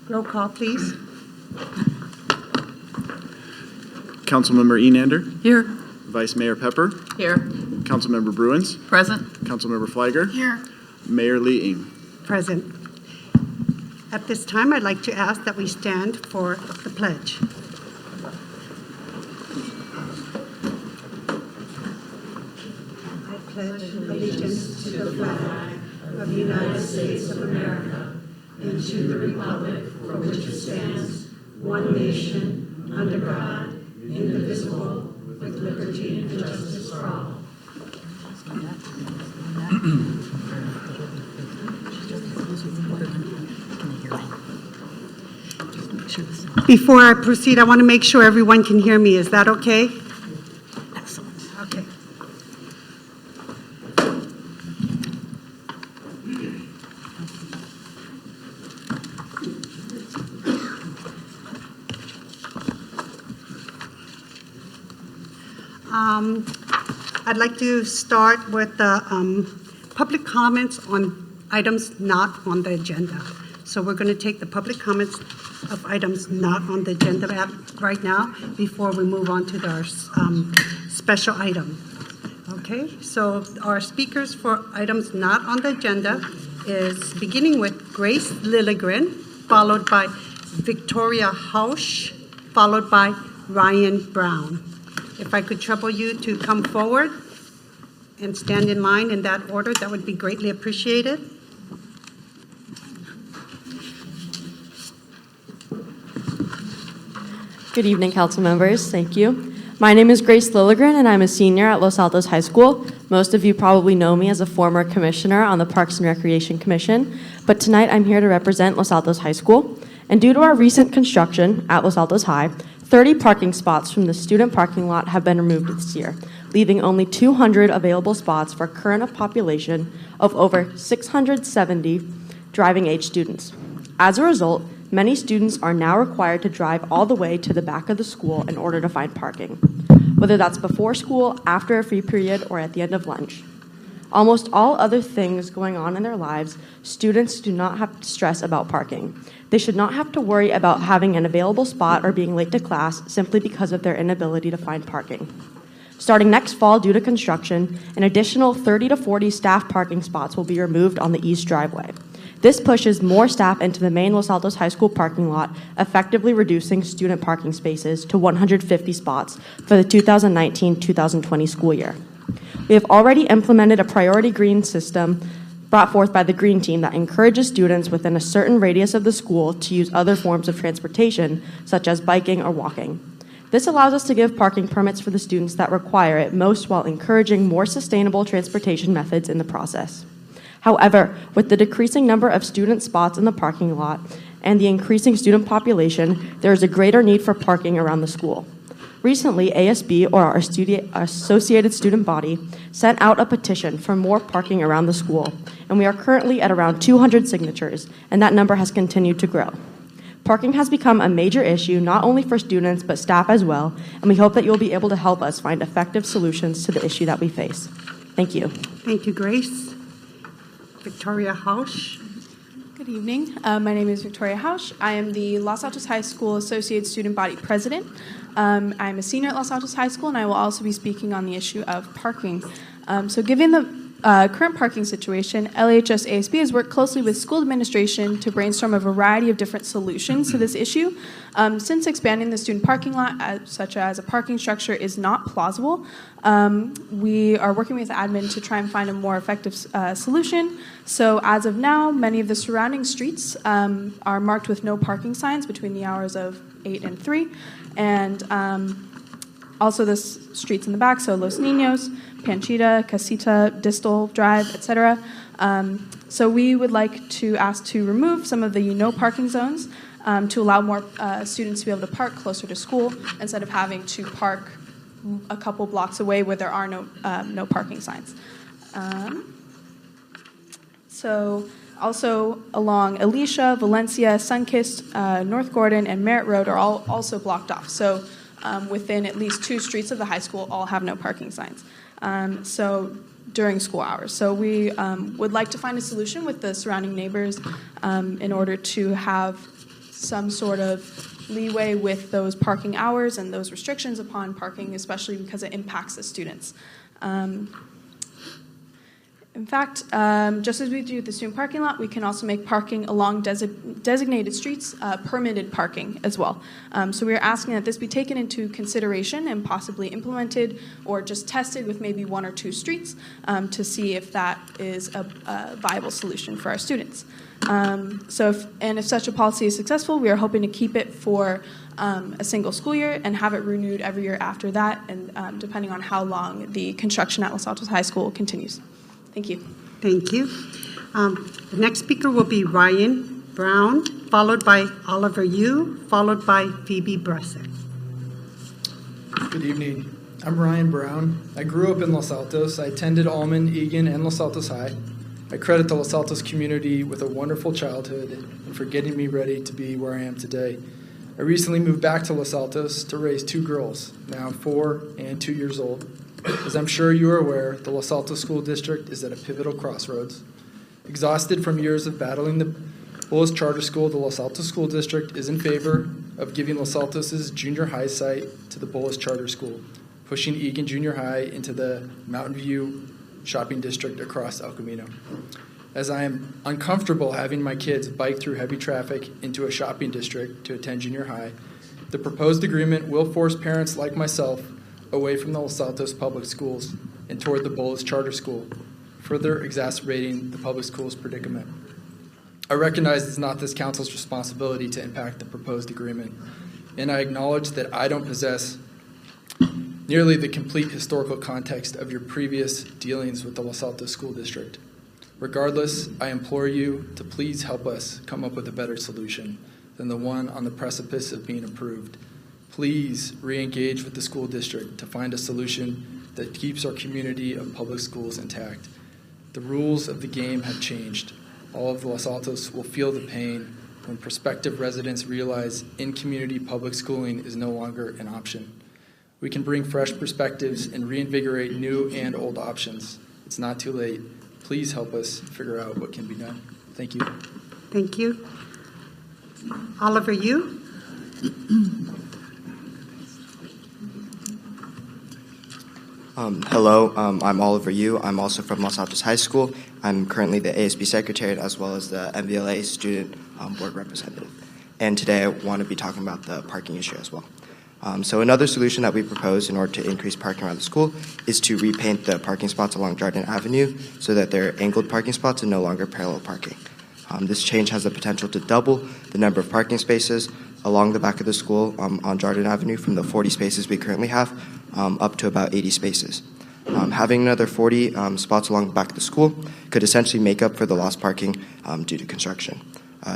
Roll call, please. Councilmember Enander, Here. Vice Mayor Pepper, Here. Councilmember Bruins, Present. Councilmember Flagger, Here. Mayor Lee Ing. Present. At this time, I'd like to ask that we stand for the pledge. I pledge allegiance to the flag of the United States of America and to the republic for which it stands, one nation, under God, indivisible, with liberty and justice for all. Before I proceed, I want to make sure everyone can hear me. Is that okay? Excellent. Okay. I'd like to start with the public comments on items not on the agenda. So we're going to take the public comments of items not on the agenda right now before we move on to our special item. Okay, so our speakers for items not on the agenda is beginning with Grace Lilligren, followed by Victoria Hausch, followed by Ryan Brown. If I could trouble you to come forward and stand in line in that order, that would be greatly appreciated. Good evening, council members. Thank you. My name is Grace Lilligren, and I'm a senior at Los Altos High School. Most of you probably know me as a former commissioner on the Parks and Recreation Commission, but tonight I'm here to represent Los Altos High School. And due to our recent construction at Los Altos High, 30 parking spots from the student parking lot have been removed this year, leaving only 200 available spots for a current population of over 670 driving-age students. As a result, many students are now required to drive all the way to the back of the school in order to find parking, whether that's before school, after a free period, or at the end of lunch. Almost all other things going on in their lives, students do not have to stress about parking. They should not have to worry about having an available spot or being late to class simply because of their inability to find parking. Starting next fall due to construction, an additional 30 to 40 staff parking spots will be removed on the east driveway. This pushes more staff into the main Los Altos High School parking lot, effectively reducing student parking spaces to 150 spots for the 2019-2020 school year. We have already implemented a priority green system brought forth by the Green Team that encourages students within a certain radius of the school to use other forms of transportation, such as biking or walking. This allows us to give parking permits for the students that require it most while encouraging more sustainable transportation methods in the process. However, with the decreasing number of student spots in the parking lot and the increasing student population, there is a greater need for parking around the school. Recently, ASB, or our Associated Student Body, sent out a petition for more parking around the school, and we are currently at around 200 signatures, and that number has continued to grow. Parking has become a major issue not only for students but staff as well, and we hope that you'll be able to help us find effective solutions to the issue that we face. Thank you. Thank you, Grace. Victoria Hausch. Good evening. My name is Victoria Hausch. I am the Los Altos High School Associated Student Body President. I'm a senior at Los Altos High School, and I will also be speaking on the issue of parking. So given the current parking situation, LHS ASB has worked closely with school administration to brainstorm a variety of different solutions to this issue. Since expanding the student parking lot, such as a parking structure, is not plausible, we are working with admin to try and find a more effective solution. So as of now, many of the surrounding streets are marked with no parking signs between the hours of 8 and 3. And also the streets in the back, so Los Niños, Panchita, Casita, Distal Drive, etc. So we would like to ask to remove some of the no parking zones to allow more students to be able to park closer to school instead of having to park a couple blocks away where there are no parking signs. So also along Alicia, Valencia, Sunkist, North Gordon, and Merritt Road are all also blocked off. So within at least 2 streets of the high school all have no parking signs. So during school hours. So we would like to find a solution with the surrounding neighbors in order to have some sort of leeway with those parking hours and those restrictions upon parking, especially because it impacts the students. In fact, just as we do with the student parking lot, we can also make parking along designated streets permitted parking as well. So we are asking that this be taken into consideration and possibly implemented or just tested with maybe 1 or 2 streets to see if that is a viable solution for our students. If such a policy is successful, we are hoping to keep it for a single school year and have it renewed every year after that, and depending on how long the construction at Los Altos High School continues. Thank you. Thank you. The next speaker will be Ryan Brown, followed by Oliver Yu, followed by Phoebe Bressick. Good evening. I'm Ryan Brown. I grew up in Los Altos. I attended Almond, Egan, and Los Altos High. I credit the Los Altos community with a wonderful childhood and for getting me ready to be where I am today. I recently moved back to Los Altos to raise 2 girls, now 4 and 2 years old. As I'm sure you are aware, the Los Altos School District is at a pivotal crossroads. Exhausted from years of battling the Bullis Charter School, the Los Altos School District is in favor of giving Los Altos' junior high site to the Bullis Charter School, pushing Egan Junior High into the Mountain View shopping district across El Camino. As I am uncomfortable having my kids bike through heavy traffic into a shopping district to attend junior high, the proposed agreement will force parents like myself away from the Los Altos public schools and toward the Bullis Charter School, further exacerbating the public schools predicament. I recognize it's not this council's responsibility to impact the proposed agreement, and I acknowledge that I don't possess nearly the complete historical context of your previous dealings with the Los Altos School District. Regardless, I implore you to please help us come up with a better solution than the one on the precipice of being approved. Please re-engage with the school district to find a solution that keeps our community of public schools intact. The rules of the game have changed. All of Los Altos will feel the pain when prospective residents realize in-community public schooling is no longer an option. We can bring fresh perspectives and reinvigorate new and old options. It's not too late. Please help us figure out what can be done. Thank you. Thank you. Oliver Yu. Hello, I'm Oliver Yu. I'm also from Los Altos High School. I'm currently the ASB Secretary as well as the MVLA Student Board Representative. And today I want to be talking about the parking issue as well. So another solution that we propose in order to increase parking around the school is to repaint the parking spots along Jardin Avenue so that they're angled parking spots and no longer parallel parking. This change has the potential to double the number of parking spaces along the back of the school on Jardin Avenue from the 40 spaces we currently have up to about 80 spaces. Having another 40 spots along the back of the school could essentially make up for the lost parking due to construction.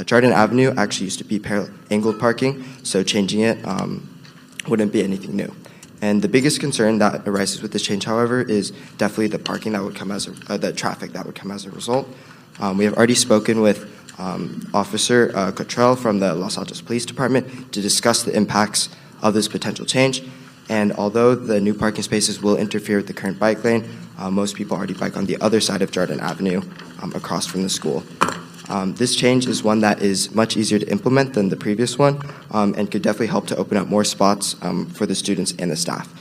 Jardin Avenue actually used to be angled parking, so changing it wouldn't be anything new. And the biggest concern that arises with this change, however, is definitely the parking that would come as the traffic that would come as a result. We have already spoken with Officer Cottrell from the Los Altos Police Department to discuss the impacts of this potential change. And although the new parking spaces will interfere with the current bike lane, most people already bike on the other side of Jardin Avenue across from the school. This change is one that is much easier to implement than the previous one and could definitely help to open up more spots for the students and the staff.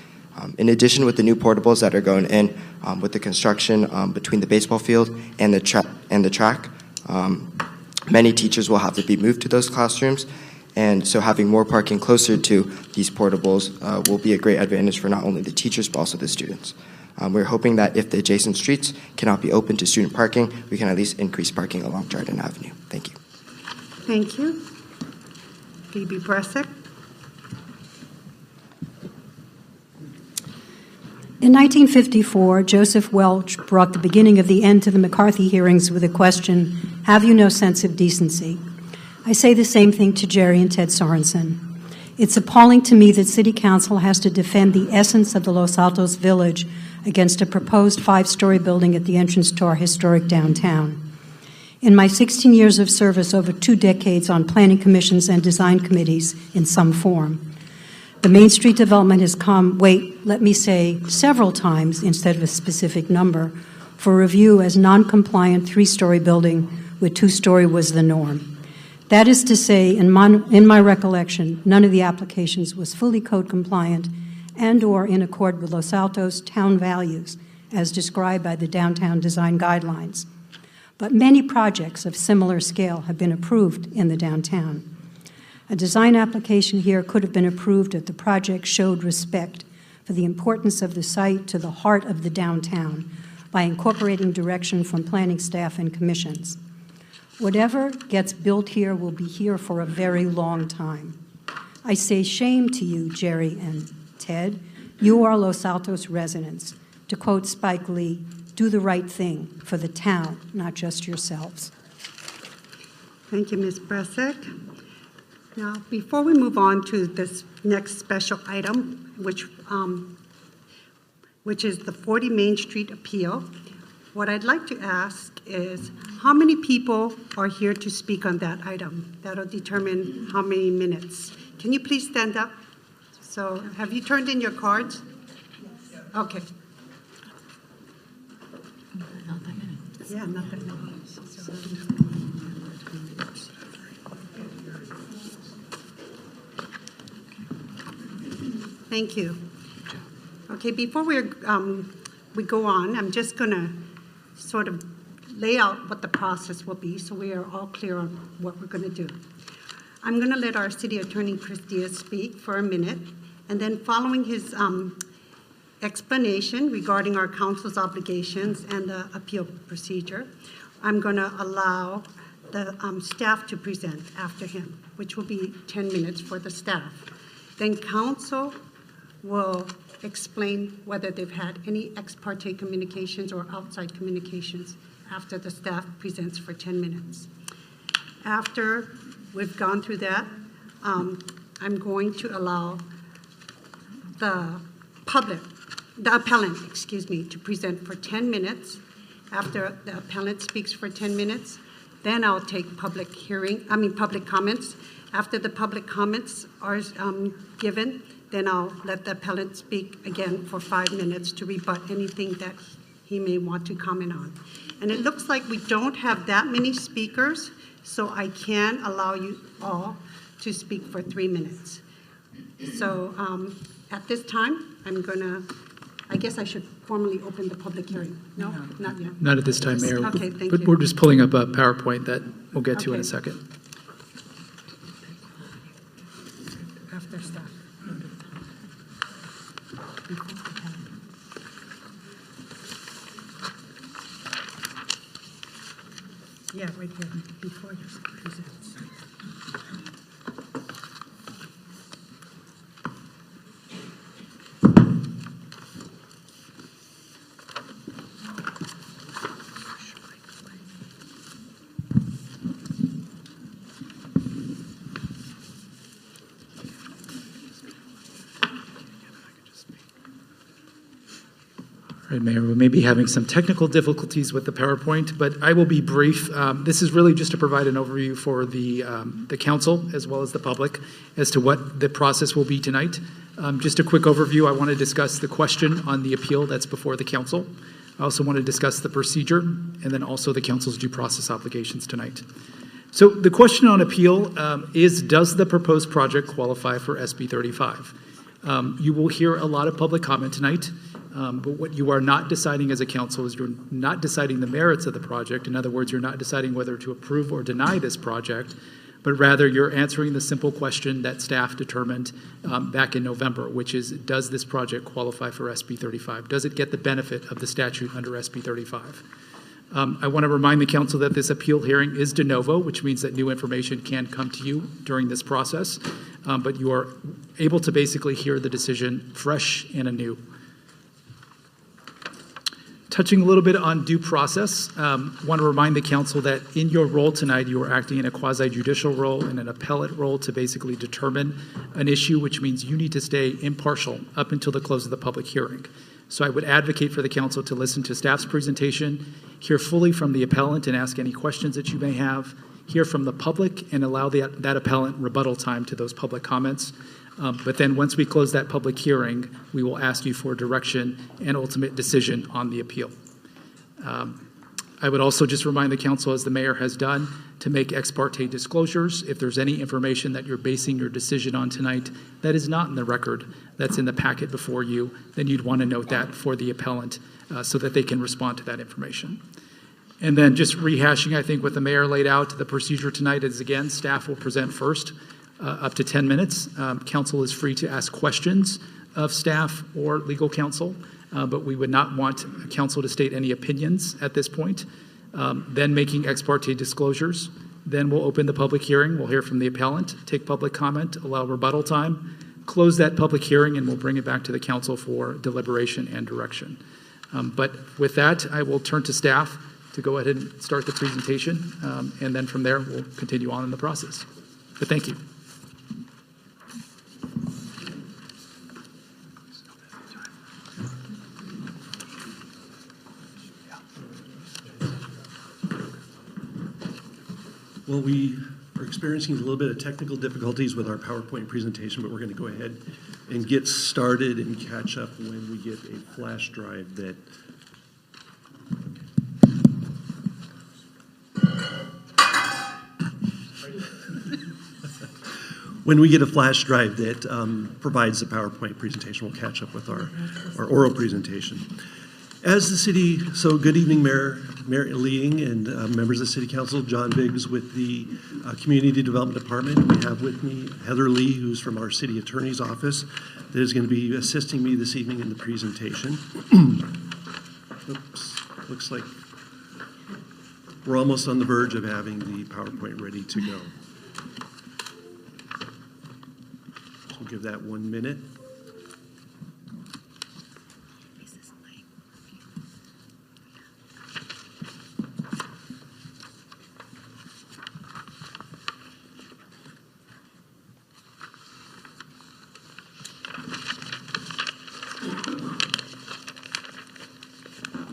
In addition, with the new portables that are going in with the construction between the baseball field and the track, many teachers will have to be moved to those classrooms, and so having more parking closer to these portables will be a great advantage for not only the teachers but also the students. We're hoping that if the adjacent streets cannot be open to student parking, we can at least increase parking along Jardin Avenue. Thank you. Thank you. Phoebe Bressick. In 1954, Joseph Welch brought the beginning of the end to the McCarthy hearings with a question, "Have you no sense of decency?" I say the same thing to Jerry and Ted Sorensen. It's appalling to me that City Council has to defend the essence of the Los Altos Village against a proposed 5-story building at the entrance to our historic downtown. In my 16 years of service over 2 decades on planning commissions and design committees in some form, the Main Street development has come, let me say, several times instead of a specific number, for review as non-compliant 3-story building with 2-story was the norm. That is to say, in my recollection, none of the applications was fully code compliant and/or in accord with Los Altos town values as described by the Downtown Design Guidelines. But many projects of similar scale have been approved in the downtown. A design application here could have been approved if the project showed respect for the importance of the site to the heart of the downtown by incorporating direction from planning staff and commissions. Whatever gets built here will be here for a very long time. I say shame to you, Jerry and Ted. You are Los Altos residents. To quote Spike Lee, do the right thing for the town, not just yourselves. Thank you, Ms. Bresic. Now, before we move on to this next special item, which is the 40 Main Street appeal, what I'd like to ask is how many people are here to speak on that item? That'll determine how many minutes. Can you please stand up? So have you turned in your cards? Yes. Okay. Not that many. Yeah, not that many. Thank you. Okay, before we go on, I'm just going to sort of lay out what the process will be so we are all clear on what we're going to do. I'm going to let our City Attorney, Chris Diaz, speak for a minute, and then following his explanation regarding our council's obligations and the appeal procedure, I'm going to allow the staff to present after him, which will be 10 minutes for the staff. Then council will explain whether they've had any ex parte communications or outside communications after the staff presents for 10 minutes. After we've gone through that, I'm going to allow the appellant, to present for 10 minutes. After the appellant speaks for 10 minutes, then I'll take public comments. After the public comments are given, then I'll let the appellant speak again for 5 minutes to rebut anything that he may want to comment on. And it looks like we don't have that many speakers, so I can allow you all to speak for 3 minutes. So at this time, I guess I should formally open the public hearing. No, not yet. Not at this time, Mayor. Okay, thank But you. we're just pulling up a PowerPoint that we'll get to in a Okay. second. After staff. Yeah, right here, before you present. All right, Mayor, we may be having some technical difficulties with the PowerPoint, but I will be brief. This is really just to provide an overview for the council as well as the public as to what the process will be tonight. Just a quick overview, I want to discuss the question on the appeal that's before the council. I also want to discuss the procedure and then also the council's due process obligations tonight. So the question on appeal is, does the proposed project qualify for SB 35? You will hear a lot of public comment tonight. But what you are not deciding as a council is you're not deciding the merits of the project. In other words, you're not deciding whether to approve or deny this project, but rather you're answering the simple question that staff determined back in November, which is, does this project qualify for SB 35? Does it get the benefit of the statute under SB 35? I want to remind the council that this appeal hearing is de novo, which means that new information can come to you during this process, but you are able to basically hear the decision fresh and anew. Touching a little bit on due process, want to remind the council that in your role tonight, you are acting in a quasi-judicial role and an appellate role to basically determine an issue, which means you need to stay impartial up until the close of the public hearing. So I would advocate for the council to listen to staff's presentation, hear fully from the appellant and ask any questions that you may have, hear from the public and allow that appellant rebuttal time to those public comments. But then once we close that public hearing, we will ask you for direction and ultimate decision on the appeal. I would also just remind the council, as the mayor has done, to make ex parte disclosures. If there's any information that you're basing your decision on tonight that is not in the record, that's in the packet before you, then you'd want to note that for the appellant so that they can respond to that information. And then just rehashing, I think, what the mayor laid out, the procedure tonight is, again, staff will present first, up to 10 minutes. Council is free to ask questions of staff or legal counsel, but we would not want council to state any opinions at this point. Then making ex parte disclosures. Then we'll open the public hearing. We'll hear from the appellant, take public comment, allow rebuttal time, close that public hearing, and we'll bring it back to the council for deliberation and direction. But with that, I will turn to staff to go ahead and start the presentation, and then from there, we'll continue on in the process. But thank you. Well, we are experiencing a little bit of technical difficulties with our PowerPoint presentation, but we're going to go ahead and get started and catch up when we get a flash drive that provides the PowerPoint presentation. We'll catch up with our oral presentation. As the city, so good evening, Mayor Leeing and members of the City Council. John Biggs with the Community Development Department. We have with me Heather Lee, who's from our City Attorney's Office, that is going to be assisting me this evening in the presentation. Oops, looks like we're almost on the verge of having the PowerPoint ready to go. So we'll give that 1 minute.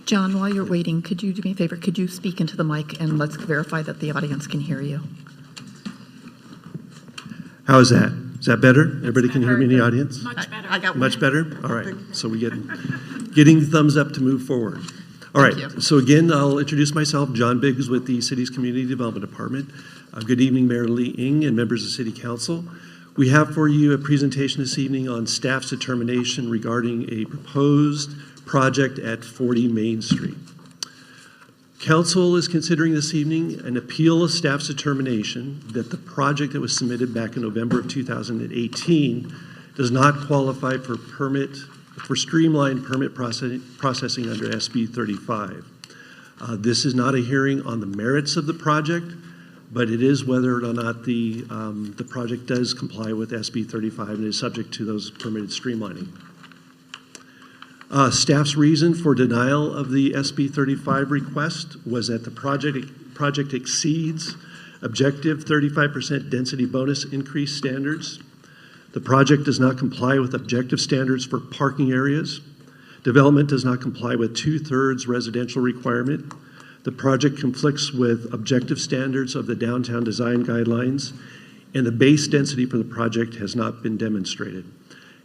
John, while you're waiting, could you do me a favor? Could you speak into the mic and let's verify that the audience can hear you? How is that? Is that better? Everybody can hear me in the audience? Much better. I got Much better? All right. So we getting thumbs up to move forward. All right. Thank you. So again, I'll introduce myself, John Biggs with the city's Community Development Department. Good evening, Mayor Lee Ng and members of City Council. We have for you a presentation this evening on staff's determination regarding a proposed project at 40 Main Street. Council is considering this evening an appeal of staff's determination that the project that was submitted back in November of 2018 does not qualify for streamlined permit processing under SB 35. This is not a hearing on the merits of the project, but it is whether or not the project does comply with SB 35 and is subject to those permitted streamlining. Staff's reason for denial of the SB 35 request was that the project exceeds objective 35% density bonus increase standards. The project does not comply with objective standards for parking areas. Development does not comply with 2/3 residential requirement. The project conflicts with objective standards of the downtown design guidelines, and the base density for the project has not been demonstrated.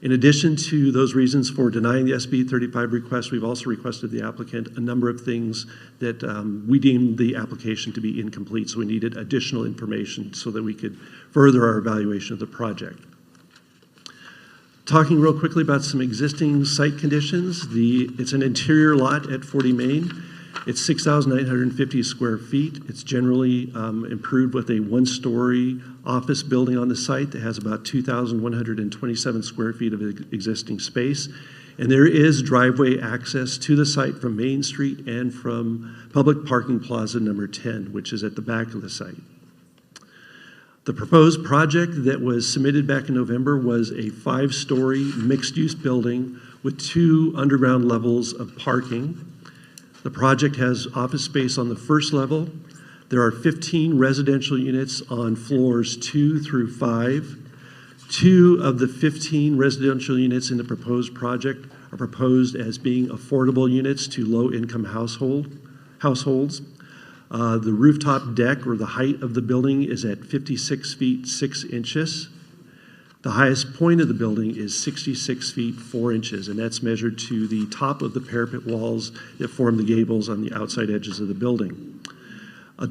In addition to those reasons for denying the SB 35 request, we've also requested the applicant a number of things that we deemed the application to be incomplete, so we needed additional information so that we could further our evaluation of the project. Talking real quickly about some existing site conditions, it's an interior lot at 40 Main. It's 6,950 square feet. It's generally improved with a one-story office building on the site that has about 2,127 square feet of existing space. And there is driveway access to the site from Main Street and from Public Parking Plaza number 10, which is at the back of the site. The proposed project that was submitted back in November was a 5-story mixed-use building with 2 underground levels of parking. The project has office space on the first level. There are 15 residential units on floors 2 through 5. 2 of the 15 residential units in the proposed project are proposed as being affordable units to low-income households. The rooftop deck, or the height of the building, is at 56 feet 6 inches. The highest point of the building is 66 feet 4 inches, and that's measured to the top of the parapet walls that form the gables on the outside edges of the building.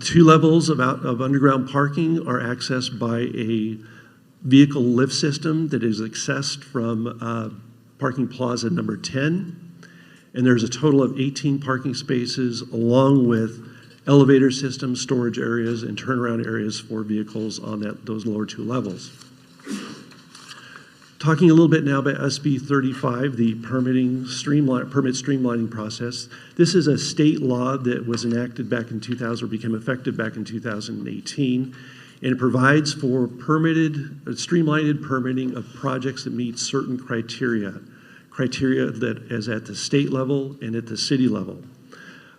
2 levels of underground parking are accessed by a vehicle lift system that is accessed from parking plaza number 10. And there's a total of 18 parking spaces along with elevator systems, storage areas, and turnaround areas for vehicles on those lower 2 levels. Talking a little bit now about SB 35, the permit streamlining process. This is a state law that was enacted back in 2000, or became effective back in 2018, and it provides for streamlined permitting of projects that meet certain criteria that is at the state level and at the city level.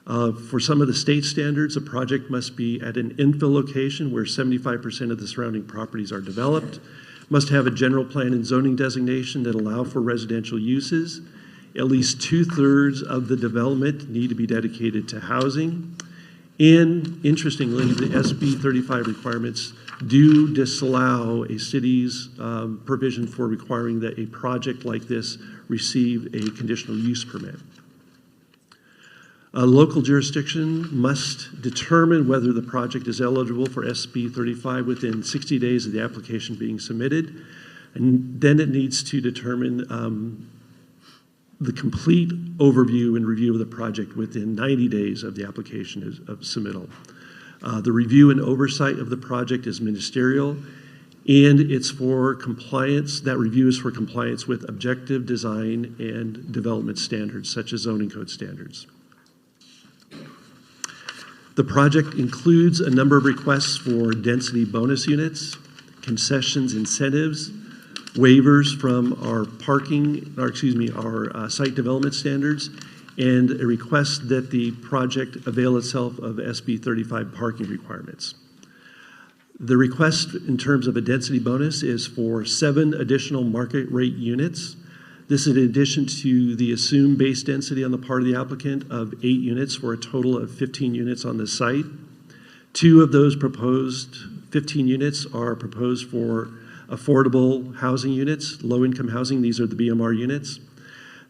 For some of the state standards, a project must be at an infill location where 75% of the surrounding properties are developed, must have a general plan and zoning designation that allow for residential uses. At least 2/3 of the development need to be dedicated to housing. And interestingly, the SB 35 requirements do disallow a city's provision for requiring that a project like this receive a conditional use permit. A local jurisdiction must determine whether the project is eligible for SB 35 within 60 days of the application being submitted, and then it needs to determine the complete overview and review of the project within 90 days of the application of submittal. The review and oversight of the project is ministerial, and it's for compliance. That review is for compliance with objective design and development standards, such as zoning code standards. The project includes a number of requests for density bonus units, concessions, incentives, waivers from our site development standards, and a request that the project avail itself of SB 35 parking requirements. The request in terms of a density bonus is for 7 additional market rate units. This is in addition to the assumed base density on the part of the applicant of 8 units for a total of 15 units on the site. 2 of those proposed 15 units are proposed for affordable housing units, low-income housing. These are the BMR units.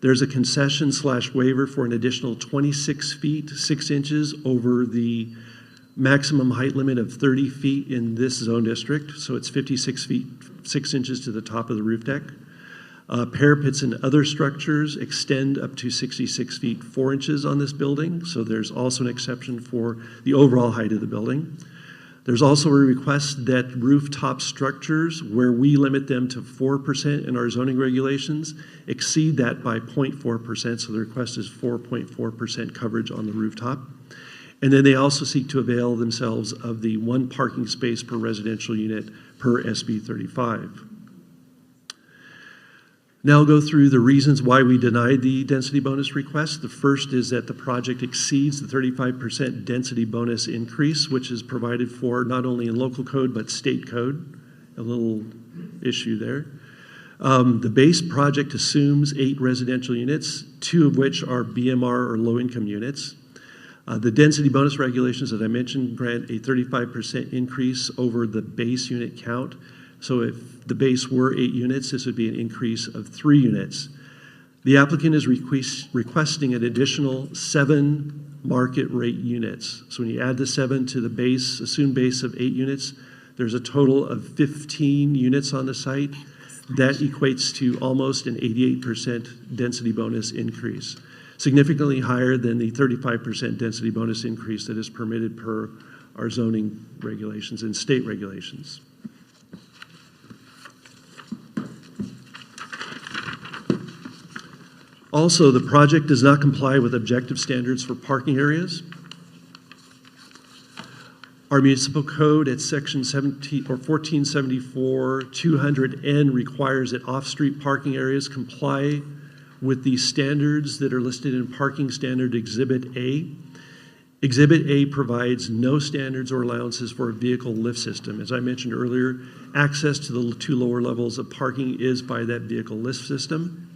There's a concession/waiver for an additional 26 feet, 6 inches over the maximum height limit of 30 feet in this zone district. So it's 56 feet, 6 inches to the top of the roof deck. Parapets and other structures extend up to 66 feet 4 inches on this building, so there's also an exception for the overall height of the building. There's also a request that rooftop structures, where we limit them to 4% in our zoning regulations, exceed that by 0.4%, so the request is 4.4% coverage on the rooftop. And then they also seek to avail themselves of the 1 parking space per residential unit per SB 35. Now I'll go through the reasons why we denied the density bonus request. The first is that the project exceeds the 35% density bonus increase, which is provided for not only in local code, but state code. A little issue there. The base project assumes 8 residential units, 2 of which are BMR or low-income units. The density bonus regulations that I mentioned grant a 35% increase over the base unit count. So if the base were 8 units, this would be an increase of 3 units. The applicant is requesting an additional 7 market rate units. So when you add the 7 to the base, assumed base of 8 units, there's a total of 15 units on the site. That equates to almost an 88% density bonus increase, significantly higher than the 35% density bonus increase that is permitted per our zoning regulations and state regulations. Also, the project does not comply with objective standards for parking areas. Our municipal code at section 1474-200N requires that off-street parking areas comply with the standards that are listed in Parking Standard Exhibit A. Exhibit A provides no standards or allowances for a vehicle lift system. As I mentioned earlier, access to the 2 lower levels of parking is by that vehicle lift system.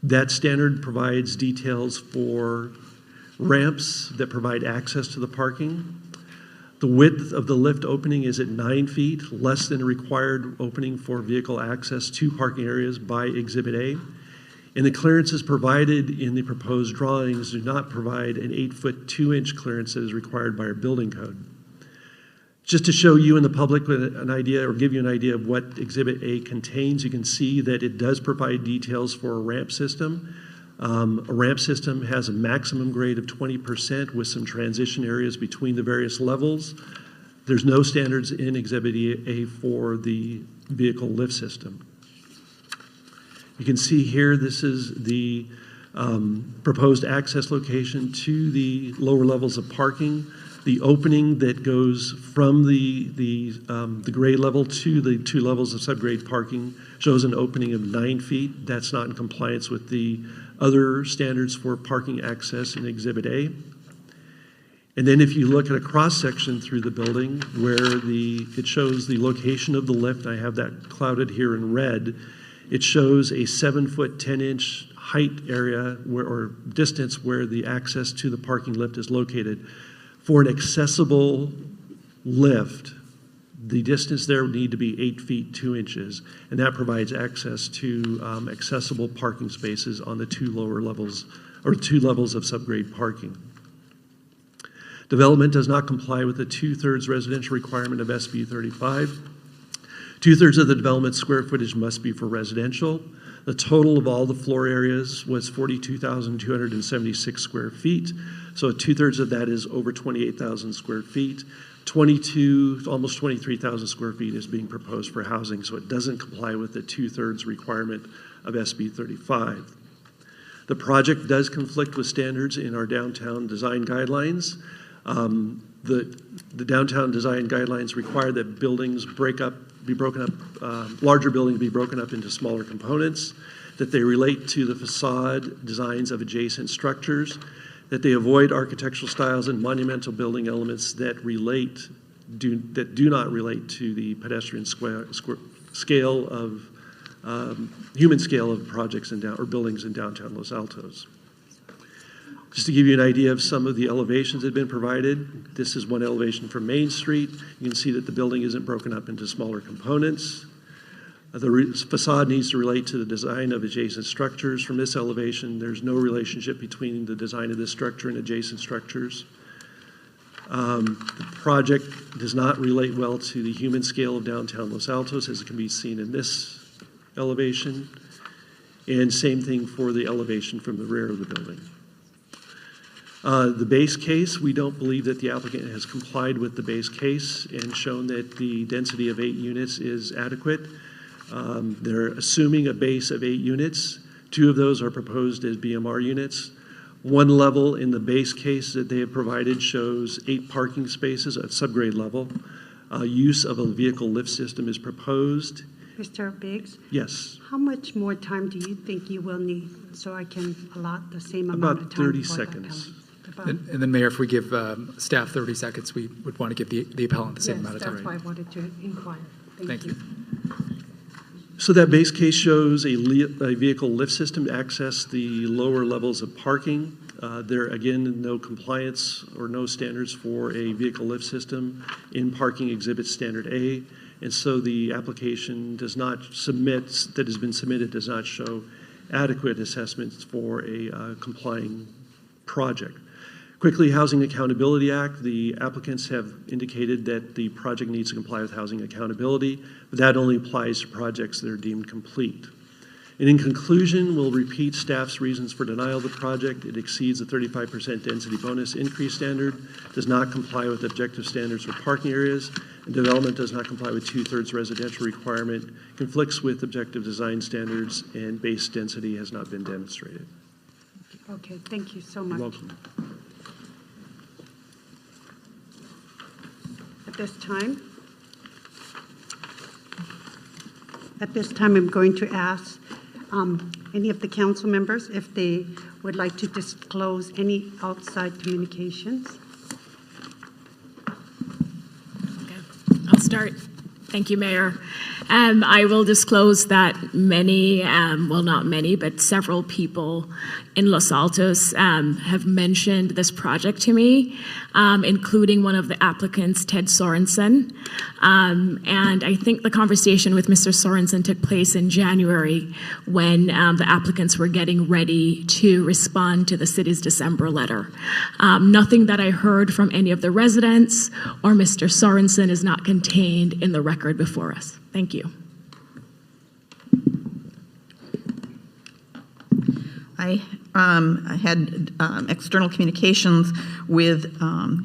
That standard provides details for ramps that provide access to the parking. The width of the lift opening is at 9 feet, less than a required opening for vehicle access to parking areas by Exhibit A. And the clearances provided in the proposed drawings do not provide an 8-foot 2-inch clearance that is required by our building code. Just to show you and the public an idea, or give you an idea of what Exhibit A contains, you can see that it does provide details for a ramp system. A ramp system has a maximum grade of 20% with some transition areas between the various levels. There's no standards in Exhibit A for the vehicle lift system. You can see here, this is the proposed access location to the lower levels of parking. The opening that goes from the grade level to the 2 levels of subgrade parking shows an opening of 9 feet. That's not in compliance with the other standards for parking access in Exhibit A. And then if you look at a cross-section through the building where it shows the location of the lift, I have that clouded here in red, it shows a 7-foot 10-inch height area or distance where the access to the parking lift is located. For an accessible lift, the distance there would need to be 8 feet 2 inches, and that provides access to accessible parking spaces on the 2 lower levels, or 2 levels of subgrade parking. Development does not comply with the 2/3 residential requirement of SB 35. 2/3 of the development square footage must be for residential. The total of all the floor areas was 42,276 square feet. So 2/3 of that is over 28,000 square feet. Almost 23,000 square feet is being proposed for housing, so it doesn't comply with the 2/3 requirement of SB 35. The project does conflict with standards in our downtown design guidelines. The downtown design guidelines require that buildings be broken up, larger buildings be broken up into smaller components, that they relate to the facade designs of adjacent structures, that they avoid architectural styles and monumental building elements that do not relate to the pedestrian scale of human scale of projects or buildings in downtown Los Altos. Just to give you an idea of some of the elevations that have been provided, this is one elevation from Main Street. You can see that the building isn't broken up into smaller components. The facade needs to relate to the design of adjacent structures. From this elevation, there's no relationship between the design of this structure and adjacent structures. The project does not relate well to the human scale of downtown Los Altos, as it can be seen in this elevation. And same thing for the elevation from the rear of the building. The base case, we don't believe that the applicant has complied with the base case and shown that the density of 8 units is adequate. They're assuming a base of 8 units. 2 of those are proposed as BMR units. 1 level in the base case that they have provided shows 8 parking spaces at subgrade level. Use of a vehicle lift system is proposed. Mr. Biggs? Yes. How much more time do you think you will need so I can allot the same amount of time? About 30 for the seconds. appellant? And then, Mayor, if we give staff 30 seconds, we would want to give the appellant the same amount of Yes, that's time. why I wanted to inquire. Thank you. So that base case shows a vehicle lift system to access the lower levels of parking. There, again, no compliance or no standards for a vehicle lift system in Parking Exhibit Standard A. And so the application does not that has been submitted does not show adequate assessments for a complying project. Quickly, Housing Accountability Act, the applicants have indicated that the project needs to comply with housing accountability, but that only applies to projects that are deemed complete. And in conclusion, we'll repeat staff's reasons for denial of the project. It exceeds the 35% density bonus increase standard, does not comply with objective standards for parking areas, and development does not comply with 2/3 residential requirement, conflicts with objective design standards, and base density has not been demonstrated. Okay, thank you so much. You're welcome. At this time, I'm going to ask any of the council members if they would like to disclose any outside communications. Okay, I'll start. Thank you, Mayor. I will disclose that many, well, not many, but several people in Los Altos have mentioned this project to me, including one of the applicants, Ted Sorensen. And I think the conversation with Mr. Sorensen took place in January when the applicants were getting ready to respond to the city's December letter. Nothing that I heard from any of the residents or Mr. Sorensen is not contained in the record before us. Thank you. I had external communications with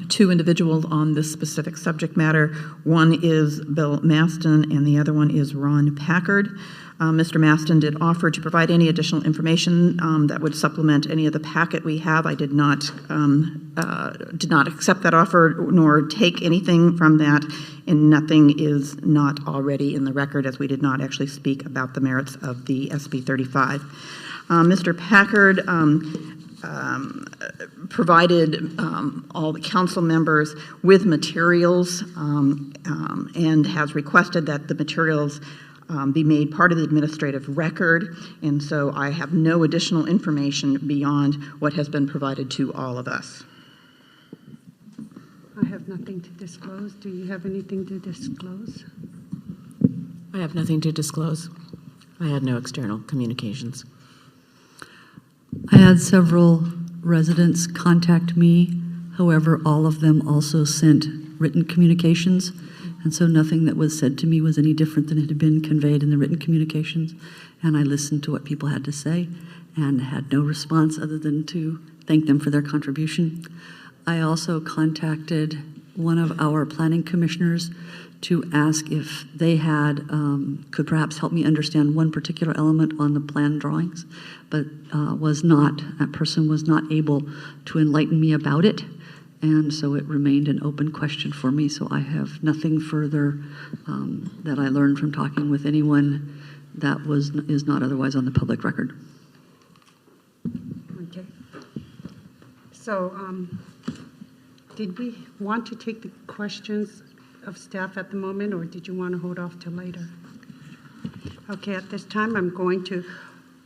two individuals on this specific subject matter. One is Bill Maston, and the other one is Ron Packard. Mr. Maston did offer to provide any additional information that would supplement any of the packet we have. I did not accept that offer nor take anything from that, and nothing is not already in the record, as we did not actually speak about the merits of the SB 35. Mr. Packard provided all the council members with materials and has requested that the materials be made part of the administrative record, and so I have no additional information beyond what has been provided to all of us. I have nothing to disclose. Do you have anything to disclose? I have nothing to disclose. I had no external communications. I had several residents contact me. However, all of them also sent written communications, and so nothing that was said to me was any different than it had been conveyed in the written communications. And I listened to what people had to say and had no response other than to thank them for their contribution. I also contacted one of our planning commissioners to ask if they had, could perhaps help me understand one particular element on the plan drawings, but that person was not able to enlighten me about it. And so it remained an open question for me. So I have nothing further that I learned from talking with anyone that is not otherwise on the public record. Okay. So did we want to take the questions of staff at the moment, or did you want to hold off till later? Okay, at this time, I'm going to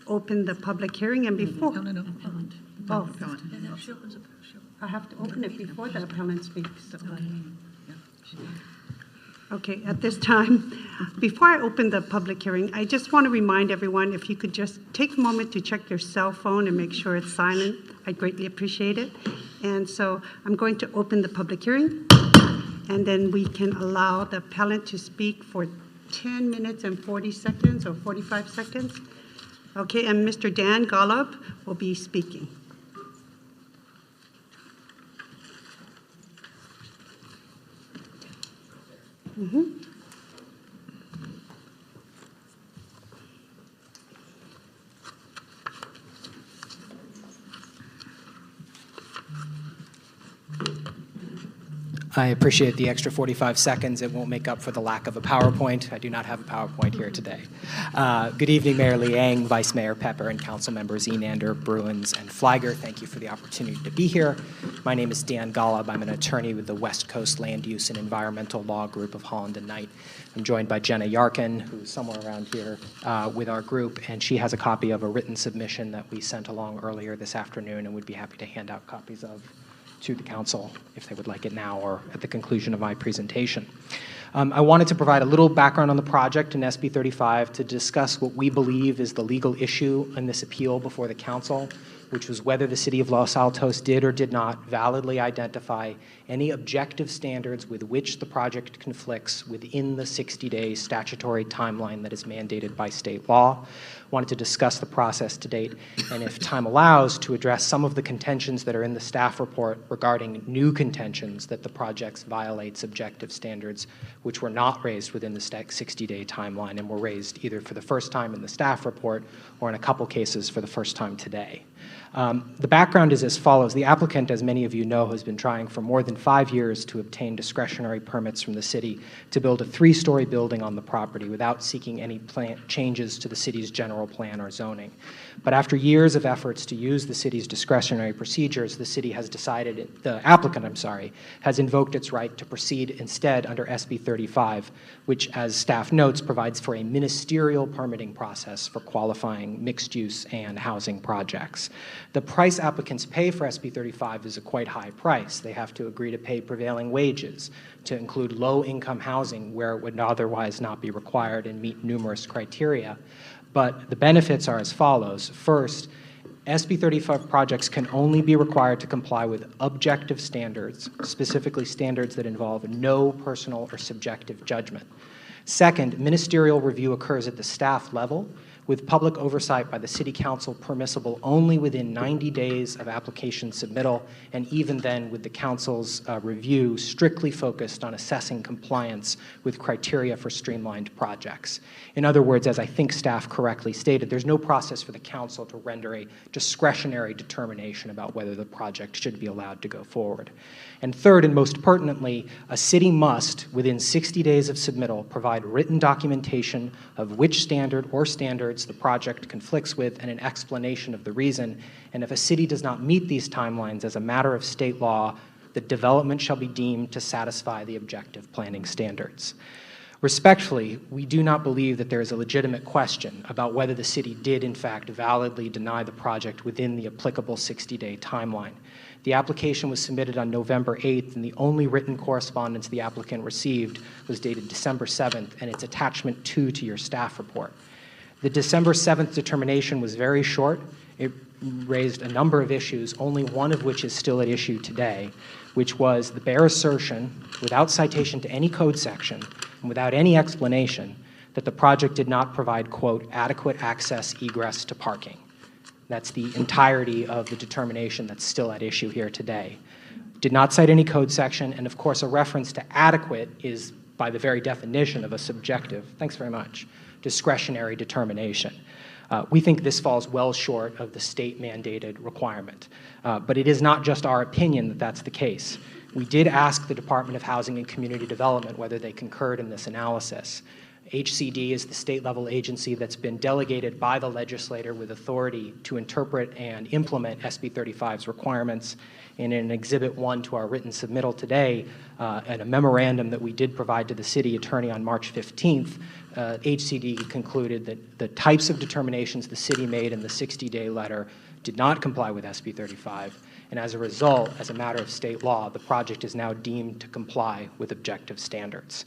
open the public hearing, and before... No. Oh, I have to open it before the appellant speaks. Okay, at this time, before I open the public hearing, I just want to remind everyone, if you could just take a moment to check your cell phone and make sure it's silent, I'd greatly appreciate it. And so I'm going to open the public hearing, and then we can allow the appellant to speak for 10 minutes and 40 seconds or 45 seconds. Okay, and Mr. Dan Golub will be speaking. I appreciate the extra 45 seconds. It won't make up for the lack of a PowerPoint. I do not have a PowerPoint here today. Good evening, Mayor Liang, Vice Mayor Pepper, and Council Members Enander, Bruins, and Flieger. Thank you for the opportunity to be here. My name is Dan Golub. I'm an attorney with the West Coast Land Use and Environmental Law Group of Holland and Knight. I'm joined by Jenna Yarkin, who's somewhere around here with our group, and she has a copy of a written submission that we sent along earlier this afternoon and would be happy to hand out copies of to the council if they would like it now or at the conclusion of my presentation. I wanted to provide a little background on the project in SB 35 to discuss what we believe is the legal issue in this appeal before the council, which was whether the City of Los Altos did or did not validly identify any objective standards with which the project conflicts within the 60-day statutory timeline that is mandated by state law. Wanted to discuss the process to date, and if time allows, to address some of the contentions that are in the staff report regarding new contentions that the project violates objective standards which were not raised within the 60-day timeline and were raised either for the first time in the staff report or in a couple cases for the first time today. The background is as follows. The applicant, as many of you know, has been trying for more than 5 years to obtain discretionary permits from the city to build a 3-story building on the property without seeking any changes to the city's general general plan or zoning. But after years of efforts to use the city's discretionary procedures, the city has decided, the applicant, has invoked its right to proceed instead under SB 35, which, as staff notes, provides for a ministerial permitting process for qualifying mixed-use and housing projects. The price applicants pay for SB 35 is a quite high price. They have to agree to pay prevailing wages, to include low-income housing where it would otherwise not be required and meet numerous criteria. But the benefits are as follows. First, SB 35 projects can only be required to comply with objective standards, specifically standards that involve no personal or subjective judgment. Second, ministerial review occurs at the staff level, with public oversight by the City Council permissible only within 90 days of application submittal, and even then with the Council's review strictly focused on assessing compliance with criteria for streamlined projects. In other words, as I think staff correctly stated, there's no process for the Council to render a discretionary determination about whether the project should be allowed to go forward. And third, and most pertinently, a city must, within 60 days of submittal, provide written documentation of which standard or standards the project conflicts with and an explanation of the reason. And if a city does not meet these timelines as a matter of state law, the development shall be deemed to satisfy the objective planning standards. Respectfully, we do not believe that there is a legitimate question about whether the city did in fact validly deny the project within the applicable 60-day timeline. The application was submitted on November 8th, and the only written correspondence the applicant received was dated December 7th, and it's attachment 2 to your staff report. The December 7th determination was very short. It raised a number of issues, only one of which is still at issue today, which was the bare assertion, without citation to any code section and without any explanation, that the project did not provide, quote, adequate access egress to parking. That's the entirety of the determination that's still at issue here today. Did not cite any code section, and of course a reference to adequate is, by the very definition of a subjective, thanks very much, discretionary determination. We think this falls well short of the state-mandated requirement. But it is not just our opinion that that's the case. We did ask the Department of Housing and Community Development whether they concurred in this analysis. HCD is the state-level agency that's been delegated by the legislator with authority to interpret and implement SB 35's requirements. And in Exhibit 1 to our written submittal today, and a memorandum that we did provide to the city attorney on March 15th, HCD concluded that the types of determinations the city made in the 60-day letter did not comply with SB 35. And as a result, as a matter of state law, the project is now deemed to comply with objective standards.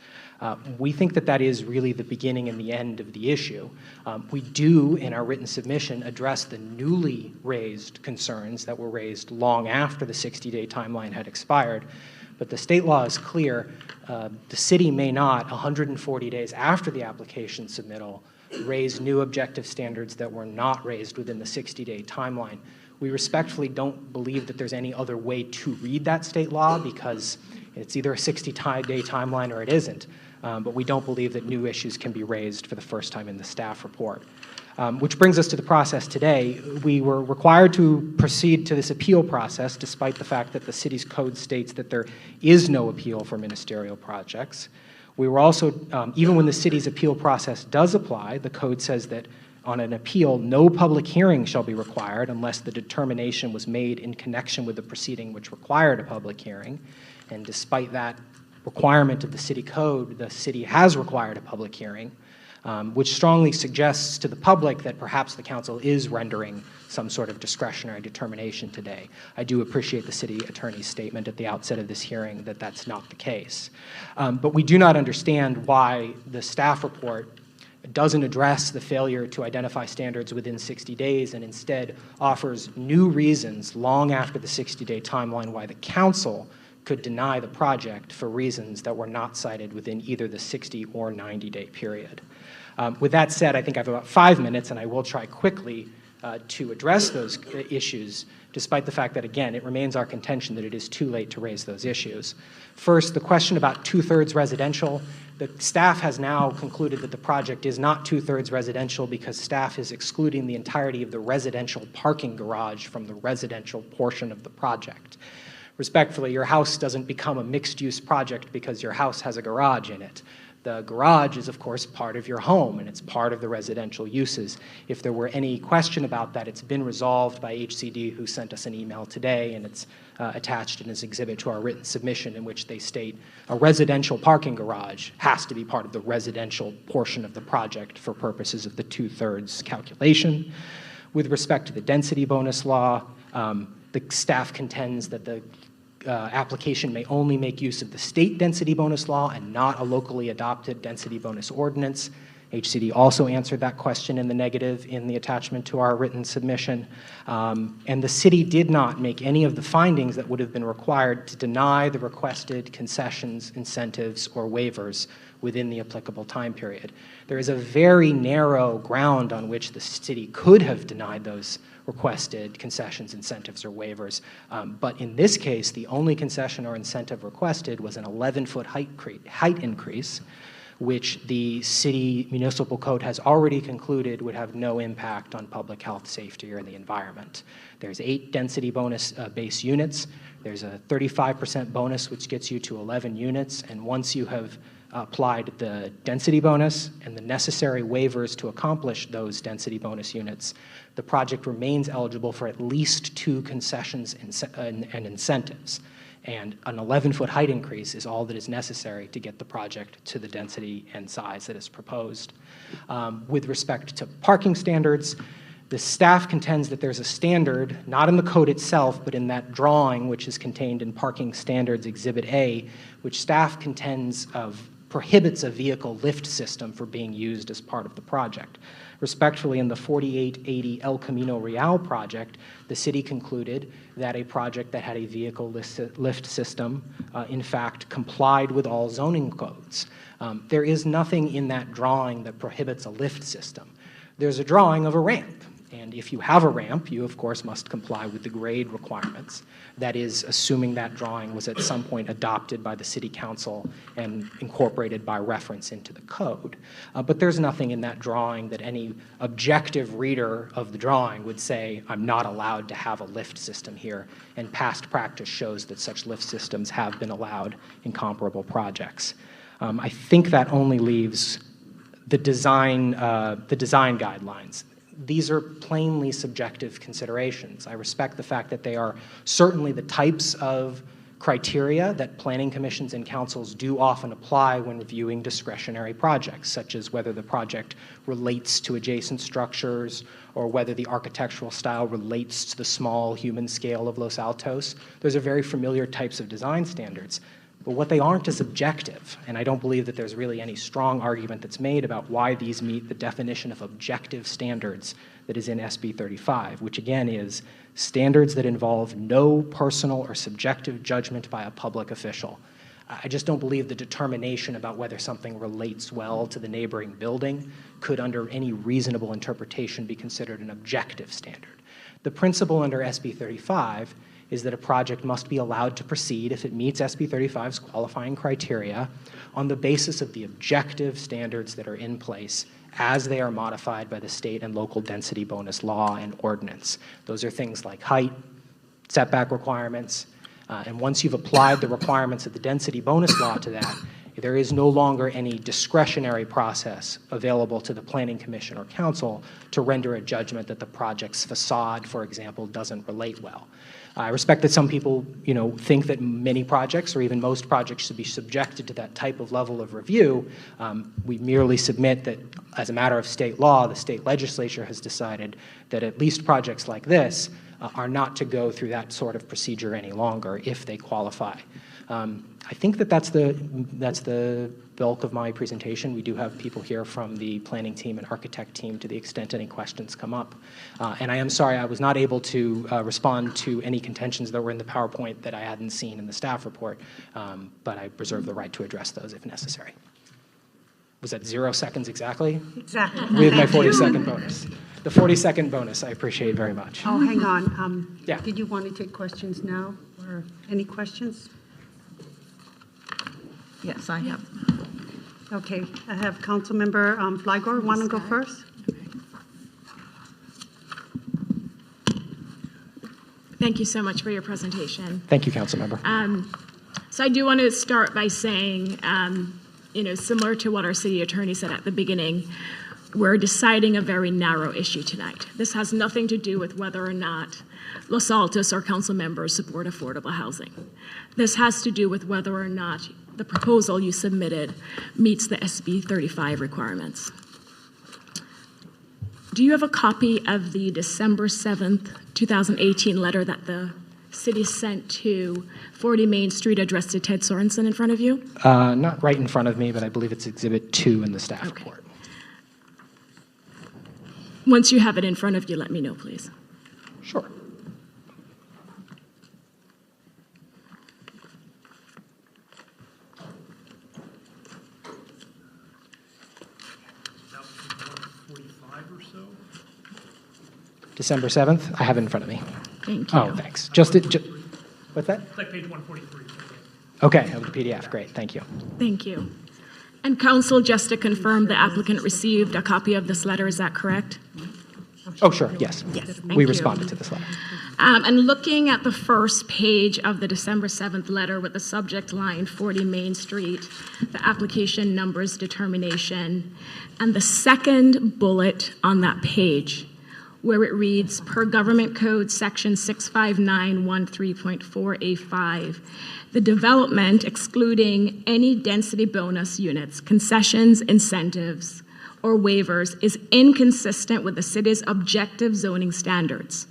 We think that that is really the beginning and the end of the issue. We do, in our written submission, address the newly raised concerns that were raised long after the 60-day timeline had expired. But the state law is clear. The city may not, 140 days after the application submittal, raise new objective standards that were not raised within the 60-day timeline. We respectfully don't believe that there's any other way to read that state law because it's either a 60-day timeline or it isn't. But we don't believe that new issues can be raised for the first time in the staff report. Which brings us to the process today. We were required to proceed to this appeal process despite the fact that the city's code states that there is no appeal for ministerial projects. We were also, even when the city's appeal process does apply, the code says that on an appeal, no public hearing shall be required unless the determination was made in connection with the proceeding which required a public hearing. And despite that requirement of the city code, the city has required a public hearing, which strongly suggests to the public that perhaps the council is rendering some sort of discretionary determination today. I do appreciate the city attorney's statement at the outset of this hearing that that's not the case. But we do not understand why the staff report doesn't address the failure to identify standards within 60 days and instead offers new reasons long after the 60-day timeline why the council could deny the project for reasons that were not cited within either the 60 or 90-day period. With that said, I think I have about 5 minutes, and I will try quickly to address those issues, despite the fact that, again, it remains our contention that it is too late to raise those issues. First, the question about two-thirds residential. The staff has now concluded that the project is not two-thirds residential because staff is excluding the entirety of the residential parking garage from the residential portion of the project. Respectfully, your house doesn't become a mixed-use project because your house has a garage in it. The garage is, of course, part of your home, and it's part of the residential uses. If there were any question about that, it's been resolved by HCD, who sent us an email today, and it's attached in this exhibit to our written submission, in which they state a residential parking garage has to be part of the residential portion of the project for purposes of the 2/3 calculation. With respect to the density bonus law, the staff contends that the application may only make use of the state density bonus law and not a locally adopted density bonus ordinance. HCD also answered that question in the negative in the attachment to our written submission. And the city did not make any of the findings that would have been required to deny the requested concessions, incentives, or waivers within the applicable time period. There is a very narrow ground on which the city could have denied those requested concessions, incentives, or waivers. But in this case, the only concession or incentive requested was an 11-foot height increase, which the city municipal code has already concluded would have no impact on public health, safety, or the environment. There's 8 density bonus base units. There's a 35% bonus, which gets you to 11 units. And once you have applied the density bonus and the necessary waivers to accomplish those density bonus units, the project remains eligible for at least 2 concessions and incentives. And an 11-foot height increase is all that is necessary to get the project to the density and size that is proposed. With respect to parking standards, the staff contends that there's a standard, not in the code itself, but in that drawing, which is contained in Parking Standards Exhibit A, which staff contends prohibits a vehicle lift system for being used as part of the project. Respectfully, in the 4880 El Camino Real project, the city concluded that a project that had a vehicle lift system, in fact, complied with all zoning codes. There is nothing in that drawing that prohibits a lift system. There's a drawing of a ramp. And if you have a ramp, you, of course, must comply with the grade requirements. That is, assuming that drawing was at some point adopted by the City Council and incorporated by reference into the code. But there's nothing in that drawing that any objective reader of the drawing would say, I'm not allowed to have a lift system here. And past practice shows that such lift systems have been allowed in comparable projects. I think that only leaves the design guidelines. These are plainly subjective considerations. I respect the fact that they are certainly the types of criteria that planning commissions and councils do often apply when reviewing discretionary projects, such as whether the project relates to adjacent structures or whether the architectural style relates to the small human scale of Los Altos. Those are very familiar types of design standards. But what they aren't is objective, and I don't believe that there's really any strong argument that's made about why these meet the definition of objective standards that is in SB 35, which again is standards that involve no personal or subjective judgment by a public official. I just don't believe the determination about whether something relates well to the neighboring building could, under any reasonable interpretation, be considered an objective standard. The principle under SB 35 is that a project must be allowed to proceed if it meets SB 35's qualifying criteria on the basis of the objective standards that are in place as they are modified by the state and local density bonus law and ordinance. Those are things like height, setback requirements, and once you've applied the requirements of the density bonus law to that, there is no longer any discretionary process available to the Planning Commission or Council to render a judgment that the project's facade, for example, doesn't relate well. I respect that some people, think that many projects or even most projects should be subjected to that type of level of review. We merely submit that, as a matter of state law, the state legislature has decided that at least projects like this are not to go through that sort of procedure any longer if they qualify. I think that that's the bulk of my presentation. We do have people here from the planning team and architect team to the extent any questions come up. And I am sorry I was not able to respond to any contentions that were in the PowerPoint that I hadn't seen in the staff report, but I reserve the right to address those if necessary. Was that 0 seconds exactly? Exactly. With my 40-second bonus. The 40-second bonus I appreciate very much. Oh, hang on. Yeah. Did you want to take questions now or any questions? Yes, I have. Okay, I have Councilmember Fligor. Want to go first? Thank you so much for your presentation. Thank you, Councilmember. So I do want to start by saying similar to what our city attorney said at the beginning, we're deciding a very narrow issue tonight. This has nothing to do with whether or not Los Altos or council members support affordable housing. This has to do with whether or not the proposal you submitted meets the SB 35 requirements. Do you have a copy of the December 7th, 2018 letter that the city sent to 40 Main Street addressed to Ted Sorensen in front of you? Not right in front of me, but I believe it's Exhibit 2 in the staff report. Once you have it in front of you, let me know, please. Sure. December 7th, I have it in front of me. Thank you. Oh, thanks. What's that? It's like page 143. Okay, of the PDF, great, thank you. Thank you. And council, just to confirm, the applicant received a copy of this letter, is that correct? Oh, sure, yes. Yes, thank We you. responded to this letter. And looking at the first page of the December 7th letter with the subject line 40 Main Street, the application numbers determination, and the second bullet on that page where it reads, per Government Code Section 65913.4A5, the development, excluding any density bonus units, concessions, incentives, or waivers, is inconsistent with the city's objective zoning standards.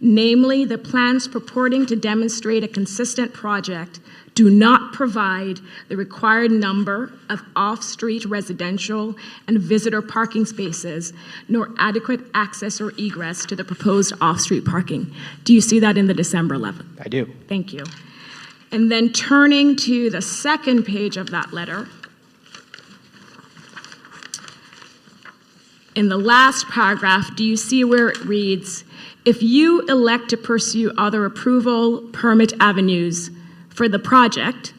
Namely, the plans purporting to demonstrate a consistent project do not provide the required number of off-street residential and visitor parking spaces, nor adequate access or egress to the proposed off-street parking. Do you see that in the December 11th? I do. Thank you. And then turning to the second page of that letter, in the last paragraph, do you see where it reads, if you elect to pursue other approval permit avenues for the project,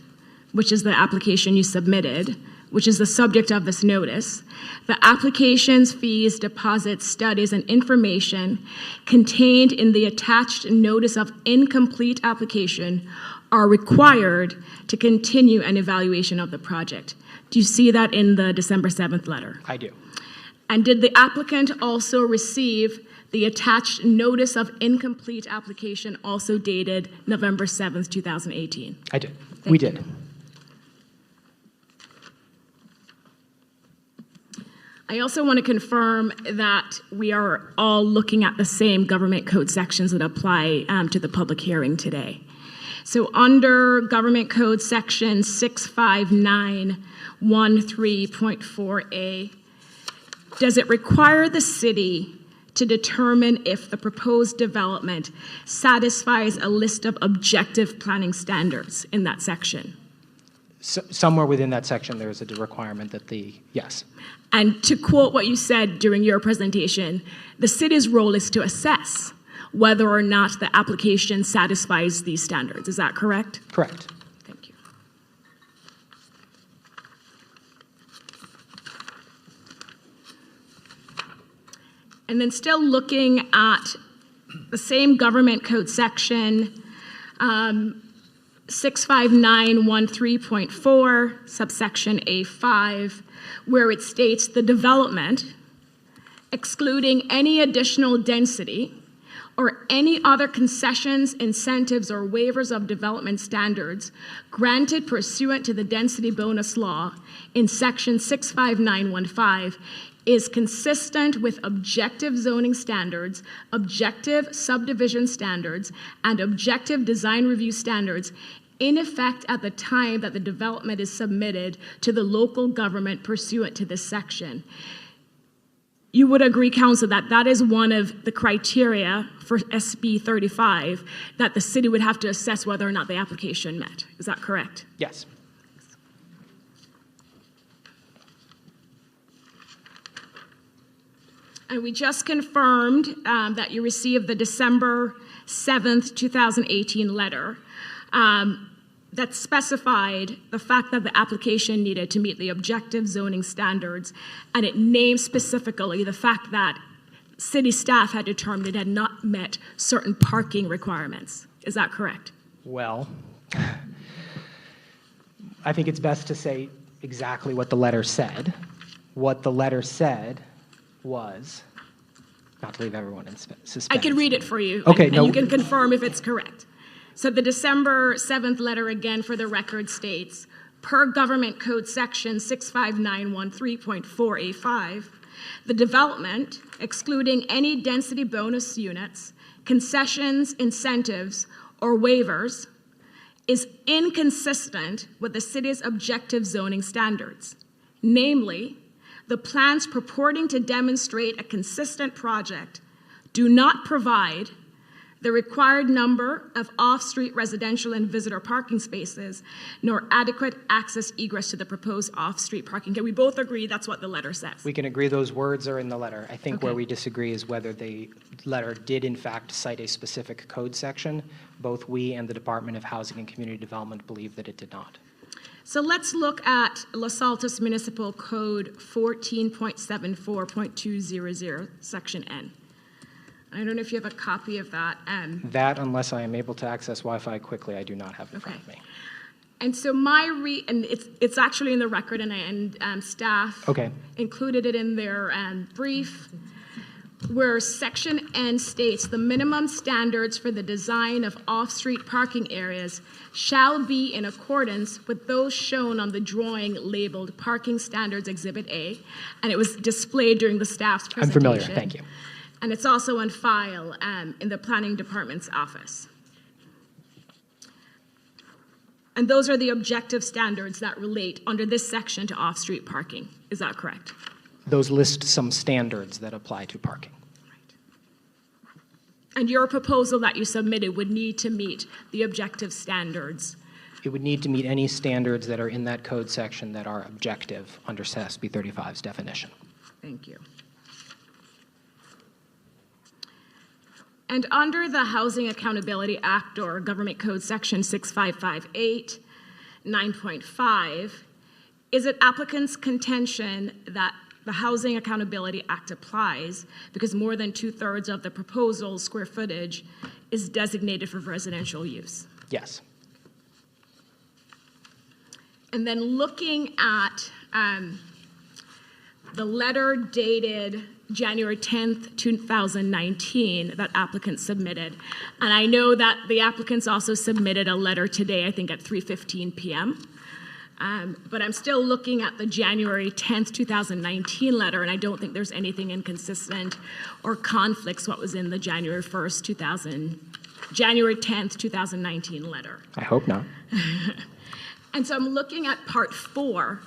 which is the application you submitted, which is the subject of this notice, the applications, fees, deposits, studies, and information contained in the attached notice of incomplete application are required to continue an evaluation of the project. Do you see that in the December 7th letter? I do. And did the applicant also receive the attached notice of incomplete application also dated November 7th, 2018? I did. We did. I also want to confirm that we are all looking at the same government code sections that apply to the public hearing today. So under Government Code Section 65913.4A, does it require the city to determine if the proposed development satisfies a list of objective planning standards in that section? Somewhere within that section, there is a requirement that yes. And to quote what you said during your presentation, the city's role is to assess whether or not the application satisfies these standards. Is that correct? Correct. Thank you. And then still looking at the same government code section, 65913.4, subsection A5, where it states the development, excluding any additional density or any other concessions, incentives, or waivers of development standards granted pursuant to the density bonus law in section 65915 is consistent with objective zoning standards, objective subdivision standards, and objective design review standards in effect at the time that the development is submitted to the local government pursuant to this section. You would agree, Council, that that is one of the criteria for SB 35 that the city would have to assess whether or not the application met. Is that correct? Yes. And we just confirmed that you received the December 7th, 2018 letter that specified the fact that the application needed to meet the objective zoning standards, and it named specifically the fact that city staff had determined it had not met certain parking requirements. Is that correct? Well, I think it's best to say exactly what the letter said. What the letter said was, not to leave everyone in suspense. I can read it for you. Okay, and no. you can confirm if it's correct. So the December 7th letter, again for the record, states, per Government Code Section 65913.4A5, the development, excluding any density bonus units, concessions, incentives, or waivers, is inconsistent with the city's objective zoning standards. Namely, the plans purporting to demonstrate a consistent project do not provide the required number of off-street residential and visitor parking spaces, nor adequate access egress to the proposed off-street parking. Can we both agree that's what the letter says? We can agree those words are in the letter. I think where Okay. we disagree is whether the letter did in fact cite a specific code section. Both we and the Department of Housing and Community Development believe that it did not. So let's look at Los Altos Municipal Code 14.74.200, Section N. I don't know if you have a copy of that. That, unless I am able to access Wi-Fi quickly, I do not have in front of me. And so and it's actually in the record, and staff Okay. included it in their brief, where Section N states the minimum standards for the design of off-street parking areas shall be in accordance with those shown on the drawing labeled Parking Standards Exhibit A, and it was displayed during the staff's I'm presentation. familiar, thank you. And it's also on file in the Planning Department's office. And those are the objective standards that relate under this section to off-street parking. Is that correct? Those list some standards that apply to parking. And your proposal that you submitted would need to meet the objective standards. It would need to meet any standards that are in that code section that are objective under SB 35's definition. Thank you. And under the Housing Accountability Act, or Government Code Section 6558, 9.5, is it applicant's contention that the Housing Accountability Act applies because more than 2/3 of the proposal square footage is designated for residential use? Yes. And then looking at the letter dated January 10th, 2019 that applicants submitted. And I know that the applicants also submitted a letter today, I think at 3:15 p.m. But I'm still looking at the January 10th, 2019 letter, and I don't think there's anything inconsistent or conflicts what was in the January 10th, 2019 letter. I hope not. And so I'm looking at part 4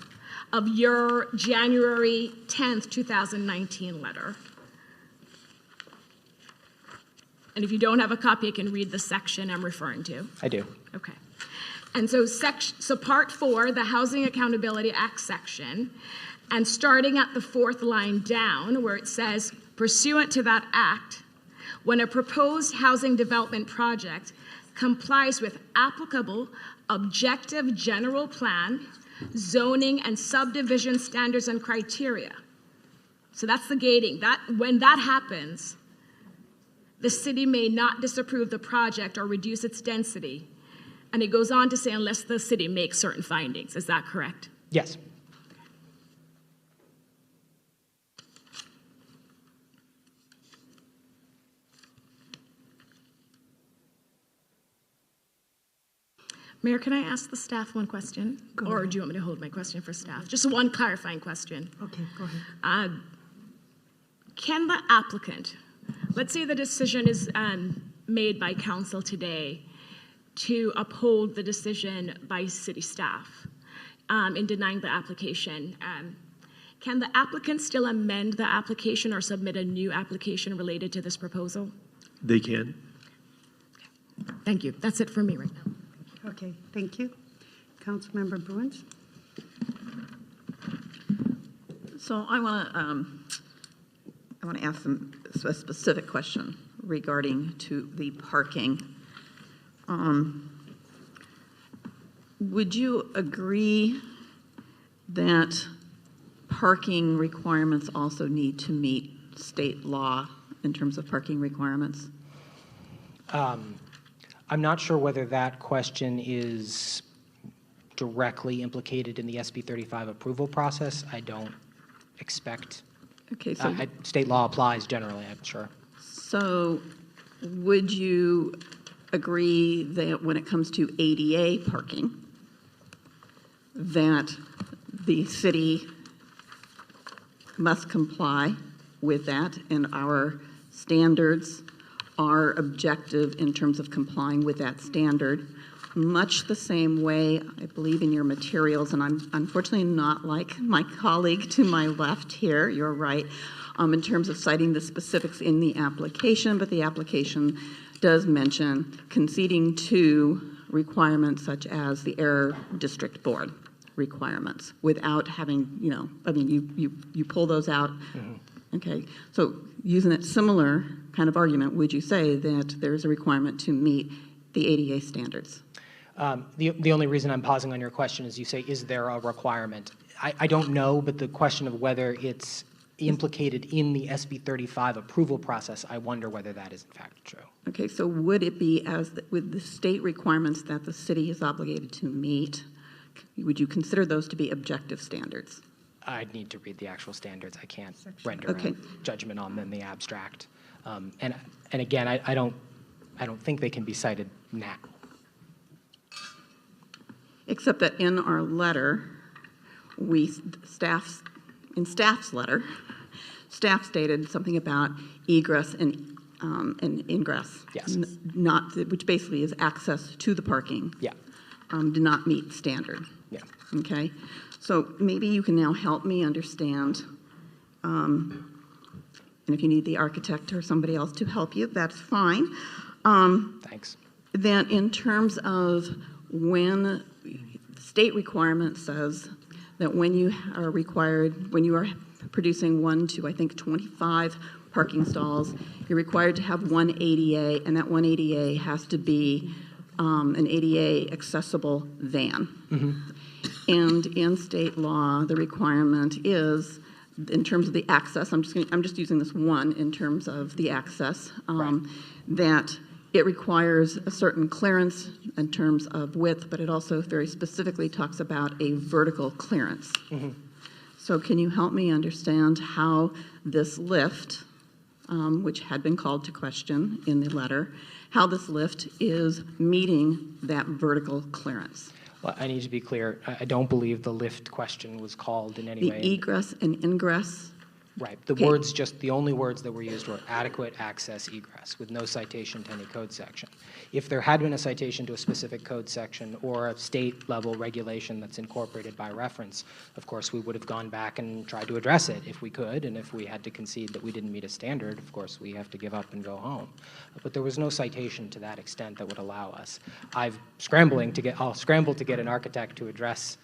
of your January 10th, 2019 letter. And if you don't have a copy, I can read the section I'm referring to. I do. Okay. And so part 4, the Housing Accountability Act section, and starting at the 4th line down where it says, pursuant to that act, when a proposed housing development project complies with applicable objective general plan, zoning, and subdivision standards and criteria. So that's the gating. When that happens, the city may not disapprove the project or reduce its density. And it goes on to say, unless the city makes certain findings. Is that correct? Yes. Mayor, can I ask the staff one question? Or do you want me to hold my question for staff? Just one clarifying question. Okay, go ahead. Can the applicant, let's say the decision is made by council today to uphold the decision by city staff in denying the application, can the applicant still amend the application or submit a new application related to this proposal? They can. Thank you. That's it for me right now. Okay, thank you. Councilmember Bruins? So I want to ask a specific question regarding to the parking. Would you agree that parking requirements also need to meet state law in terms of parking requirements? I'm not sure whether that question is directly implicated in the SB 35 approval process, I don't expect. Okay, so, State law applies generally, I'm sure. so would you agree that when it comes to ADA parking, that the city must comply with that, and our standards are objective in terms of complying with that standard, much the same way, I believe, in your materials, and I'm unfortunately not like my colleague to my left here, you're right, in terms of citing the specifics in the application, but the application does mention conceding to requirements such as the Air District Board requirements without having, I mean, you pull those out. Okay, so using a similar kind of argument, would you say that there's a requirement to meet the ADA standards? The only reason I'm pausing on your question is you say, is there a requirement? I don't know, but the question of whether it's implicated in the SB 35 approval process, I wonder whether that is in fact true. Okay, so would it be with the state requirements that the city is obligated to meet, would you consider those to be objective standards? I'd need to read the actual standards. I can't render a judgment on them in the abstract. And again, I don't think they can be cited now. Except that in our letter, staff's letter, staff stated something about egress and ingress. Yes. Which basically is access to the parking. Yeah. Did not meet standard. Yeah. Okay. So maybe you can now help me understand, and if you need the architect or somebody else to help you, that's fine. Thanks. That in terms of when state requirement says that when you are producing 1 to, I think, 25 parking stalls, you're required to have one ADA, and that one ADA has to be an ADA accessible van. And in state law, the requirement is, in terms of the access, I'm just using this one in terms of the access, that it requires a certain clearance in terms of width, but it also very specifically talks about a vertical clearance. So can you help me understand how this lift, which had been called to question in the letter, how this lift is meeting that vertical clearance? Well, I need to be clear. I don't believe the lift question was called in any way. The egress and ingress? Right. The only words that were used were adequate access egress with no citation to any code section. If there had been a citation to a specific code section or a state level regulation that's incorporated by reference, of course, we would have gone back and tried to address it if we could, and if we had to concede that we didn't meet a standard, of course, we have to give up and go home. But there was no citation to that extent that would allow us. I'll scramble to get an architect to address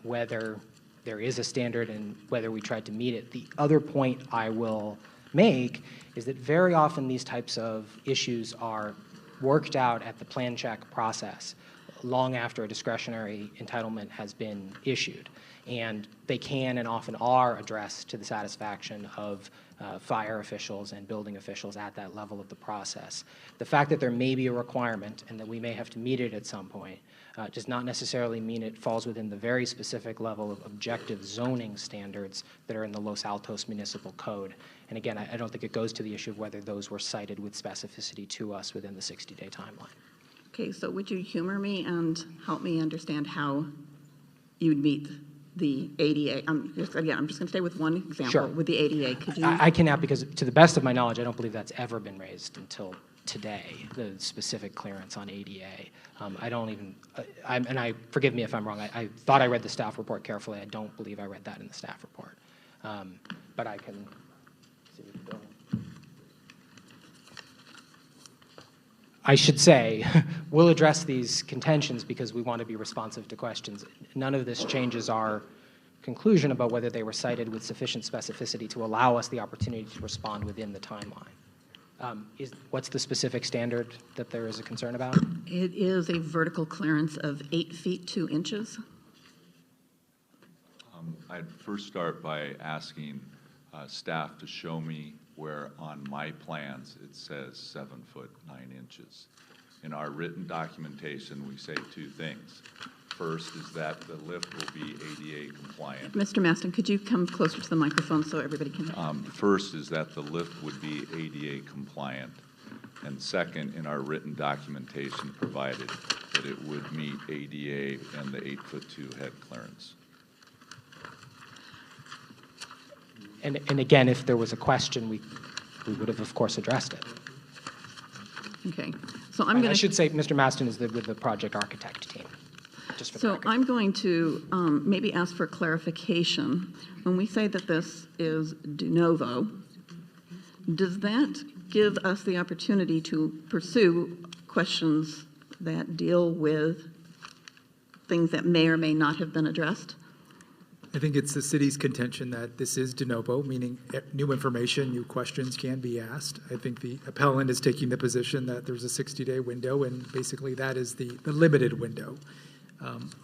whether there is a standard and whether we tried to meet it. The other point I will make is that very often these types of issues are worked out at the plan check process long after a discretionary entitlement has been issued. And they can and often are addressed to the satisfaction of fire officials and building officials at that level of the process. The fact that there may be a requirement and that we may have to meet it at some point does not necessarily mean it falls within the very specific level of objective zoning standards that are in the Los Altos Municipal Code. And again, I don't think it goes to the issue of whether those were cited with specificity to us within the 60-day timeline. Okay, so would you humor me and help me understand how you'd meet the ADA? I'm just going to stay with one example. Sure. With the ADA. Could you? I cannot, because to the best of my knowledge, I don't believe that's ever been raised until today, the specific clearance on ADA. I don't even, and forgive me if I'm wrong, I thought I read the staff report carefully. I don't believe I read that in the staff report. But I can see. I should say, we'll address these contentions because we want to be responsive to questions. None of this changes our conclusion about whether they were cited with sufficient specificity to allow us the opportunity to respond within the timeline. What's the specific standard that there is a concern about? It is a vertical clearance of 8 feet 2 inches. I'd first start by asking staff to show me where on my plans it says 7 foot 9 inches. In our written documentation, we say 2 things. First is that the lift will be ADA compliant. Mr. Maston, could you come closer to the microphone so everybody can? First is that the lift would be ADA compliant. And second, in our written documentation provided, that it would meet ADA and the 8'2" head clearance. And again, if there was a question, we would have, of course, addressed it. Okay, so I'm going to. I should say, Mr. Maston is with the project architect team, just for the So record. I'm going to maybe ask for clarification. When we say that this is de novo, does that give us the opportunity to pursue questions that deal with things that may or may not have been addressed? I think it's the city's contention that this is de novo, meaning new information, new questions can be asked. I think the appellant is taking the position that there's a 60-day window, and basically that is the limited window.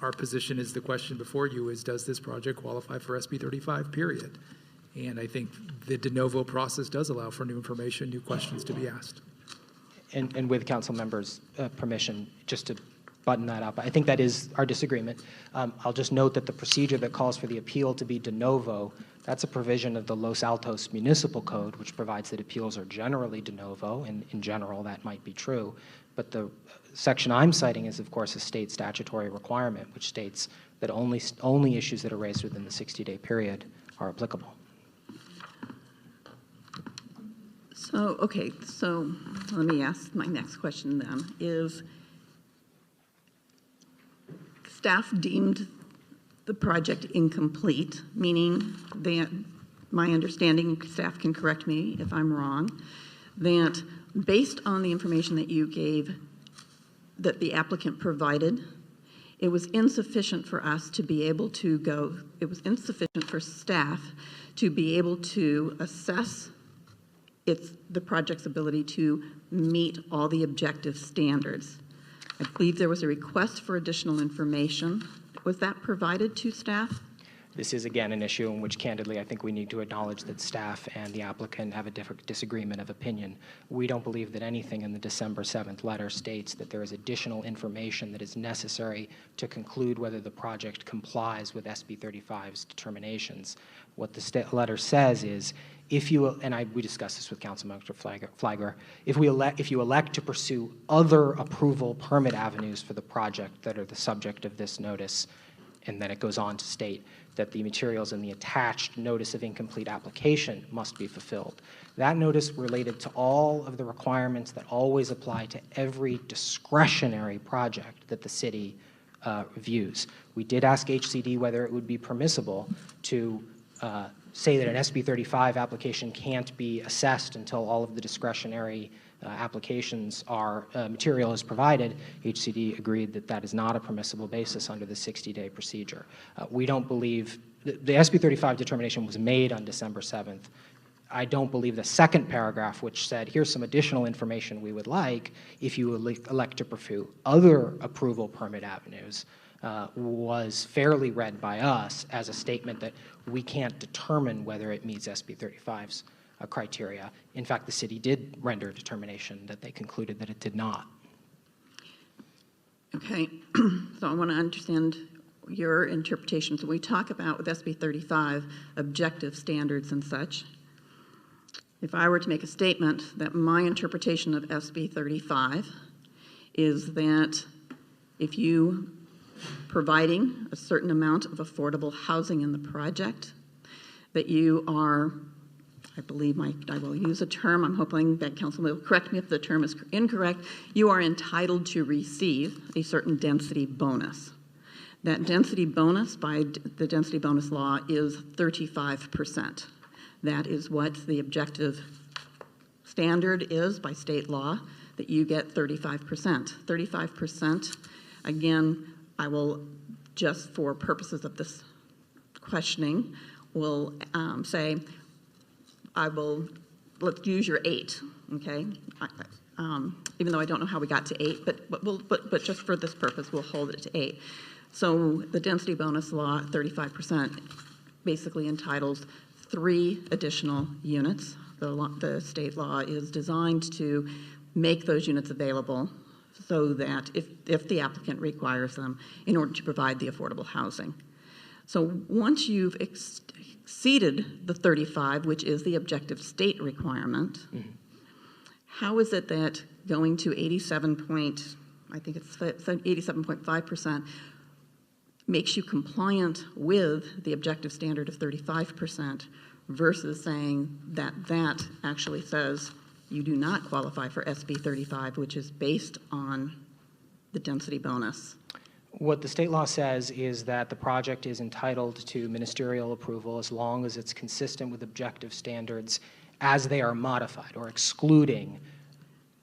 Our position is the question before you is, does this project qualify for SB 35, period? And I think the de novo process does allow for new information, new questions to be asked. And with council members' permission, just to button that up, I think that is our disagreement. I'll just note that the procedure that calls for the appeal to be de novo, that's a provision of the Los Altos Municipal Code, which provides that appeals are generally de novo, and in general that might be true. But the section I'm citing is, of course, a state statutory requirement, which states that only issues that are raised within the 60-day period are applicable. So, okay, so let me ask my next question then. Is staff deemed the project incomplete, meaning that my understanding, staff can correct me if I'm wrong, that based on the information that you gave, that the applicant provided, it was insufficient for us to be able to go, it was insufficient for staff to be able to assess the project's ability to meet all the objective standards. I believe there was a request for additional information. Was that provided to staff? This is, again, an issue in which, candidly, I think we need to acknowledge that staff and the applicant have a disagreement of opinion. We don't believe that anything in the December 7th letter states that there is additional information that is necessary to conclude whether the project complies with SB 35's determinations. What the letter says is, if you, and we discussed this with Councilmember Flagler, if you elect to pursue other approval permit avenues for the project that are the subject of this notice, and then it goes on to state that the materials in the attached notice of incomplete application must be fulfilled. That notice related to all of the requirements that always apply to every discretionary project that the city reviews. We did ask HCD whether it would be permissible to say that an SB 35 application can't be assessed until all of the discretionary applications material is provided. HCD agreed that that is not a permissible basis under the 60-day procedure. We don't believe, the SB 35 determination was made on December 7th. I don't believe the second paragraph, which said, here's some additional information we would like if you elect to pursue other approval permit avenues, was fairly read by us as a statement that we can't determine whether it meets SB 35's criteria. In fact, the city did render a determination that they concluded that it did not. Okay, so I want to understand your interpretation. So we talk about with SB 35 objective standards and such. If I were to make a statement that my interpretation of SB 35 is that if you providing a certain amount of affordable housing in the project, that you are, I believe I will use a term, I'm hoping that council will correct me if the term is incorrect, you are entitled to receive a certain density bonus. That density bonus by the density bonus law is 35%. That is what the objective standard is by state law, that you get 35%. 35%, again, I will, just for purposes of this questioning, will say, let's use your 8, okay? Even though I don't know how we got to 8, but just for this purpose, we'll hold it to 8. So the density bonus law, 35%, basically entitles 3 additional units. The state law is designed to make those units available so that if the applicant requires them in order to provide the affordable housing. So once you've exceeded the 35, which is the objective state requirement, how is it that going to 87.5% makes you compliant with the objective standard of 35% versus saying that that actually says you do not qualify for SB 35, which is based on the density bonus? What the state law says is that the project is entitled to ministerial approval as long as it's consistent with objective standards as they are modified or excluding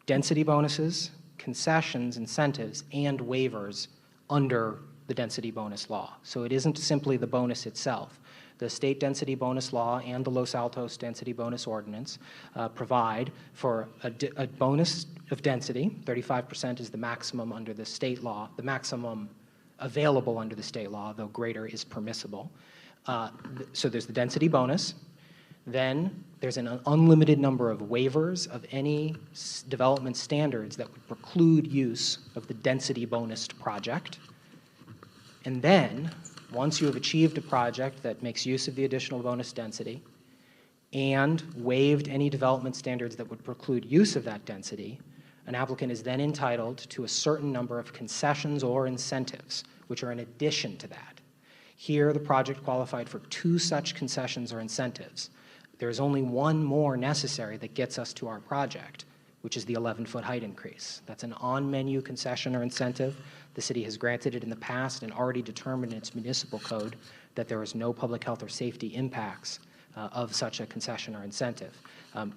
density bonuses, concessions, incentives, and waivers under the density bonus law. So it isn't simply the bonus itself. The state density bonus law and the Los Altos density bonus ordinance provide for a bonus of density. 35% is the maximum under the state law, the maximum available under the state law, though greater is permissible. So there's the density bonus. Then there's an unlimited number of waivers of any development standards that would preclude use of the density bonused project. And then, once you have achieved a project that makes use of the additional bonus density and waived any development standards that would preclude use of that density, an applicant is then entitled to a certain number of concessions or incentives, which are in addition to that. Here, the project qualified for 2 such concessions or incentives. There's only one more necessary that gets us to our project, which is the 11-foot height increase. That's an on-menu concession or incentive. The city has granted it in the past and already determined in its municipal code that there is no public health or safety impacts of such a concession or incentive.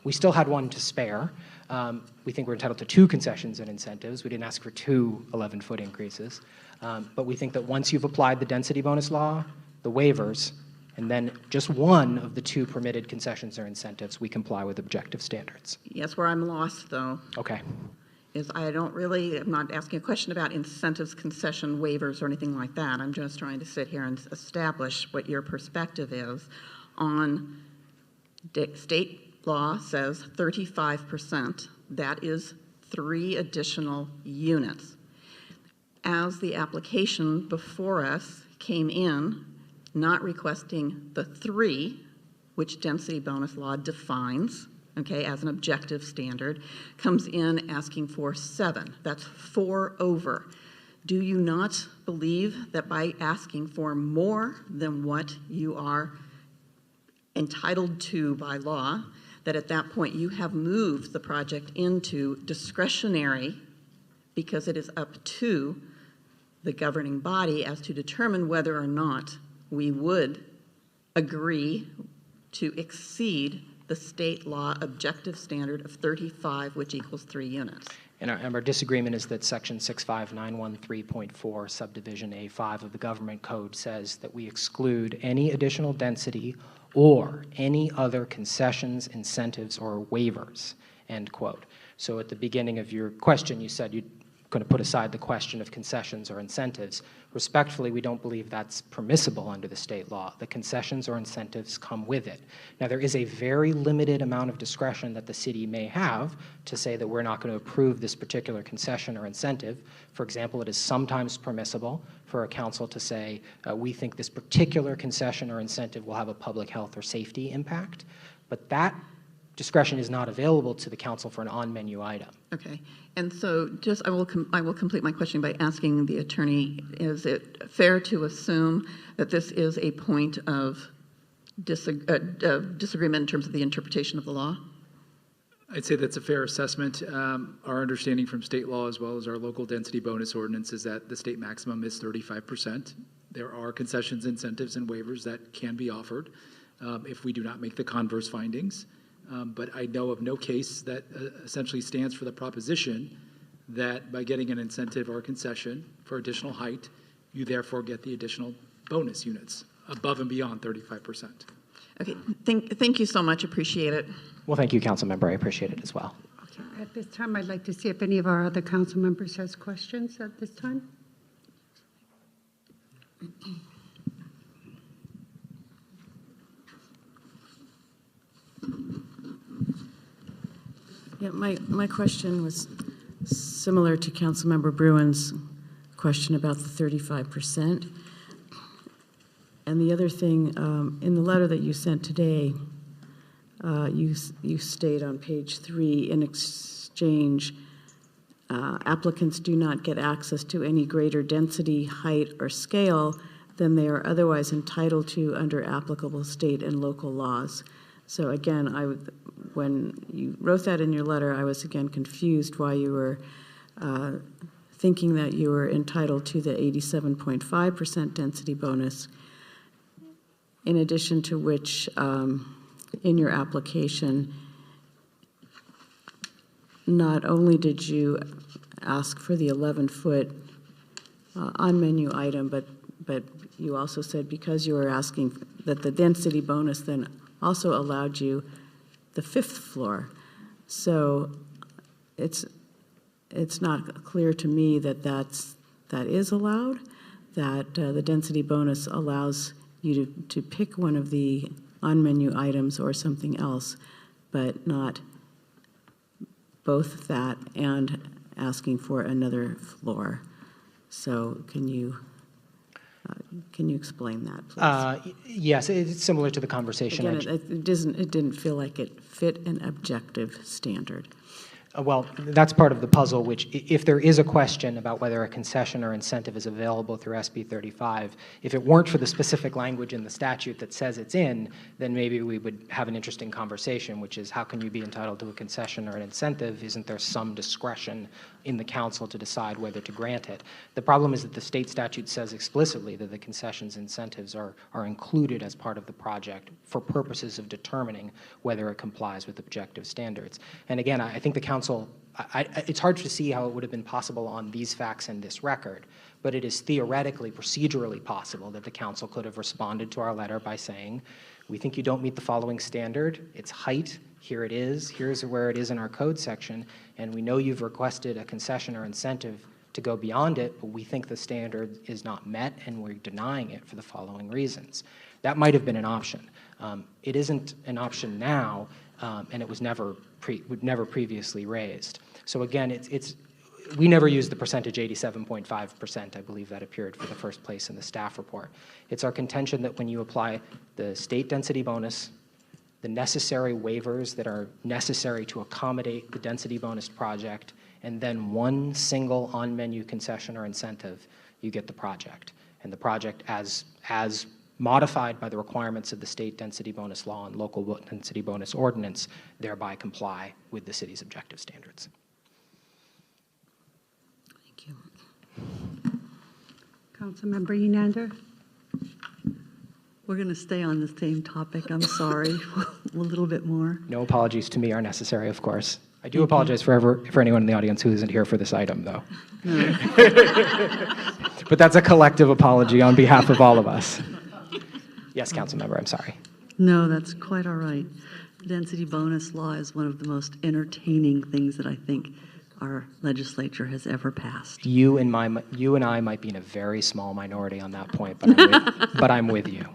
We still had one to spare. We think we're entitled to 2 concessions and incentives. We didn't ask for 2 11-foot increases. But we think that once you've applied the density bonus law, the waivers, and then just one of the 2 permitted concessions or incentives, we comply with objective standards. Yes, where I'm lost, though, Okay. is I'm not asking a question about incentives, concession, waivers, or anything like that. I'm just trying to sit here and establish what your perspective is on state law says 35%. That is 3 additional units. As the application before us came in, not requesting the 3, which density bonus law defines, okay, as an objective standard, comes in asking for 7. That's 4 over. Do you not believe that by asking for more than what you are entitled to by law, that at that point you have moved the project into discretionary because it is up to the governing body as to determine whether or not we would agree to exceed the state law objective standard of 35, which equals 3 units? And our disagreement is that Section 65913.4, subdivision A5 of the Government Code says that we exclude any additional density or any other concessions, incentives, or waivers, end quote. So at the beginning of your question, you said you're going to put aside the question of concessions or incentives. Respectfully, we don't believe that's permissible under the state law. The concessions or incentives come with it. Now, there is a very limited amount of discretion that the city may have to say that we're not going to approve this particular concession or incentive. For example, it is sometimes permissible for a council to say, we think this particular concession or incentive will have a public health or safety impact, but that discretion is not available to the council for an on-menu item. Okay, and so just I will complete my question by asking the attorney, is it fair to assume that this is a point of disagreement in terms of the interpretation of the law? I'd say that's a fair assessment. Our understanding from state law as well as our local density bonus ordinance is that the state maximum is 35%. There are concessions, incentives, and waivers that can be offered if we do not make the converse findings. But I know of no case that essentially stands for the proposition that by getting an incentive or a concession for additional height, you therefore get the additional bonus units above and beyond 35%. Okay, thank you so much. Appreciate it. Well, thank you, council member. I appreciate it as well. Okay. At this time, I'd like to see if any of our other council members has questions at this time. Yeah, my question was similar to Councilmember Bruin's question about the 35%. And the other thing, in the letter that you sent today, you state on page 3, in exchange, applicants do not get access to any greater density, height, or scale than they are otherwise entitled to under applicable state and local laws. So again, when you wrote that in your letter, I was again confused why you were thinking that you were entitled to the 87.5% density bonus, in addition to which, in your application, not only did you ask for the 11-foot on-menu item, but you also said because you were asking that the density bonus then also allowed you the 5th floor. So it's not clear to me that that is allowed, that the density bonus allows you to pick one of the on-menu items or something else, but not both that and asking for another floor. So can you explain that, please? Yes, it's similar to the conversation. Again, it didn't feel like it fit an objective standard. Well, that's part of the puzzle, which if there is a question about whether a concession or incentive is available through SB 35, if it weren't for the specific language in the statute that says it's in, then maybe we would have an interesting conversation, which is how can you be entitled to a concession or an incentive? Isn't there some discretion in the council to decide whether to grant it? The problem is that the state statute says explicitly that the concessions and incentives are included as part of the project for purposes of determining whether it complies with objective standards. And again, I think the council, it's hard to see how it would have been possible on these facts and this record, but it is theoretically, procedurally possible that the council could have responded to our letter by saying, we think you don't meet the following standard, it's height, here it is, here's where it is in our code section, and we know you've requested a concession or incentive to go beyond it, but we think the standard is not met and we're denying it for the following reasons. That might have been an option. It isn't an option now, and it was never previously raised. So again, we never used the percentage 87.5%. I believe that appeared for the first place in the staff report. It's our contention that when you apply the state density bonus, the necessary waivers that are necessary to accommodate the density bonus project, and then one single on-menu concession or incentive, you get the project. And the project, as modified by the requirements of the state density bonus law and local density bonus ordinance, thereby comply with the city's objective standards. Thank you. Councilmember Enander? We're going to stay on the same topic. I'm sorry. A little bit more. No apologies to me are necessary, of course. I do apologize for anyone in the audience who isn't here for this item, though. No. But that's a collective apology on behalf of all of us. Yes, Councilmember, I'm sorry. No, that's quite all right. Density bonus law is one of the most entertaining things that I think our legislature has ever passed. You and I might be in a very small minority on that point, but I'm with you.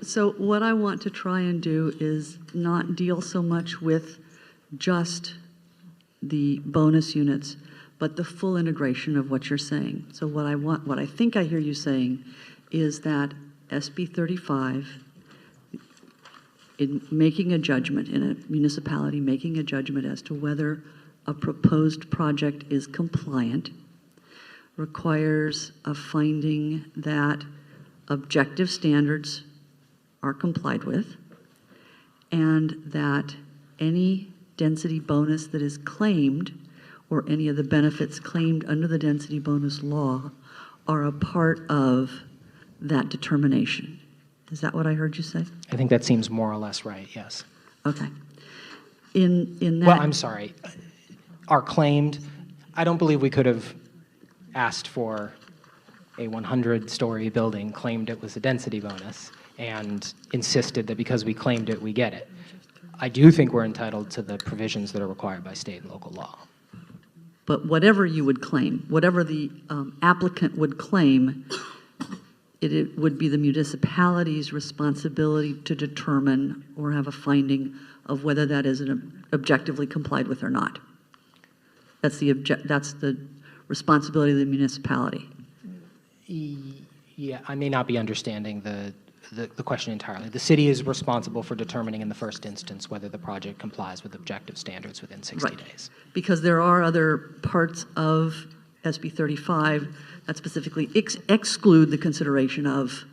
So what I want to try and do is not deal so much with just the bonus units, but the full integration of what you're saying. So what I think I hear you saying is that SB 35, in making a judgment, in a municipality making a judgment as to whether a proposed project is compliant, requires a finding that objective standards are complied with, and that any density bonus that is claimed, or any of the benefits claimed under the density bonus law, are a part of that determination. Is that what I heard you say? I think that seems more or less right, yes. Okay. In that... Well, I'm sorry. Are claimed, I don't believe we could have asked for a 100-story building, claimed it was a density bonus, and insisted that because we claimed it, we get it. I do think we're entitled to the provisions that are required by state and local law. But whatever you would claim, whatever the applicant would claim, it would be the municipality's responsibility to determine or have a finding of whether that is objectively complied with or not. That's the responsibility of the municipality. Yeah, I may not be understanding the question entirely. The city is responsible for determining in the first instance whether the project complies with objective standards within 60 days. Because there are other parts of SB 35 that specifically exclude the consideration of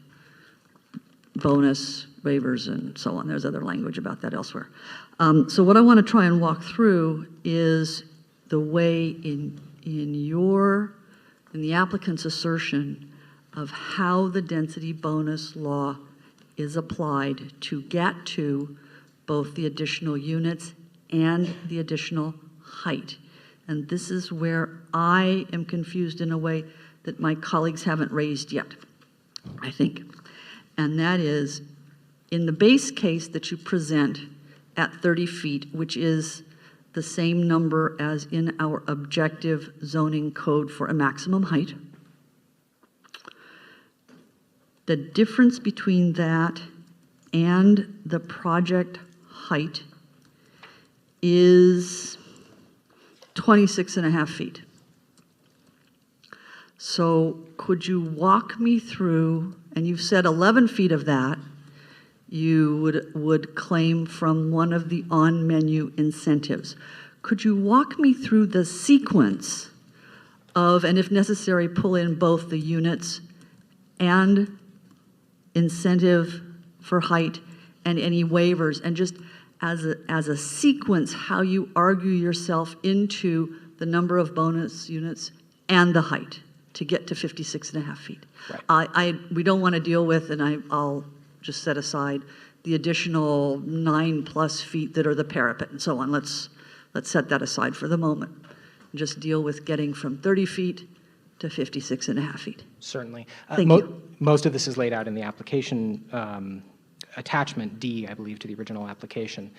bonus, waivers, and so on. There's other language about that elsewhere. So what I want to try and walk through is the way in the applicant's assertion of how the density bonus law is applied to get to both the additional units and the additional height. And this is where I am confused in a way that my colleagues haven't raised yet, I think. And that is, in the base case that you present at 30 feet, which is the same number as in our objective zoning code for a maximum height, the difference between that and the project height is 26.5 feet. So could you walk me through, and you've said 11 feet of that you would claim from one of the on-menu incentives. Could you walk me through the sequence of, and if necessary, pull in both the units and incentive for height and any waivers, and just as a sequence, how you argue yourself into the number of bonus units and the height to get to 56.5 feet. Right. We don't want to deal with, and I'll just set aside the additional 9+ feet that are the parapet and so on. Let's set that aside for the moment. Just deal with getting from 30 feet to 56.5 feet. Certainly. Thank you. Most of this is laid out in the application attachment D, I believe, to the original application.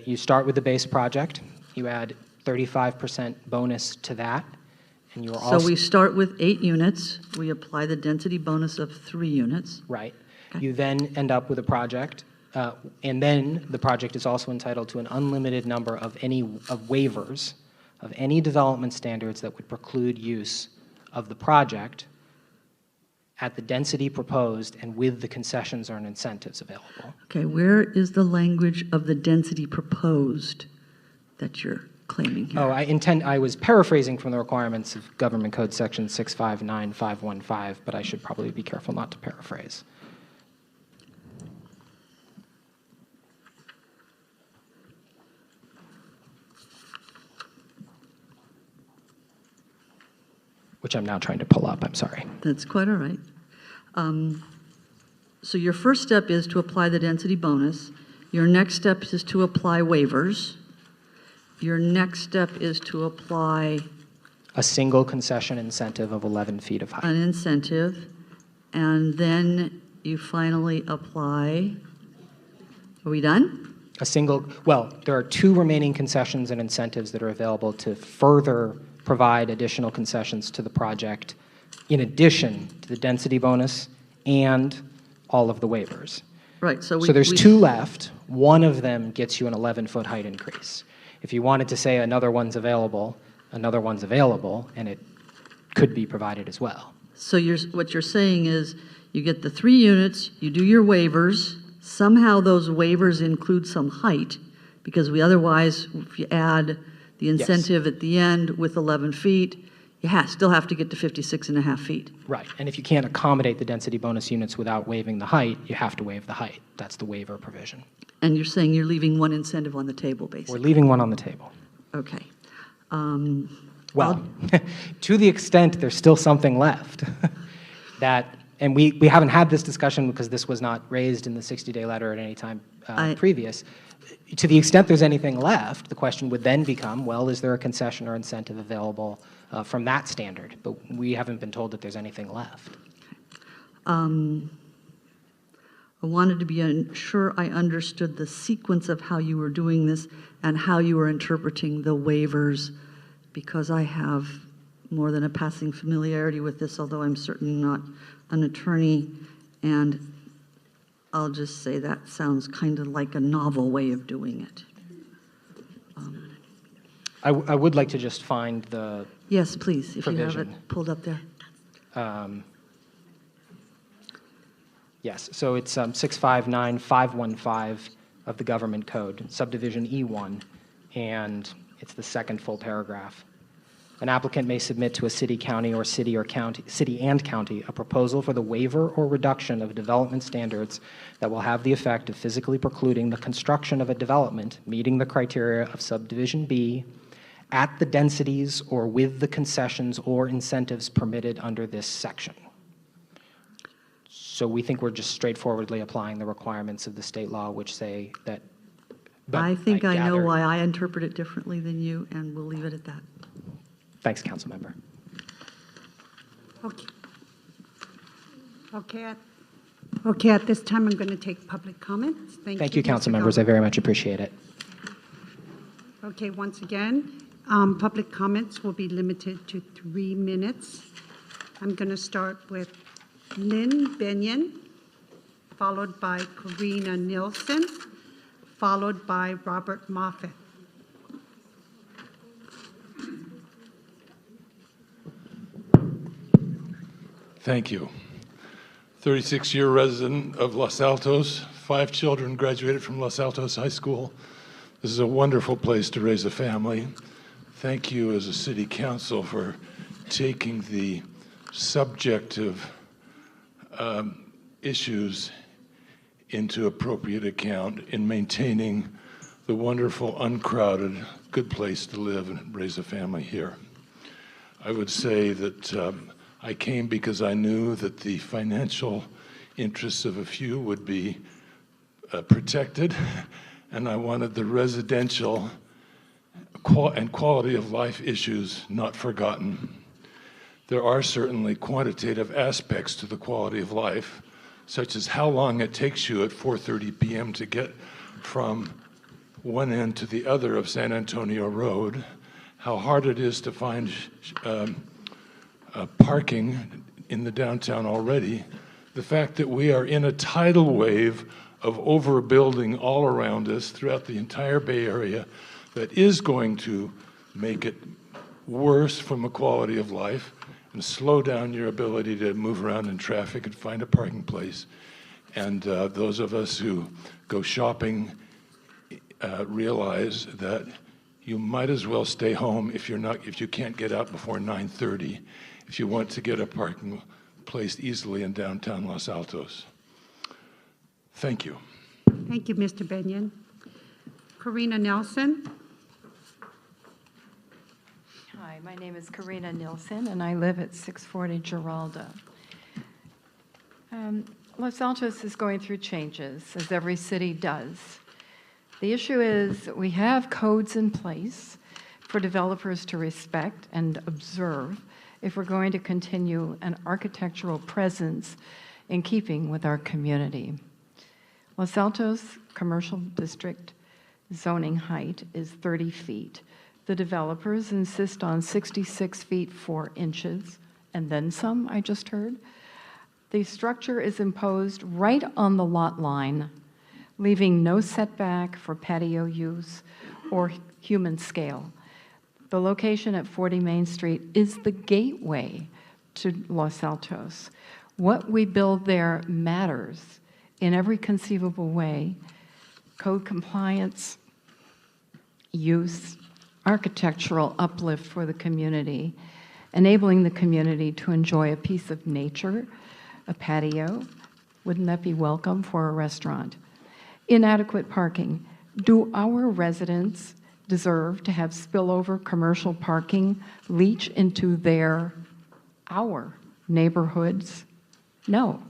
You start with the base project, you add 35% bonus to that, and you are also... So we start with 8 units, we apply the density bonus of 3 units. Right. Okay. You then end up with a project, and then the project is also entitled to an unlimited number of waivers of any development standards that would preclude use of the project at the density proposed and with the concessions or incentives available. Okay, where is the language of the density proposed that you're claiming here? Oh, I was paraphrasing from the requirements of Government Code Section 659515, but I should probably be careful not to paraphrase. Which I'm now trying to pull up, I'm sorry. That's quite all right. So your first step is to apply the density bonus. Your next step is to apply waivers. Your next step is to apply... a single concession incentive of 11 feet of height. An incentive. And then you finally apply... Are we done? Well, there are 2 remaining concessions and incentives that are available to further provide additional concessions to the project in addition to the density bonus and all of the waivers. Right. So there's 2 left. One of them gets you an 11-foot height increase. If you wanted to say another one's available, and it could be provided as well. So what you're saying is you get the 3 units, you do your waivers, somehow those waivers include some height, because otherwise, if you add the incentive at the end with 11 feet, you still have to get to 56.5 feet. Right, and if you can't accommodate the density bonus units without waiving the height, you have to waive the height. That's the waiver provision. And you're saying you're leaving one incentive on the table, basically? We're leaving one on the table. Okay. Well, to the extent there's still something left, and we haven't had this discussion because this was not raised in the 60-day letter at any time previous. To the extent there's anything left, the question would then become, well, is there a concession or incentive available from that standard? But we haven't been told that there's anything left. I wanted to be sure I understood the sequence of how you were doing this and how you were interpreting the waivers, because I have more than a passing familiarity with this, although I'm certainly not an attorney, and I'll just say that sounds kind of like a novel way of doing it. I would like to just find the, Yes, please, if you have Provision. it pulled up there. yes, so it's 659515 of the Government Code, subdivision E1, and it's the second full paragraph. An applicant may submit to a city, county, or city and county a proposal for the waiver or reduction of development standards that will have the effect of physically precluding the construction of a development meeting the criteria of subdivision B at the densities or with the concessions or incentives permitted under this section. So we think we're just straightforwardly applying the requirements of the state law, which say that. but I think I know gather- why I interpret it differently than you, and we'll leave it at that. Thanks, Councilmember. Okay. Okay, at this time, I'm going to take public comments. Thank you, Mr. council members. I Gahn. very much appreciate it. Okay, once again, public comments will be limited to 3 minutes. I'm going to start with Lynn Benyon, followed by Karina Nilsson, followed by Robert Moffett. Thank you. 36-year resident of Los Altos, 5 children graduated from Los Altos High School. This is a wonderful place to raise a family. Thank you as a city council for taking the subjective issues into appropriate account in maintaining the wonderful, uncrowded, good place to live and raise a family here. I would say that I came because I knew that the financial interests of a few would be protected, and I wanted the residential and quality of life issues not forgotten. There are certainly quantitative aspects to the quality of life, such as how long it takes you at 4:30 p.m. to get from one end to the other of San Antonio Road, how hard it is to find parking in the downtown already, the fact that we are in a tidal wave of overbuilding all around us throughout the entire Bay Area that is going to make it worse from a quality of life and slow down your ability to move around in traffic and find a parking place. And those of us who go shopping realize that you might as well stay home if you can't get out before 9:30 if you want to get a parking place easily in downtown Los Altos. Thank you. Thank you, Mr. Benyon. Karina Nelson. Hi, my name is Karina Nilsson, and I live at 640 Giralda. Los Altos is going through changes, as every city does. The issue is we have codes in place for developers to respect and observe if we're going to continue an architectural presence in keeping with our community. Los Altos Commercial District zoning height is 30 feet. The developers insist on 66 feet 4 inches, and then some, I just heard. The structure is imposed right on the lot line, leaving no setback for patio use or human scale. The location at 40 Main Street is the gateway to Los Altos. What we build there matters in every conceivable way: code compliance, use, architectural uplift for the community, enabling the community to enjoy a piece of nature, a patio. Wouldn't that be welcome for a restaurant? Inadequate parking. Do our residents deserve to have spillover commercial parking leach into our neighborhoods? No.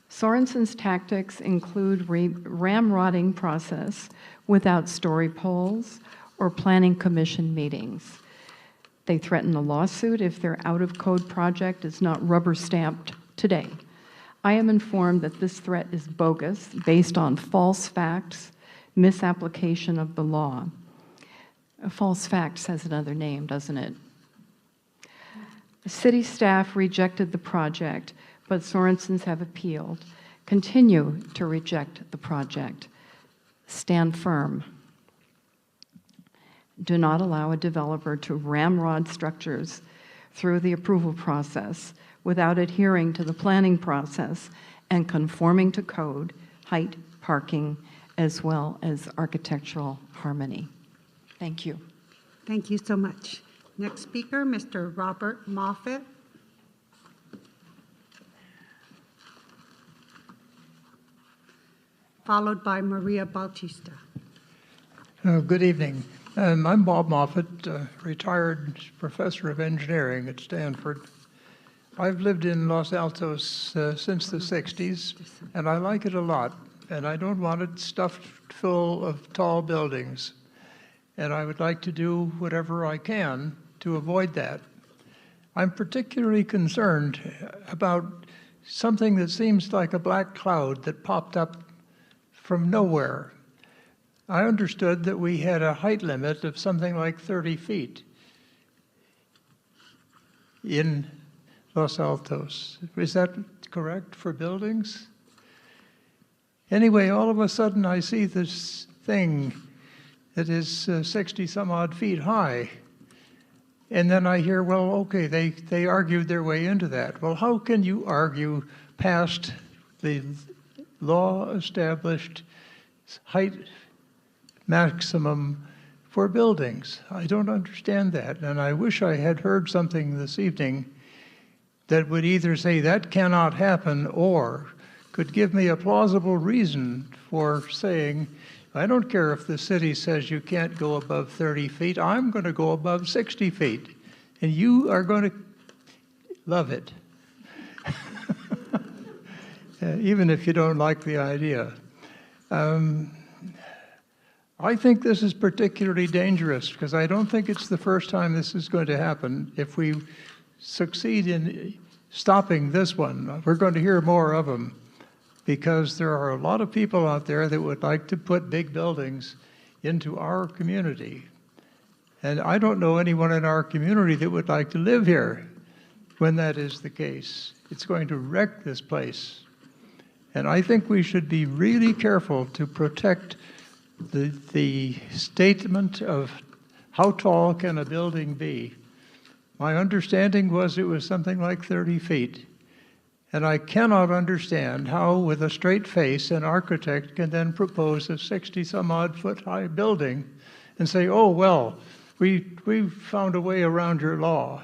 Sorensen's tactics include ramrodding process without story polls or planning commission meetings. They threaten a lawsuit if their out-of-code project is not rubber-stamped today. I am informed that this threat is bogus, based on false facts, misapplication of the law. A false fact has another name, doesn't it? City staff rejected the project, but Sorensens have appealed. Continue to reject the project. Stand firm. do not allow a developer to ramrod structures through the approval process without adhering to the planning process and conforming to code, height, parking, as well as architectural harmony. Thank you. Thank you so much. Next speaker, Mr. Robert Moffett. Followed by Maria Bautista. Good evening. I'm Bob Moffett, retired professor of engineering at Stanford. I've lived in Los Altos since the 60s, and I like it a lot. And I don't want it stuffed full of tall buildings. And I would like to do whatever I can to avoid that. I'm particularly concerned about something that seems like a black cloud that popped up from nowhere. I understood that we had a height limit of something like 30 feet in Los Altos. Is that correct for buildings? Anyway, all of a sudden I see this thing that is 60 some odd feet high. And then I hear, well, okay, they argued their way into that. Well, how can you argue past the law-established height maximum for buildings? I don't understand that, and I wish I had heard something this evening that would either say that cannot happen or could give me a plausible reason for saying, I don't care if the city says you can't go above 30 feet, I'm going to go above 60 feet, and you are going to love it. Even if you don't like the idea. I think this is particularly dangerous because I don't think it's the first time this is going to happen. If we succeed in stopping this one, we're going to hear more of them because there are a lot of people out there that would like to put big buildings into our community. And I don't know anyone in our community that would like to live here when that is the case. It's going to wreck this place. And I think we should be really careful to protect the statement of how tall can a building be. My understanding was it was something like 30 feet. And I cannot understand how, with a straight face, an architect can then propose a 60-some-odd foot high building and say, oh, well, we found a way around your law.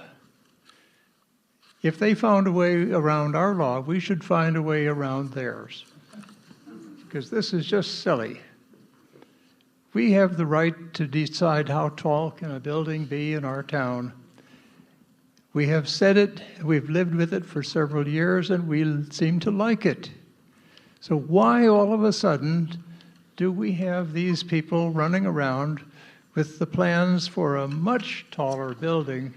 If they found a way around our law, we should find a way around theirs. Because this is just silly. We have the right to decide how tall can a building be in our town. We have said it, we've lived with it for several years, and we seem to like it. So why all of a sudden do we have these people running around with the plans for a much taller building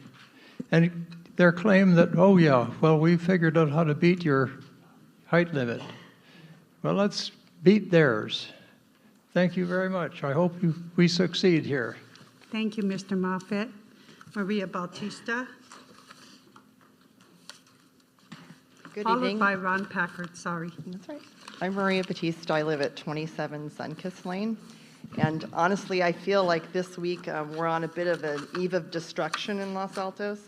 and their claim that, oh yeah, well, we figured out how to beat your height limit. Well, let's beat theirs. Thank you very much. I hope we succeed here. Thank you, Mr. Moffett. Maria Bautista. Good Followed evening. by Ron Packard, sorry. That's right. I'm Maria Batista. I live at 27 Sunkist Lane. And honestly, I feel like this week we're on a bit of an eve of destruction in Los Altos.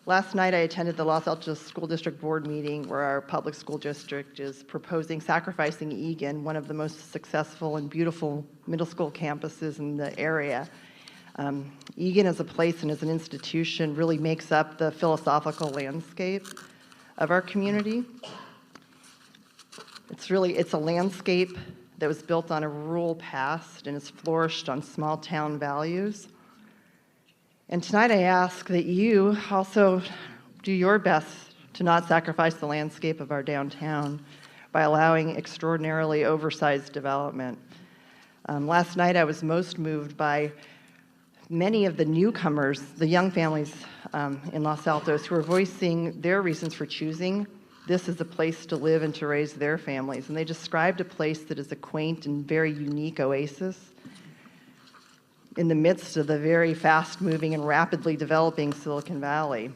Last night I attended the Los Altos School District Board meeting where our public school district is proposing sacrificing Egan, one of the most successful and beautiful middle school campuses in the area. Egan as a place and as an institution really makes up the philosophical landscape of our community. It's a landscape that was built on a rural past and has flourished on small town values. And tonight I ask that you also do your best to not sacrifice the landscape of our downtown by allowing extraordinarily oversized development. Last night I was most moved by many of the newcomers, the young families in Los Altos who are voicing their reasons for choosing this as a place to live and to raise their families. And they described a place that is a quaint and very unique oasis in the midst of the very fast-moving and rapidly developing Silicon Valley.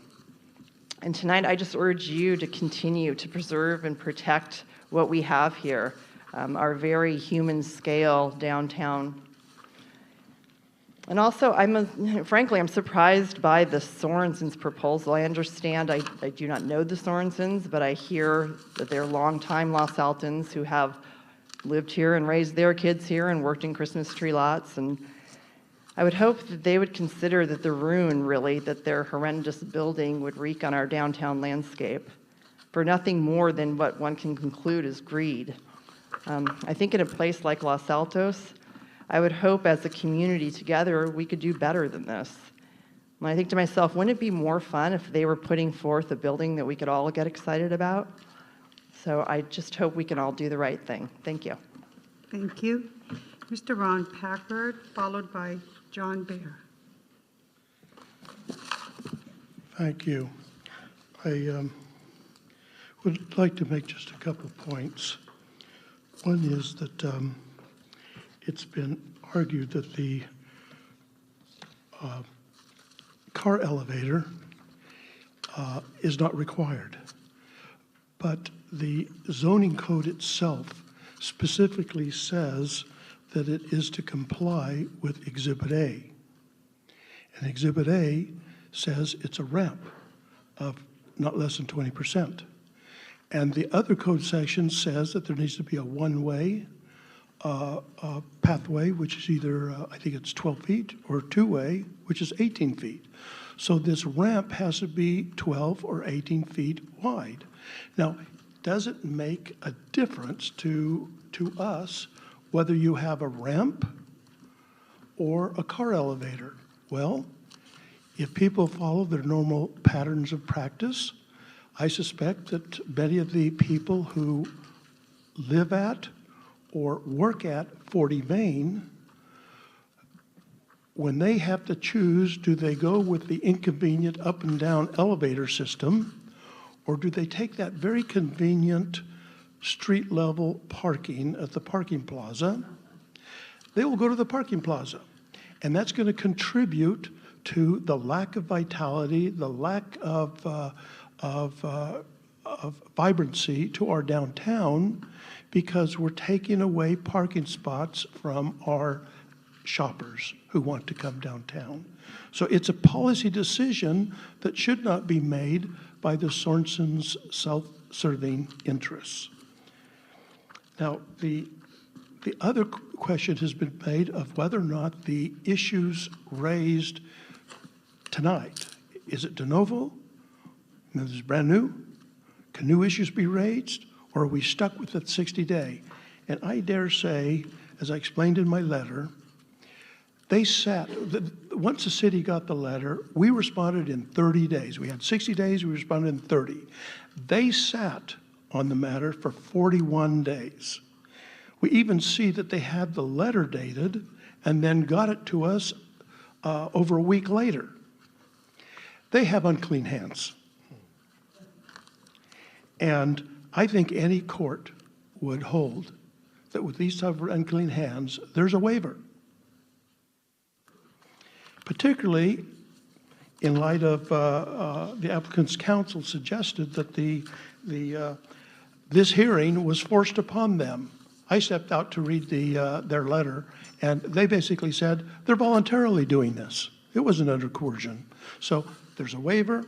And tonight, I just urge you to continue to preserve and protect what we have here, our very human-scale downtown. And also, frankly, I'm surprised by the Sorensens proposal. I understand, I do not know the Sorensens, but I hear that they're longtime Los Altans who have lived here and raised their kids here and worked in Christmas tree lots. And I would hope that they would consider that the ruin, really, that their horrendous building would wreak on our downtown landscape for nothing more than what one can conclude is greed. I think in a place like Los Altos, I would hope as a community together we could do better than this. And I think to myself, wouldn't it be more fun if they were putting forth a building that we could all get excited about? So I just hope we can all do the right thing. Thank you. Thank you. Mr. Ron Packard, followed by John Baer. Thank you. I would like to make just a couple points. One is that it's been argued that the car elevator is not required, but the zoning code itself specifically says that it is to comply with Exhibit A. And Exhibit A says it's a ramp of not less than 20%. And the other code section says that there needs to be a one-way pathway, which is either, I think it's 12 feet, or two-way, which is 18 feet. So this ramp has to be 12 or 18 feet wide. Now, does it make a difference to us whether you have a ramp or a car elevator? Well, if people follow their normal patterns of practice, I suspect that many of the people who live at or work at 40 Main, when they have to choose, do they go with the inconvenient up and down elevator system, or do they take that very convenient street level parking at the parking plaza? They will go to the parking plaza. And that's going to contribute to the lack of vitality, the lack of vibrancy to our downtown, because we're taking away parking spots from our shoppers who want to come downtown. So it's a policy decision that should not be made by the Sorensens' self-serving interests. Now, the other question has been made of whether or not the issues raised tonight, is it de novo? This is brand new? Can new issues be raised? Or are we stuck with that 60-day? And I dare say, as I explained in my letter, once the city got the letter, we responded in 30 days. We had 60 days, we responded in 30. They sat on the matter for 41 days. We even see that they had the letter dated and then got it to us over a week later. They have unclean hands. And I think any court would hold that with these type of unclean hands, there's a waiver. Particularly in light of the applicant's counsel suggested that this hearing was forced upon them. I stepped out to read their letter, and they basically said they're voluntarily doing this. It wasn't under coercion. So there's a waiver.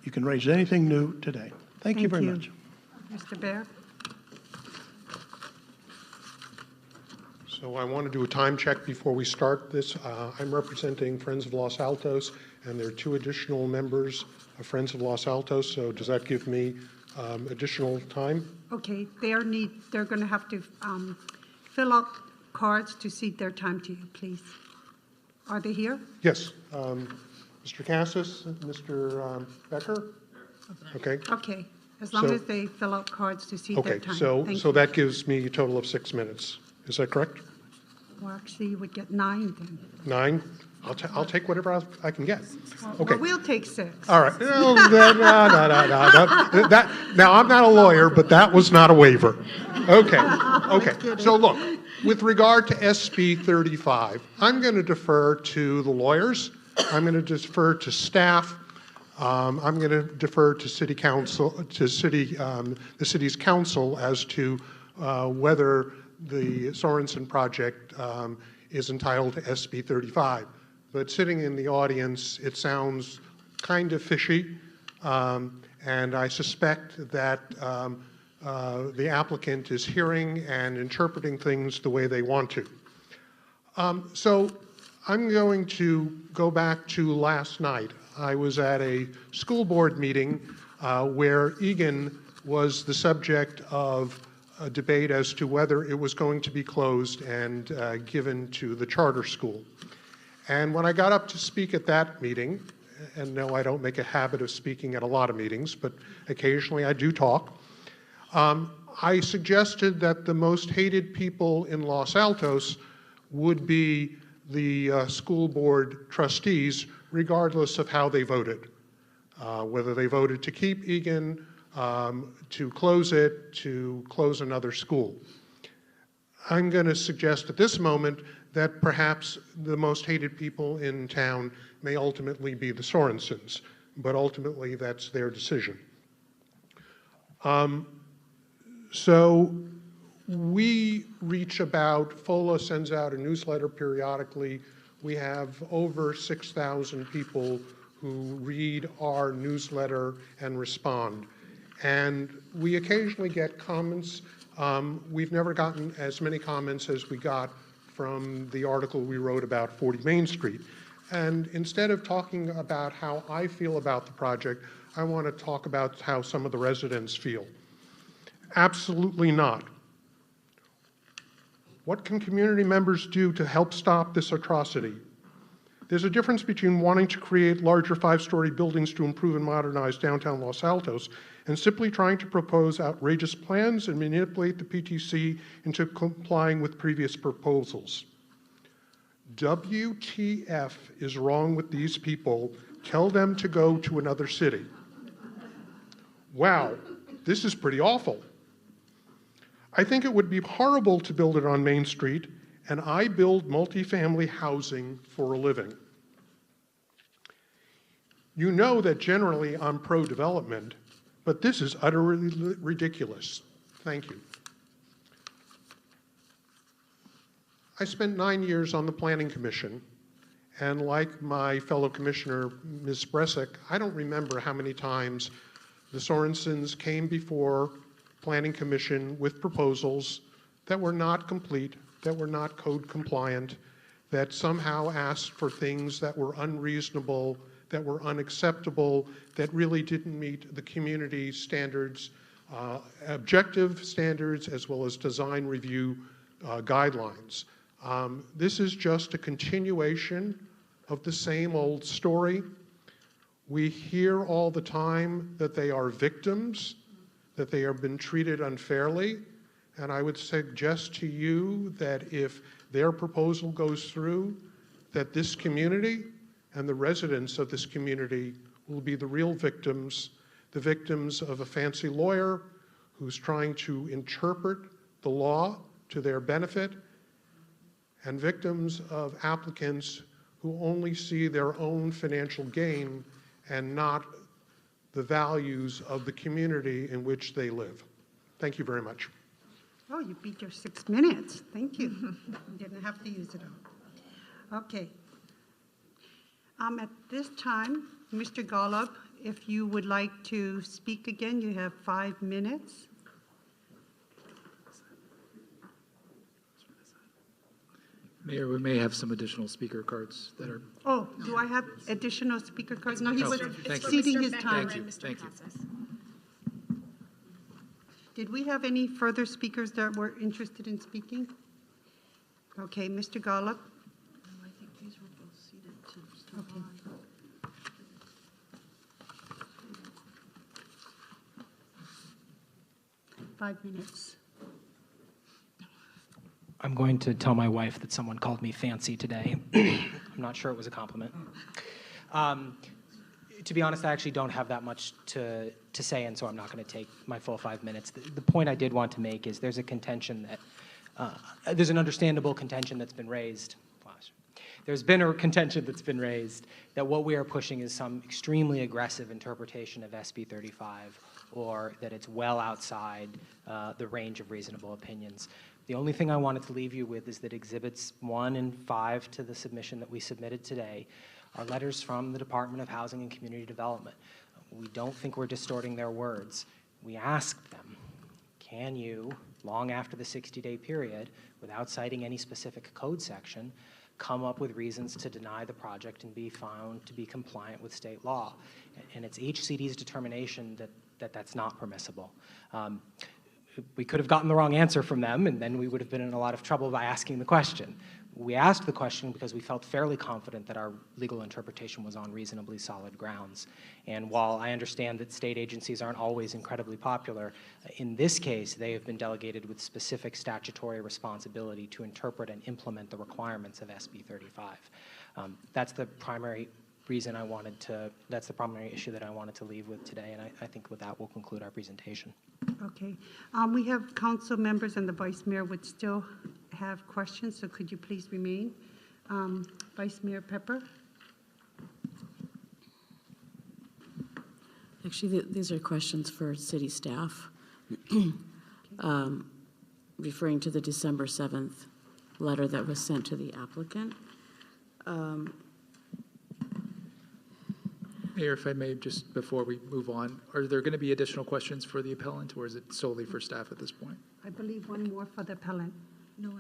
You can raise anything new today. Thank you very much. Mr. Baer? So I want to do a time check before we start this. I'm representing Friends of Los Altos, and there are two additional members of Friends of Los Altos. So does that give me additional time? Okay, they're going to have to fill out cards to cede their time to you, please. Are they here? Yes. Mr. Cassis, Mr. Becker? Okay. Okay, as long as they fill out cards to cede their time. Okay, so that gives me a total of 6 minutes. Is that correct? Well, actually, you would get 9 then. 9? I'll take whatever I can get. Okay. Well, we'll take 6. All right. No. Now, I'm not a lawyer, but that was not a waiver. Okay. So look, with regard to SB 35, I'm going to defer to the lawyers. I'm going to defer to staff. I'm going to defer to City Council, to the city's council as to whether the Sorensen project is entitled to SB 35. but sitting in the audience, it sounds kind of fishy, and I suspect that the applicant is hearing and interpreting things the way they want to. So I'm going to go back to last night. I was at a school board meeting where Egan was the subject of a debate as to whether it was going to be closed and given to the charter school. And when I got up to speak at that meeting, and no, I don't make a habit of speaking at a lot of meetings, but occasionally I do talk, I suggested that the most hated people in Los Altos would be the school board trustees, regardless of how they voted, whether they voted to keep Egan, to close it, to close another school. I'm going to suggest at this moment that perhaps the most hated people in town may ultimately be the Sorensens, but ultimately that's their decision. So we reach about, FOLA sends out a newsletter periodically. We have over 6,000 people who read our newsletter and respond. And we occasionally get comments. We've never gotten as many comments as we got from the article we wrote about 40 Main Street. And instead of talking about how I feel about the project, I want to talk about how some of the residents feel. Absolutely not. What can community members do to help stop this atrocity? There's a difference between wanting to create larger 5-story buildings to improve and modernize downtown Los Altos and simply trying to propose outrageous plans and manipulate the PTC into complying with previous proposals. WTF is wrong with these people? Tell them to go to another city. Wow, this is pretty awful. I think it would be horrible to build it on Main Street, and I build multifamily housing for a living. You know that generally I'm pro-development, but this is utterly ridiculous. Thank you. I spent 9 years on the Planning Commission, and like my fellow commissioner, Ms. Bresic, I don't remember how many times the Sorensens came before Planning Commission with proposals that were not complete, that were not code compliant, that somehow asked for things that were unreasonable, that were unacceptable, that really didn't meet the community standards, objective standards, as well as design review guidelines. This is just a continuation of the same old story. We hear all the time that they are victims, that they have been treated unfairly, and I would suggest to you that if their proposal goes through, that this community and the residents of this community will be the real victims, the victims of a fancy lawyer who's trying to interpret the law to their benefit, and victims of applicants who only see their own financial gain and not the values of the community in which they live. Thank you very much. Oh, you beat your 6 minutes. Thank you. You didn't have to use it all. Okay. At this time, Mr. Golub, if you would like to speak again, you have 5 minutes. Mayor, we may have some additional speaker cards that are. Oh, do I have additional speaker cards? No, he No, was thank you. exceeding his time. Thank you. Did we have any further speakers that were interested in speaking? Okay, Mr. Golub. I think these were both seated too. Okay. Five minutes. I'm going to tell my wife that someone called me fancy today. I'm not sure it was a compliment. To be honest, I actually don't have that much to say, and so I'm not going to take my full 5 minutes. The point I did want to make is there's a contention that, there's an understandable contention that's been raised. There's been a contention that's been raised that what we are pushing is some extremely aggressive interpretation of SB 35, or that it's well outside the range of reasonable opinions. The only thing I wanted to leave you with is that Exhibits 1 and 5 to the submission that we submitted today are letters from the Department of Housing and Community Development. We don't think we're distorting their words. We asked them, can you, long after the 60-day period, without citing any specific code section, come up with reasons to deny the project and be found to be compliant with state law? And it's HCD's determination that that's not permissible. We could have gotten the wrong answer from them, and then we would have been in a lot of trouble by asking the question. We asked the question because we felt fairly confident that our legal interpretation was on reasonably solid grounds. And while I understand that state agencies aren't always incredibly popular, in this case, they have been delegated with specific statutory responsibility to interpret and implement the requirements of SB 35. That's the primary reason that's the primary issue that I wanted to leave with today, and I think with that we'll conclude our presentation. Okay. We have council members and the vice mayor would still have questions, so could you please remain? Vice Mayor Pepper? Actually, these are questions for city staff. Referring to the December 7th letter that was sent to the applicant. Mayor, if I may, just before we move on, are there going to be additional questions for the appellant, or is it solely for staff at this point? I believe one more for the appellant. No,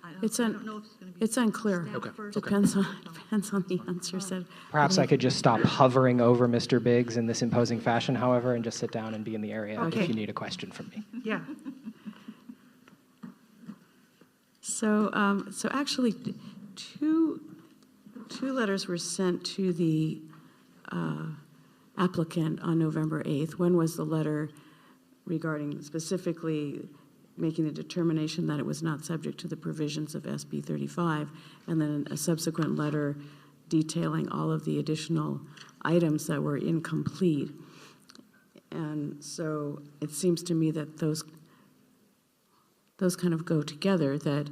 I It's don't know if it's going to be. It's unclear. staff Okay. first. Depends on the answer said. Perhaps I could just stop hovering over Mr. Biggs in this imposing fashion, however, and just sit down and be in the area Okay. if you need a question from me. Yeah. So actually, two letters were sent to the applicant on November 8th. One was the letter regarding specifically making the determination that it was not subject to the provisions of SB 35, and then a subsequent letter detailing all of the additional items that were incomplete. And so it seems to me that those kind of go together, that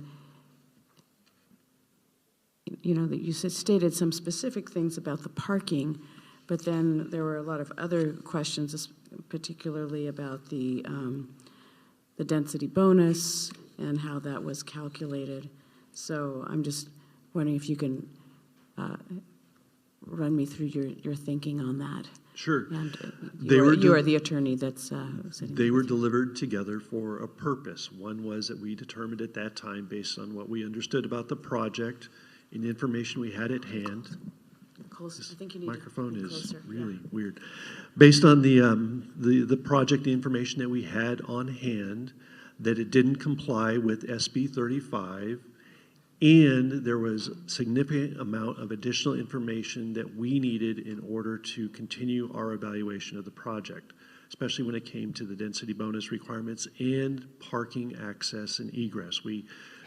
that you stated some specific things about the parking, but then there were a lot of other questions, particularly about the density bonus and how that was calculated. So I'm just wondering if you can run me through your thinking on that. Sure. And You are the attorney that's sitting. They were delivered together for a purpose. One was that we determined at that time, based on what we understood about the project and the information we had at hand. Closer. I think you need Microphone to be is closer. really weird. Based on the project, the information that we had on hand, that it didn't comply with SB 35, and there was a significant amount of additional information that we needed in order to continue our evaluation of the project, especially when it came to the density bonus requirements and parking access and egress. We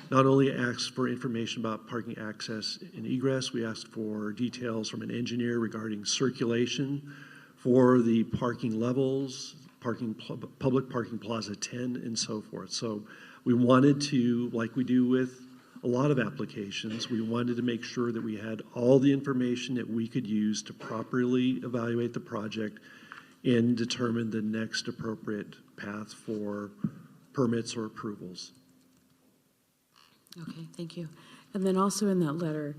not only asked for information about parking access and egress, we asked for details from an engineer regarding circulation for the parking levels, public parking plaza 10, and so forth. So we wanted to, like we do with a lot of applications, we wanted to make sure that we had all the information that we could use to properly evaluate the project and determine the next appropriate path for permits or approvals. Okay, thank you. And then also in that letter,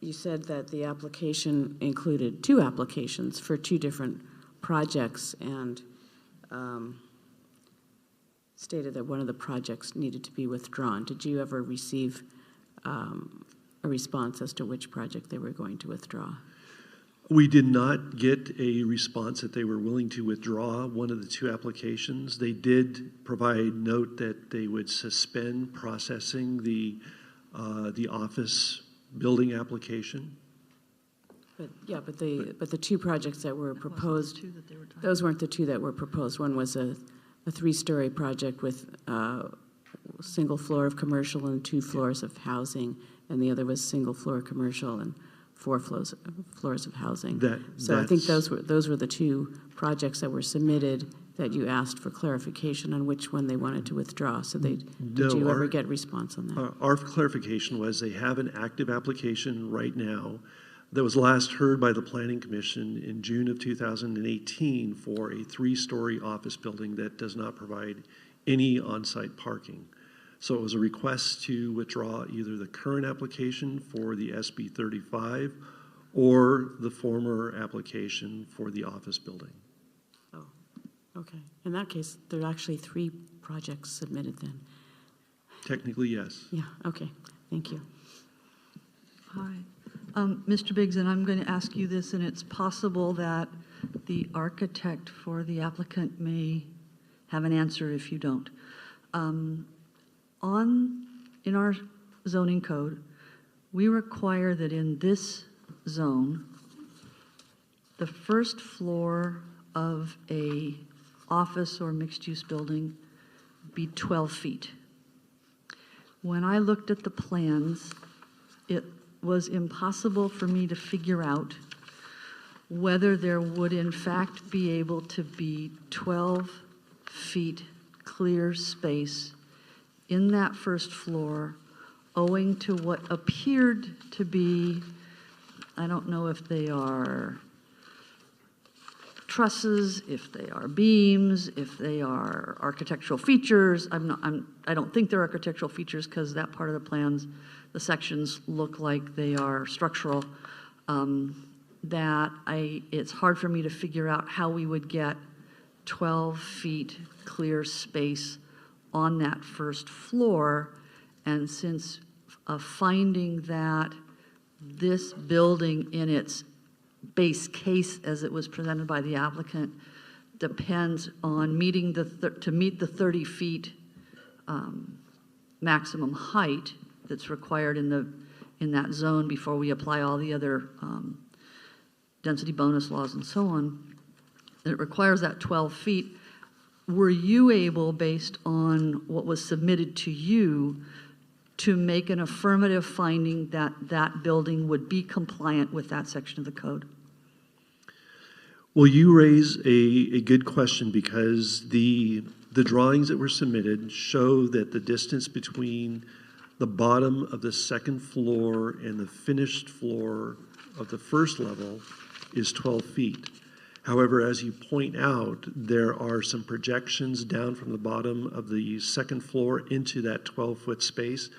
you said that the application included two applications for two different projects, and stated that one of the projects needed to be withdrawn. Did you ever receive a response as to which project they were going to withdraw? We did not get a response that they were willing to withdraw one of the two applications. They did provide note that they would suspend processing the office building application. But yeah, but the two projects that were proposed, those weren't the two that were proposed. One was a three-story project with a single floor of commercial and 2 floors of housing, and the other was single floor commercial and 4 floors of housing. So I think those were the two projects that were submitted that you asked for clarification on which one they wanted to withdraw. So did you ever get response on that? Our clarification was they have an active application right now that was last heard by the Planning Commission in June of 2018 for a 3-story office building that does not provide any on-site parking. So it was a request to withdraw either the current application for the SB 35 or the former application for the office building. Oh, okay. In that case, there are actually 3 projects submitted then. Technically, yes. Yeah, okay. Thank you. All right. Mr. Biggs, and I'm going to ask you this, and it's possible that the architect for the applicant may have an answer if you don't. In our zoning code, we require that in this zone, the first floor of a office or mixed-use building be 12 feet. When I looked at the plans, it was impossible for me to figure out whether there would in fact be able to be 12 feet clear space in that first floor, owing to what appeared to be, I don't know if they are trusses, if they are beams, if they are architectural features. I don't think they're architectural features because that part of the plans, the sections look like they are structural. It's hard for me to figure out how we would get 12 feet clear space on that first floor. And since a finding that this building in its base case as it was presented by the applicant depends on meeting to meet the 30 feet maximum height that's required in that zone before we apply all the other density bonus laws and so on. It requires that 12 feet. Were you able, based on what was submitted to you, to make an affirmative finding that that building would be compliant with that section of the code? Well, you raise a good question because the drawings that were submitted show that the distance between the bottom of the second floor and the finished floor of the first level is 12 feet. However, as you point out, there are some projections down from the bottom of the second floor into that 12-foot space,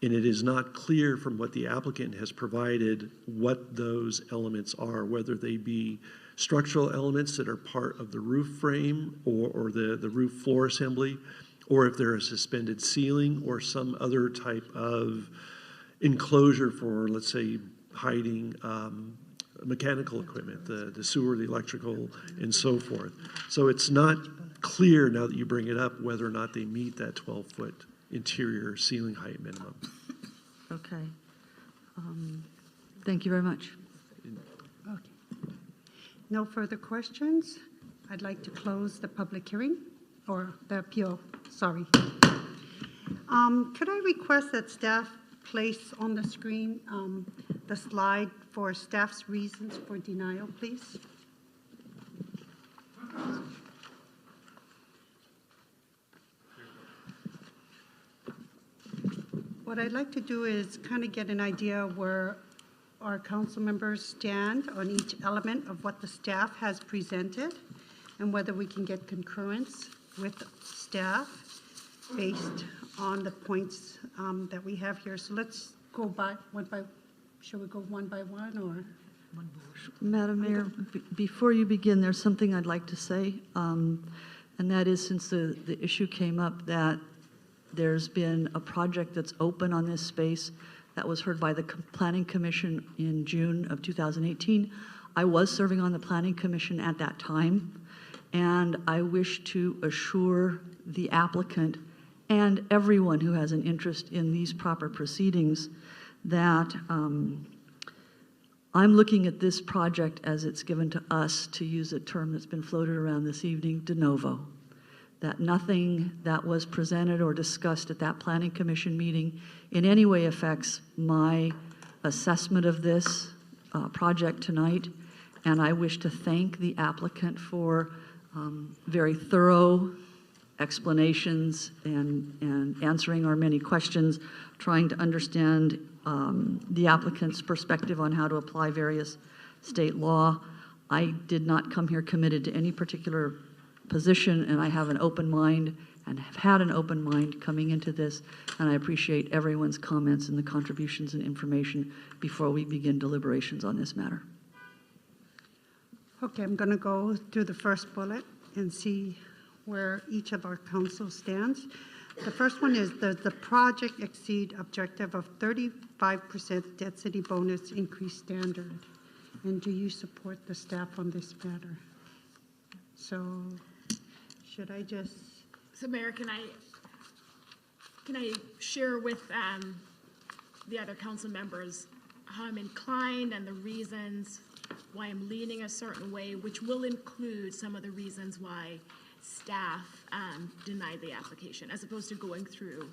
and it is not clear from what the applicant has provided what those elements are, whether they be structural elements that are part of the roof frame or the roof floor assembly, or if they're a suspended ceiling or some other type of enclosure for, let's say, hiding mechanical equipment, the sewer, the electrical, and so forth. So it's not clear, now that you bring it up, whether or not they meet that 12-foot interior ceiling height minimum. Okay. Thank you very much. Okay. No further questions. I'd like to close the public hearing, or the appeal, sorry. Could I request that staff place on the screen the slide for staff's reasons for denial, please? What I'd like to do is kind of get an idea where our council members stand on each element of what the staff has presented and whether we can get concurrence with staff based on the points that we have here. So let's go by one by, shall we go one by one or? Madam Mayor, before you begin, there's something I'd like to say, and that is, since the issue came up that there's been a project that's open on this space that was heard by the Planning Commission in June of 2018. I was serving on the Planning Commission at that time, and I wish to assure the applicant and everyone who has an interest in these proper proceedings that I'm looking at this project as it's given to us, to use a term that's been floated around this evening, de novo. That nothing that was presented or discussed at that Planning Commission meeting in any way affects my assessment of this project tonight. And I wish to thank the applicant for very thorough explanations and answering our many questions, trying to understand the applicant's perspective on how to apply various state law. I did not come here committed to any particular position, and I have an open mind and have had an open mind coming into this, and I appreciate everyone's comments and the contributions and information before we begin deliberations on this matter. Okay, I'm going to go through the first bullet and see where each of our council stands. The first one is, does the project exceed objective of 35% density bonus increase standard? And do you support the staff on this matter? So should I just... So Mayor, can I share with the other council members how I'm inclined and the reasons why I'm leaning a certain way, which will include some of the reasons why staff denied the application, as opposed to going through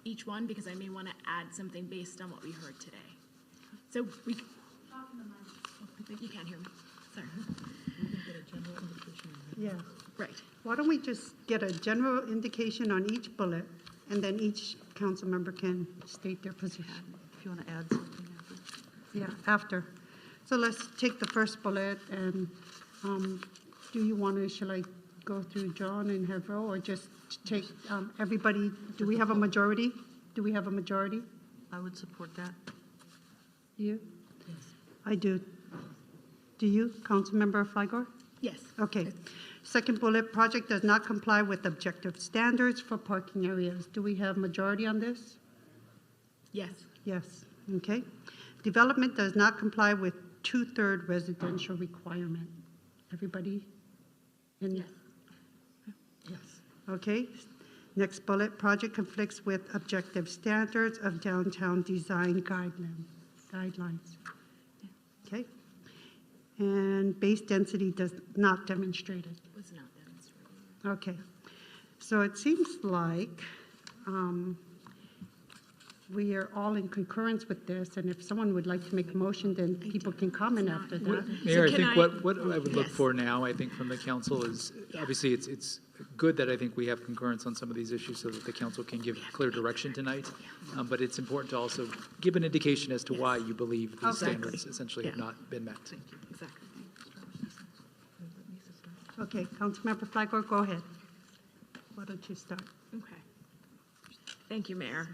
each one, because I may want to add something based on what we heard today. So we... You can't hear me. Sorry. Yeah. Right. Why don't we just get a general indication on each bullet, and then each council member can state their position. If you want to add something after. Yeah, after. So let's take the first bullet, and do you want to, shall I go through John and have Ro, or just take everybody? Do we have a majority? Do we have a majority? I would support that. You? Yes. I do. Do you, Councilmember Flygore? Yes. Okay. Second bullet, project does not comply with objective standards for parking areas. Do we have majority on this? Yes. Yes. Okay. Development does not comply with 2/3 residential requirement. Everybody? Yes. Yes. Okay. Next bullet, project conflicts with objective standards of downtown design guidelines. Okay. And base density does not demonstrate it. Was not demonstrated. Okay. So it seems like we are all in concurrence with this, and if someone would like to make a motion, then people can comment after that. Mayor, I think what I would look for now, I think from the council is, obviously it's good that I think we have concurrence on some of these issues so that the council can give clear direction tonight. But it's important to also give an indication as to why you believe these standards essentially have not been met. Thank you. Exactly. Okay, Councilmember Flygore, go ahead. Why don't you start? Okay. Thank you, Mayor.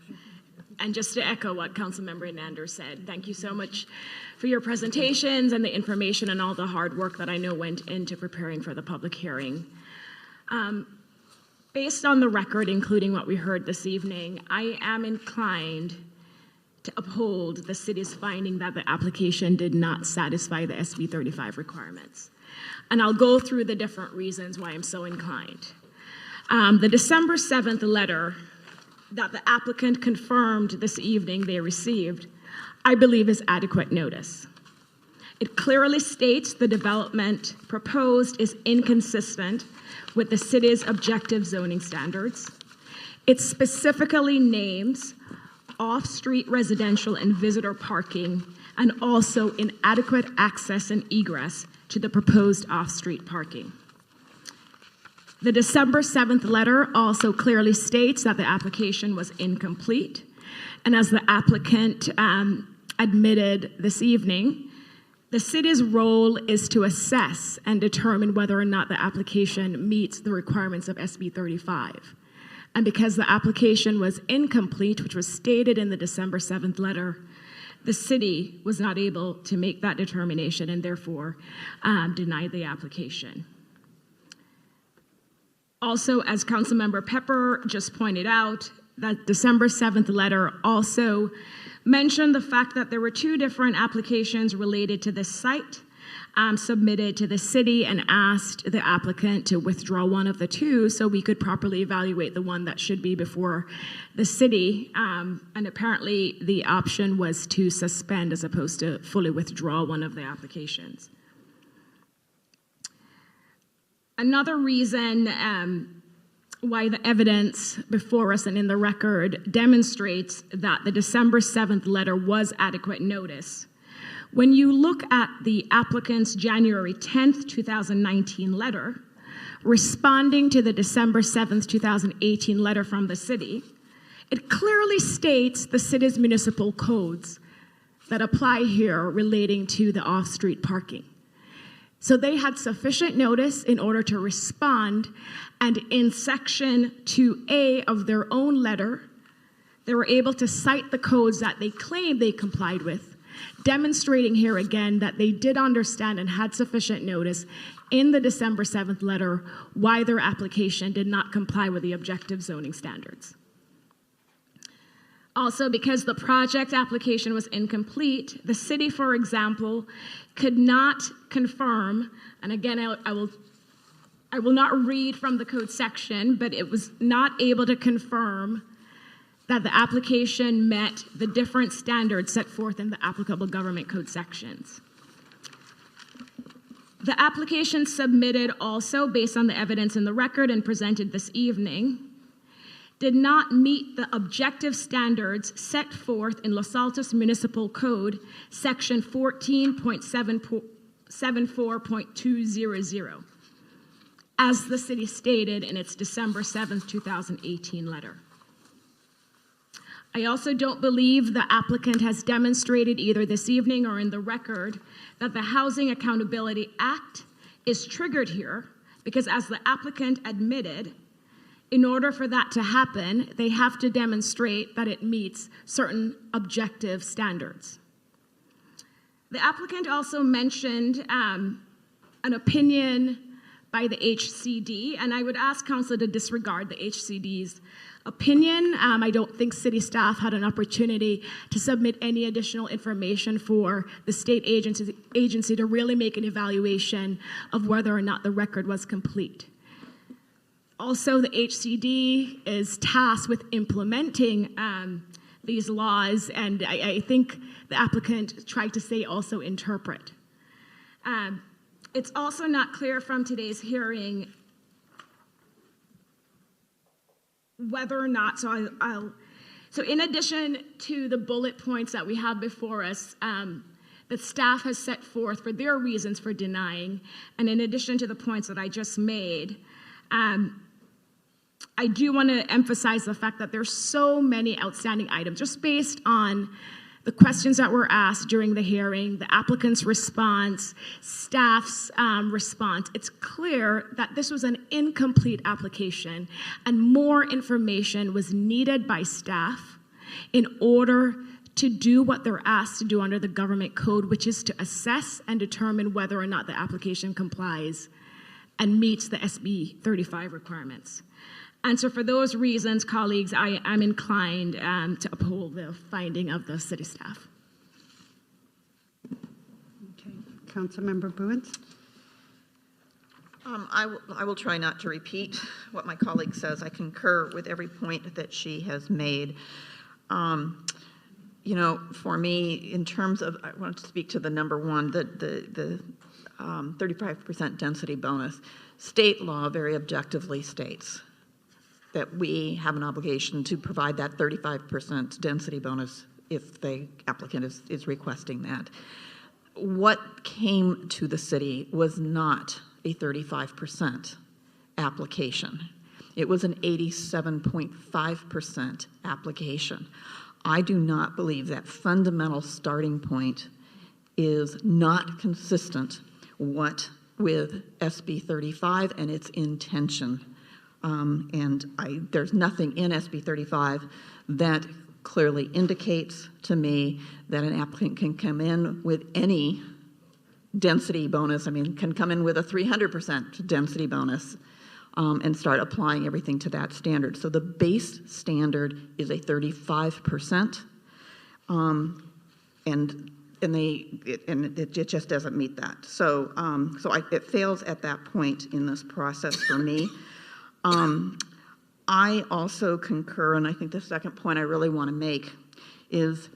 And just to echo what Councilmember Nander said, thank you so much for your presentations and the information and all the hard work that I know went into preparing for the public hearing. Based on the record, including what we heard this evening, I am inclined to uphold the city's finding that the application did not satisfy the SB 35 requirements. And I'll go through the different reasons why I'm so inclined. The December 7th letter that the applicant confirmed this evening they received, I believe is adequate notice. It clearly states the development proposed is inconsistent with the city's objective zoning standards. It specifically names off-street residential and visitor parking, and also inadequate access and egress to the proposed off-street parking. The December 7th letter also clearly states that the application was incomplete, and as the applicant admitted this evening, the city's role is to assess and determine whether or not the application meets the requirements of SB 35. And because the application was incomplete, which was stated in the December 7th letter, the city was not able to make that determination and therefore denied the application. Also, as Councilmember Pepper just pointed out, that December 7th letter also mentioned the fact that there were two different applications related to this site submitted to the city, and asked the applicant to withdraw one of the two so we could properly evaluate the one that should be before the city. And apparently the option was to suspend as opposed to fully withdraw one of the applications. Another reason why the evidence before us and in the record demonstrates that the December 7th letter was adequate notice. When you look at the applicant's January 10th, 2019 letter, responding to the December 7th, 2018 letter from the city, it clearly states the city's municipal codes that apply here relating to the off-street parking. So they had sufficient notice in order to respond, and in Section 2A of their own letter, they were able to cite the codes that they claimed they complied with, demonstrating here again that they did understand and had sufficient notice in the December 7th letter why their application did not comply with the objective zoning standards. Also, because the project application was incomplete, the city, for example, could not confirm, and again, I will not read from the code section, but it was not able to confirm that the application met the different standards set forth in the applicable government code sections. The application submitted also, based on the evidence in the record and presented this evening, did not meet the objective standards set forth in Los Altos Municipal Code, section 14.74.200, as the city stated in its December 7th, 2018 letter. I also don't believe the applicant has demonstrated either this evening or in the record that the Housing Accountability Act is triggered here, because as the applicant admitted, in order for that to happen, they have to demonstrate that it meets certain objective standards. The applicant also mentioned an opinion by the HCD, and I would ask council to disregard the HCD's opinion. I don't think city staff had an opportunity to submit any additional information for the state agency to really make an evaluation of whether or not the record was complete. Also, the HCD is tasked with implementing these laws, and I think the applicant tried to say also interpret. It's also not clear from today's hearing whether or not, so in addition to the bullet points that we have before us, that staff has set forth for their reasons for denying, and in addition to the points that I just made, I do want to emphasize the fact that there's so many outstanding items, just based on the questions that were asked during the hearing, the applicant's response, staff's response. It's clear that this was an incomplete application, and more information was needed by staff in order to do what they're asked to do under the government code, which is to assess and determine whether or not the application complies and meets the SB 35 requirements. And so for those reasons, colleagues, I am inclined to uphold the finding of the city staff. Okay, Councilmember Bruins? I will try not to repeat what my colleague says. I concur with every point that she has made. You know, for me, in terms of, I want to speak to the number one, the 35% density bonus. State law very objectively states that we have an obligation to provide that 35% density bonus if the applicant is requesting that. What came to the city was not a 35% application. It was an 87.5% application. I do not believe that fundamental starting point is not consistent with SB 35 and its intention. There's nothing in SB 35 that clearly indicates to me that an applicant can come in with any density bonus. I mean, can come in with a 300% density bonus and start applying everything to that standard. So the base standard is a 35%, and it just doesn't meet that. So it fails at that point in this process for me. I also concur, and I think the second point I really want to make is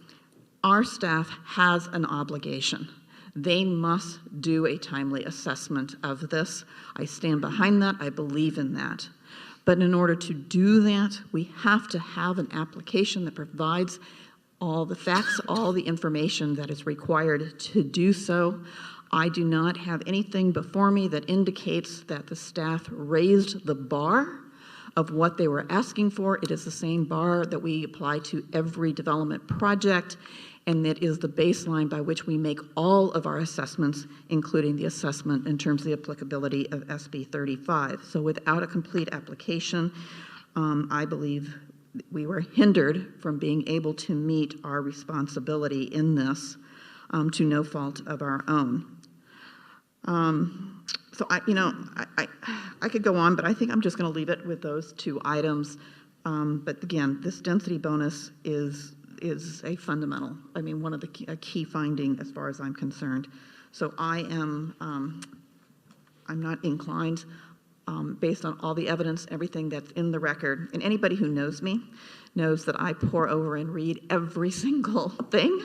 our staff has an obligation. They must do a timely assessment of this. I stand behind that. I believe in that. But in order to do that, we have to have an application that provides all the facts, all the information that is required to do so. I do not have anything before me that indicates that the staff raised the bar of what they were asking for. It is the same bar that we apply to every development project, and it is the baseline by which we make all of our assessments, including the assessment in terms of the applicability of SB 35. So without a complete application, I believe we were hindered from being able to meet our responsibility in this to no fault of our own. So I could go on, but I think I'm just going to leave it with those two items. But again, this density bonus is a fundamental, one of a key finding as far as I'm concerned. So I'm not inclined, based on all the evidence, everything that's in the record, and anybody who knows me knows that I pore over and read every single thing.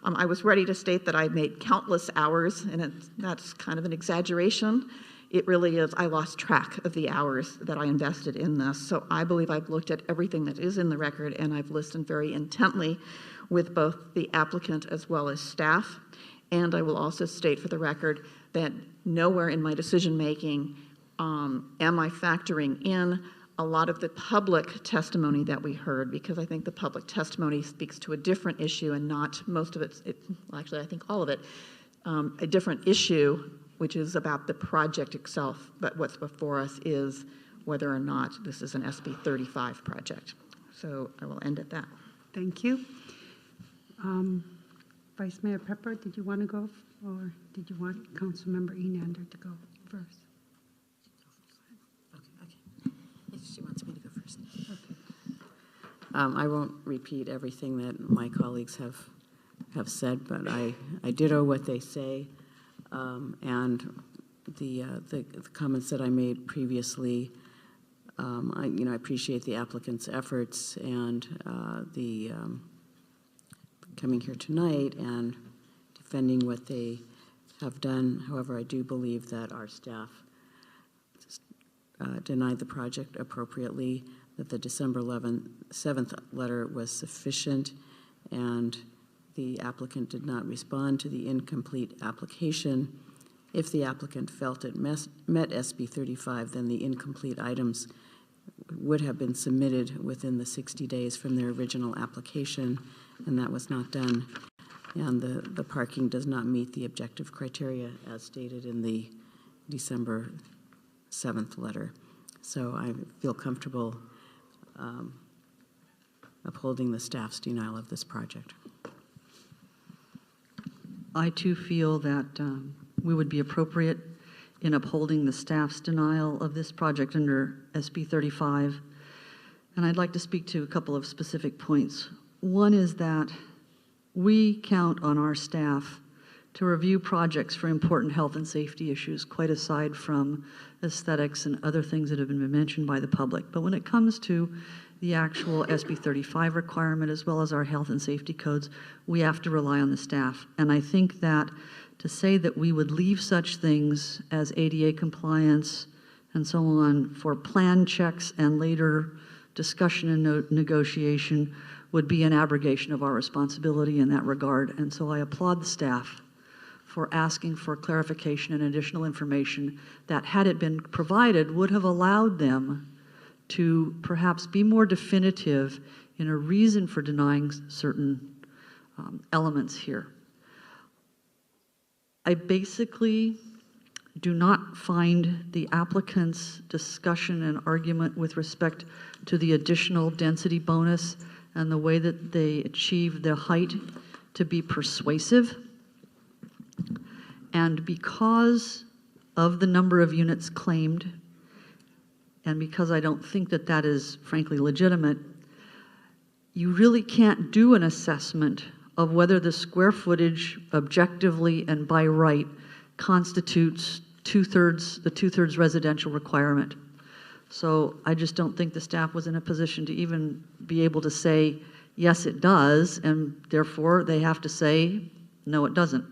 I was ready to state that I made countless hours, and that's kind of an exaggeration. It really is. I lost track of the hours that I invested in this. So I believe I've looked at everything that is in the record, and I've listened very intently with both the applicant as well as staff. And I will also state for the record that nowhere in my decision-making am I factoring in a lot of the public testimony that we heard, because I think the public testimony speaks to a different issue, and not most of it, well, actually I think all of it, a different issue, which is about the project itself. But what's before us is whether or not this is an SB 35 project. So I will end at that. Thank you. Vice Mayor Pepper, did you want to go, or did you want Councilmember Enander to go first? She wants me to go first. Okay. I won't repeat everything that my colleagues have said, but I ditto what they say, and the comments that I made previously. I appreciate the applicant's efforts and the coming here tonight and defending what they have done. However, I do believe that our staff denied the project appropriately, that the December 7th letter was sufficient, and the applicant did not respond to the incomplete application. If the applicant felt it met SB 35, then the incomplete items would have been submitted within the 60 days from their original application, and that was not done. And the parking does not meet the objective criteria as stated in the December 7th letter. So I feel comfortable upholding the staff's denial of this project. I too feel that we would be appropriate in upholding the staff's denial of this project under SB 35. And I'd like to speak to a couple of specific points. One is that we count on our staff to review projects for important health and safety issues, quite aside from aesthetics and other things that have been mentioned by the public. But when it comes to the actual SB 35 requirement, as well as our health and safety codes, we have to rely on the staff. And I think that to say that we would leave such things as ADA compliance and so on for plan checks and later discussion and negotiation would be an abrogation of our responsibility in that regard. And so I applaud the staff for asking for clarification and additional information that, had it been provided, would have allowed them to perhaps be more definitive in a reason for denying certain elements here. I basically do not find the applicant's discussion and argument with respect to the additional density bonus and the way that they achieve the height to be persuasive. And because of the number of units claimed, and because I don't think that that is frankly legitimate, you really can't do an assessment of whether the square footage objectively and by right constitutes the two-thirds residential requirement. So I just don't think the staff was in a position to even be able to say, yes, it does, and therefore they have to say, no, it doesn't.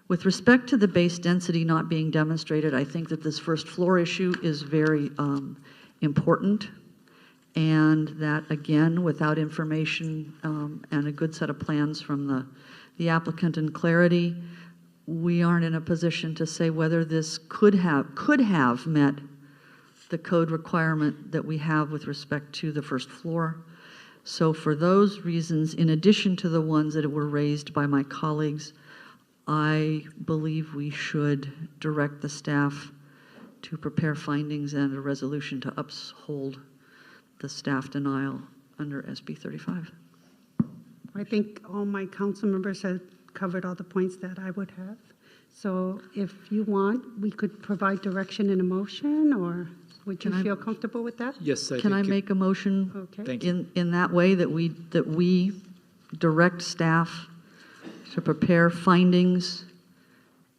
With respect to the base density not being demonstrated, I think that this first floor issue is very important, and that, again, without information and a good set of plans from the applicant and clarity, we aren't in a position to say whether this could have met the code requirement that we have with respect to the first floor. So for those reasons, in addition to the ones that were raised by my colleagues, I believe we should direct the staff to prepare findings and a resolution to uphold the staff denial under SB 35. I think all my council members have covered all the points that I would have. So if you want, we could provide direction in a motion, or would you Can I- feel comfortable with that? Yes, I Can I think it- make a motion Okay. Thank you. in that way, that we direct staff to prepare findings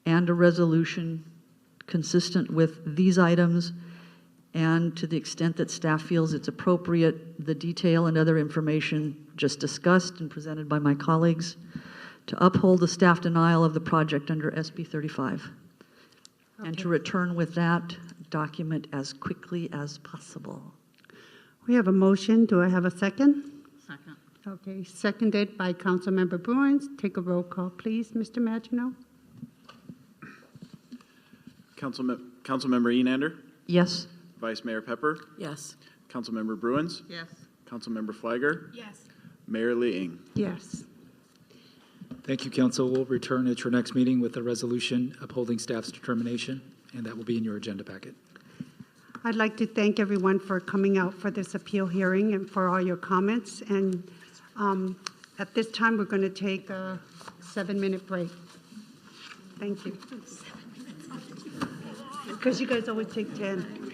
and a resolution consistent with these items, and to the extent that staff feels it's appropriate, the detail and other information just discussed and presented by my colleagues, to uphold the staff denial of the project under SB 35, and to return with that document as quickly as possible. We have a motion. Do I have a second? Second. Okay, seconded by Councilmember Bruins. Take a roll call, please, Mr. Magino. Councilmember Enander, Yes? Vice Mayor Pepper, Yes. Councilmember Bruins, Yes. Councilmember Flagger, Yes. Mayor Lee Ing. Yes. Thank you, council. We'll return at your next meeting with a resolution upholding staff's determination, and that will be in your agenda packet. I'd like to thank everyone for coming out for this appeal hearing and for all your comments. And at this time, we're going to take a 7-minute break. Thank you. Because you guys always take 10.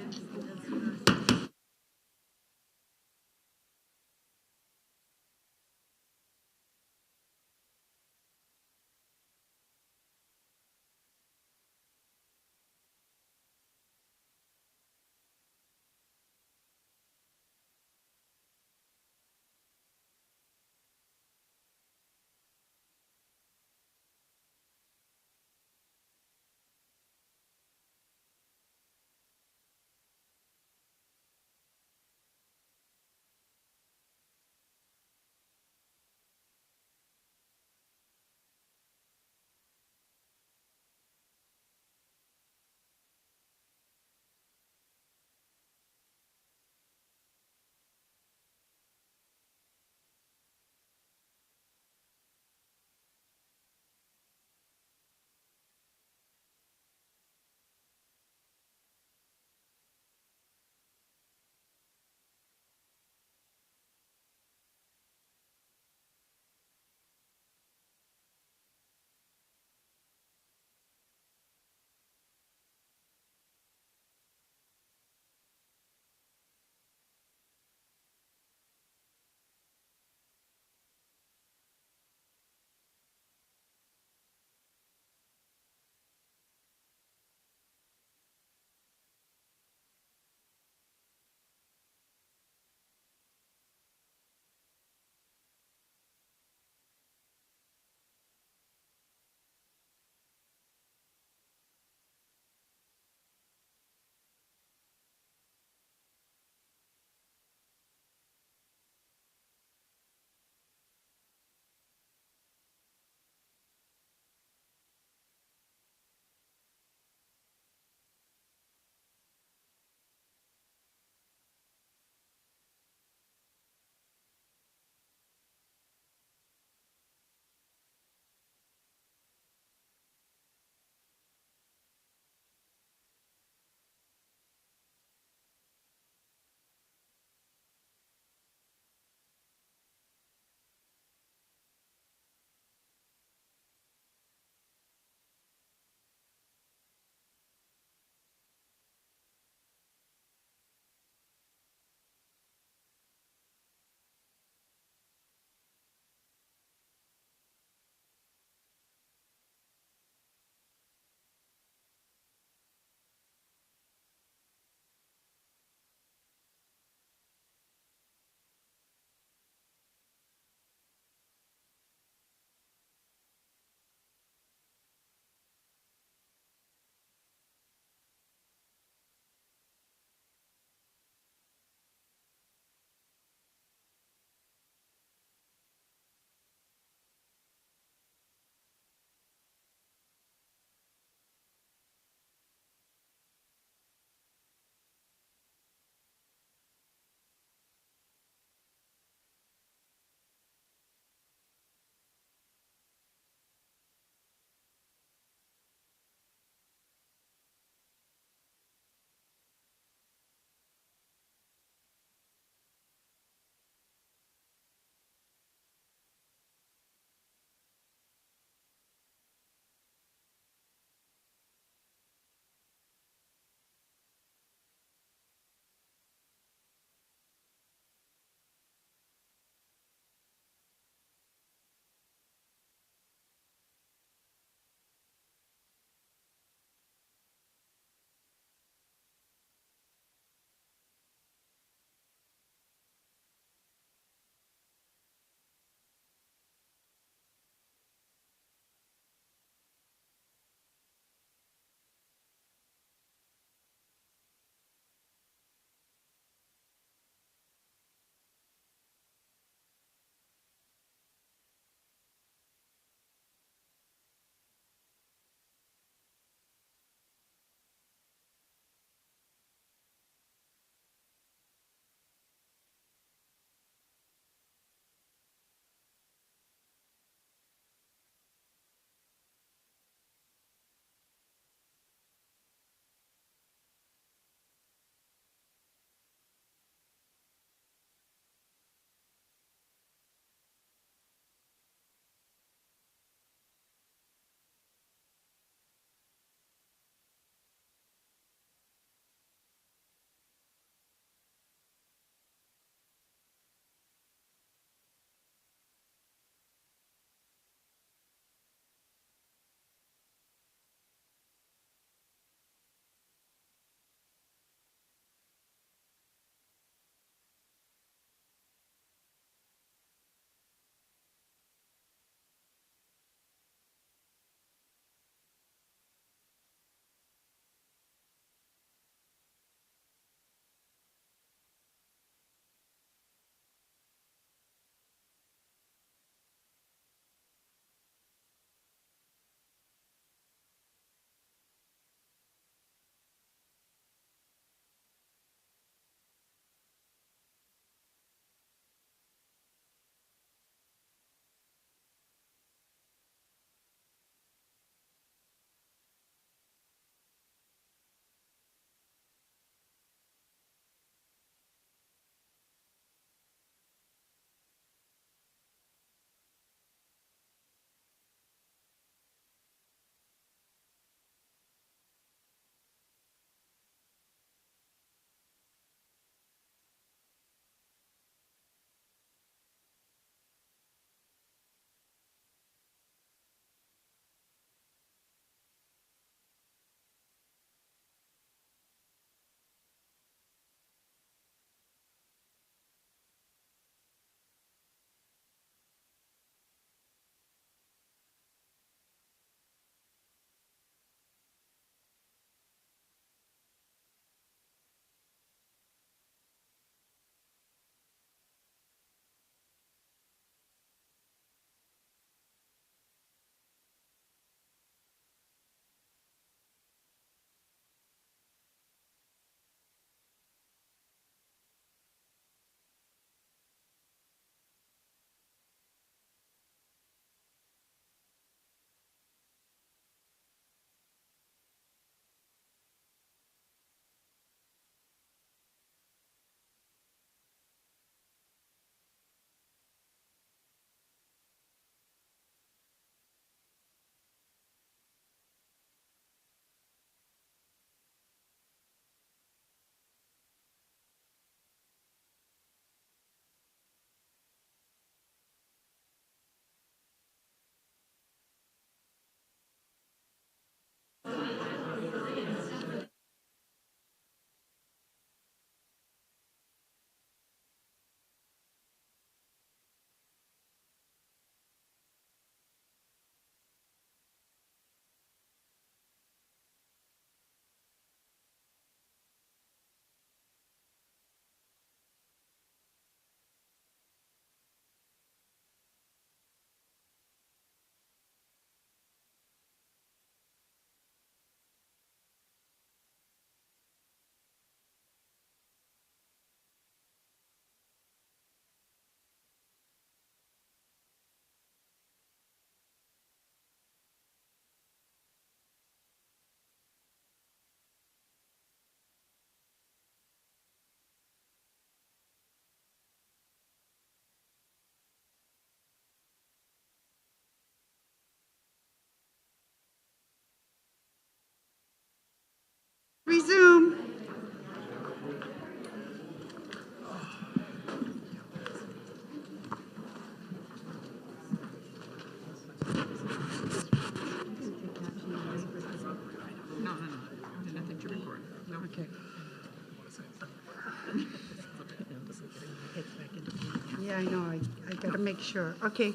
Yeah, I know, I gotta make sure. Okay,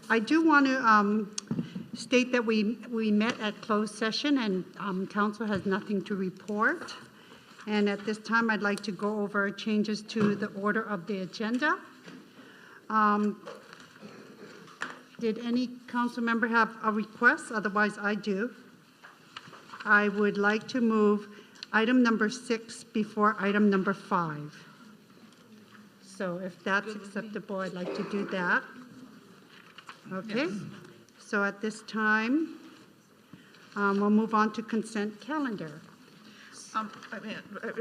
I do want to state that we met at closed session and council has nothing to report. And at this time, I'd like to go over changes to the order of the agenda. Did any council member have a request? Otherwise, I do. I would like to move item number 6 before item number 5. So if that's acceptable, I'd like to do that. Okay. Yes. So at this time, we'll move on to consent calendar.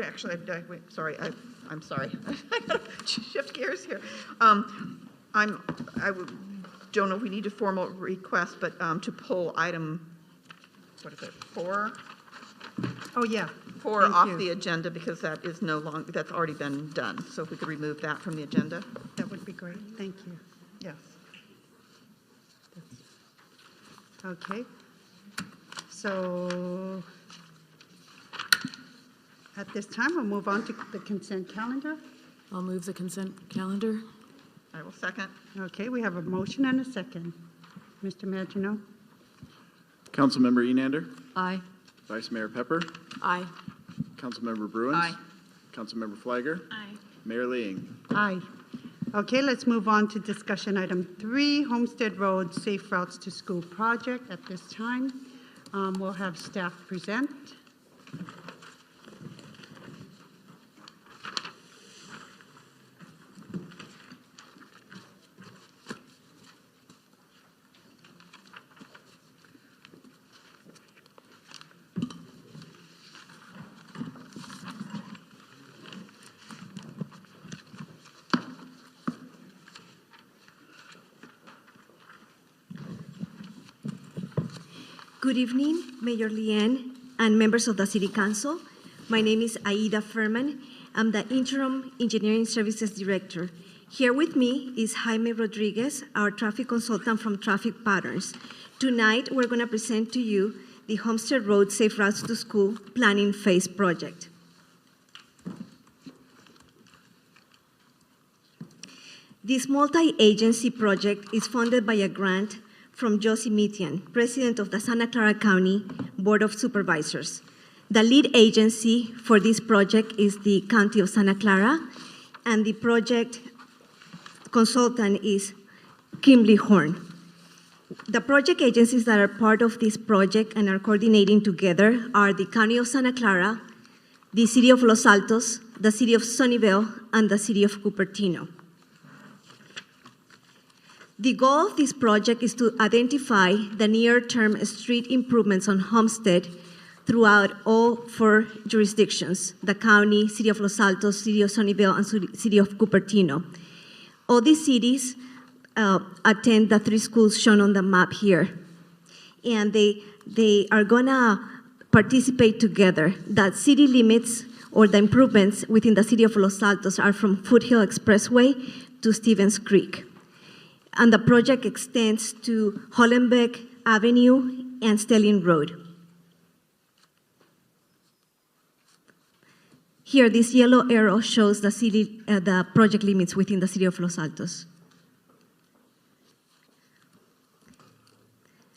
Actually, sorry, I'm sorry. I gotta shift gears here. Don't know if we need a formal request, but to pull item, what is it, 4? Oh, yeah. 4 Thank off you. the agenda because that is no longer, that's already been done. So if we could remove that from the agenda. That would be great. Thank you. Yes. Okay. So at this time, we'll move on to the consent calendar. I'll move the consent calendar. I will second. Okay, we have a motion and a second. Mr. Maginot? Councilmember Enander, Aye. Vice Mayor Pepper, Aye. Councilmember Bruins. Aye. Councilmember Flagger. Aye. Mayor Leing. Aye. Okay, let's move on to discussion item 3, Homestead Road Safe Routes to School project. At this time, we'll have staff present. Good evening, Mayor Leanne and members of the City Council. My name is Aida Furman. I'm the Interim Engineering Services Director. Here with me is Jaime Rodriguez, our traffic consultant from Traffic Patterns. Tonight, we're going to present to you the Homestead Road Safe Routes to School Planning Phase Project. This multi-agency project is funded by a grant from Josie Mitian, President of the Santa Clara County Board of Supervisors. The lead agency for this project is the County of Santa Clara, and the project consultant is Kimberly Horn. The project agencies that are part of this project and are coordinating together are the County of Santa Clara, the City of Los Altos, the City of Sunnyvale, and the City of Cupertino. The goal of this project is to identify the near-term street improvements on Homestead throughout all 4 jurisdictions, the county, City of Los Altos, City of Sunnyvale, and City of Cupertino. All these cities attend the 3 schools shown on the map here. And they are gonna participate together. The city limits or the improvements within the City of Los Altos are from Foothill Expressway to Stevens Creek. And the project extends to Hollenbeck Avenue and Stelling Road. Here, this yellow arrow shows the project limits within the City of Los Altos.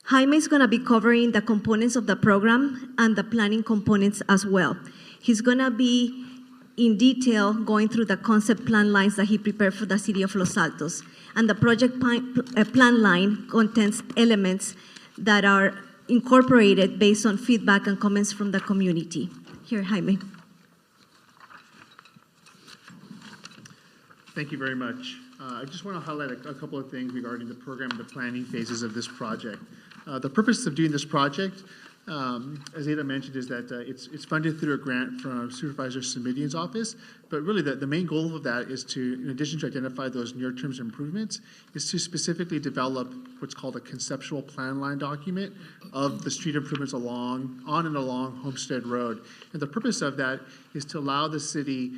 Jaime is going to be covering the components of the program and the planning components as well. He's going to be in detail going through the concept plan lines that he prepared for the City of Los Altos. And the project plan line contains elements that are incorporated based on feedback and comments from the community. Here, Jaime. Thank you very much. I just want to highlight a couple of things regarding the program and the planning phases of this project. The purpose of doing this project, as Ada mentioned, is that it's funded through a grant from Supervisor Simidian's office, but really the main goal of that is to, in addition to identify those near-term improvements, is to specifically develop what's called a conceptual plan line document of the street improvements on and along Homestead Road. And the purpose of that is to allow the city,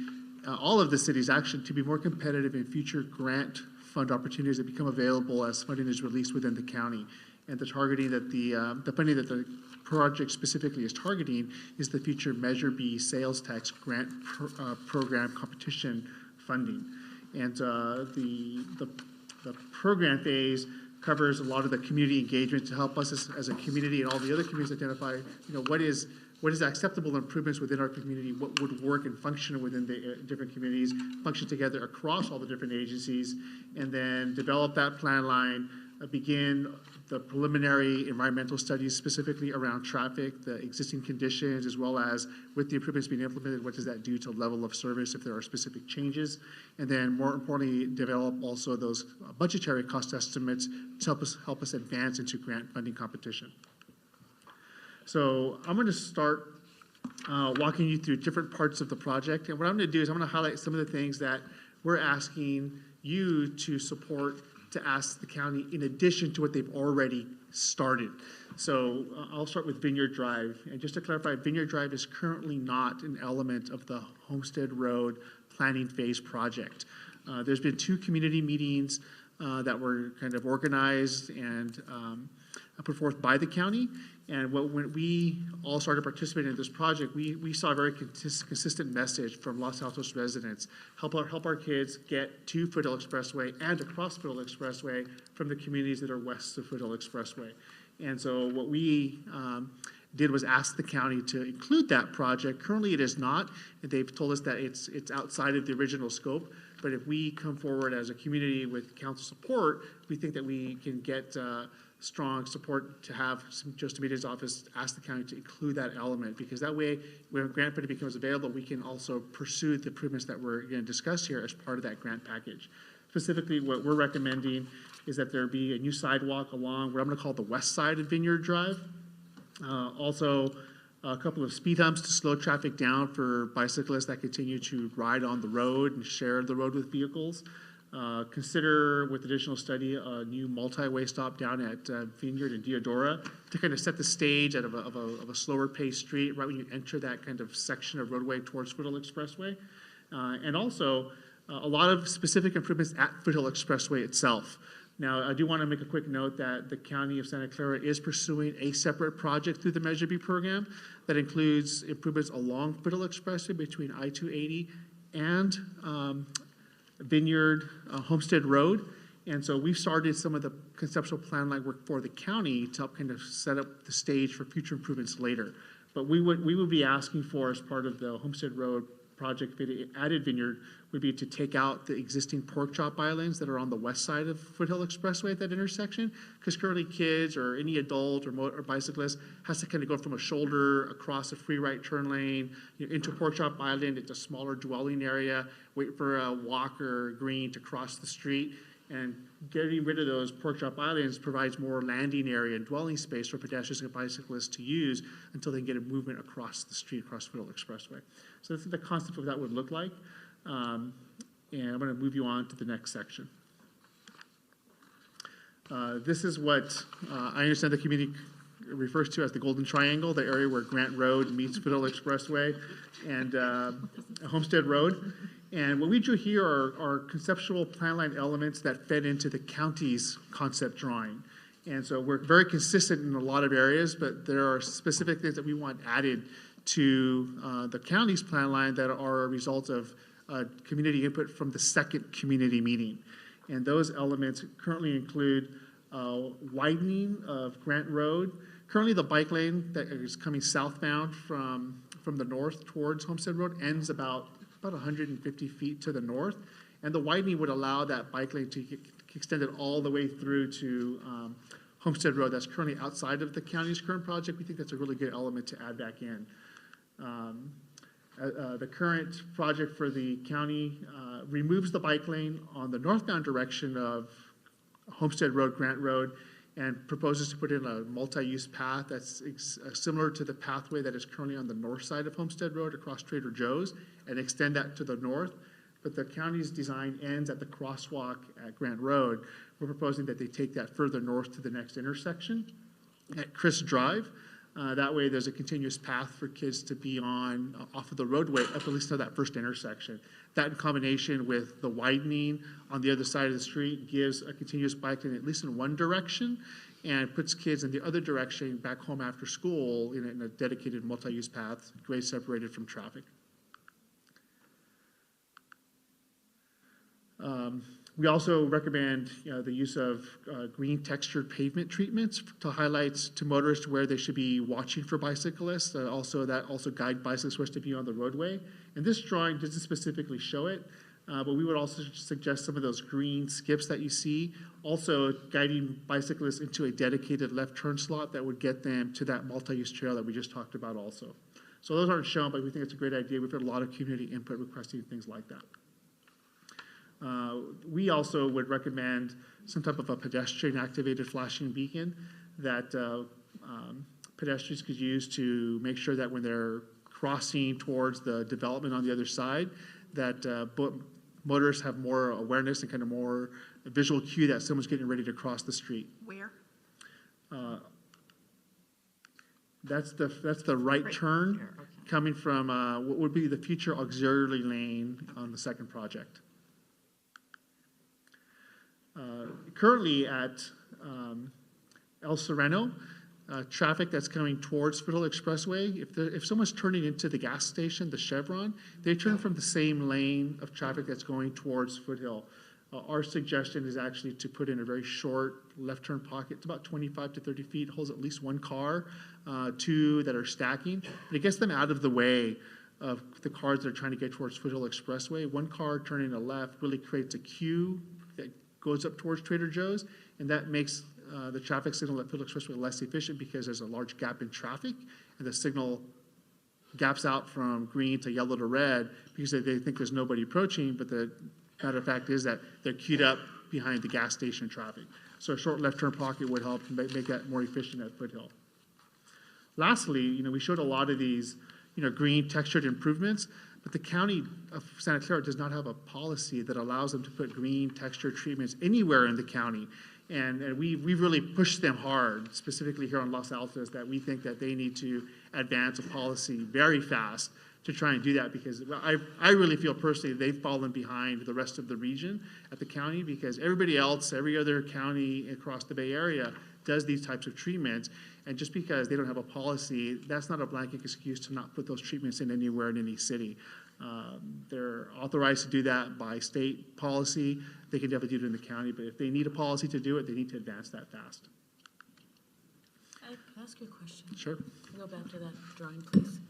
all of the cities actually, to be more competitive in future grant fund opportunities that become available as funding is released within the county. And the targeting that the funding that the project specifically is targeting is the future Measure B sales tax grant program competition funding. And the program phase covers a lot of the community engagement to help us as a community and all the other communities identify, what is acceptable improvements within our community, what would work and function within the different communities, function together across all the different agencies, and then develop that plan line, begin the preliminary environmental studies specifically around traffic, the existing conditions, as well as with the improvements being implemented, what does that do to level of service if there are specific changes, and then more importantly, develop also those budgetary cost estimates to help us advance into grant funding competition. So I'm going to start walking you through different parts of the project, and what I'm going to do is I'm going to highlight some of the things that we're asking you to support, to ask the county in addition to what they've already started. So I'll start with Vineyard Drive. And just to clarify, Vineyard Drive is currently not an element of the Homestead Road planning phase project. There's been 2 community meetings that were kind of organized and put forth by the county. And when we all started participating in this project, we saw a very consistent message from Los Altos residents. Help our kids get to Foothill Expressway and across Foothill Expressway from the communities that are west of Foothill Expressway. And so what we did was ask the county to include that project. Currently it is not. They've told us that it's outside of the original scope. But if we come forward as a community with council support, we think that we can get strong support to have Joe Stamita's office ask the county to include that element, because that way, when grant funding becomes available, we can also pursue the improvements that we're going to discuss here as part of that grant package. Specifically, what we're recommending is that there be a new sidewalk along what I'm going to call the west side of Vineyard Drive. Also, a couple of speed humps to slow traffic down for bicyclists that continue to ride on the road and share the road with vehicles. Consider, with additional study, a new multi-way stop down at Vineyard and Deodora to kind of set the stage of a slower paced street right when you enter that kind of section of roadway towards Foothill Expressway. And also, a lot of specific improvements at Foothill Expressway itself. Now, I do want to make a quick note that the County of Santa Clara is pursuing a separate project through the Measure B program that includes improvements along Foothill Expressway between I-280 and Vineyard Homestead Road. And so we've started some of the conceptual plan line work for the county to help kind of set up the stage for future improvements later. But we would be asking for, as part of the Homestead Road project added Vineyard, would be to take out the existing pork chop islands that are on the west side of Foothill Expressway at that intersection, because currently kids or any adult or bicyclist has to kind of go from a shoulder across a free right turn lane into pork chop island. It's a smaller dwelling area, wait for a walker or green to cross the street. And getting rid of those pork chop islands provides more landing area and dwelling space for pedestrians and bicyclists to use until they get a movement across the street, across Foothill Expressway. So that's what the concept of that would look like. And I'm going to move you on to the next section. This is what I understand the community refers to as the Golden Triangle, the area where Grant Road meets Foothill Expressway and Homestead Road. And what we drew here are conceptual plan line elements that fed into the county's concept drawing. And so we're very consistent in a lot of areas, but there are specific things that we want added to the county's plan line that are a result of community input from the second community meeting. And those elements currently include widening of Grant Road. Currently, the bike lane that is coming southbound from the north towards Homestead Road ends about 150 feet to the north, and the widening would allow that bike lane to get extended all the way through to Homestead Road. That's currently outside of the county's current project. We think that's a really good element to add back in. The current project for the county removes the bike lane on the northbound direction of Homestead Road, Grant Road, and proposes to put in a multi-use path that's similar to the pathway that is currently on the north side of Homestead Road across Trader Joe's, and extend that to the north. But the county's design ends at the crosswalk at Grant Road. We're proposing that they take that further north to the next intersection at Chris Drive. That way there's a continuous path for kids to be on off of the roadway up at least to that first intersection. That in combination with the widening on the other side of the street gives a continuous bike lane at least in one direction, and puts kids in the other direction back home after school in a dedicated multi-use path, grade separated from traffic. We also recommend the use of green textured pavement treatments to highlight to motorists where they should be watching for bicyclists. Also guide bicyclists to be on the roadway. And this drawing doesn't specifically show it, but we would also suggest some of those green skips that you see, also guiding bicyclists into a dedicated left turn slot that would get them to that multi-use trail that we just talked about also. So those aren't shown, but we think it's a great idea. We've had a lot of community input requesting things like that. We also would recommend some type of a pedestrian activated flashing beacon that pedestrians could use to make sure that when they're crossing towards the development on the other side, that motorists have more awareness and kind of more visual cue that someone's getting ready to cross the street. Where? That's the right turn coming from what would be the future auxiliary lane on the second project. Currently at El Sereno, traffic that's coming towards Foothill Expressway, if someone's turning into the gas station, the Chevron, they turn from the same lane of traffic that's going towards Foothill. Our suggestion is actually to put in a very short left turn pocket. It's about 25 to 30 feet, holds at least one car, two that are stacking. But it gets them out of the way of the cars that are trying to get towards Foothill Expressway. One car turning to left really creates a queue that goes up towards Trader Joe's, and that makes the traffic signal at Foothill Expressway less efficient because there's a large gap in traffic, and the signal gaps out from green to yellow to red because they think there's nobody approaching, but the matter of fact is that they're queued up behind the gas station traffic. So a short left turn pocket would help make that more efficient at Foothill. Lastly, we showed a lot of these, green textured improvements, but the county of Santa Clara does not have a policy that allows them to put green texture treatments anywhere in the county. And we really pushed them hard, specifically here on Los Altos, that we think that they need to advance a policy very fast to try and do that, because I really feel personally they've fallen behind the rest of the region at the county, because everybody else, every other county across the Bay Area does these types of treatments. And just because they don't have a policy, that's not a blanket excuse to not put those treatments in anywhere in any city. They're authorized to do that by state policy. They can definitely do it in the county, but if they need a policy to do it, they need to advance that fast. Can I ask you a question? Sure. Go back to that drawing, please.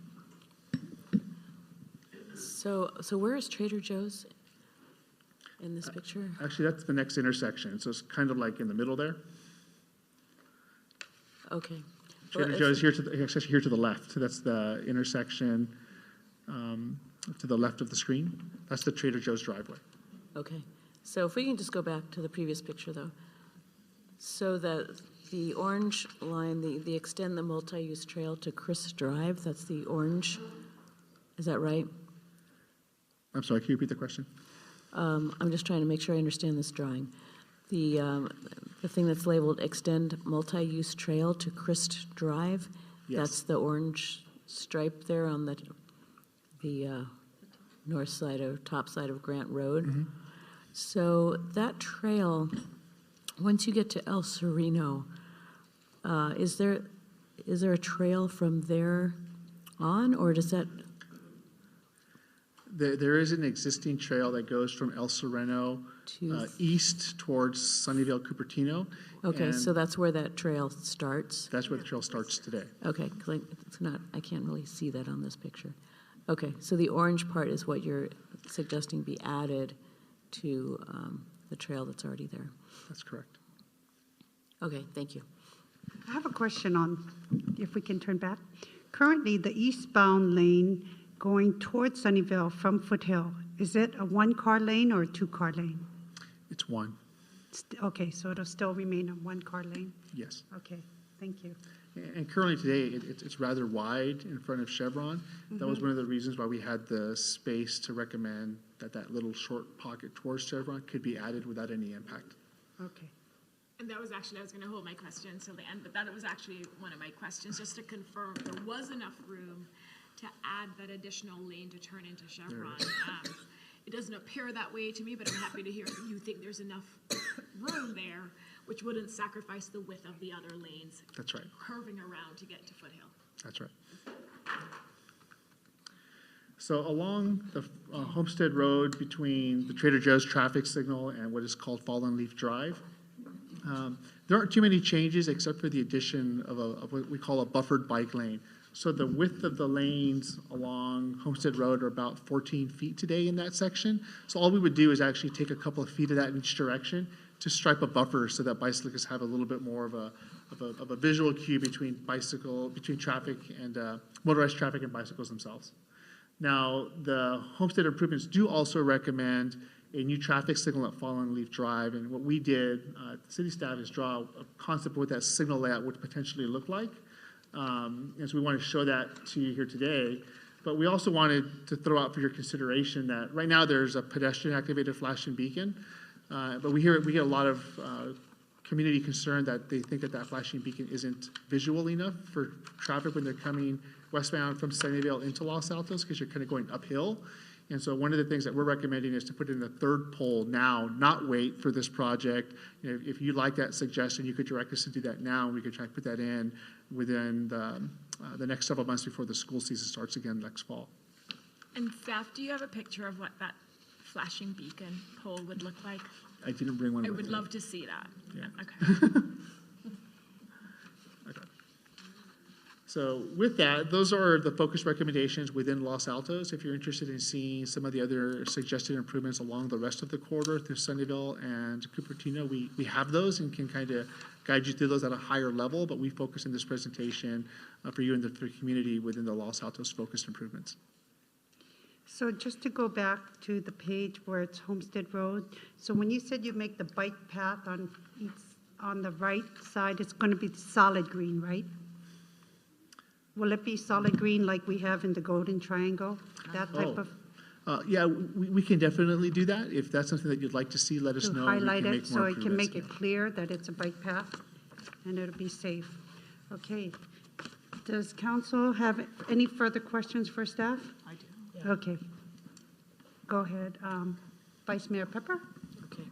So where is Trader Joe's in this picture? Actually, that's the next intersection, so it's kind of like in the middle there. Okay. Trader Joe's here here to the left. So that's the intersection to the left of the screen. That's the Trader Joe's driveway. Okay. So if we can just go back to the previous picture, though. So the orange line, the extend the multi-use trail to Chris Drive, that's the orange. Is that right? I'm sorry, can you repeat the question? I'm just trying to make sure I understand this drawing. The thing that's labeled extend multi-use trail to Christ Drive, Yes. That's the orange stripe there on the north side or top side of Grant Road. Mm-hmm. So that trail, once you get to El Sereno, is there a trail from there on, or does that? There is an existing trail that goes from El Sereno east towards Sunnyvale, Cupertino. Okay, so that's where that trail starts? That's where the trail starts today. Okay, 'cause I can't really see that on this picture. Okay, so the orange part is what you're suggesting be added to the trail that's already there. That's correct. Okay, thank you. I have a question on, if we can turn back. Currently, the eastbound lane going towards Sunnyvale from Foothill, is it a one-car lane or a two-car lane? It's one. Okay, so it'll still remain a one-car lane? Yes. Okay, thank you. And currently today, it's rather wide in front of Chevron. That was Mhm. one of the reasons why we had the space to recommend that little short pocket towards Chevron could be added without any impact. Okay. And that was actually, I was going to hold my question until the end, but that was actually one of my questions, just to confirm there was enough room to add that additional lane to turn into Chevron. It doesn't appear that way to me, but I'm happy to hear that you think there's enough room there, which wouldn't sacrifice the width of the other lanes. That's right. Curving around to get to Foothill. That's right. So along the Homestead Road between the Trader Joe's traffic signal and what is called Fallen Leaf Drive, there aren't too many changes except for the addition of what we call a buffered bike lane. So the width of the lanes along Homestead Road are about 14 feet today in that section. So all we would do is actually take a couple of feet of that in each direction to stripe a buffer so that bicyclists have a little bit more of a visual cue between traffic and motorized traffic and bicycles themselves. Now, the Homestead improvements do also recommend a new traffic signal at Fallen Leaf Drive, and what we did, the city staff, is draw a concept of what that signal layout would potentially look like. And so we want to show that to you here today. But we also wanted to throw out for your consideration that right now there's a pedestrian-activated flashing beacon, but we get a lot of community concern that they think that flashing beacon isn't visual enough for traffic when they're coming westbound from Sunnyvale into Los Altos, because you're kind of going uphill. And so one of the things that we're recommending is to put in a third pole now, not wait for this project. You know, if you like that suggestion, you could direct us to do that now, and we could try to put that in within the next several months before the school season starts again next fall. And staff, do you have a picture of what that flashing beacon pole would look like? I didn't bring one. I with would me. love to see that. Yeah. Okay. Okay. So with that, those are the focus recommendations within Los Altos. If you're interested in seeing some of the other suggested improvements along the rest of the corridor through Sunnyvale and Cupertino, we have those and can kind of guide you through those at a higher level, but we focus in this presentation for you and the community within the Los Altos focused improvements. So just to go back to the page where it's Homestead Road, so when you said you make the bike path on the right side, it's going to be solid green, right? Will it be solid green like we have in the Golden Triangle, that type of? Yeah, we can definitely do that. If that's something that you'd like to see, let us know. To highlight we can it make so more it can make improvements. it clear that it's a bike path and it'll be safe. Okay. Does council have any further questions for staff? I do. Okay. Go ahead. Vice Mayor Pepper? Okay.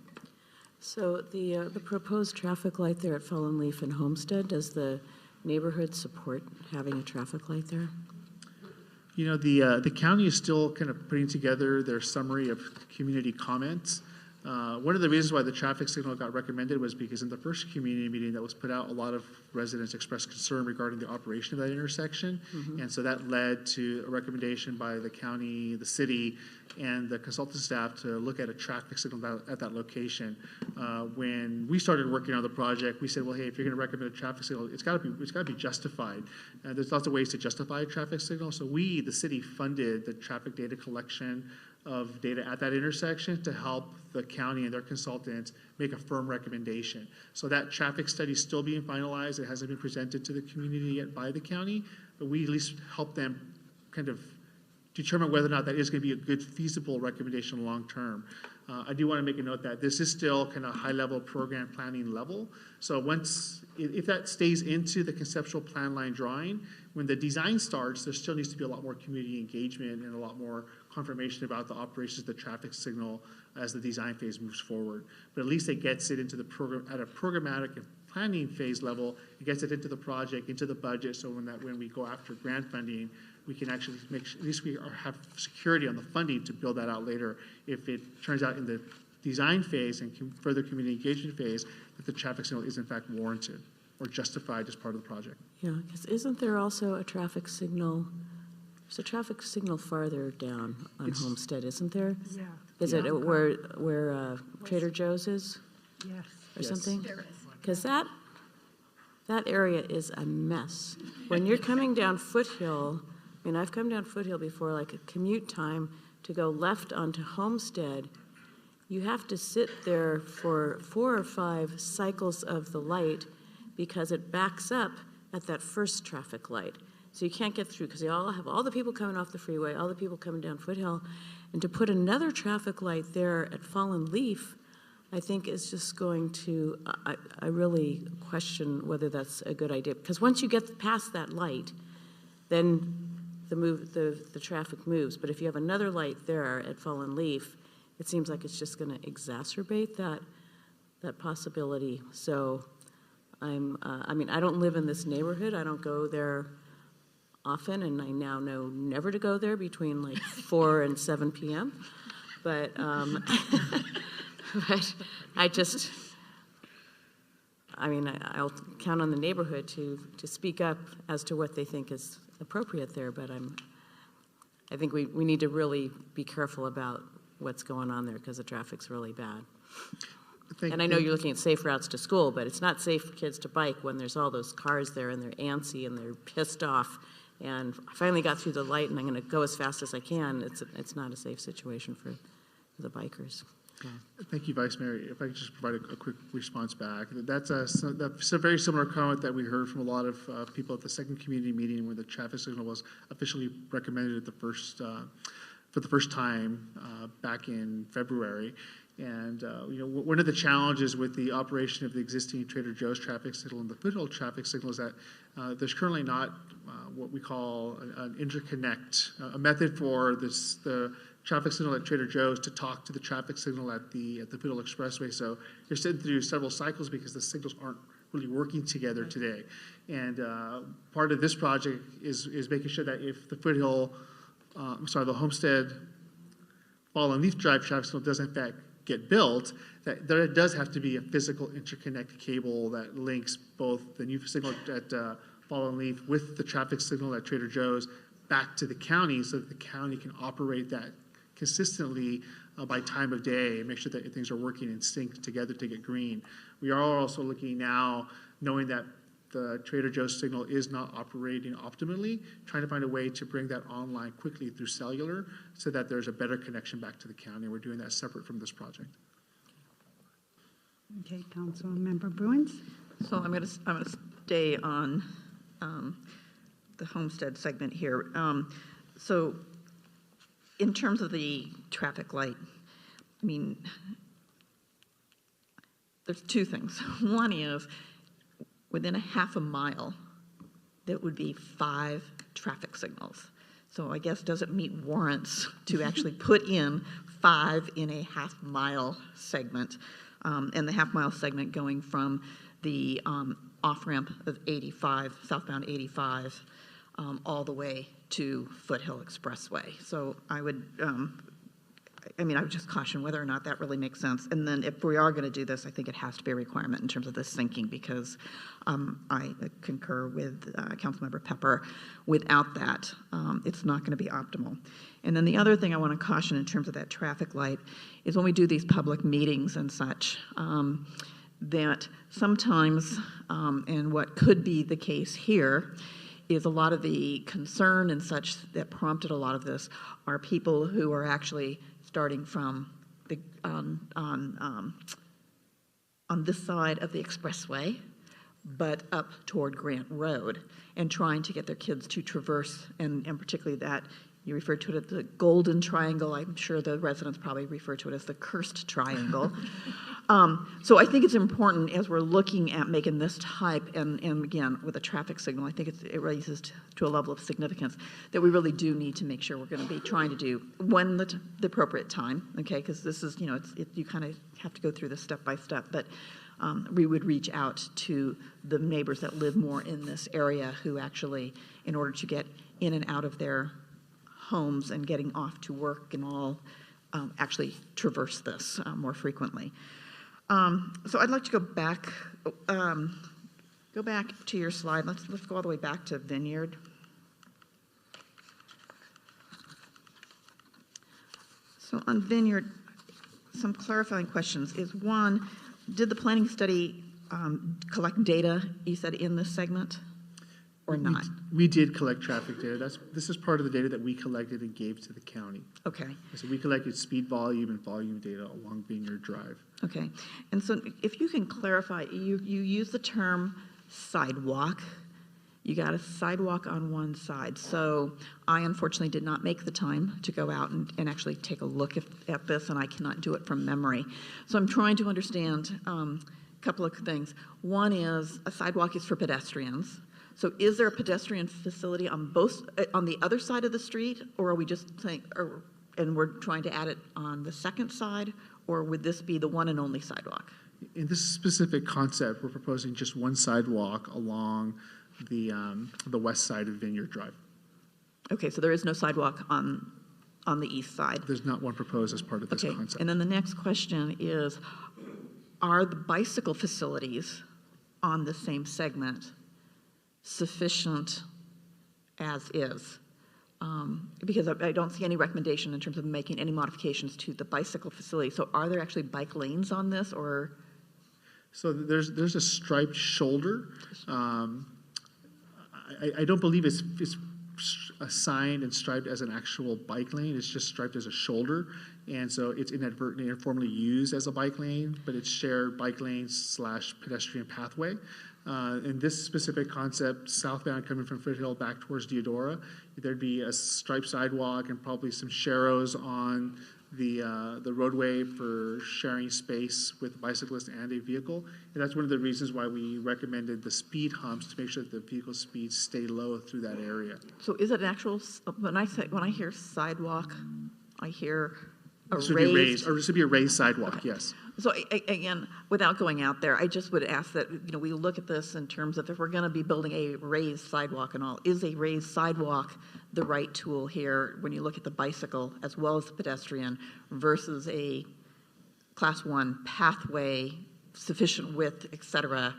So the proposed traffic light there at Fallen Leaf and Homestead, does the neighborhood support having a traffic light there? You know, the county is still kind of putting together their summary of community comments. One of the reasons why the traffic signal got recommended was because in the first community meeting that was put out, a lot of residents expressed concern regarding the operation of that intersection. Mhm. And so that led to a recommendation by the county, the city, and the consultant staff to look at a traffic signal at that location. When we started working on the project, we said, well, hey, if you're going to recommend a traffic signal, it's got to be justified. There's lots of ways to justify a traffic signal. So we, the city, funded the traffic data collection of data at that intersection to help the county and their consultants make a firm recommendation. So that traffic study is still being finalized. It hasn't been presented to the community yet by the county, but we at least help them kind of determine whether or not that is going to be a good, feasible recommendation long term. I do want to make a note that this is still kind of high-level program planning level. So if that stays into the conceptual plan line drawing, when the design starts, there still needs to be a lot more community engagement and a lot more confirmation about the operations of the traffic signal as the design phase moves forward. But at least it gets it into the program at a programmatic and planning phase level. It gets it into the project, into the budget, so when we go after grant funding, we can actually make sure, at least we have security on the funding to build that out later if it turns out in the design phase and further community engagement phase that the traffic signal is in fact warranted or justified as part of the project. Yeah, because isn't there also a traffic signal? There's a traffic signal farther down on Homestead, isn't there? Yeah. Is Yeah. it where Trader Joe's is? Yes. Or Yes. something? There is. Because that area is a mess. When you're coming down Foothill, I mean, I've come down Foothill before, like a commute time to go left onto Homestead. You have to sit there for 4 or 5 cycles of the light because it backs up at that first traffic light. So you can't get through because they all have all the people coming off the freeway, all the people coming down Foothill. And to put another traffic light there at Fallen Leaf, I think is just going to, I really question whether that's a good idea. Because once you get past that light, then the traffic moves. But if you have another light there at Fallen Leaf, it seems like it's just going to exacerbate that possibility. So I mean, I don't live in this neighborhood. I don't go there often, and I now know never to go there between like 4 and 7 p.m. But, but I'll count on the neighborhood to speak up as to what they think is appropriate there, but I think we need to really be careful about what's going on there because the traffic's really bad. And I know you're looking at safe routes to school, but it's not safe for kids to bike when there's all those cars there and they're antsy and they're pissed off. And I finally got through the light and I'm going to go as fast as I can. It's not a safe situation for the bikers. Yeah. Thank you, Vice Mayor. If I could just provide a quick response back. That's a very similar comment that we heard from a lot of people at the second community meeting where the traffic signal was officially recommended at for the first time back in February. And one of the challenges with the operation of the existing Trader Joe's traffic signal and the Foothill traffic signal is that there's currently not what we call an interconnect, a method for the traffic signal at Trader Joe's to talk to the traffic signal at the Foothill Expressway. So you're sitting through several cycles because the signals aren't really working together today. And part of this project is making sure that if the the Homestead Fallen Leaf Drive traffic signal does in fact get built, that there does have to be a physical interconnect cable that links both the new signal at Fallen Leaf with the traffic signal at Trader Joe's back to the county so that the county can operate that consistently by time of day and make sure that things are working in sync together to get green. We are also looking now, knowing that the Trader Joe's signal is not operating optimally, trying to find a way to bring that online quickly through cellular so that there's a better connection back to the county. We're doing that separate from this project. Okay, Councilmember Bruins. So I'm going to stay on the Homestead segment here. So in terms of the traffic light, I mean, there's two things. One is within a half a mile, there would be 5 traffic signals. So I guess does it meet warrants to actually put in 5 in a half-mile segment, and the half-mile segment going from the off-ramp of 85, southbound 85, all the way to Foothill Expressway. So I would just caution whether or not that really makes sense. And then if we are going to do this, I think it has to be a requirement in terms of this syncing because I concur with Councilmember Pepper. Without that, it's not going to be optimal. And then the other thing I want to caution in terms of that traffic light is when we do these public meetings and such, that sometimes, and what could be the case here, is a lot of the concern and such that prompted a lot of this are people who are actually starting from the on this side of the expressway, but up toward Grant Road, and trying to get their kids to traverse, and particularly that you referred to it as the golden triangle. I'm sure the residents probably refer to it as the cursed triangle. So I think it's important as we're looking at making this type, and again, with a traffic signal, I think it raises to a level of significance that we really do need to make sure we're going to be trying to do when the appropriate time, okay? Because this is, you kind of have to go through this step by step, but we would reach out to the neighbors that live more in this area who actually, in order to get in and out of their homes and getting off to work and all, actually traverse this more frequently. So I'd like to go back to your slide. Let's go all the way back to Vineyard. So on Vineyard, some clarifying questions is one, did the planning study collect data, you said, in this segment? Or not? We did collect traffic data. This is part of the data that we collected and gave to the county. Okay. So we collected speed volume and volume data along Vineyard Drive. Okay. And so if you can clarify, you use the term sidewalk. You got a sidewalk on one side. So I unfortunately did not make the time to go out and actually take a look at this, and I cannot do it from memory. So I'm trying to understand a couple of things. One is a sidewalk is for pedestrians. So is there a pedestrian facility on the other side of the street, or are we just saying, and we're trying to add it on the second side, or would this be the one and only sidewalk? In this specific concept, we're proposing just one sidewalk along the west side of Vineyard Drive. Okay, so there is no sidewalk on the east side. There's not one proposed as part of this Okay, concept. and then the next question is, are the bicycle facilities on the same segment sufficient as is? Because I don't see any recommendation in terms of making any modifications to the bicycle facility. So are there actually bike lanes on this, or? So there's a striped shoulder. I don't believe it's assigned and striped as an actual bike lane. It's just striped as a shoulder. And so it's inadvertently or informally used as a bike lane, but it's shared bike lanes / pedestrian pathway. In this specific concept, southbound coming from Foothill back towards Deodora, there'd be a striped sidewalk and probably some sharrows on the roadway for sharing space with a bicyclist and a vehicle. And that's one of the reasons why we recommended the speed humps, to make sure that the vehicle speeds stay low through that area. So is it an actual, when I hear sidewalk, I hear a This would be raised, or this would be a raised sidewalk, Okay. yes. So again, without going out there, I just would ask that, we look at this in terms of if we're going to be building a raised sidewalk and all, is a raised sidewalk the right tool here when you look at the bicycle as well as the pedestrian versus a class 1 pathway, sufficient width, et cetera,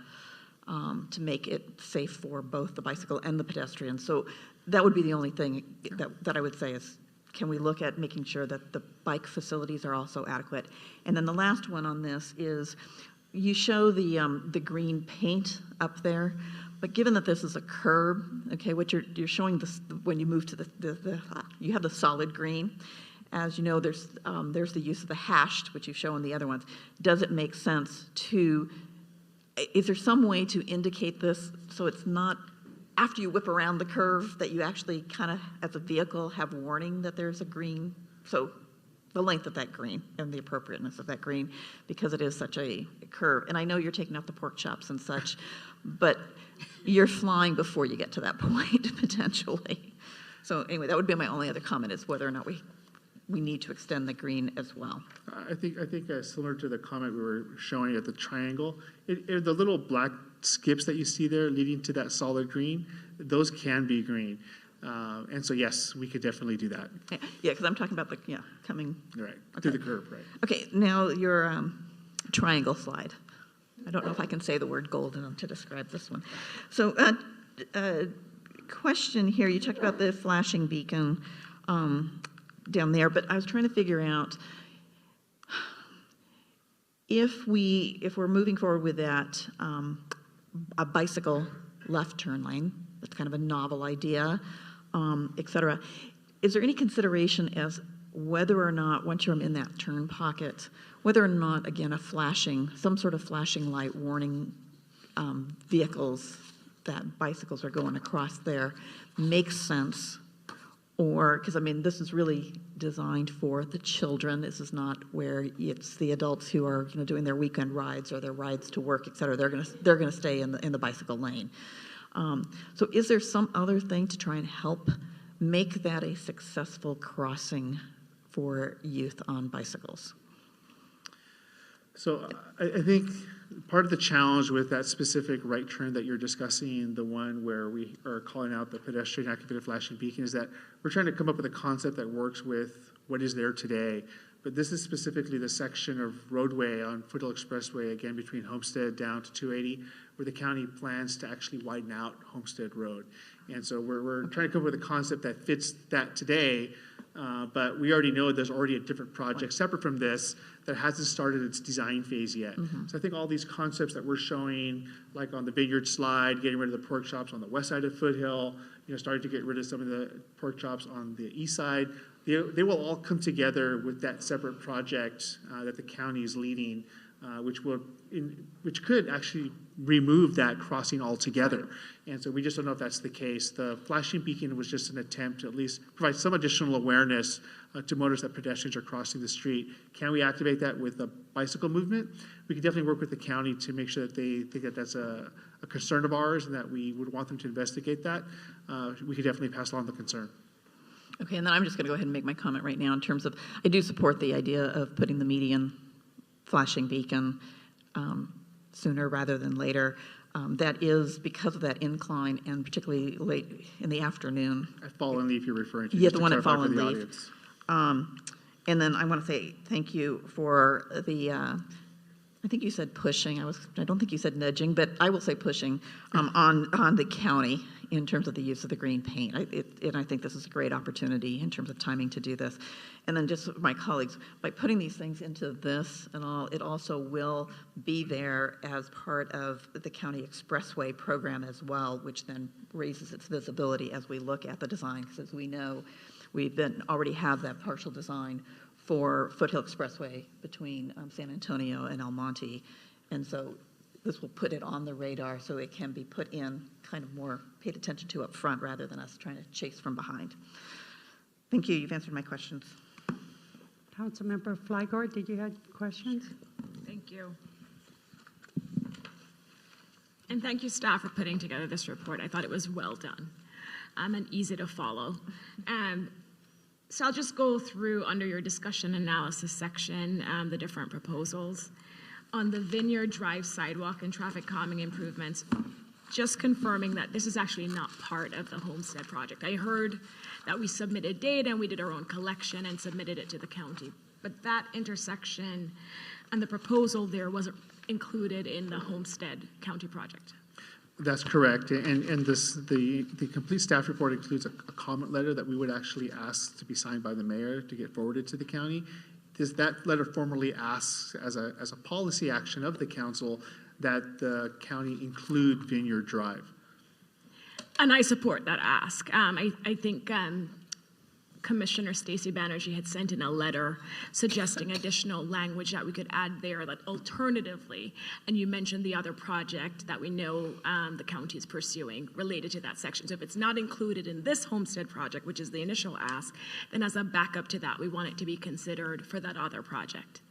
to make it safe for both the bicycle and the pedestrian? So that would be the only thing that I would say is, can we look at making sure that the bike facilities are also adequate? And then the last one on this is, you show the green paint up there, but given that this is a curb, okay, what you're showing this when you move to you have the solid green. As you know, there's the use of the hashed, which you show in the other ones. Does it make sense to? Is there some way to indicate this so it's not after you whip around the curve that you actually kind of, as a vehicle, have warning that there's a green? So the length of that green and the appropriateness of that green, because it is such a curve. And I know you're taking out the pork chops and such, but you're flying before you get to that point, potentially. So anyway, that would be my only other comment, is whether or not we need to extend the green as well. I think similar to the comment we were showing at the triangle, the little black skips that you see there leading to that solid green, those can be green. And so, yes, we could definitely do that. Yeah, because I'm talking about coming. Right, Okay. through the curb, right. Okay, now your triangle slide. I don't know if I can say the word golden to describe this one. So, question here, you talked about the flashing beacon down there, but I was trying to figure out if we're moving forward with that, a bicycle left turn lane, that's kind of a novel idea, et cetera. Is there any consideration as whether or not, once you're in that turn pocket, whether or not, again, some sort of flashing light warning vehicles that bicycles are going across there makes sense? Or, because this is really designed for the children. This is not where it's the adults who are doing their weekend rides or their rides to work, et cetera. They're going to stay in the bicycle lane. So is there some other thing to try and help make that a successful crossing for youth on bicycles? So I think part of the challenge with that specific right turn that you're discussing, the one where we are calling out the pedestrian activated flashing beacon, is that we're trying to come up with a concept that works with what is there today. But this is specifically the section of roadway on Foothill Expressway, again, between Homestead down to 280, where the county plans to actually widen out Homestead Road. And so we're trying to come up with a concept that fits that today, but we already know there's already a different project separate from this that hasn't started its design phase yet. Mm-hmm. So I think all these concepts that we're showing, like on the vineyard slide, getting rid of the pork chops on the west side of Foothill, starting to get rid of some of the pork chops on the east side, they will all come together with that separate project that the county is leading, which could actually remove that crossing altogether. And so we just don't know if that's the case. The flashing beacon was just an attempt to at least provide some additional awareness to motorists that pedestrians are crossing the street. Can we activate that with a bicycle movement? We can definitely work with the county to make sure that they think that that's a concern of ours and that we would want them to investigate that. We could definitely pass along the concern. Okay, and then I'm just going to go ahead and make my comment right now in terms of, I do support the idea of putting the median flashing beacon sooner rather than later. that is because of that incline and particularly late in the afternoon. At Fallen Leaf you're referring to. Yeah, just the to one at clarify for Fallen the Leaf. audience. And then I want to say thank you for the, I think you said pushing. I don't think you said nudging, but I will say pushing on the county in terms of the use of the green paint. And I think this is a great opportunity in terms of timing to do this. And then just my colleagues, by putting these things into this and all, it also will be there as part of the county expressway program as well, which then raises its visibility as we look at the design. Because as we know, we've already have that partial design for Foothill Expressway between San Antonio and El Monte. And so this will put it on the radar so it can be put in kind of more paid attention to up front rather than us trying to chase from behind. Thank you. You've answered my questions. Councilmember Flygore, did you have questions? Thank you. And thank you, staff, for putting together this report. I thought it was well done and easy to follow. So I'll just go through under your discussion analysis section the different proposals. On the Vineyard Drive sidewalk and traffic calming improvements, just confirming that this is actually not part of the Homestead project. I heard that we submitted data and we did our own collection and submitted it to the county. But that intersection and the proposal there wasn't included in the Homestead County project. That's correct, and the complete staff report includes a comment letter that we would actually ask to be signed by the mayor to get forwarded to the county. That letter formally asks, as a policy action of the council, that the county include Vineyard Drive. And I support that ask. I think Commissioner Stacey Banerjee had sent in a letter suggesting additional language that we could add there, that alternatively, and you mentioned the other project that we know the county is pursuing related to that section. So if it's not included in this Homestead project, which is the initial ask, then as a backup to that, we want it to be considered for that other project.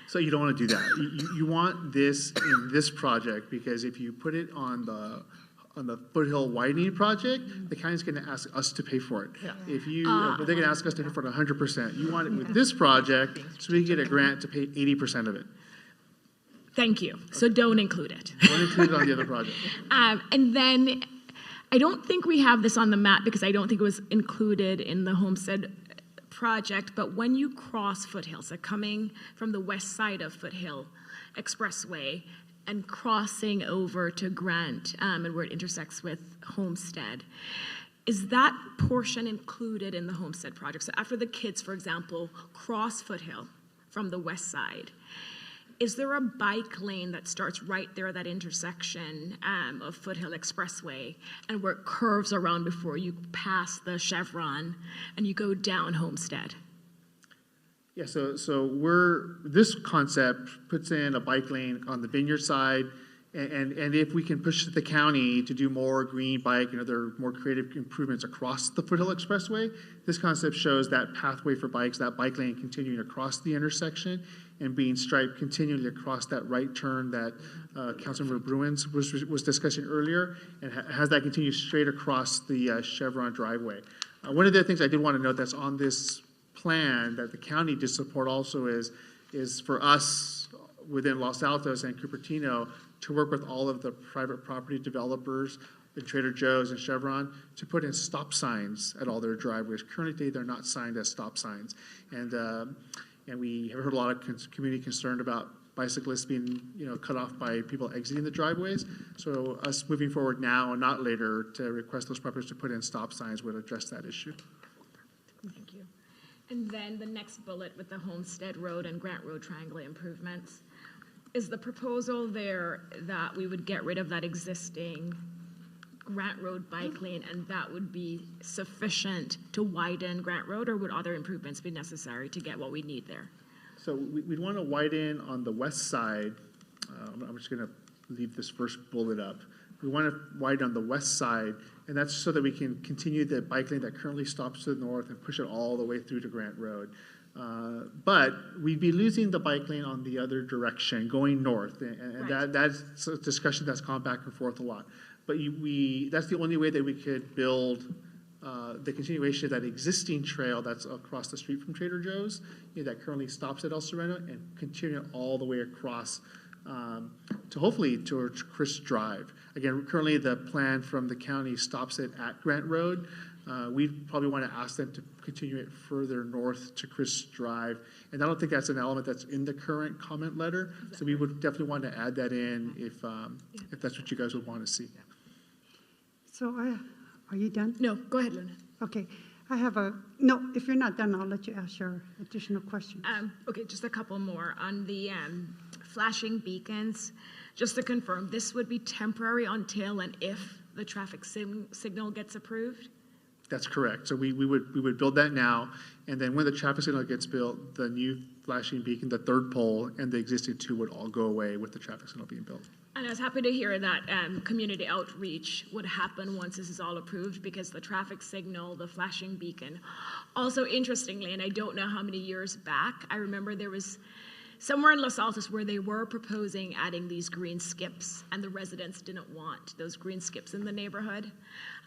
So you don't want to do that. You want this in this project because if you put it on the Foothill widening project, the county's going to ask us to pay for it. Yeah. If they're going to ask us to pay for it 100%. You want it with this project so we get a grant to pay 80% of it. Thank you. So don't include it. Don't include it on the other project. And then I don't think we have this on the map because I don't think it was included in the Homestead project, but when you cross Foothill, so coming from the west side of Foothill Expressway and crossing over to Grant and where it intersects with Homestead, is that portion included in the Homestead project? So after the kids, for example, cross Foothill from the west side, is there a bike lane that starts right there at that intersection of Foothill Expressway and where it curves around before you pass the Chevron and you go down Homestead? Yeah, so this concept puts in a bike lane on the Vineyard side, and if we can push the county to do more green bike and other more creative improvements across the Foothill Expressway, this concept shows that pathway for bikes, that bike lane continuing across the intersection and being striped continually across that right turn that Councilmember Bruins was discussing earlier, and has that continue straight across the Chevron driveway. One of the things I did want to note that's on this plan that the county did support also is for us within Los Altos and Cupertino to work with all of the private property developers, the Trader Joe's and Chevron, to put in stop signs at all their driveways. Currently, they're not signed as stop signs, and we have heard a lot of community concern about bicyclists being cut off by people exiting the driveways. So us moving forward now and not later to request those properties to put in stop signs would address that issue. Thank you. And then the next bullet with the Homestead Road and Grant Road Triangle improvements. Is the proposal there that we would get rid of that existing Grant Road bike lane and that would be sufficient to widen Grant Road, or would other improvements be necessary to get what we need there? So we'd want to widen on the west side. I'm just going to leave this first bullet up. We want to widen on the west side, and that's so that we can continue the bike lane that currently stops to the north and push it all the way through to Grant Road. But we'd be losing the bike lane on the other direction, going north, and right. That's a discussion that's gone back and forth a lot. But that's the only way that we could build the continuation of that existing trail that's across the street from Trader Joe's, that currently stops at El Sereno, and continue all the way across to hopefully towards Chris Drive. Again, currently the plan from the county stops it at Grant Road. We probably want to ask them to continue it further north to Chris Drive. And I don't think that's an element that's in the current comment letter. So we would definitely want to add that in if that's what you guys would want to see. So are you done? No, go ahead, Luna. Okay. No, if you're not done, I'll let you ask your additional question. Okay, just a couple more. On the flashing beacons, just to confirm, this would be temporary until and if the traffic signal gets approved? That's correct. So we would build that now, and then when the traffic signal gets built, the new flashing beacon, the third pole, and the existing two would all go away with the traffic signal being built. And I was happy to hear that community outreach would happen once this is all approved, because the traffic signal, the flashing beacon. Also, interestingly, and I don't know how many years back, I remember there was somewhere in Los Altos where they were proposing adding these green skips, and the residents didn't want those green skips in the neighborhood.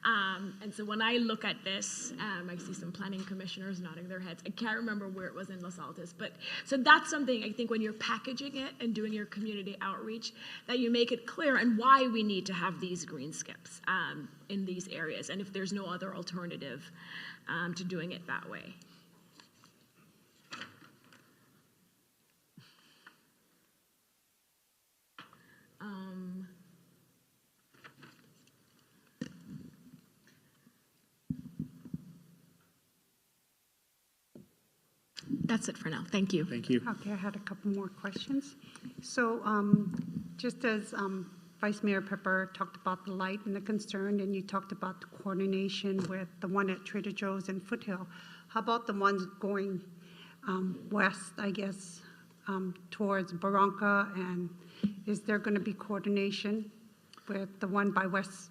And so when I look at this, I see some planning commissioners nodding their heads. I can't remember where it was in Los Altos, but so that's something I think when you're packaging it and doing your community outreach, that you make it clear and why we need to have these green skips in these areas, and if there's no other alternative to doing it that way. That's it for now. Thank you. Thank you. Okay, I had a couple more questions. So just as Vice Mayor Pepper talked about the light and the concern, and you talked about the coordination with the one at Trader Joe's and Foothill, how about the ones going west, I guess, towards Barranca? And is there going to be coordination with the one by West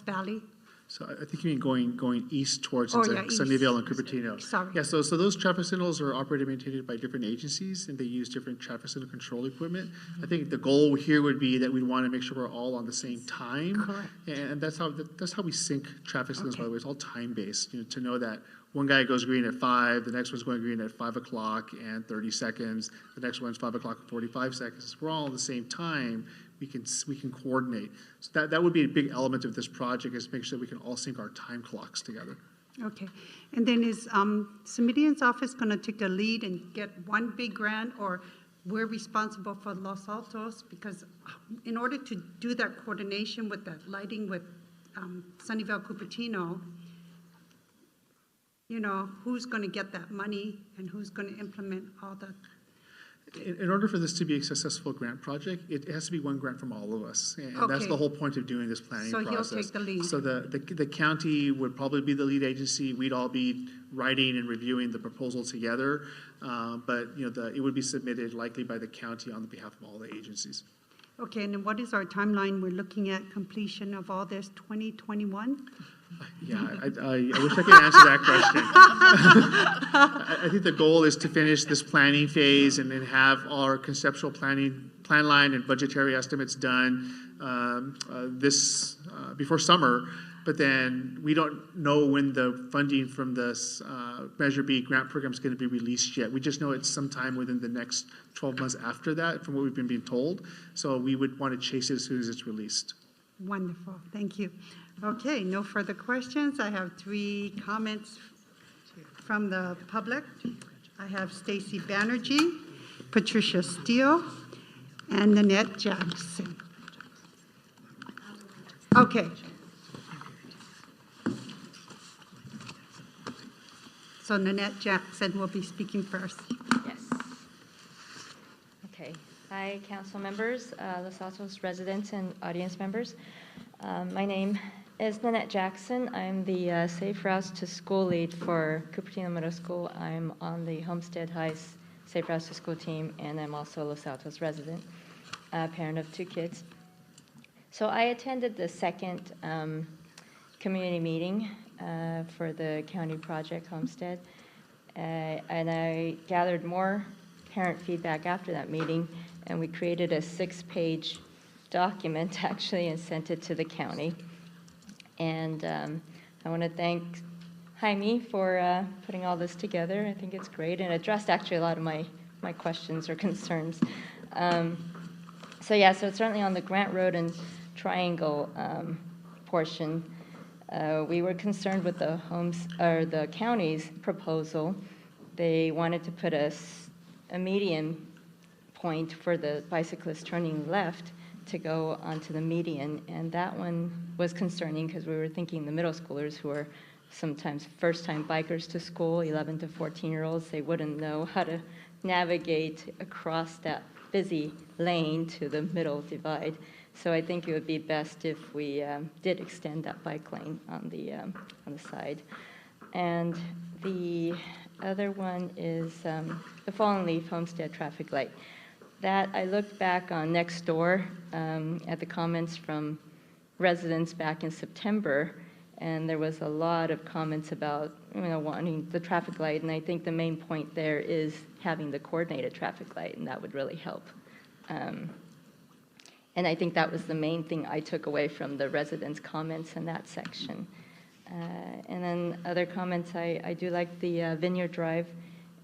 Valley? So I think you mean going east towards east. Sunnyvale and Cupertino. Sorry. Yeah, so those traffic signals are operated and maintained by different agencies, and they use different traffic signal control equipment. I think the goal here would be that we'd want to make sure we're all on the same time. Correct. And that's how we sync traffic signals, by the way. It's all time-based, to know that one guy goes green at 5, the next one's going green at 5 o'clock and 30 seconds, the next one's 5 o'clock and 45 seconds. We're all at the same time. We can coordinate. So that would be a big element of this project, is make sure that we can all sync our time clocks together. Okay. And then is Semidian's office going to take the lead and get one big grant, or we're responsible for Los Altos? Because in order to do that coordination with that lighting with Sunnyvale Cupertino, who's going to get that money and who's going to implement all the... In order for this to be a successful grant project, it has to be one grant from all of us. And that's Okay. the whole point of doing this planning So process. he'll take the lead. So the county would probably be the lead agency. We'd all be writing and reviewing the proposal together. But it would be submitted likely by the county on behalf of all the agencies. Okay, and then what is our timeline? We're looking at completion of all this 2021? Yeah, I wish I could answer that question. I think the goal is to finish this planning phase and then have our conceptual plan line and budgetary estimates done before summer. But then we don't know when the funding from this Measure B grant program is going to be released yet. We just know it's sometime within the next 12 months after that, from what we've been being told. So we would want to chase it as soon as it's released. Wonderful, thank you. Okay, no further questions. I have 3 comments from the public. I have Stacy Banerjee, Patricia Steele, and Nanette Jackson. Okay. So Nanette Jackson will be speaking first. Yes. Okay. Hi, council members, Los Altos residents, and audience members. My name is Nanette Jackson. I'm the Safe Routes to School lead for Cupertino Middle School. I'm on the Homestead Heights Safe Routes to School team, and I'm also a Los Altos resident, parent of 2 kids. So I attended the second community meeting for the county project Homestead, and I gathered more parent feedback after that meeting, and we created a 6-page document actually and sent it to the county. And I want to thank Jaime for putting all this together. I think it's great and addressed actually a lot of my questions or concerns. So yeah, so it's certainly on the Grant Road and Triangle portion. We were concerned with the the county's proposal. They wanted to put a median point for the bicyclists turning left to go onto the median, and that one was concerning because we were thinking the middle schoolers who are sometimes first-time bikers to school, 11 to 14-year-olds, they wouldn't know how to navigate across that busy lane to the middle divide. So I think it would be best if we did extend that bike lane on the side. And the other one is the Fallen Leaf Homestead traffic light. That I looked back on Nextdoor at the comments from residents back in September, and there was a lot of comments about wanting the traffic light, and I think the main point there is having the coordinated traffic light, and that would really help. And I think that was the main thing I took away from the residents' comments in that section. And then other comments, I do like the Vineyard Drive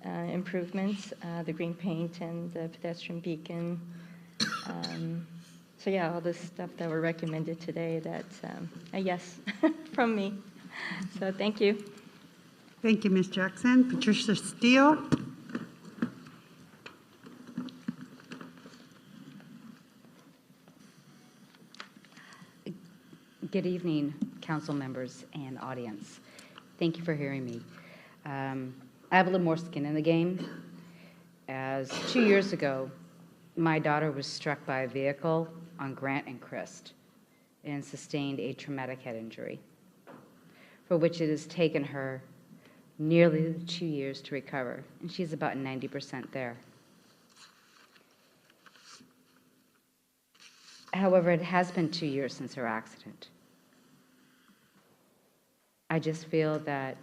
improvements, the green paint and the pedestrian beacon. So yeah, all the stuff that were recommended today, that's a yes from me. So thank you. Thank you, Ms. Jackson. Patricia Steele. Good evening, council members and audience. Thank you for hearing me. I have a little more skin in the game, as 2 years ago, my daughter was struck by a vehicle on Grant and Christ and sustained a traumatic head injury, for which it has taken her nearly 2 years to recover, and she's about 90% there. However, it has been 2 years since her accident. I just feel that,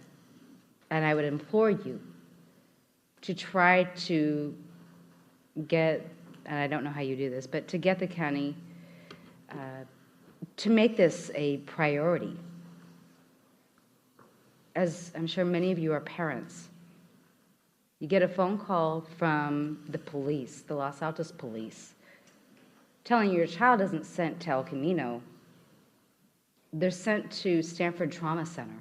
and I would implore you to try to get, and I don't know how you do this, but to get the county to make this a priority. As I'm sure many of you are parents, you get a phone call from the police, the Los Altos police, telling you your child isn't sent to El Camino, they're sent to Stanford Trauma Center.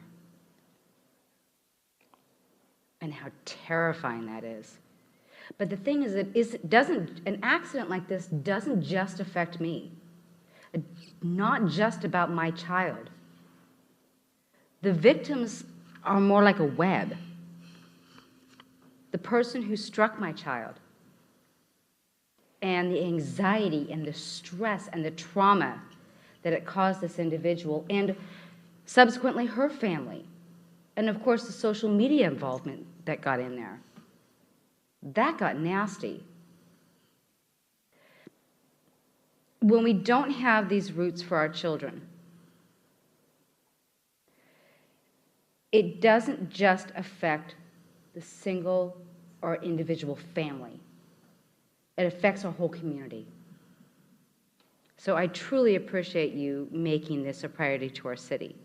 And how terrifying that is. But the thing is, an accident like this doesn't just affect me. It's not just about my child. The victims are more like a web. The person who struck my child, and the anxiety and the stress and the trauma that it caused this individual, and subsequently her family, and of course the social media involvement that got in there. That got nasty. When we don't have these roots for our children, it doesn't just affect the single or individual family. It affects our whole community. So I truly appreciate you making this a priority to our city.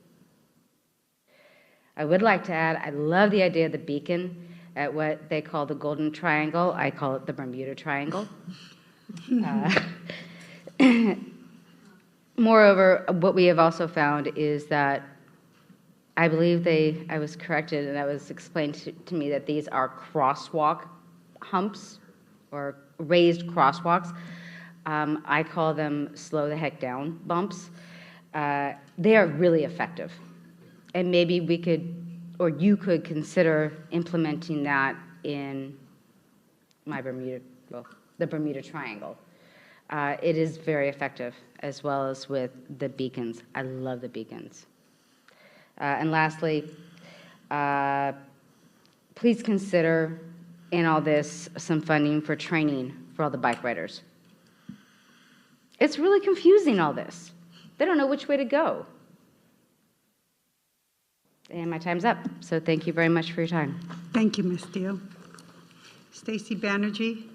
I would like to add, I love the idea of the beacon at what they call the Golden Triangle. I call it the Bermuda Triangle. Moreover, what we have also found is that I believe I was corrected and that was explained to me that these are crosswalk humps or raised crosswalks. I call them slow the heck down bumps. They are really effective. And maybe we could, or you could consider implementing that in my the Bermuda Triangle. It is very effective, as well as with the beacons. I love the beacons. And lastly, please consider in all this some funding for training for all the bike riders. It's really confusing, all this. They don't know which way to go. And my time's up, so thank you very much for your time. Thank you, Ms. Steele. Stacy Banerjee.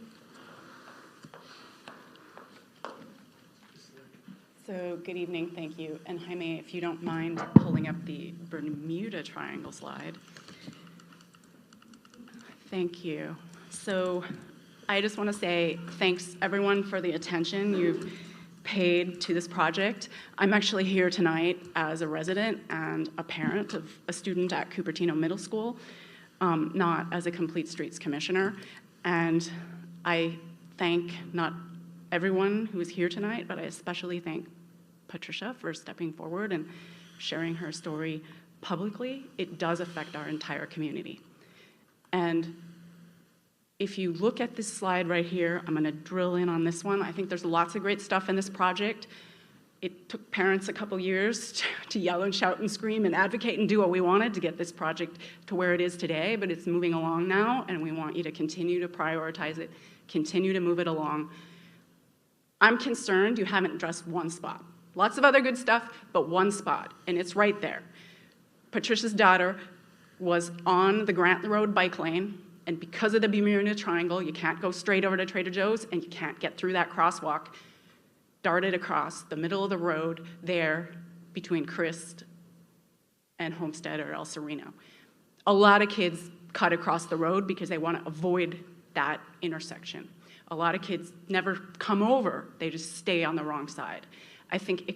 So good evening, thank you. And Jaime, if you don't mind pulling up the Bermuda Triangle slide. Thank you. So I just want to say thanks, everyone, for the attention you've paid to this project. I'm actually here tonight as a resident and a parent of a student at Cupertino Middle School, not as a Complete Streets Commissioner. And I thank not everyone who is here tonight, but I especially thank Patricia for stepping forward and sharing her story publicly. It does affect our entire community. And if you look at this slide right here, I'm going to drill in on this one. I think there's lots of great stuff in this project. It took parents a couple years to yell and shout and scream and advocate and do what we wanted to get this project to where it is today, but it's moving along now, and we want you to continue to prioritize it, continue to move it along. I'm concerned you haven't addressed one spot. Lots of other good stuff, but one spot, and it's right there. Patricia's daughter was on the Grant Road bike lane, and because of the Bermuda Triangle, you can't go straight over to Trader Joe's, and you can't get through that crosswalk, darted across the middle of the road there between Christ and Homestead or El Sereno. A lot of kids cut across the road because they want to avoid that intersection. A lot of kids never come over, they just stay on the wrong side. I think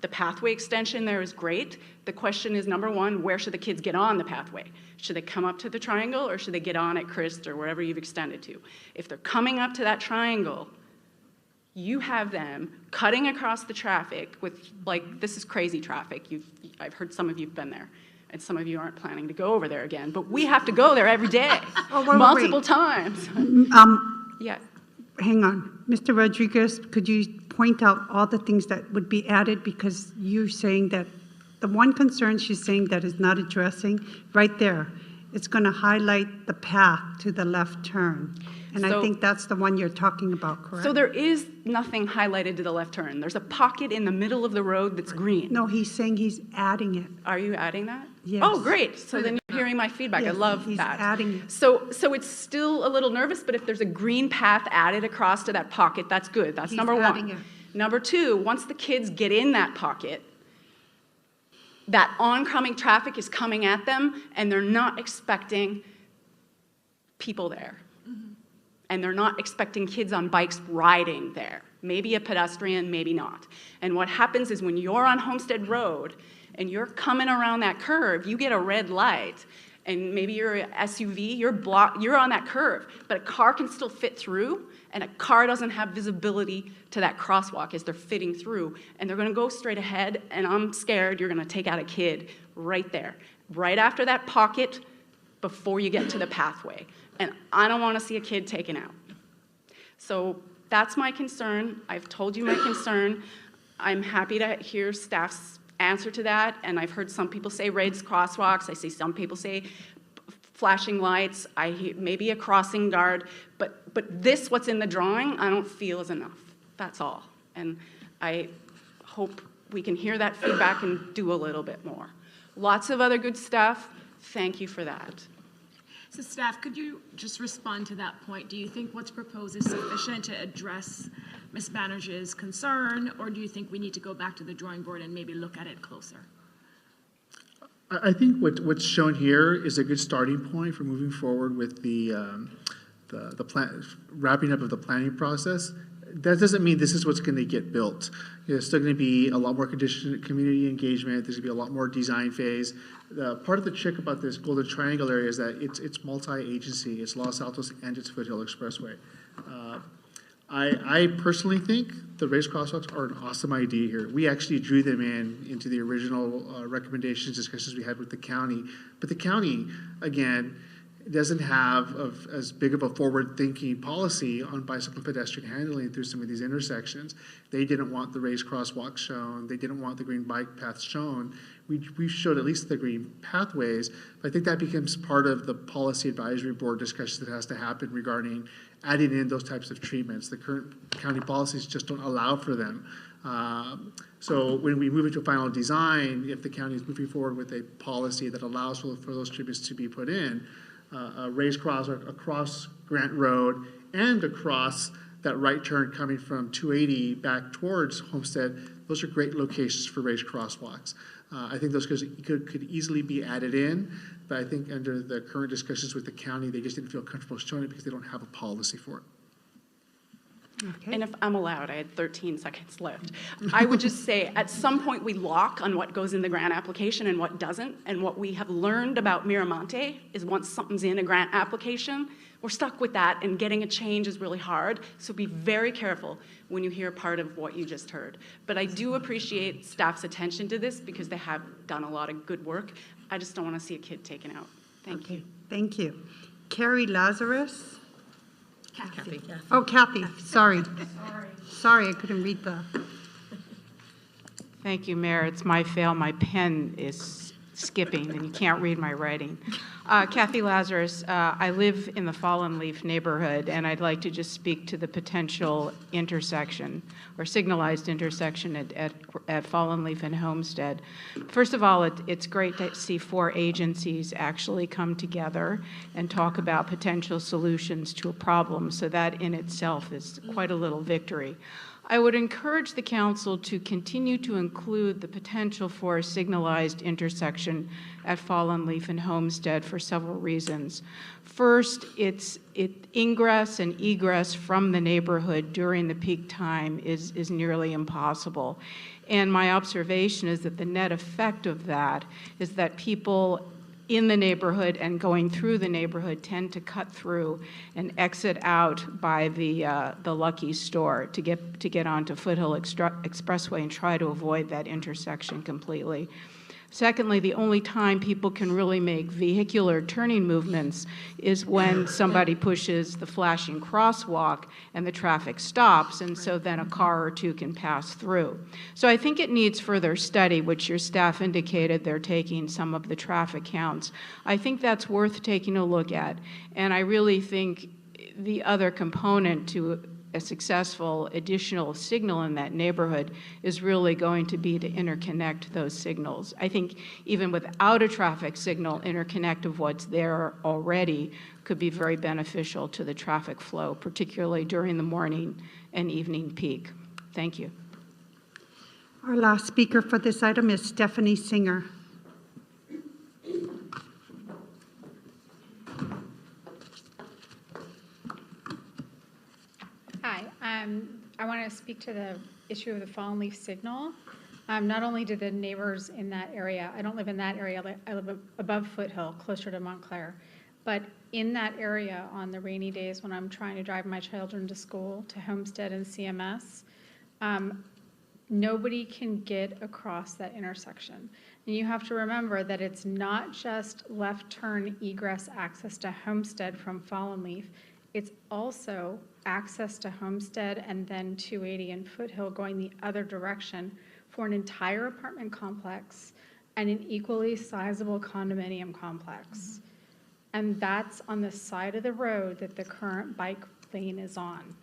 the pathway extension there is great. The question is, number one, where should the kids get on the pathway? Should they come up to the triangle, or should they get on at Christ or wherever you've extended to? If they're coming up to that triangle, you have them cutting across the traffic with, like, this is crazy traffic. I've heard some of you've been there, and some of you aren't planning to go over there again, but we have to go there every day, multiple times. Yeah. Hang on. Mr. Rodriguez, could you point out all the things that would be added? Because you're saying that the one concern she's saying that is not addressing, right there, it's going to highlight the path to the left turn. And I think that's the one you're talking about, correct? So there is nothing highlighted to the left turn. There's a pocket in the middle of the road that's green. No, he's saying he's adding it. Are you adding that? Yes. Oh, great. So then you're hearing my feedback. Yes, I love he's that. adding it. So it's still a little nervous, but if there's a green path added across to that pocket, that's good. That's He's number adding one. it. Number two, once the kids get in that pocket, that oncoming traffic is coming at them, and they're not expecting people there. And they're not expecting kids on bikes riding there. Maybe a pedestrian, maybe not. And what happens is when you're on Homestead Road and you're coming around that curve, you get a red light, and maybe you're an SUV, you're on that curve, but a car can still fit through, and a car doesn't have visibility to that crosswalk as they're fitting through, and they're gonna go straight ahead, and I'm scared you're gonna take out a kid right there, right after that pocket, before you get to the pathway. And I don't want to see a kid taken out. So that's my concern. I've told you my concern. I'm happy to hear staff's answer to that. And I've heard some people say raised crosswalks. I see some people say flashing lights. I hear maybe a crossing guard. But this, what's in the drawing, I don't feel is enough. That's all. And I hope we can hear that feedback and do a little bit more. Lots of other good stuff. Thank you for that. So staff, could you just respond to that point? Do you think what's proposed is sufficient to address Ms. Banerjee's concern, or do you think we need to go back to the drawing board and maybe look at it closer? I think what's shown here is a good starting point for moving forward with the wrapping up of the planning process. That doesn't mean this is what's going to get built. There's still going to be a lot more community engagement. There's going to be a lot more design phase. Part of the trick about this Golden Triangle area is that it's multi-agency. It's Los Altos and it's Foothill Expressway. I personally think the raised crosswalks are an awesome idea here. We actually drew them into the original recommendations, discussions we had with the county. But the county, again, doesn't have as big of a forward-thinking policy on bicycle and pedestrian handling through some of these intersections. They didn't want the raised crosswalks shown. They didn't want the green bike paths shown. We showed at least the green pathways. But I think that becomes part of the policy advisory board discussion that has to happen regarding adding in those types of treatments. The current county policies just don't allow for them. So when we move into a final design, if the county is moving forward with a policy that allows for those treatments to be put in, a raised crosswalk across Grant Road and across that right turn coming from 280 back towards Homestead, those are great locations for raised crosswalks. I think those could easily be added in, but I think under the current discussions with the county, they just didn't feel comfortable showing it because they don't have a policy for it. And if I'm allowed, I had 13 seconds left. I would just say, at some point, we lock on what goes in the grant application and what doesn't. And what we have learned about Miramonte is once something's in a grant application, we're stuck with that, and getting a change is really hard. So be very careful when you hear part of what you just heard. But I do appreciate staff's attention to this because they have done a lot of good work. I just don't want to see a kid taken out. Thank you. Thank you. Carrie Lazarus? Kathy. Oh, Kathy, sorry. Sorry, I couldn't read the... Thank you, Mayor. It's my fail. My pen is skipping, and you can't read my writing. Kathy Lazarus, I live in the Fallen Leaf neighborhood, and I'd like to just speak to the potential intersection or signalized intersection at Fallen Leaf and Homestead. First of all, it's great to see 4 agencies actually come together and talk about potential solutions to a problem, so that in itself is quite a little victory. I would encourage the council to continue to include the potential for a signalized intersection at Fallen Leaf and Homestead for several reasons. First, ingress and egress from the neighborhood during the peak time is nearly impossible. And my observation is that the net effect of that is that people in the neighborhood and going through the neighborhood tend to cut through and exit out by the Lucky store to get onto Foothill Expressway and try to avoid that intersection completely. Secondly, the only time people can really make vehicular turning movements is when somebody pushes the flashing crosswalk and the traffic stops, and so then a car or two can pass through. So I think it needs further study, which your staff indicated they're taking some of the traffic counts. I think that's worth taking a look at, and I really think the other component to a successful additional signal in that neighborhood is really going to be to interconnect those signals. I think even without a traffic signal, interconnect of what's there already could be very beneficial to the traffic flow, particularly during the morning and evening peak. Thank you. Our last speaker for this item is Stephanie Singer. Hi, I want to speak to the issue of the fallen leaf signal. Not only do the neighbors in that area, I don't live in that area, I live above Foothill, closer to Montclair, but in that area on the rainy days when I'm trying to drive my children to school, to Homestead and CMS, nobody can get across that intersection. And you have to remember that it's not just left turn egress access to Homestead from Fallen Leaf, it's also access to Homestead and then 280 and Foothill going the other direction for an entire apartment complex and an equally sizable condominium complex. And that's on the side of the road that the current bike lane is on.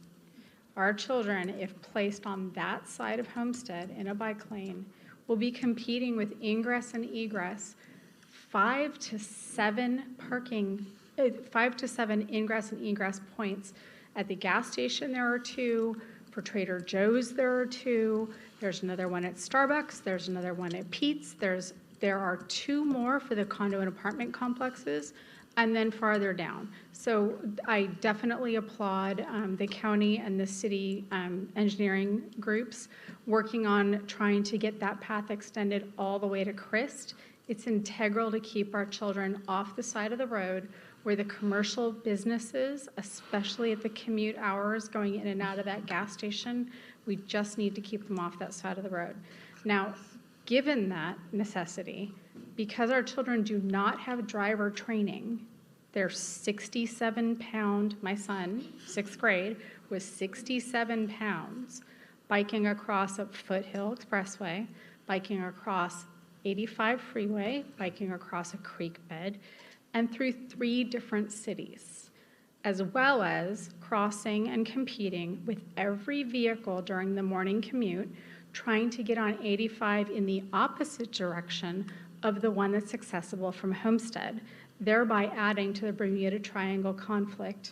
Our children, if placed on that side of Homestead in a bike lane, will be competing with ingress and egress 5 to 7 ingress and egress points. At the gas station, there are 2. For Trader Joe's, there are 2. There's another one at Starbucks. There's another one at Pete's. There are 2 more for the condo and apartment complexes, and then farther down. So I definitely applaud the county and the city engineering groups working on trying to get that path extended all the way to Christ. It's integral to keep our children off the side of the road where the commercial businesses, especially at the commute hours going in and out of that gas station, we just need to keep them off that side of the road. Now, given that necessity, because our children do not have driver training, they're 67-pound, my son, 6th grade, was 67 pounds, biking across a Foothill Expressway, biking across 85 freeway, biking across a creek bed, and through 3 different cities, as well as crossing and competing with every vehicle during the morning commute, trying to get on 85 in the opposite direction of the one that's accessible from Homestead, thereby adding to the Bermuda Triangle conflict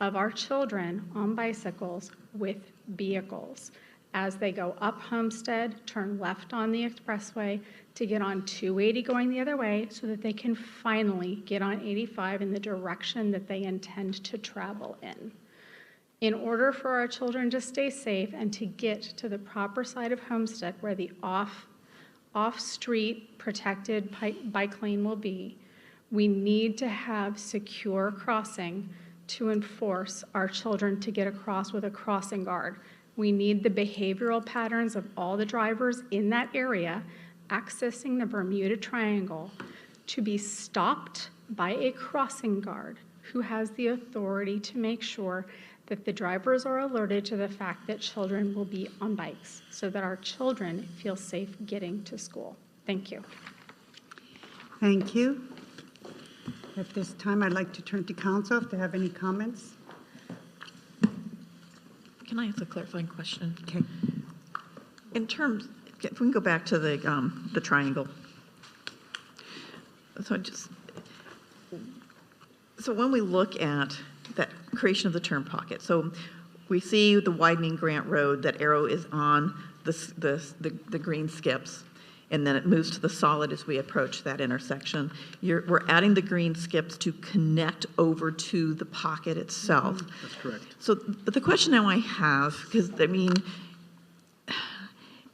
of our children on bicycles with vehicles as they go up Homestead, turn left on the expressway to get on 280 going the other way so that they can finally get on 85 in the direction that they intend to travel in. In order for our children to stay safe and to get to the proper side of Homestead where the off-street protected bike lane will be, we need to have secure crossing to enforce our children to get across with a crossing guard. We need the behavioral patterns of all the drivers in that area accessing the Bermuda Triangle to be stopped by a crossing guard who has the authority to make sure that the drivers are alerted to the fact that children will be on bikes so that our children feel safe getting to school. Thank you. Thank you. At this time, I'd like to turn to council if they have any comments. Can I ask a clarifying question? Okay. In terms, if we can go back to the triangle. So when we look at that creation of the turn pocket, so we see the widening Grant Road, that arrow is on the green skips, and then it moves to the solid as we approach that intersection. We're adding the green skips to connect over to the pocket itself. That's correct. So, but the question now I have, because I mean,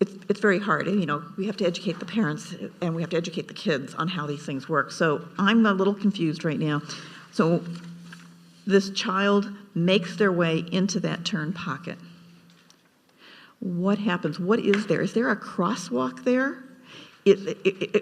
it's very hard. You know, we have to educate the parents and we have to educate the kids on how these things work. So I'm a little confused right now. So this child makes their way into that turn pocket. What happens? What is there? Is there a crosswalk there?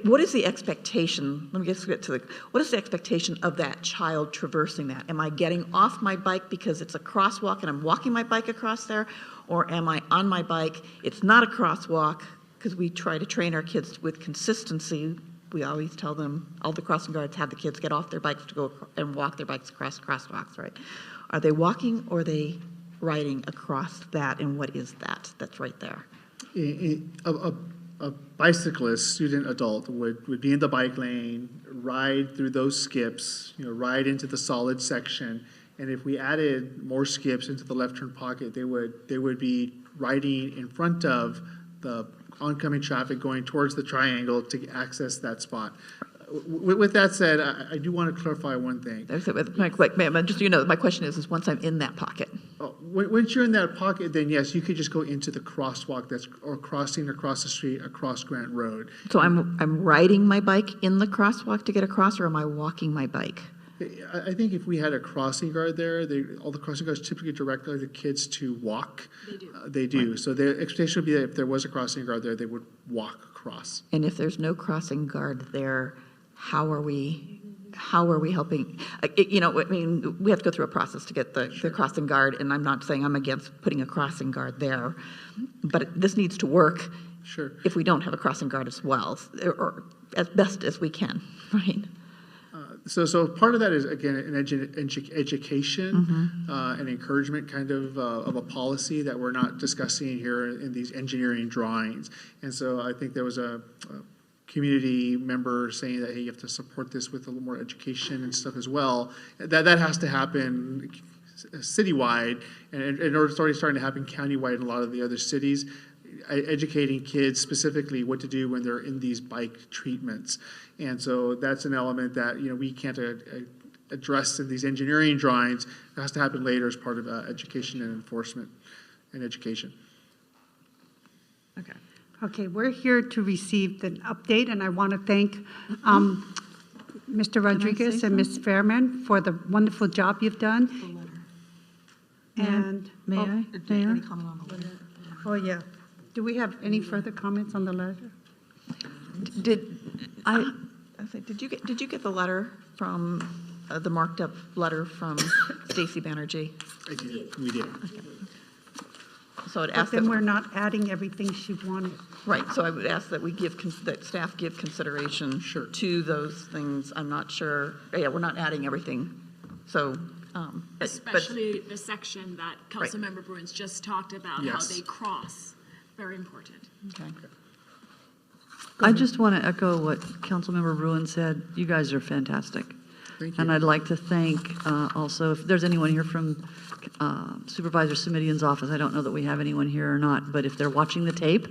What is the expectation? Let me just get to what is the expectation of that child traversing that? Am I getting off my bike because it's a crosswalk and I'm walking my bike across there? Or am I on my bike? It's not a crosswalk, because we try to train our kids with consistency. We always tell them, all the crossing guards have the kids get off their bikes to go and walk their bikes across crosswalks, right? Are they walking or are they riding across that, and what is that that's right there? A bicyclist, student, adult, would be in the bike lane, ride through those skips, ride into the solid section. And if we added more skips into the left turn pocket, they would be riding in front of the oncoming traffic going towards the triangle to access that spot. With that said, I do want to clarify one thing. Just my question is once I'm in that pocket. Once you're in that pocket, then yes, you could just go into the crosswalk or crossing across the street across Grant Road. So I'm riding my bike in the crosswalk to get across, or am I walking my bike? I think if we had a crossing guard there, all the crossing guards typically direct the kids to walk. They do. Right. So the expectation would be that if there was a crossing guard there, they would walk across. And if there's no crossing guard there, how are we helping? I mean, we have to go through a process to get the crossing guard, and I'm not saying I'm against putting a crossing guard there, but this needs to work. Sure. If we don't have a crossing guard as well, or as best as we can, right? So part of that is, again, an education and encouragement kind of a policy that we're not discussing here in these engineering drawings. And so I think there was a community member saying that, hey, you have to support this with a little more education and stuff as well. That has to happen citywide, and it's already starting to happen countywide in a lot of the other cities. Educating kids specifically what to do when they're in these bike treatments. And so that's an element that we can't address in these engineering drawings. It has to happen later as part of education and enforcement and education. Okay, we're here to receive the update, and I want to thank Mr. Rodriguez and Ms. Fairman for the wonderful job you've done. And may I? Any comment on the letter? Oh, yeah. Do we have any further comments on the letter? Did you get the letter from the marked up letter from Stacy Banerjee? I did. We did. Okay. So I'd But ask then that we're not adding everything she wanted. right. So I would ask that that staff give consideration to those things. I'm not sure. Yeah, we're not adding everything. So. Especially the section that Councilmember Bruins just talked about, how they cross. Very important. Okay. I just want to echo what Councilmember Bruin said. You guys are fantastic. Thank you. And I'd like to thank also, if there's anyone here from Supervisor Simitian's office, I don't know that we have anyone here or not, but if they're watching the tape,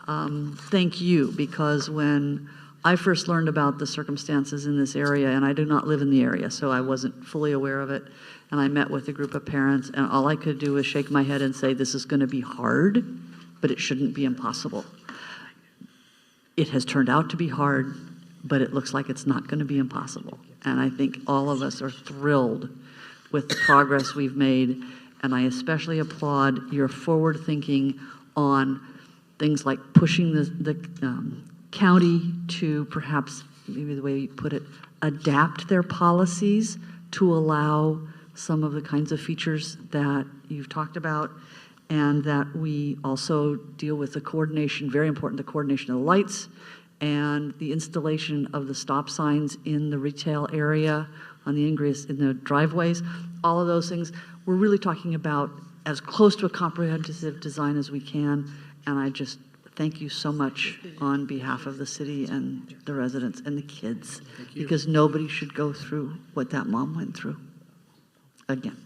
thank you, because when I first learned about the circumstances in this area, and I do not live in the area, so I wasn't fully aware of it. And I met with a group of parents, and all I could do was shake my head and say, this is going to be hard, but it shouldn't be impossible. It has turned out to be hard, but it looks like it's not going to be impossible. And I think all of us are thrilled with the progress we've made, and I especially applaud your forward thinking on things like pushing the county to perhaps, maybe the way you put it, adapt their policies to allow some of the kinds of features that you've talked about, and that we also deal with the coordination, very important, the coordination of the lights and the installation of the stop signs in the retail area, on the ingress, in the driveways, all of those things. We're really talking about as close to a comprehensive design as we can, and I just thank you so much on behalf of the city and the residents and the kids, because nobody should go through what that mom went through again.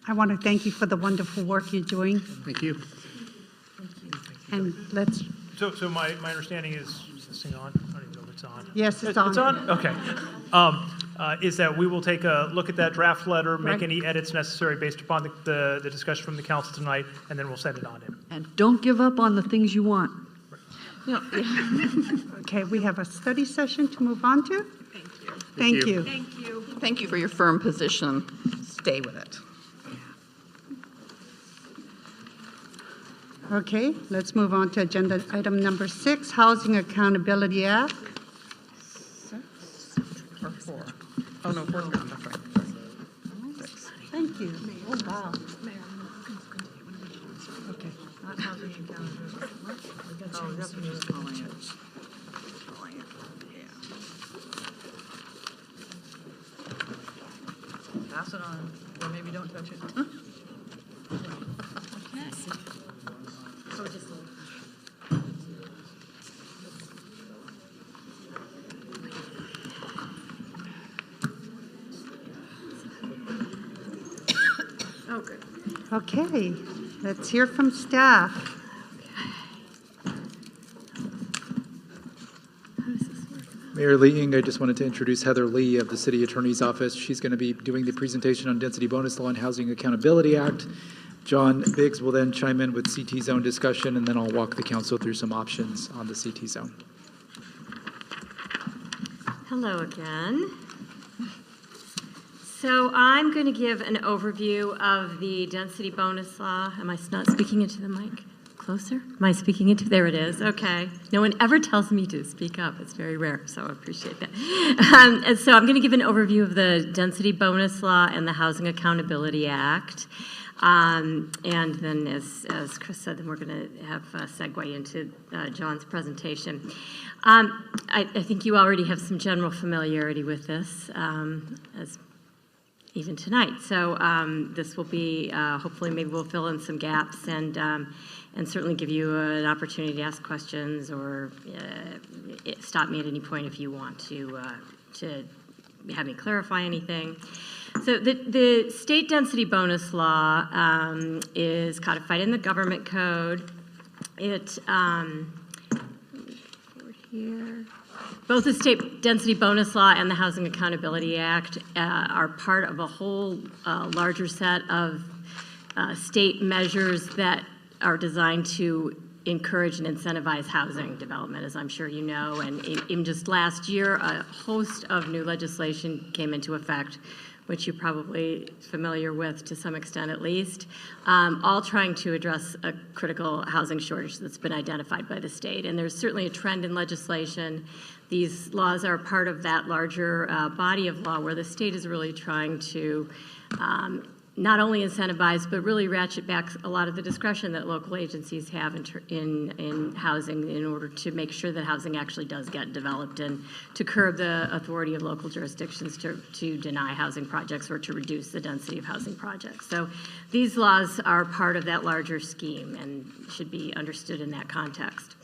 I want to thank you for the wonderful work you're doing. Thank you. And let's, So my understanding is this thing on? I don't even know if it's on. Yes, it's on. It's on? Okay. Is that we will take a look at that draft letter, make Right. any edits necessary based upon the discussion from the council tonight, and then we'll send it on in. And don't give up on the things you want. Okay, we have a study session to move on to. Thank you. Thank you. Thank you for your firm position. Stay with it. Okay, let's move on to agenda item number 6, Housing Accountability Act. Or 4. Oh, no, 4's gone, that's right. Thank you. Oh, wow. Okay. Not housing accountability. Oh, that's what you're calling it. Pass it on, or maybe don't touch it. Okay. So just. Oh, good. Okay, let's hear from staff. Mayor Lee Ing, I just wanted to introduce Heather Lee of the City Attorney's Office. She's going to be doing the presentation on Density Bonus Law and Housing Accountability Act. John Biggs will then chime in with CT zone discussion, and then I'll walk the council through some options on the CT zone. Hello again. So I'm going to give an overview of the density bonus law. Am I not speaking into the mic? Closer? Am I speaking into? There it is. Okay. No one ever tells me to speak up. It's very rare, so I appreciate that. And so I'm going to give an overview of the density bonus law and the Housing Accountability Act. And then, as Chris said, then we're going to have a segue into John's presentation. I think you already have some general familiarity with this, as even tonight. So this will be, hopefully, maybe we'll fill in some gaps and certainly give you an opportunity to ask questions or stop me at any point if you want to have me clarify anything. So the state density bonus law is codified in the government code. It here. Both the state density bonus law and the Housing Accountability Act are part of a whole larger set of state measures that are designed to encourage and incentivize housing development, as I'm sure you know. And in just last year, a host of new legislation came into effect, which you're probably familiar with to some extent at least, all trying to address a critical housing shortage that's been identified by the state. And there's certainly a trend in legislation. These laws are part of that larger body of law where the state is really trying to not only incentivize, but really ratchet back a lot of the discretion that local agencies have in housing in order to make sure that housing actually does get developed and to curb the authority of local jurisdictions to deny housing projects or to reduce the density of housing projects. So these laws are part of that larger scheme and should be understood in that context.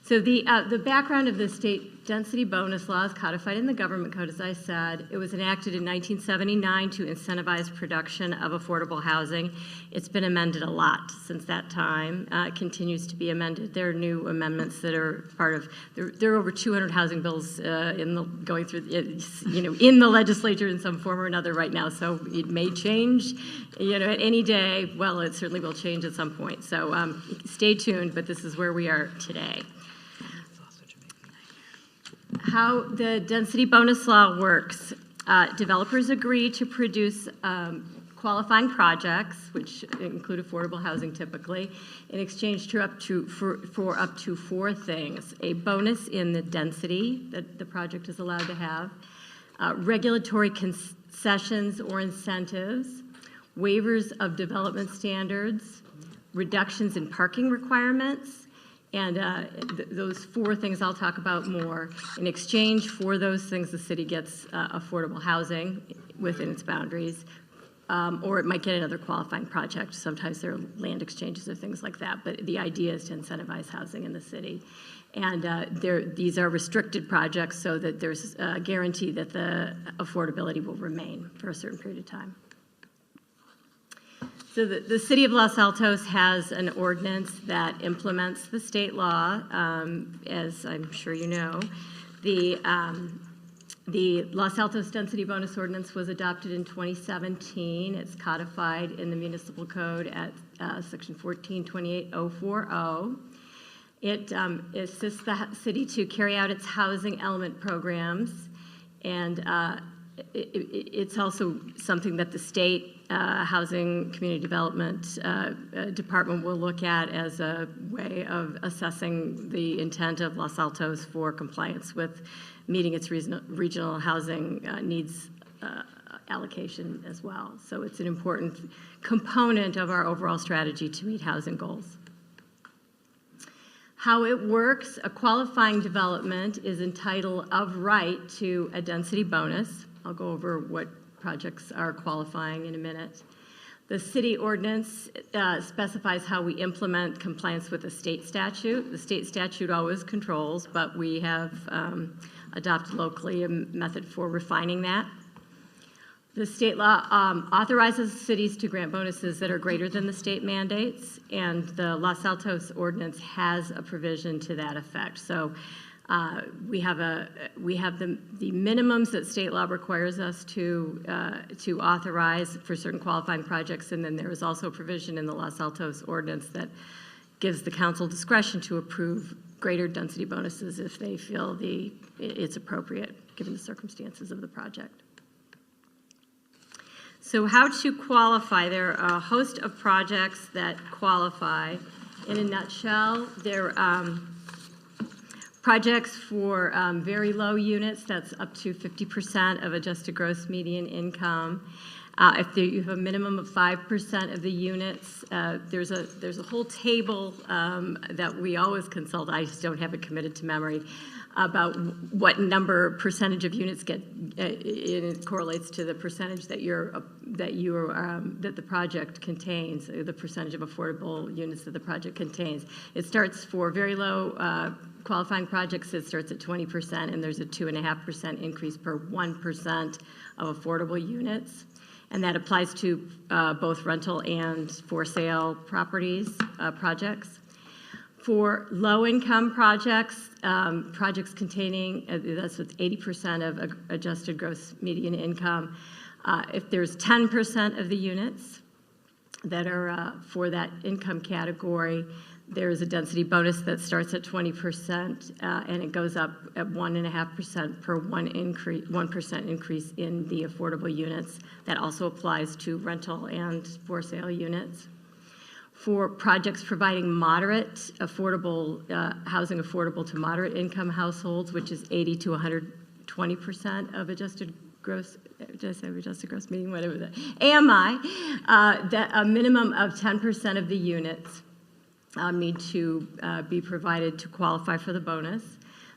So the background of the state density bonus law is codified in the government code, as I said. It was enacted in 1979 to incentivize production of affordable housing. It's been amended a lot since that time. It continues to be amended. There are new amendments that are part of. There are over 200 housing bills going through, in the legislature in some form or another right now. So it may change, at any day. Well, it certainly will change at some point. So stay tuned. But this is where we are today. How the density bonus law works. Developers agree to produce qualifying projects, which include affordable housing typically, in exchange for up to four things: a bonus in the density that the project is allowed to have, regulatory concessions or incentives, waivers of development standards, reductions in parking requirements, and those four things I'll talk about more. In exchange for those things, the city gets affordable housing within its boundaries, or it might get another qualifying project. Sometimes there are land exchanges or things like that, but the idea is to incentivize housing in the city. And these are restricted projects so that there's a guarantee that the affordability will remain for a certain period of time. So the City of Los Altos has an ordinance that implements the state law, as I'm sure you know. The Los Altos Density Bonus Ordinance was adopted in 2017. It's codified in the Municipal Code at Section 1428040. It assists the city to carry out its housing element programs, and it's also something that the state Housing Community Development Department will look at as a way of assessing the intent of Los Altos for compliance with meeting its regional housing needs allocation as well. So it's an important component of our overall strategy to meet housing goals. How it works: a qualifying development is entitled of right to a density bonus. I'll go over what projects are qualifying in a minute. The city ordinance specifies how we implement compliance with the state statute. The state statute always controls, but we have adopted locally a method for refining that. The state law authorizes cities to grant bonuses that are greater than the state mandates, and the Los Altos ordinance has a provision to that effect. So we have the minimums that state law requires us to authorize for certain qualifying projects, and then there is also a provision in the Los Altos ordinance that gives the council discretion to approve greater density bonuses if they feel it's appropriate given the circumstances of the project. So how to qualify? There are a host of projects that qualify. In a nutshell, they're projects for very low units, that's up to 50% of adjusted gross median income. If you have a minimum of 5% of the units, there's a whole table that we always consult. I just don't have it committed to memory, about what percentage of units get. It correlates to the percentage that the project contains, the percentage of affordable units that the project contains. It starts for very low qualifying projects. It starts at 20%, and there's a 2.5% increase per 1% of affordable units. And that applies to both rental and for sale projects. For low-income projects, projects containing, that's what's 80% of adjusted gross median income, if there's 10% of the units that are for that income category, there is a density bonus that starts at 20%, and it goes up at 1.5% per 1% increase in the affordable units. That also applies to rental and for sale units. For projects providing moderate affordable housing affordable to moderate income households, which is 80 to 120% of adjusted gross, did I say adjusted gross median, whatever that, AMI, that a minimum of 10% of the units need to be provided to qualify for the bonus.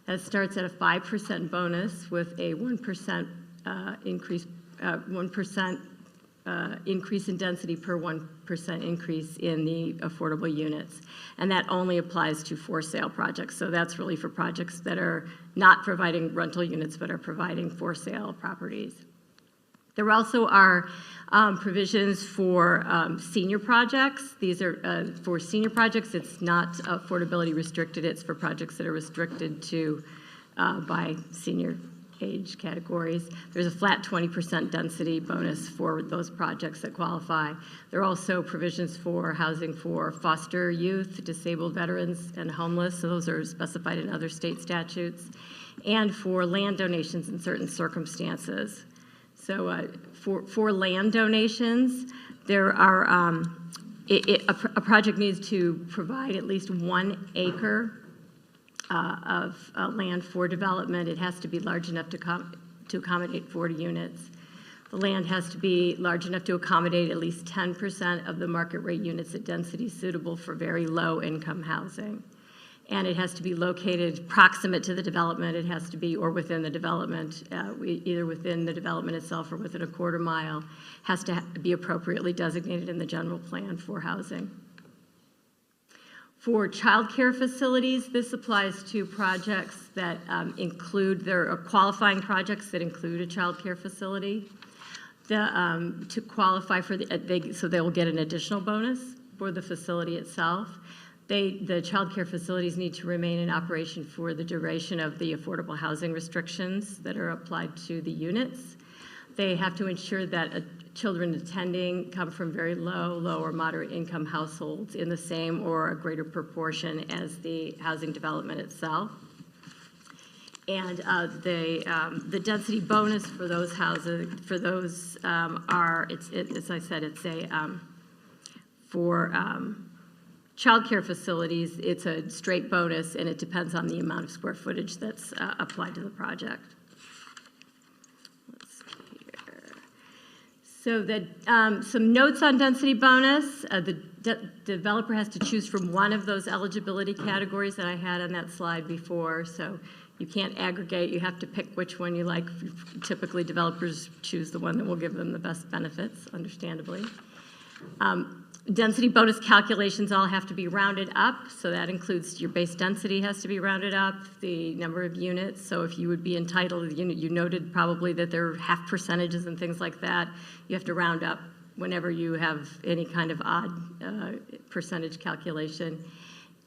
That starts at a 5% bonus with a 1% increase, 1% increase in density per 1% increase in the affordable units. And that only applies to for sale projects. So that's really for projects that are not providing rental units, but are providing for sale properties. There also are provisions for senior projects. These are for senior projects. It's not affordability restricted. It's for projects that are restricted to by senior age categories. There's a flat 20% density bonus for those projects that qualify. There are also provisions for housing for foster youth, disabled veterans, and homeless. So those are specified in other state statutes. And for land donations in certain circumstances. So for land donations, there are, a project needs to provide at least 1 acre of land for development. It has to be large enough to accommodate 40 units. The land has to be large enough to accommodate at least 10% of the market rate units at density suitable for very low income housing. And it has to be located proximate to the development. It has to be, or within the development, either within the development itself or within a quarter mile, has to be appropriately designated in the general plan for housing. For child care facilities, this applies to projects that there are qualifying projects that include a child care facility. To qualify for so they will get an additional bonus for the facility itself. The child care facilities need to remain in operation for the duration of the affordable housing restrictions that are applied to the units. They have to ensure that children attending come from very low or moderate income households in the same or a greater proportion as the housing development itself. And the density bonus for those houses, as I said, it's for child care facilities, it's a straight bonus, and it depends on the amount of square footage that's applied to the project. Let's see here. So some notes on density bonus. The developer has to choose from one of those eligibility categories that I had on that slide before. So you can't aggregate. You have to pick which one you like. Typically, developers choose the one that will give them the best benefits, understandably. Density bonus calculations all have to be rounded up, so that includes your base density has to be rounded up, the number of units. So if you would be entitled, you noted probably that there are half percentages and things like that. You have to round up whenever you have any kind of odd percentage calculation,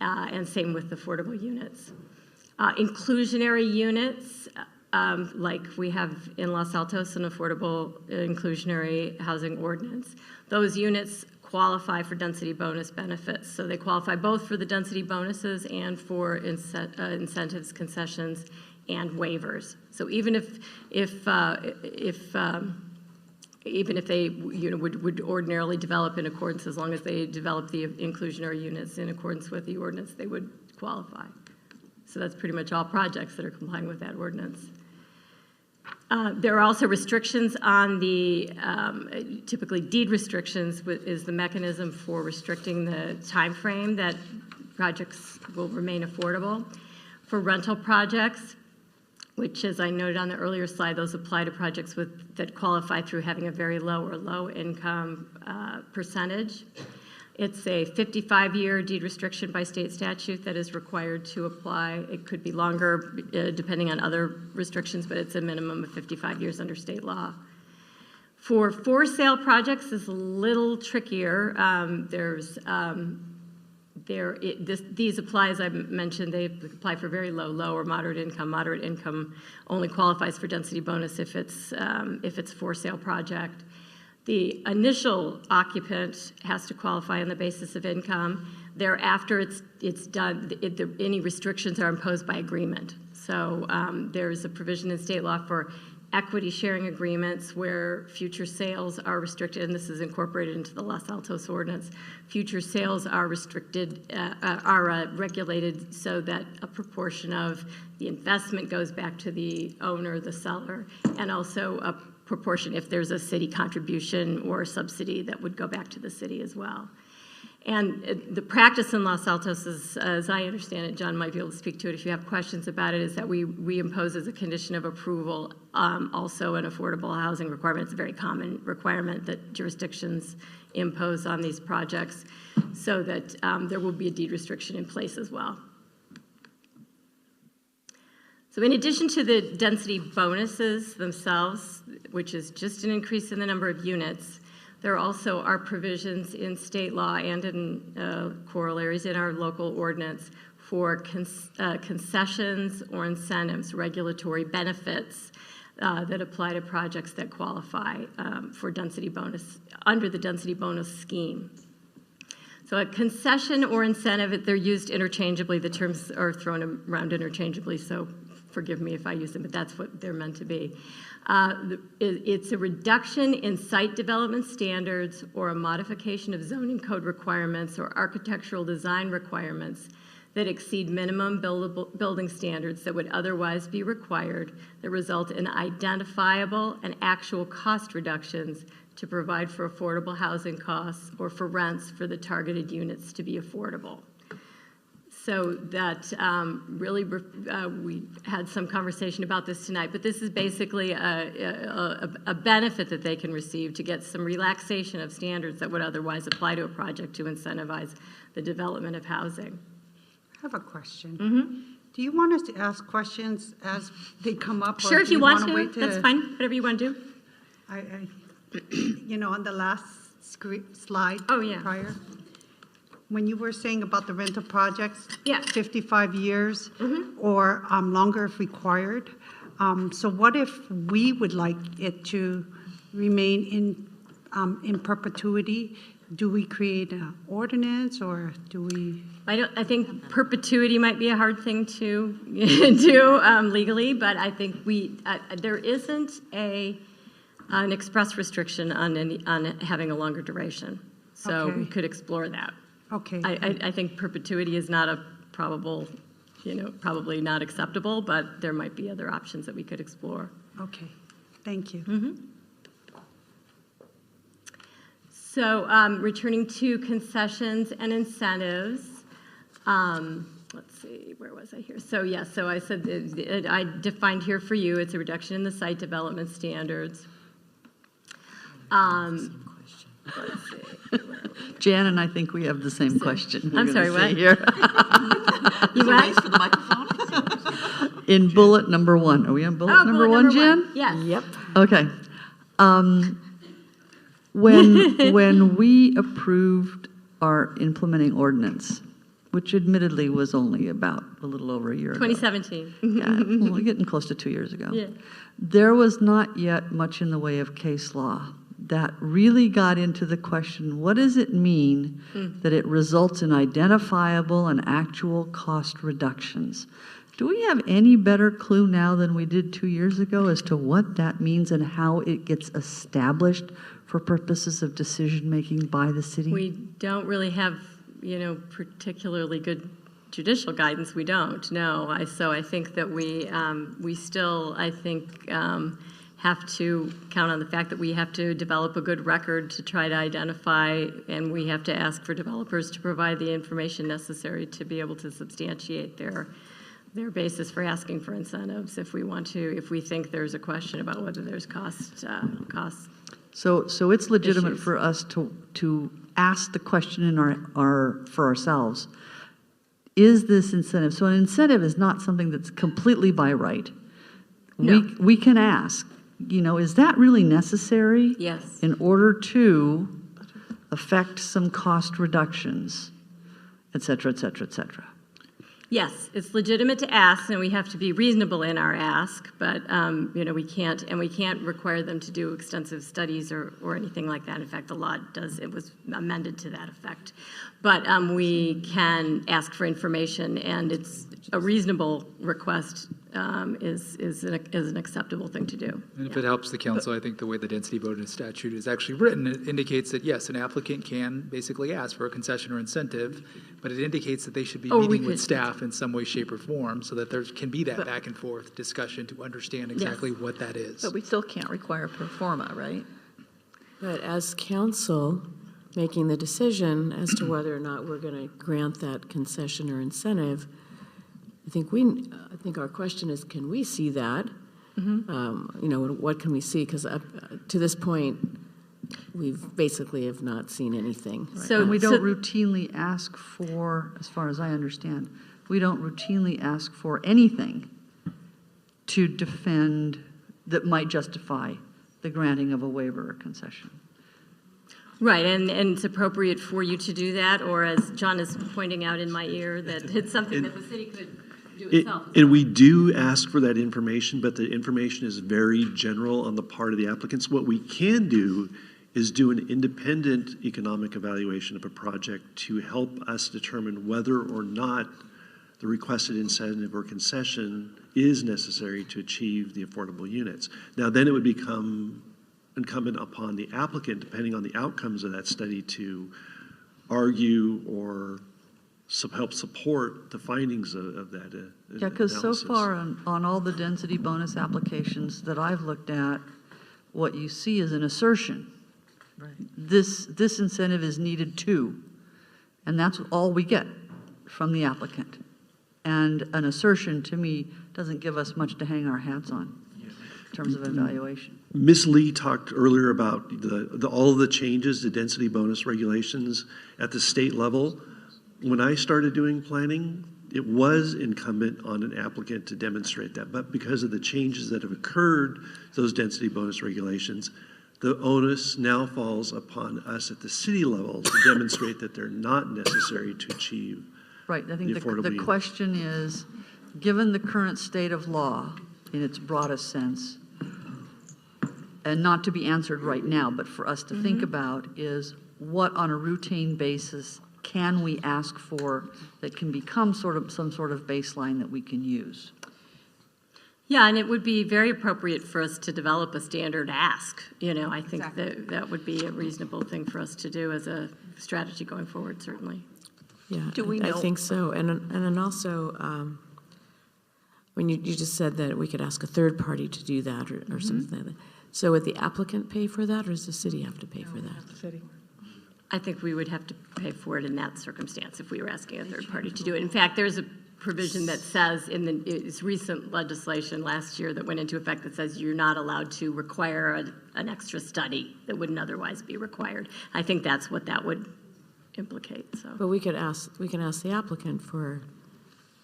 and same with affordable units. Inclusionary units, like we have in Los Altos, an affordable inclusionary housing ordinance. Those units qualify for density bonus benefits. So they qualify both for the density bonuses and for incentives, concessions, and waivers. So even if they would ordinarily develop in accordance, as long as they develop the inclusionary units in accordance with the ordinance, they would qualify. So that's pretty much all projects that are complying with that ordinance. There are also restrictions on the, typically deed restrictions is the mechanism for restricting the time frame that projects will remain affordable. For rental projects, which as I noted on the earlier slide, those apply to projects that qualify through having a very low or low income percentage. It's a 55-year deed restriction by state statute that is required to apply. It could be longer depending on other restrictions, but it's a minimum of 55 years under state law. For sale projects is a little trickier. These apply, as I mentioned, they apply for very low or moderate income. Moderate income only qualifies for density bonus if it's for sale project. The initial occupant has to qualify on the basis of income. Thereafter, it's done. Any restrictions are imposed by agreement. So there's a provision in state law for equity sharing agreements where future sales are restricted, and this is incorporated into the Los Altos ordinance. Future sales are restricted, regulated so that a proportion of the investment goes back to the owner, the seller, and also a proportion if there's a city contribution or subsidy that would go back to the city as well. And the practice in Los Altos is, as I understand it, John might be able to speak to it if you have questions about it, is that we impose as a condition of approval also an affordable housing requirement. It's a very common requirement that jurisdictions impose on these projects, so that there will be a deed restriction in place as well. So in addition to the density bonuses themselves, which is just an increase in the number of units, there also are provisions in state law and in corollaries in our local ordinance for concessions or incentives, regulatory benefits that apply to projects that qualify for density bonus, under the density bonus scheme. So a concession or incentive, they're used interchangeably. The terms are thrown around interchangeably, so forgive me if I use them, but that's what they're meant to be. It's a reduction in site development standards or a modification of zoning code requirements or architectural design requirements that exceed minimum building standards that would otherwise be required, that result in identifiable and actual cost reductions to provide for affordable housing costs or for rents for the targeted units to be affordable. So that really, we had some conversation about this tonight, but this is basically a benefit that they can receive to get some relaxation of standards that would otherwise apply to a project to incentivize the development of housing. I have a question. Do you want us to ask questions as they come up? Sure, or if do you want to, wait that's fine, whatever you want to do. You know, on the last slide prior, when you were saying about the rental projects, 55 years or longer if required. So what if we would like it to remain in perpetuity? Do we create an ordinance, or do we? I think perpetuity might be a hard thing to do legally, but I think there isn't an express restriction on having a longer duration. So we could explore that. Okay. I think perpetuity is not a probable, probably not acceptable, but there might be other options that we could explore. Okay, thank you. So returning to concessions and incentives, let's see, where was I here? So so I said, I defined here for you, it's a reduction in the site development standards. Let's see. Jan and I think we have the same question. I'm sorry, what? Here. You what? For the microphone? In bullet number 1. Are we on bullet number bullet one, number Jan? one. Yes. Yep. Okay. When we approved our implementing ordinance, which admittedly was only about a little over a year ago. 2017. Yeah, well, getting close to 2 years ago. Yeah. There was not yet much in the way of case law that really got into the question, what does it mean that it results in identifiable and actual cost reductions? Do we have any better clue now than we did 2 years ago as to what that means and how it gets established for purposes of decision-making by the city? We don't really have, particularly good judicial guidance. We don't, no. So I think that we still, I think, have to count on the fact that we have to develop a good record to try to identify, and we have to ask for developers to provide the information necessary to be able to substantiate their basis for asking for incentives if we think there's a question about whether there's costs. So it's legitimate issues. for us to ask the question in for ourselves, is this incentive? So an incentive is not something that's completely by right. No. We can ask, is that really necessary? Yes. In order to affect some cost reductions, et cetera, et cetera, et cetera. Yes, it's legitimate to ask, and we have to be reasonable in our ask, but we can't require them to do extensive studies or anything like that. In fact, the law it was amended to that effect. But we can ask for information, and it's a reasonable request is an acceptable thing to do. And if it helps the council, I think the way the density bonus statute is actually written, it indicates that yes, an applicant can basically ask for a concession or incentive, but it indicates that they should be meeting with staff in some way, shape, or form so that there can be that back and forth discussion to understand exactly what that is. But we still can't require pro forma, right? But as council, making the decision as to whether or not we're going to grant that concession or incentive, I think our question is, can we see that? You know, what can we see? Because to this point, we've basically have not seen anything. So we don't routinely ask for, as far as I understand, we don't routinely ask for anything to defend that might justify the granting of a waiver or concession. Right, and it's appropriate for you to do that, or as John is pointing out in my ear, that it's something that the city could do itself. And we do ask for that information, but the information is very general on the part of the applicants. What we can do is do an independent economic evaluation of a project to help us determine whether or not the requested incentive or concession is necessary to achieve the affordable units. Now, then it would become incumbent upon the applicant, depending on the outcomes of that study, to argue or help support the findings of that Yeah, because so analysis. far on all the density bonus applications that I've looked at, what you see is an assertion. Right. This incentive is needed too, and that's all we get from the applicant. And an assertion, to me, doesn't give us much to hang our hats on in terms of evaluation. Ms. Lee talked earlier about all of the changes to density bonus regulations at the state level. When I started doing planning, it was incumbent on an applicant to demonstrate that. But because of the changes that have occurred, those density bonus regulations, the onus now falls upon us at the city level to demonstrate that they're not necessary to achieve. Right, I think affordable the unit. question is, given the current state of law in its broadest sense, and not to be answered right now, but for us to think about is what on a routine basis can we ask for that can become some sort of baseline that we can use? Yeah, and it would be very appropriate for us to develop a standard ask. You know, I think that would be a reasonable thing for us to do as a strategy going forward, certainly. Yeah, Do we I know- think so. And then also, when you just said that we could ask a third party to do that or something like that. So would the applicant pay for that, or does the city have to pay for that? The city. I think we would have to pay for it in that circumstance if we were asking a third party to do it. In fact, there's a provision that says in its recent legislation last year that went into effect that says you're not allowed to require an extra study that wouldn't otherwise be required. I think that's what that would implicate. So, But we can ask the applicant for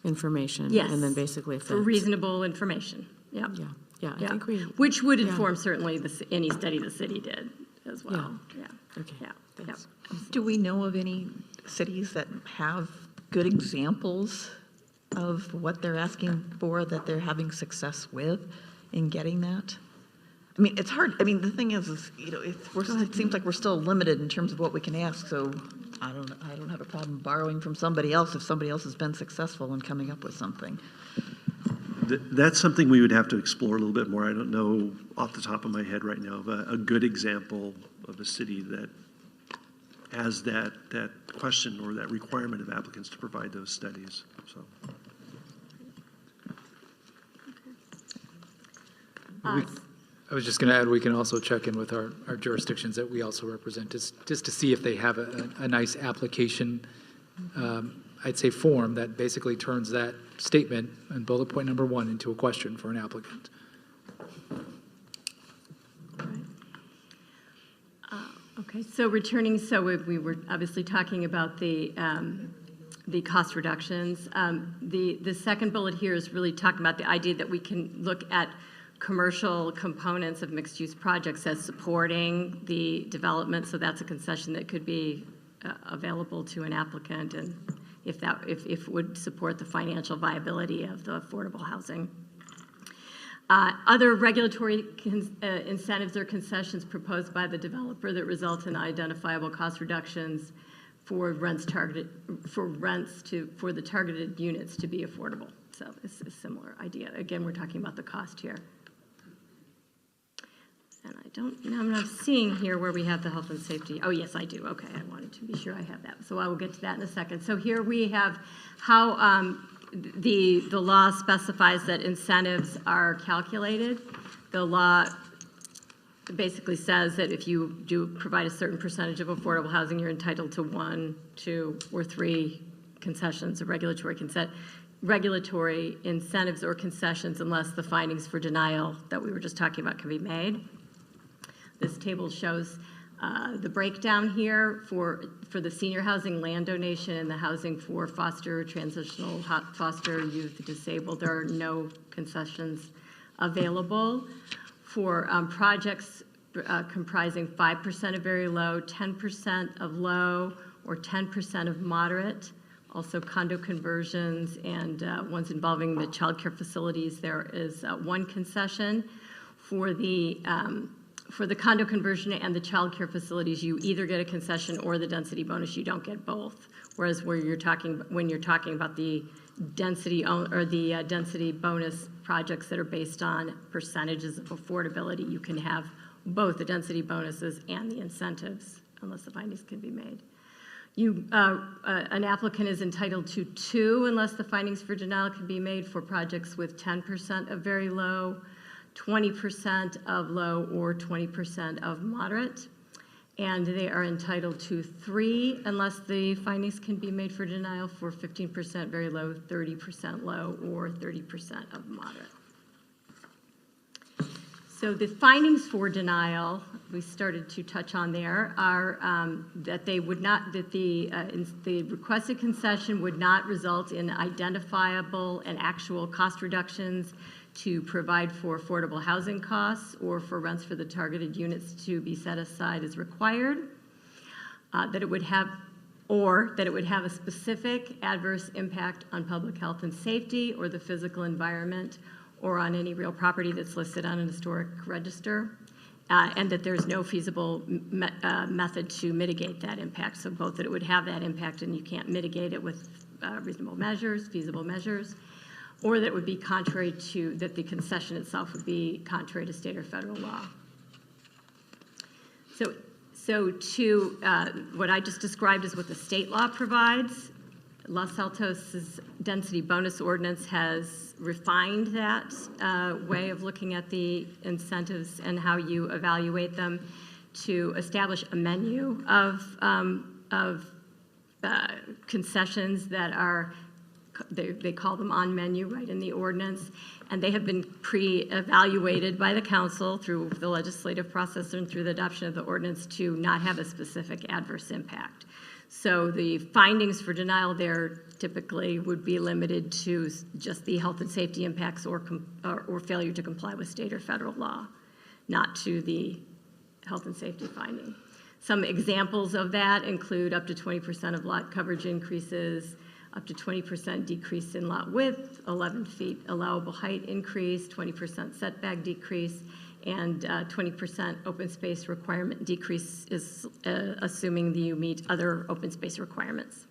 information. yes, And then basically if for that's- reasonable information. Yeah. Yeah, I think we. Which would yeah. inform certainly any study the city did as well. Yeah. Okay. Yeah. Thanks. Do we know of any cities that have good examples of what they're asking for that they're having success with in getting that? I mean, it's hard. I mean, the thing is you know, it seems like we're still limited in terms of what we can ask. So I don't have a problem borrowing from somebody else if somebody else has been successful in coming up with something. That's something we would have to explore a little bit more. I don't know off the top of my head right now of a good example of a city that has that question or that requirement of applicants to provide those studies. So. I was just going to add, we can also check in with our jurisdictions that we also represent, just to see if they have a nice application, I'd say form that basically turns that statement and bullet point number 1 into a question for an applicant. Okay, so returning, we were obviously talking about the cost reductions. The second bullet here is really talking about the idea that we can look at commercial components of mixed-use projects as supporting the development, so that's a concession that could be available to an applicant, and if it would support the financial viability of the affordable housing. Other regulatory incentives or concessions proposed by the developer that result in identifiable cost reductions for the targeted units to be affordable. So it's a similar idea. Again, we're talking about the cost here. And I'm not seeing here where we have the health and safety. Oh, yes, I do. Okay, I wanted to be sure I have that. So I will get to that in a second. So here we have how the law specifies that incentives are calculated. The law basically says that if you do provide a certain percentage of affordable housing, you're entitled to 1, 2, or 3 concessions or regulatory incentives or concessions unless the findings for denial that we were just talking about can be made. This table shows the breakdown here for the senior housing land donation and the housing for foster, transitional foster, youth, disabled. There are no concessions available. For projects comprising 5% of very low, 10% of low, or 10% of moderate, also condo conversions and ones involving the child care facilities, there is one concession. For the condo conversion and the child care facilities, you either get a concession or the density bonus. You don't get both. Whereas when you're talking about the density density bonus projects that are based on percentages of affordability, you can have both the density bonuses and the incentives unless the findings can be made. An applicant is entitled to 2 unless the findings for denial can be made for projects with 10% of very low, 20% of low, or 20% of moderate. And they are entitled to 3 unless the findings can be made for denial for 15% very low, 30% low, or 30% of moderate. So the findings for denial, we started to touch on there, are that they would not, that the requested concession would not result in identifiable and actual cost reductions to provide for affordable housing costs or for rents for the targeted units to be set aside as required, that it would have a specific adverse impact on public health and safety or the physical environment or on any real property that's listed on an historic register, and that there's no feasible method to mitigate that impact. So both that it would have that impact and you can't mitigate it with reasonable measures, feasible measures, or that it would be contrary to, that the concession itself would be contrary to state or federal law. So to what I just described is what the state law provides. Los Altos' density bonus ordinance has refined that way of looking at the incentives and how you evaluate them to establish a menu of concessions that are, they call them on menu right in the ordinance, and they have been pre-evaluated by the council through the legislative process and through the adoption of the ordinance to not have a specific adverse impact. So the findings for denial there typically would be limited to just the health and safety impacts or failure to comply with state or federal law, not to the health and safety finding. Some examples of that include up to 20% of lot coverage increases, up to 20% decrease in lot width, 11 feet allowable height increase, 20% setback decrease, and 20% open space requirement decrease is assuming that you meet other open space requirements.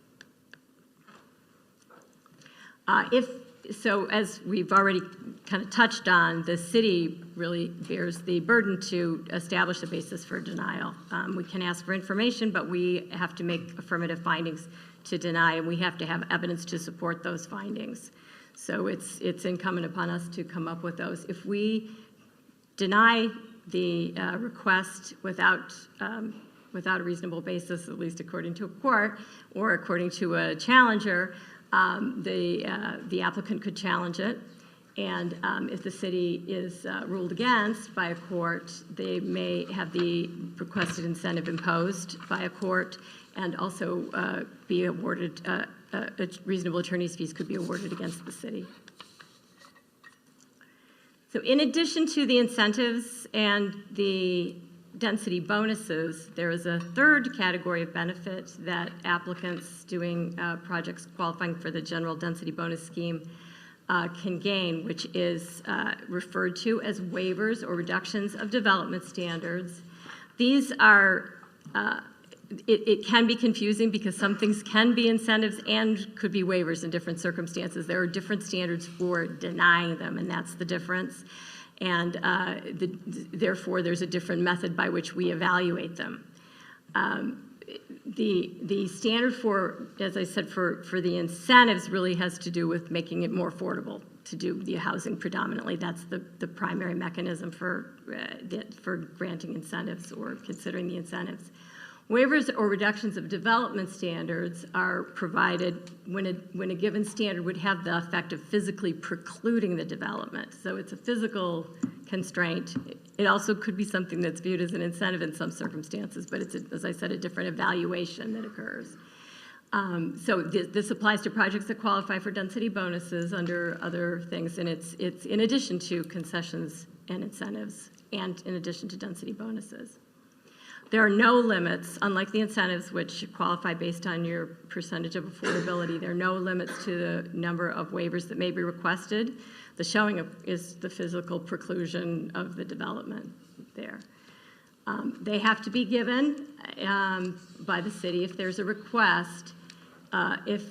So as we've already kind of touched on, the city really bears the burden to establish a basis for denial. We can ask for information, but we have to make affirmative findings to deny, and we have to have evidence to support those findings. So it's incumbent upon us to come up with those. If we deny the request without a reasonable basis, at least according to a court or according to a challenger, the applicant could challenge it. And if the city is ruled against by a court, they may have the requested incentive imposed by a court and also be awarded, reasonable attorney's fees could be awarded against the city. So in addition to the incentives and the density bonuses, there is a third category of benefit that applicants doing projects qualifying for the general density bonus scheme can gain, which is referred to as waivers or reductions of development standards. These are, it can be confusing because some things can be incentives and could be waivers in different circumstances. There are different standards for denying them, and that's the difference. And therefore, there's a different method by which we evaluate them. The standard for, as I said, for the incentives really has to do with making it more affordable to do the housing predominantly. That's the primary mechanism for granting incentives or considering the incentives. Waivers or reductions of development standards are provided when a given standard would have the effect of physically precluding the development. So it's a physical constraint. It also could be something that's viewed as an incentive in some circumstances, but it's, as I said, a different evaluation that occurs. So this applies to projects that qualify for density bonuses under other things, and it's in addition to concessions and incentives, and in addition to density bonuses. There are no limits, unlike the incentives, which qualify based on your percentage of affordability. There are no limits to the number of waivers that may be requested. The showing is the physical preclusion of the development there. They have to be given by the city if there's a request. If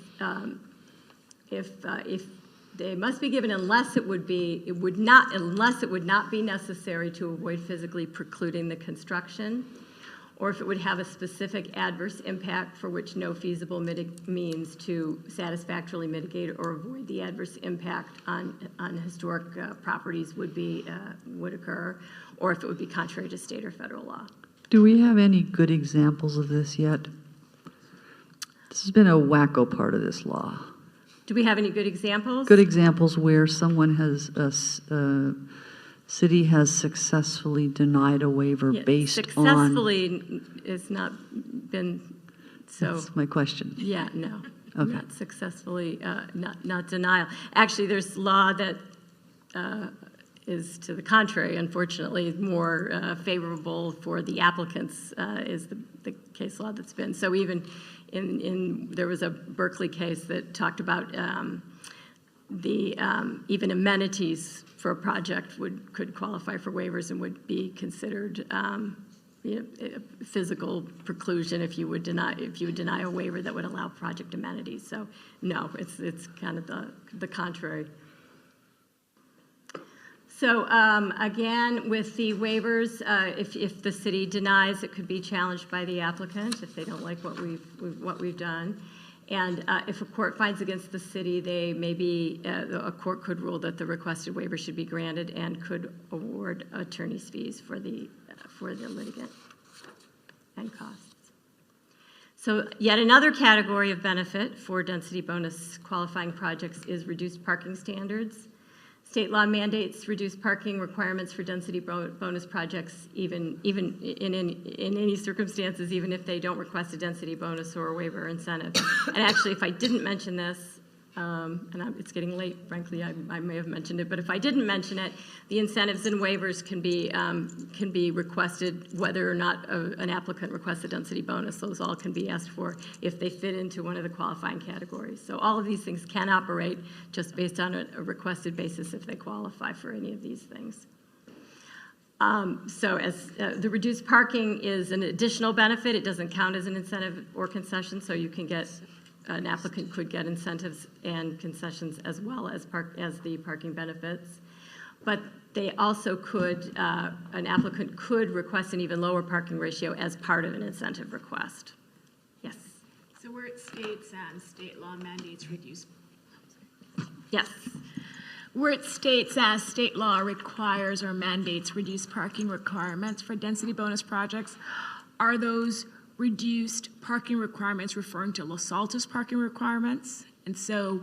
they must be given unless it would not be necessary to avoid physically precluding the construction, or if it would have a specific adverse impact for which no feasible means to satisfactorily mitigate or avoid the adverse impact on historic properties would occur, or if it would be contrary to state or federal law. Do we have any good examples of this yet? This has been a wacko part of this law. Do we have any good examples? Good examples where someone has, city has successfully denied a waiver based on... Successfully has not been so... That's my question. Yeah, no. Okay. Not successfully, not denial. Actually, there's law that is to the contrary, unfortunately, more favorable for the applicants is the case law that's been. So even there was a Berkeley case that talked about even amenities for a project could qualify for waivers and would be considered physical preclusion if you would deny a waiver that would allow project amenities. So no, it's kind of the contrary. So again, with the waivers, if the city denies, it could be challenged by the applicant if they don't like what we've done. And if a court finds against the city, a court could rule that the requested waiver should be granted and could award attorney's fees for the litigant and costs. So yet another category of benefit for density bonus qualifying projects is reduced parking standards. State law mandates reduced parking requirements for density bonus projects, even in any circumstances, even if they don't request a density bonus or a waiver or incentive. And actually, if I didn't mention this, it's getting late, frankly, I may have mentioned it, but if I didn't mention it, the incentives and waivers can be requested whether or not an applicant requests a density bonus. Those all can be asked for if they fit into one of the qualifying categories. So all of these things can operate just based on a requested basis if they qualify for any of these things. So as the reduced parking is an additional benefit, it doesn't count as an incentive or concession, so you can get an applicant could get incentives and concessions as well as the parking benefits. But they also could, an applicant could request an even lower parking ratio as part of an incentive request. Yes? So where it states state law mandates reduce... Yes. Where it states state law requires or mandates reduced parking requirements for density bonus projects, are those reduced parking requirements referring to Los Altos parking requirements? And so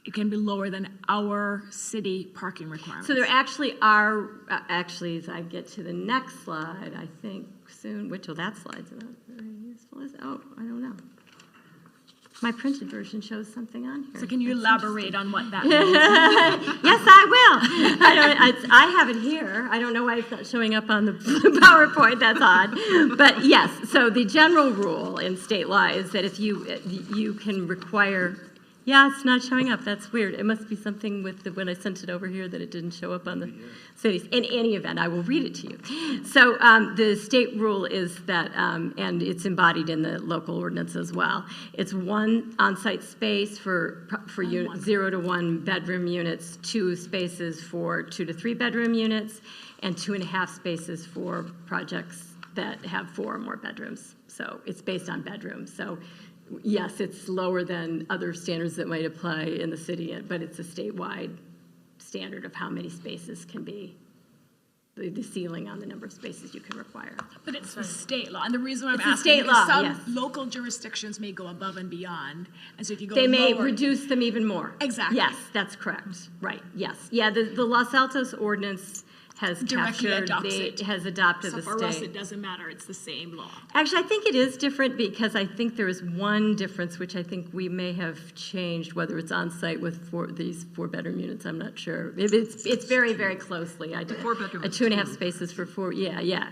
it can be lower than our city parking requirements. So there actually are, as I get to the next slide, I think soon, wait till that slide's not very useful, is it? Oh, I don't know. My printed version shows something on here. So can you elaborate on what that means? Yes, I will. I have it here. I don't know why it's not showing up on the PowerPoint. That's odd. But yes, so the general rule in state law is that if you can require... Yeah, it's not showing up. That's weird. It must be something with when I sent it over here that it didn't show up on the cities. In any event, I will read it to you. So the state rule is that, and it's embodied in the local ordinance as well, it's one on-site space for 0 to 1 bedroom units, 2 spaces for 2 to 3 bedroom units, and 2.5 spaces for projects that have 4 or more bedrooms. So it's based on bedrooms. So yes, it's lower than other standards that might apply in the city, but it's a statewide standard of how many spaces can be, the ceiling on the number of spaces you can require. But it's the state law, and the reason why I'm It's the asking state is law, some yes. local jurisdictions may go above and beyond, and so if you go They may lower- reduce them even more. Exactly. Yes, that's correct. Right, yes. Yeah, the Los Altos ordinance has Directly captured, adopts it. has adopted So the for us, state. it doesn't matter, it's the same law. Actually, I think it is different because I think there is one difference, which I think we may have changed, whether it's on site with these 4-bedroom units, I'm not sure. It's very, very closely. I did 2.5 spaces for 4, yeah.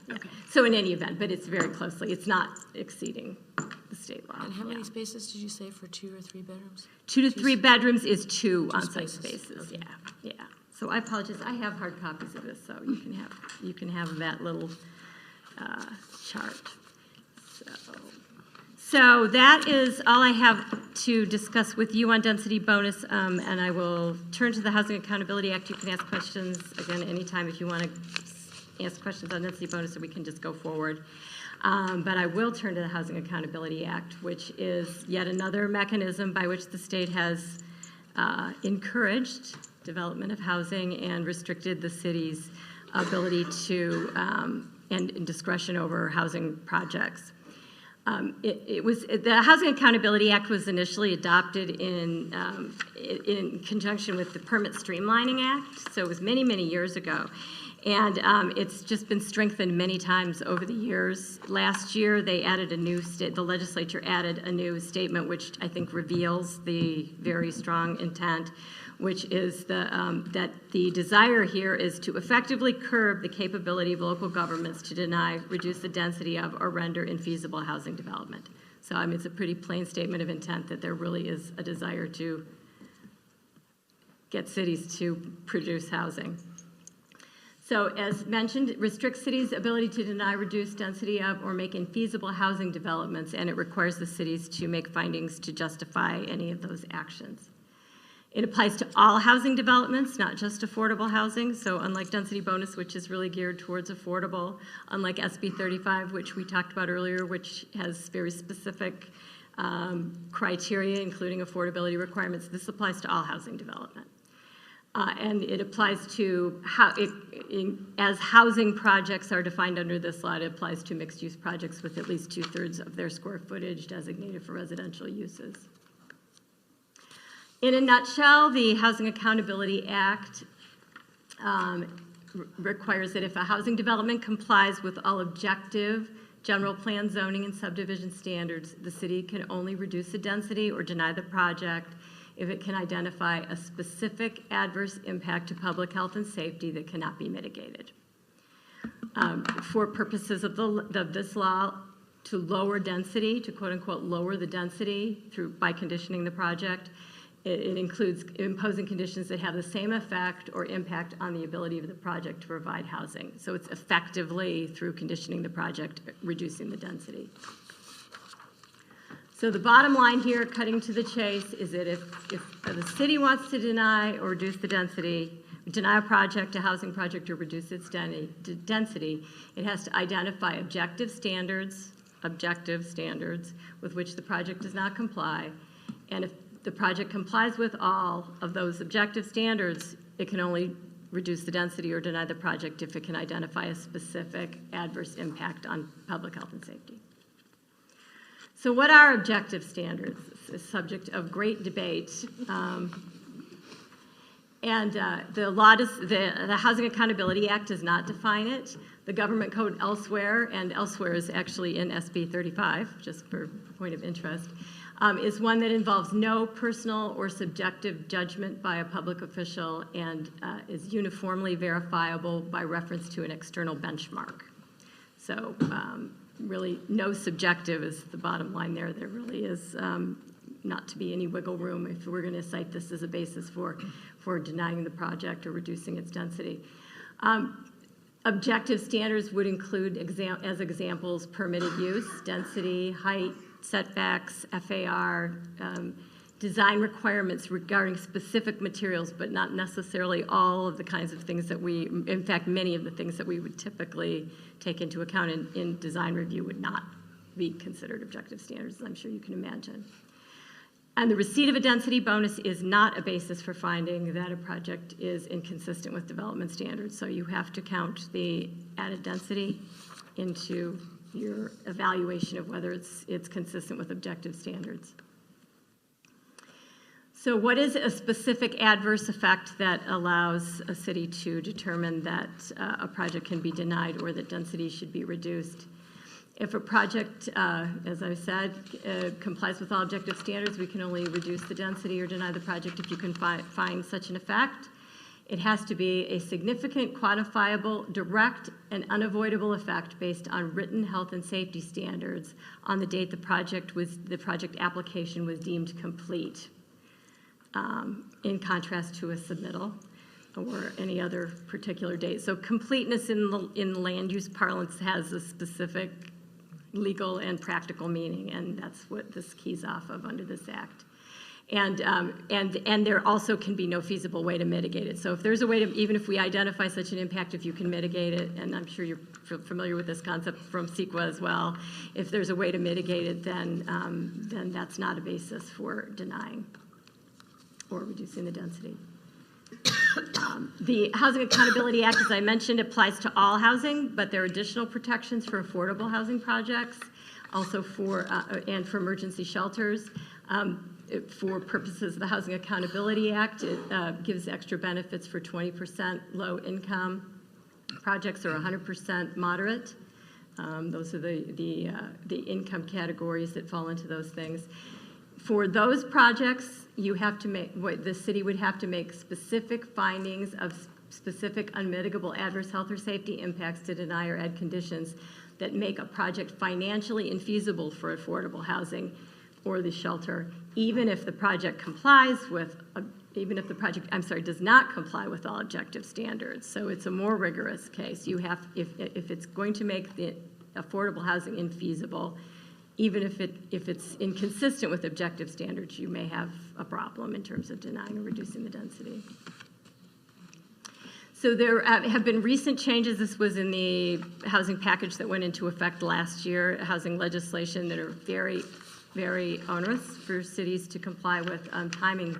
Okay. So in any event, but it's very closely, it's not exceeding the state law. And how many spaces did you say for 2 or 3 bedrooms? 2 to 3 bedrooms is 2 on-site spaces. spaces, yeah. So I apologize, I have hard copies of this, so you can have that little chart. So that is all I have to discuss with you on density bonus, and I will turn to the Housing Accountability Act. You can ask questions, again, anytime if you want to ask questions on density bonus, or we can just go forward. But I will turn to the Housing Accountability Act, which is yet another mechanism by which the state has encouraged development of housing and restricted the city's ability to and discretion over housing projects. The Housing Accountability Act was initially adopted in conjunction with the Permit Streamlining Act, so it was many, many years ago. And it's just been strengthened many times over the years. Last year, they added the legislature added a new statement, which I think reveals the very strong intent, which is that the desire here is to effectively curb the capability of local governments to deny, reduce the density of, or render infeasible housing development. So it's a pretty plain statement of intent that there really is a desire to get cities to produce housing. So as mentioned, it restricts cities' ability to deny, reduce density of, or make infeasible housing developments, and it requires the cities to make findings to justify any of those actions. It applies to all housing developments, not just affordable housing. So unlike density bonus, which is really geared towards affordable, unlike SB 35, which we talked about earlier, which has very specific criteria, including affordability requirements, this applies to all housing development. And it applies to, as housing projects are defined under this law, it applies to mixed-use projects with at least 2/3 of their square footage designated for residential uses. In a nutshell, the Housing Accountability Act requires that if a housing development complies with all objective general plan zoning and subdivision standards, the city can only reduce the density or deny the project if it can identify a specific adverse impact to public health and safety that cannot be mitigated. For purposes of this law, to lower density, to quote-unquote lower the density by conditioning the project, it includes imposing conditions that have the same effect or impact on the ability of the project to provide housing. So it's effectively, through conditioning the project, reducing the density. So the bottom line here, cutting to the chase, is that if the city wants to deny or reduce the density, deny a project, a housing project, or reduce its density, it has to identify objective standards with which the project does not comply. And if the project complies with all of those objective standards, it can only reduce the density or deny the project if it can identify a specific adverse impact on public health and safety. So what are objective standards? It's a subject of great debate. The Housing Accountability Act does not define it. The government code elsewhere, and elsewhere is actually in SB 35, just for point of interest, is one that involves no personal or subjective judgment by a public official and is uniformly verifiable by reference to an external benchmark. So really no subjective is the bottom line there. There really is not to be any wiggle room if we're going to cite this as a basis for denying the project or reducing its density. Objective standards would include, as examples, permitted use, density, height, setbacks, FAR, design requirements regarding specific materials, but not necessarily all of the kinds of things that we, in fact, many of the things that we would typically take into account in design review would not be considered objective standards, as I'm sure you can imagine. And the receipt of a density bonus is not a basis for finding that a project is inconsistent with development standards. So you have to count the added density into your evaluation of whether it's consistent with objective standards. So what is a specific adverse effect that allows a city to determine that a project can be denied or that density should be reduced? If a project, as I said, complies with all objective standards, we can only reduce the density or deny the project if you can find such an effect. It has to be a significant, quantifiable, direct, and unavoidable effect based on written health and safety standards on the date the project application was deemed complete, in contrast to a submittal or any other particular date. So completeness in land use parlance has a specific legal and practical meaning, and that's what this keys off of under this act. And there also can be no feasible way to mitigate it. So if there's a way to, even if we identify such an impact, if you can mitigate it, and I'm sure you're familiar with this concept from CEQA as well, if there's a way to mitigate it, then that's not a basis for denying or reducing the density. The Housing Accountability Act, as I mentioned, applies to all housing, but there are additional protections for affordable housing projects, also for emergency shelters. For purposes of the Housing Accountability Act, it gives extra benefits for 20% low income projects or 100% moderate. Those are the income categories that fall into those things. For those projects, the city would have to make specific findings of specific unmitigable adverse health or safety impacts to deny or add conditions that make a project financially infeasible for affordable housing or the shelter, even if the project does not comply with all objective standards. So it's a more rigorous case. You have, if it's going to make the affordable housing infeasible, even if it's inconsistent with objective standards, you may have a problem in terms of denying or reducing the density. So there have been recent changes. This was in the housing package that went into effect last year, housing legislation that are very, very onerous for cities to comply with timing,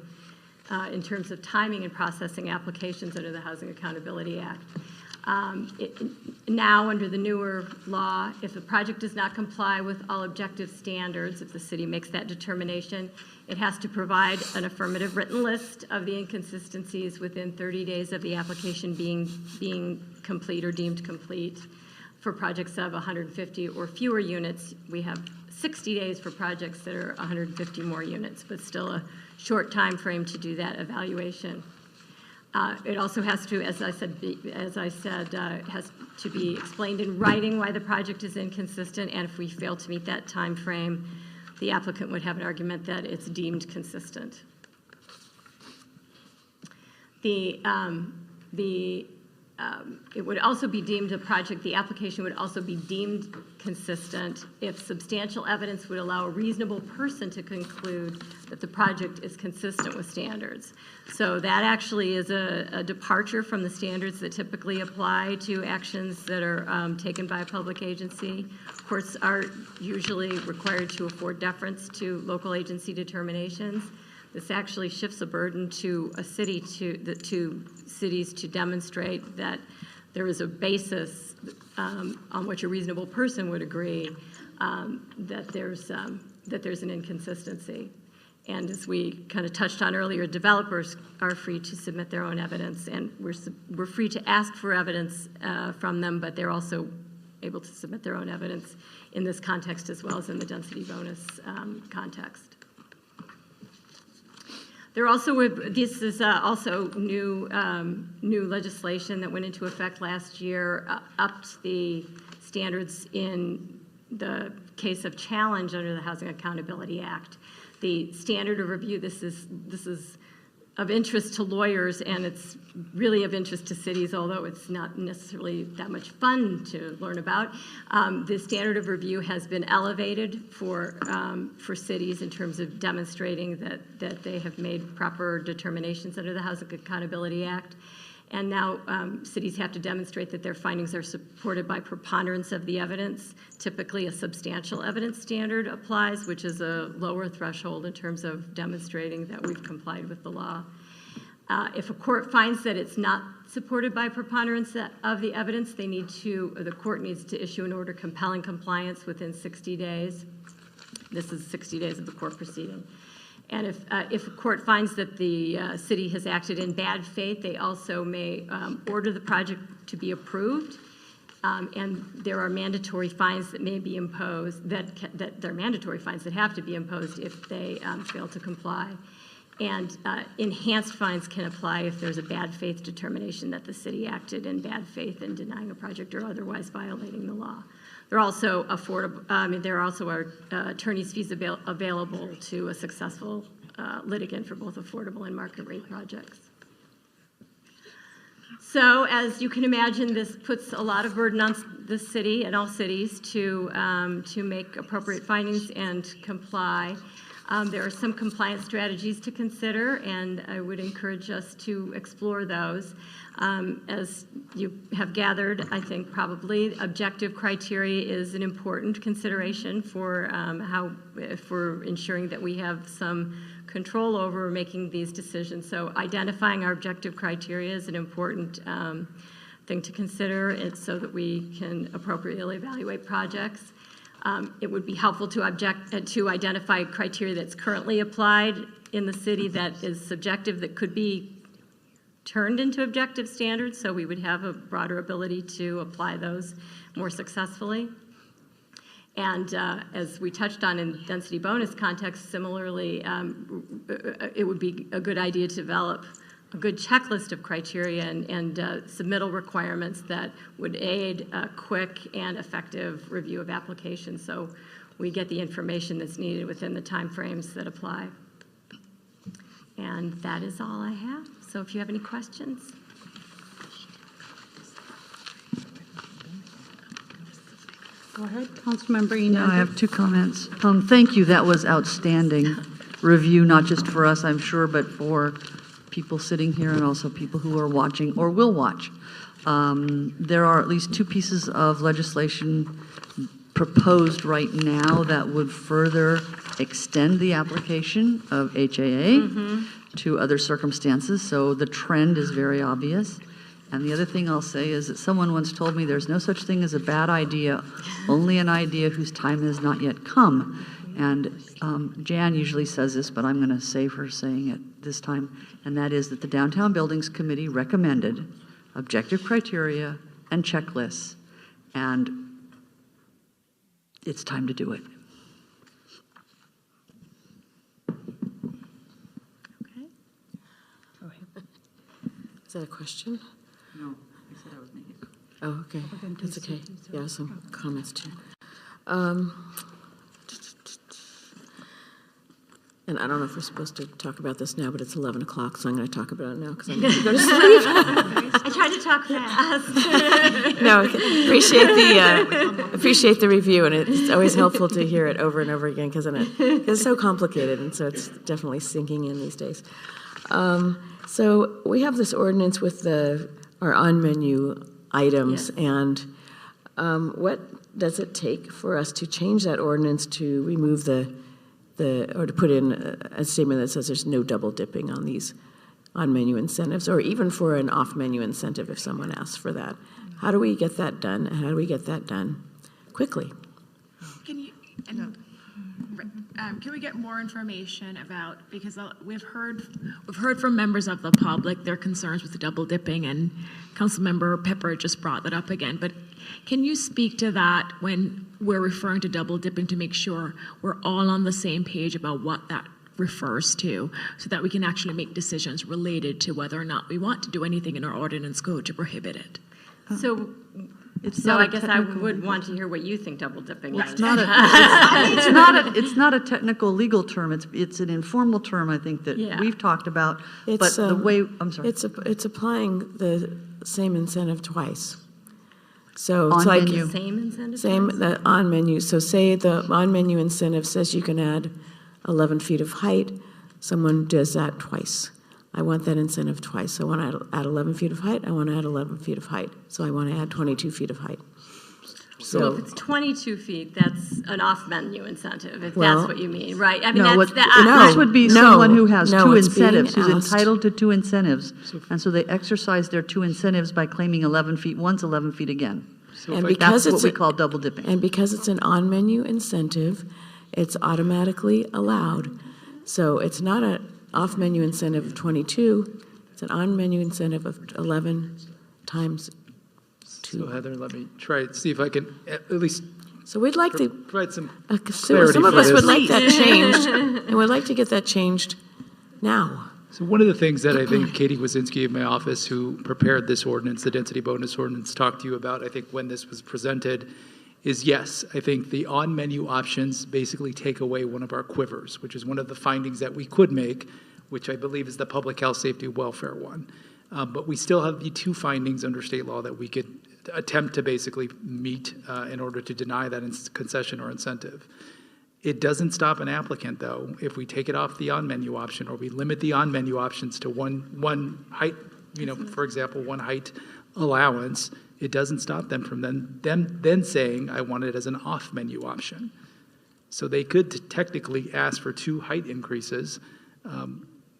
in terms of timing and processing applications under the Housing Accountability Act. Now, under the newer law, if a project does not comply with all objective standards, if the city makes that determination, it has to provide an affirmative written list of the inconsistencies within 30 days of the application being complete or deemed complete. For projects of 150 or fewer units, we have 60 days for projects that are 150 more units, but still a short time frame to do that evaluation. It also has to, as I said, has to be explained in writing why the project is inconsistent, and if we fail to meet that time frame, the applicant would have an argument that it's deemed consistent. It would also be deemed a project, the application would also be deemed consistent if substantial evidence would allow a reasonable person to conclude that the project is consistent with standards. So that actually is a departure from the standards that typically apply to actions that are taken by a public agency. Courts are usually required to afford deference to local agency determinations. This actually shifts a burden to a city, to cities to demonstrate that there is a basis on which a reasonable person would agree that there's an inconsistency. And as we kind of touched on earlier, developers are free to submit their own evidence, and we're free to ask for evidence from them, but they're also able to submit their own evidence in this context as well as in the density bonus context. This is also new legislation that went into effect last year, upped the standards in the case of challenge under the Housing Accountability Act. The standard of review, this is of interest to lawyers, and it's really of interest to cities, although it's not necessarily that much fun to learn about. The standard of review has been elevated for cities in terms of demonstrating that they have made proper determinations under the Housing Accountability Act. And now cities have to demonstrate that their findings are supported by preponderance of the evidence. Typically, a substantial evidence standard applies, which is a lower threshold in terms of demonstrating that we've complied with the law. If a court finds that it's not supported by preponderance of the evidence, the court needs to issue an order compelling compliance within 60 days. This is 60 days of the court proceeding. And if a court finds that the city has acted in bad faith, they also may order the project to be approved. And there are mandatory fines that may be imposed, that there are mandatory fines that have to be imposed if they fail to comply. And enhanced fines can apply if there's a bad faith determination that the city acted in bad faith in denying a project or otherwise violating the law. There are also attorney's fees available to a successful litigant for both affordable and market rate projects. So, as you can imagine, this puts a lot of burden on the city and all cities to make appropriate findings and comply. There are some compliance strategies to consider, and I would encourage us to explore those. As you have gathered, I think probably objective criteria is an important consideration for ensuring that we have some control over making these decisions. So identifying our objective criteria is an important thing to consider, so that we can appropriately evaluate projects. It would be helpful to identify criteria that's currently applied in the city that is subjective, that could be turned into objective standards, so we would have a broader ability to apply those more successfully. And as we touched on in density bonus context, similarly, it would be a good idea to develop a good checklist of criteria and submittal requirements that would aid a quick and effective review of applications, so we get the information that's needed within the timeframes that apply. And that is all I have. So if you have any questions. Go ahead, Councilmember Enander. No, I have two comments. Thank you, that was outstanding review, not just for us, I'm sure, but for people sitting here and also people who are watching or will watch. There are at least two pieces of legislation proposed right now that would further extend the application of HAA to other circumstances, so the trend is very obvious. And the other thing I'll say is that someone once told me there's no such thing as a bad idea, only an idea whose time has not yet come. And Jan usually says this, but I'm going to save her saying it this time, and that is that the Downtown Buildings Committee recommended objective criteria and checklists, and it's time to do it. Okay. Go ahead. Is that a question? No, I said I was making it. Oh, okay. That's okay. Yeah, some comments too. And I don't know if we're supposed to talk about this now, but it's 11 o'clock, so I'm going to talk about it now because I'm going to go to sleep. I tried to talk fast. No, appreciate the review, and it's always helpful to hear it over and over again because it's so complicated, and so it's definitely sinking in these days. So we have this ordinance with our on-menu items, and what does it take for us to change that ordinance to remove or to put in a statement that says there's no double dipping on these on-menu incentives, or even for an off-menu incentive if someone asks for that? How do we get that done? How do we get that done quickly? Can we get more information about, because we've heard from members of the public their concerns with the double dipping, and Councilmember Pepper just brought that up again, but can you speak to that when we're referring to double dipping, to make sure we're all on the same page about what that refers to, so that we can actually make decisions related to whether or not we want to do anything in our ordinance code to prohibit it? So It's So not I a guess I technical- would want to hear what you think double dipping is. It's not it's not a technical legal term. It's an informal term, I think, that Yeah. we've talked about. But It's, the way, I'm sorry. It's applying the same incentive twice. So On it's like. menu. Same incentive? Same, the on menu. So say the on menu incentive says you can add 11 feet of height. Someone does that twice. I want that incentive twice. I want to add 11 feet of height. I want to add 11 feet of height. So I want to add 22 feet of height. So if it's 22 feet, that's an off-menu incentive, if Well- that's what you mean, right? I mean, No, that's what, the. this would be no, someone who has no, two it's being incentives, who's asked. entitled to two incentives. And so they exercise their two incentives by claiming 11 feet once, 11 feet again. And because That's what it's we call double dipping. And because it's an on-menu incentive, it's automatically allowed. So it's not an off-menu incentive of 22, it's an on-menu incentive of 11 times 2. So Heather, let me try to see if I can at least So we'd like to, provide some some clarity of for us would this. like that changed, and would like to get that changed now. So one of the things that I think Katie Wazinski in my office, who prepared this ordinance, the density bonus ordinance, talked to you about, I think when this was presented, is yes, I think the on-menu options basically take away one of our quivers, which is one of the findings that we could make, which I believe is the public health, safety, welfare one. But we still have the two findings under state law that we could attempt to basically meet in order to deny that concession or incentive. It doesn't stop an applicant, though, if we take it off the on-menu option or we limit the on-menu options to one height, for example, one height allowance. It doesn't stop them from then saying, I want it as an off-menu option. So they could technically ask for 2 height increases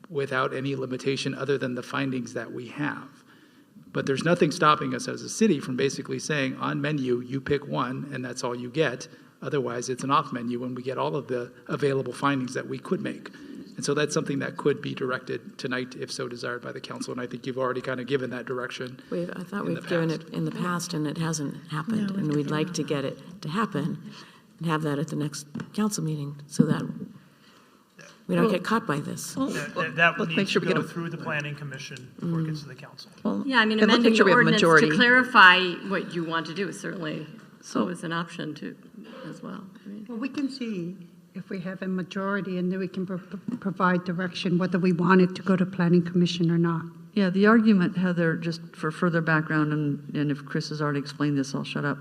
without any limitation other than the findings that we have. But there's nothing stopping us as a city from basically saying, on menu, you pick one, and that's all you get. Otherwise, it's an off menu when we get all of the available findings that we could make. And so that's something that could be directed tonight, if so desired by the council. And I think you've already kind of given that direction. I thought we've given it in the past, and it hasn't happened. And we'd like to get it to happen and have that at the next council meeting so that we don't get caught by this. That would need to go through the planning commission before it gets to the council. Yeah, I mean, and let's amending make sure the we have a ordinance majority. to clarify what you want to do is certainly always an option to, as well. I mean, Well, we can see if we have a majority, and then we can provide direction whether we want it to go to planning commission or not. Yeah, the argument, Heather, just for further background, and if Chris has already explained this, I'll shut up,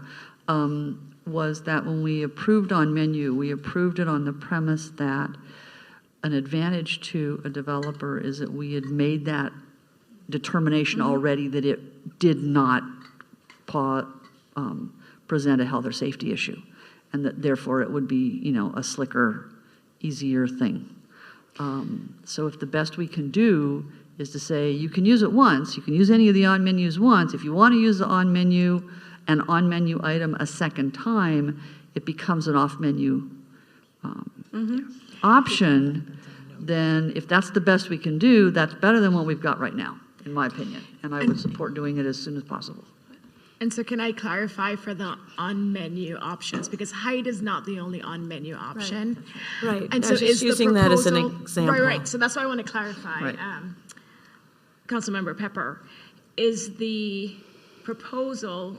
was that when we approved on menu, we approved it on the premise that an advantage to a developer is that we had made that determination already that it did not present a health or safety issue, and that therefore it would be, a slicker, easier thing. So if the best we can do is to say, you can use it once, you can use any of the on menus once. If you want to use the on menu, an on menu item a second time, it becomes an off menu option. Then if that's the best we can do, that's better than what we've got right now, in my opinion. And I would support doing it as soon as possible. And so can I clarify for the on-menu options, because height is not the only on-menu option. Right. And I so was just is the using that as an proposal- example. Right. So that's why I want to clarify. Right. Councilmember Pepper, is the proposal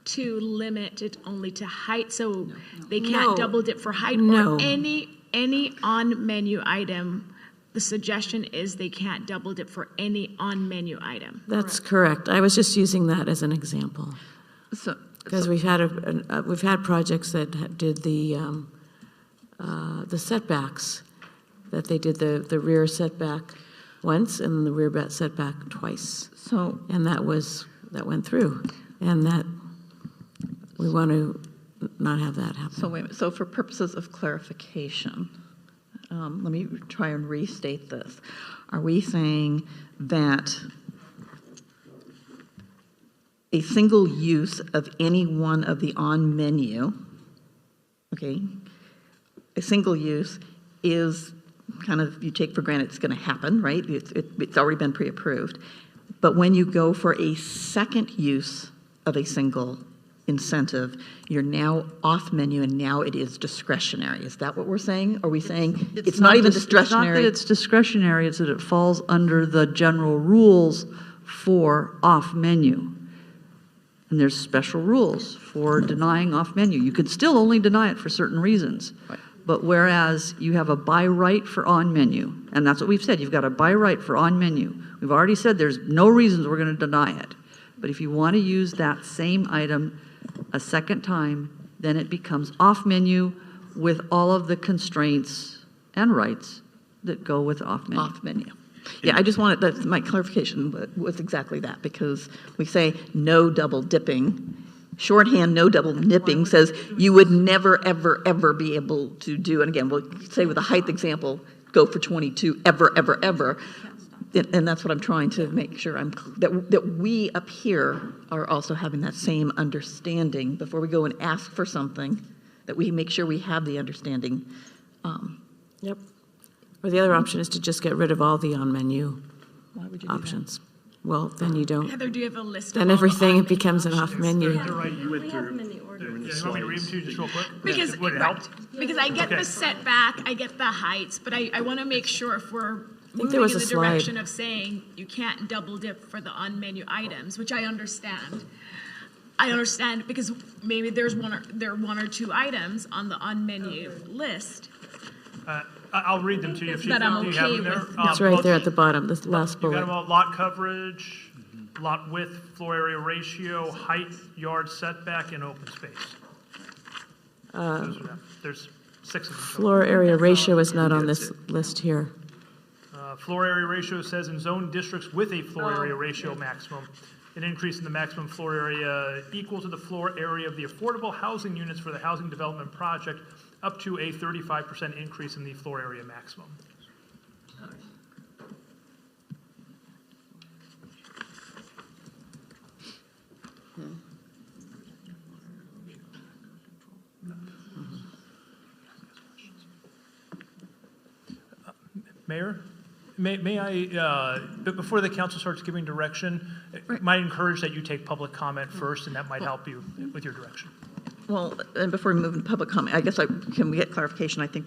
to limit it only to height, so they can't No. double dip for height? No. Or any on-menu item, the suggestion is they can't double dip for any on-menu item? That's correct. I was just using that as an example. Because we've had projects that did the setbacks, that they did the rear setback once and the rear setback twice. And that went through, and that we want to not have that happen. So wait a minute. So for purposes of clarification, let me try and restate this. Are we saying that a single use of any one of the on menu, okay, a single use is kind of, you take for granted it's going to happen, right? It's already been pre-approved. But when you go for a second use of a single incentive, you're now off menu and now it is discretionary. Is that what we're saying? Are we saying it's not even discretionary? It's not that it's discretionary, it's that it falls under the general rules for off menu. And there's special rules for denying off-menu. You could still only deny it for certain reasons. But whereas you have a by right for on-menu, and that's what we've said, you've got a by right for on-menu. We've already said there's no reasons we're going to deny it. But if you want to use that same item a second time, then it becomes off-menu with all of the constraints and rights that go with off-menu. Off-menu. Yeah, I just wanted, that's my clarification was exactly that, because we say no double dipping. Shorthand, no double nipping says you would never, ever, ever be able to do, and again, we'll say with the height example, go for 22, ever, ever, ever. And that's what I'm trying to make sure that we up here are also having that same understanding before we go and ask for something, that we make sure we have the understanding. Yep. Or the other option is to just get rid of all the on-menu options. Well, then you don't. Heather, do you have a list of Then all the everything on-menu becomes an off-menu. They're right. You went We have them in the order. Yeah, you want me to read them to you just real quick? Because, Would it help? because I get Okay. the setback, I get the heights, but I want to make sure if we're moving there was in a the slide. direction of saying you can't double dip for the on-menu items, which I understand. I understand because maybe there are one or two items on the on-menu list. I'll read them to you if you That I'm do you have okay them there. with. It's right there at the bottom, this last You got bullet. them all, lot coverage, lot width, floor area ratio, height, yard setback, and open space. Those are them. There's 6 of them. Floor area ratio is not on this list here. Floor area ratio says in zone districts with a floor area ratio maximum, an increase in the maximum floor area equal to the floor area of the affordable housing units for the housing development project, up to a 35% increase in the floor area maximum. Mayor, may I, before the council starts giving direction, it might encourage that you take public comment first, and that might help you with your direction. Well, and before we move into public comment, I guess can we get clarification? I think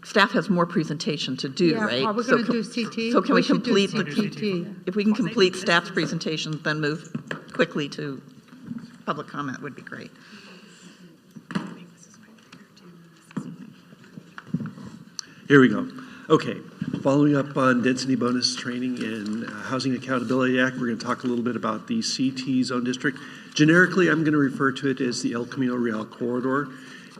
staff has more presentation to do, Yeah, right? are we going to do CT? So can we should do complete, CT. if we can complete staff's presentation, then move quickly to public comment would be great. Here we go. Okay, following up on density bonus training and Housing Accountability Act, we're going to talk a little bit about the CT zone district. Generically, I'm going to refer to it as the El Camino Real corridor.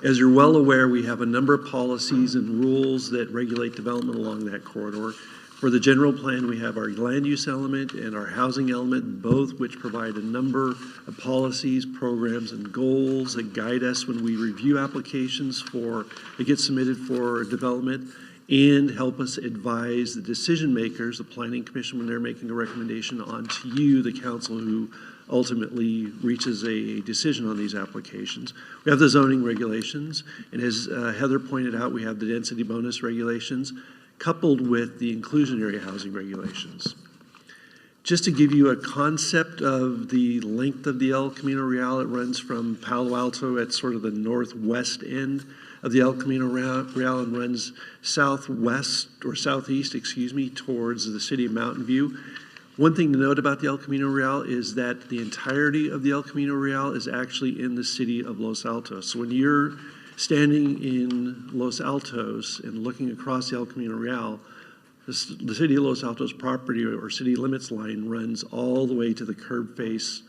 As you're well aware, we have a number of policies and rules that regulate development along that corridor. For the general plan, we have our land use element and our housing element, both which provide a number of policies, programs, and goals that guide us when we review applications that get submitted for development, and help us advise the decision makers, the Planning Commission, when they're making a recommendation on to you, the council, who ultimately reaches a decision on these applications. We have the zoning regulations, and as Heather pointed out, we have the density bonus regulations, coupled with the inclusionary housing regulations. Just to give you a concept of the length of the El Camino Real, it runs from Palo Alto at sort of the northwest end of the El Camino Real and runs southeast, towards the city of Mountain View. One thing to note about the El Camino Real is that the entirety of the El Camino Real is actually in the city of Los Altos. So when you're standing in Los Altos and looking across the El Camino Real, the city of Los Altos property or city limits line runs all the way to the curb face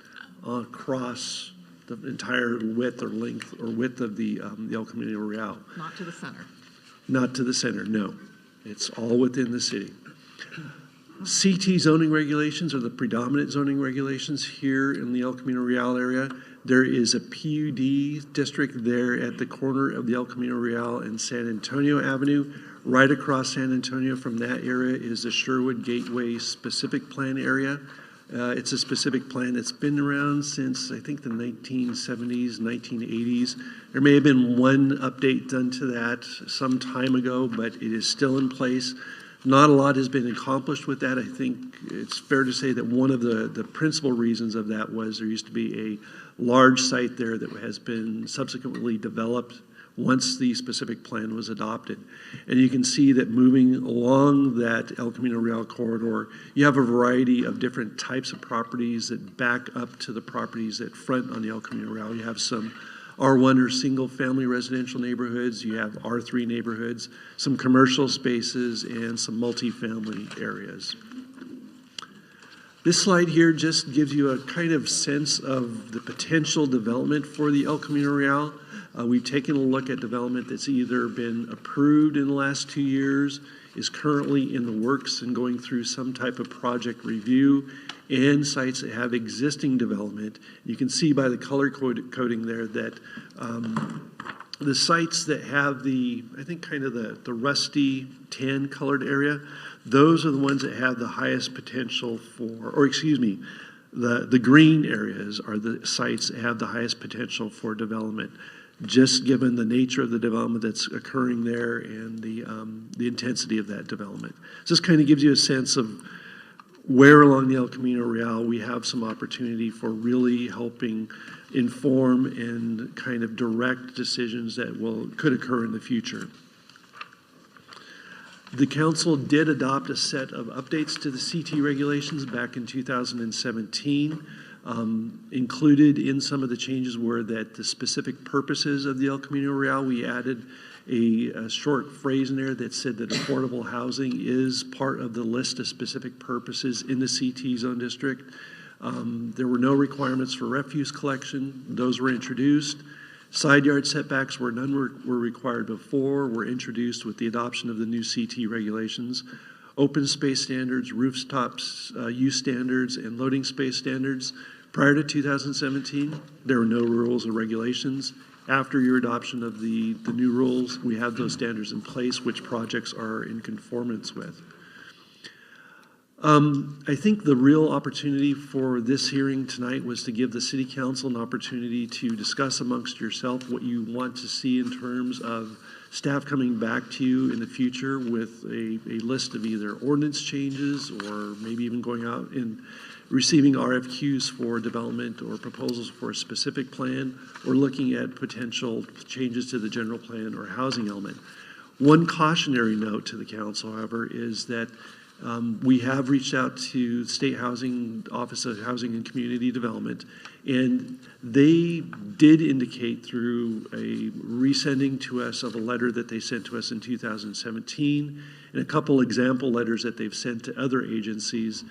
across the entire width or length or width of the El Camino Real. Not to the center. Not to the center, no. It's all within the city. CT zoning regulations are the predominant zoning regulations here in the El Camino Real area. There is a PUD district there at the corner of the El Camino Real and San Antonio Avenue. Right across San Antonio from that area is the Sherwood Gateway Specific Plan area. It's a specific plan that's been around since, I think, the 1970s, 1980s. There may have been one update done to that some time ago, but it is still in place. Not a lot has been accomplished with that. I think it's fair to say that one of the principal reasons of that was there used to be a large site there that has been subsequently developed once the specific plan was adopted. And you can see that moving along that El Camino Real corridor, you have a variety of different types of properties that back up to the properties that front on the El Camino Real. You have some R1 or single-family residential neighborhoods, you have R3 neighborhoods, some commercial spaces, and some multifamily areas. This slide here just gives you a kind of sense of the potential development for the El Camino Real. We've taken a look at development that's either been approved in the last 2 years, is currently in the works and going through some type of project review, and sites that have existing development. You can see by the color coding there that the sites that have the, I think kind of the rusty tan colored area, those are the ones that have the highest potential for, or excuse me, the green areas are the sites that have the highest potential for development, just given the nature of the development that's occurring there and the intensity of that development. So this kind of gives you a sense of where along the El Camino Real we have some opportunity for really helping inform and kind of direct decisions that could occur in the future. The council did adopt a set of updates to the CT regulations back in 2017. Included in some of the changes were that the specific purposes of the El Camino Real, we added a short phrase in there that said that affordable housing is part of the list of specific purposes in the CT zone district. There were no requirements for refuse collection. Those were introduced. Side yard setbacks, where none were required before, were introduced with the adoption of the new CT regulations. Open space standards, rooftops use standards, and loading space standards. Prior to 2017, there were no rules or regulations. After your adoption of the new rules, we have those standards in place, which projects are in conformance with. I think the real opportunity for this hearing tonight was to give the City Council an opportunity to discuss amongst yourself what you want to see in terms of staff coming back to you in the future with a list of either ordinance changes or maybe even going out and receiving RFQs for development or proposals for a specific plan, or looking at potential changes to the general plan or housing element. One cautionary note to the council, however, is that we have reached out to State Housing Office of Housing and Community Development, and they did indicate through a resending to us of a letter that they sent to us in 2017 and a couple example letters that they've sent to other agencies.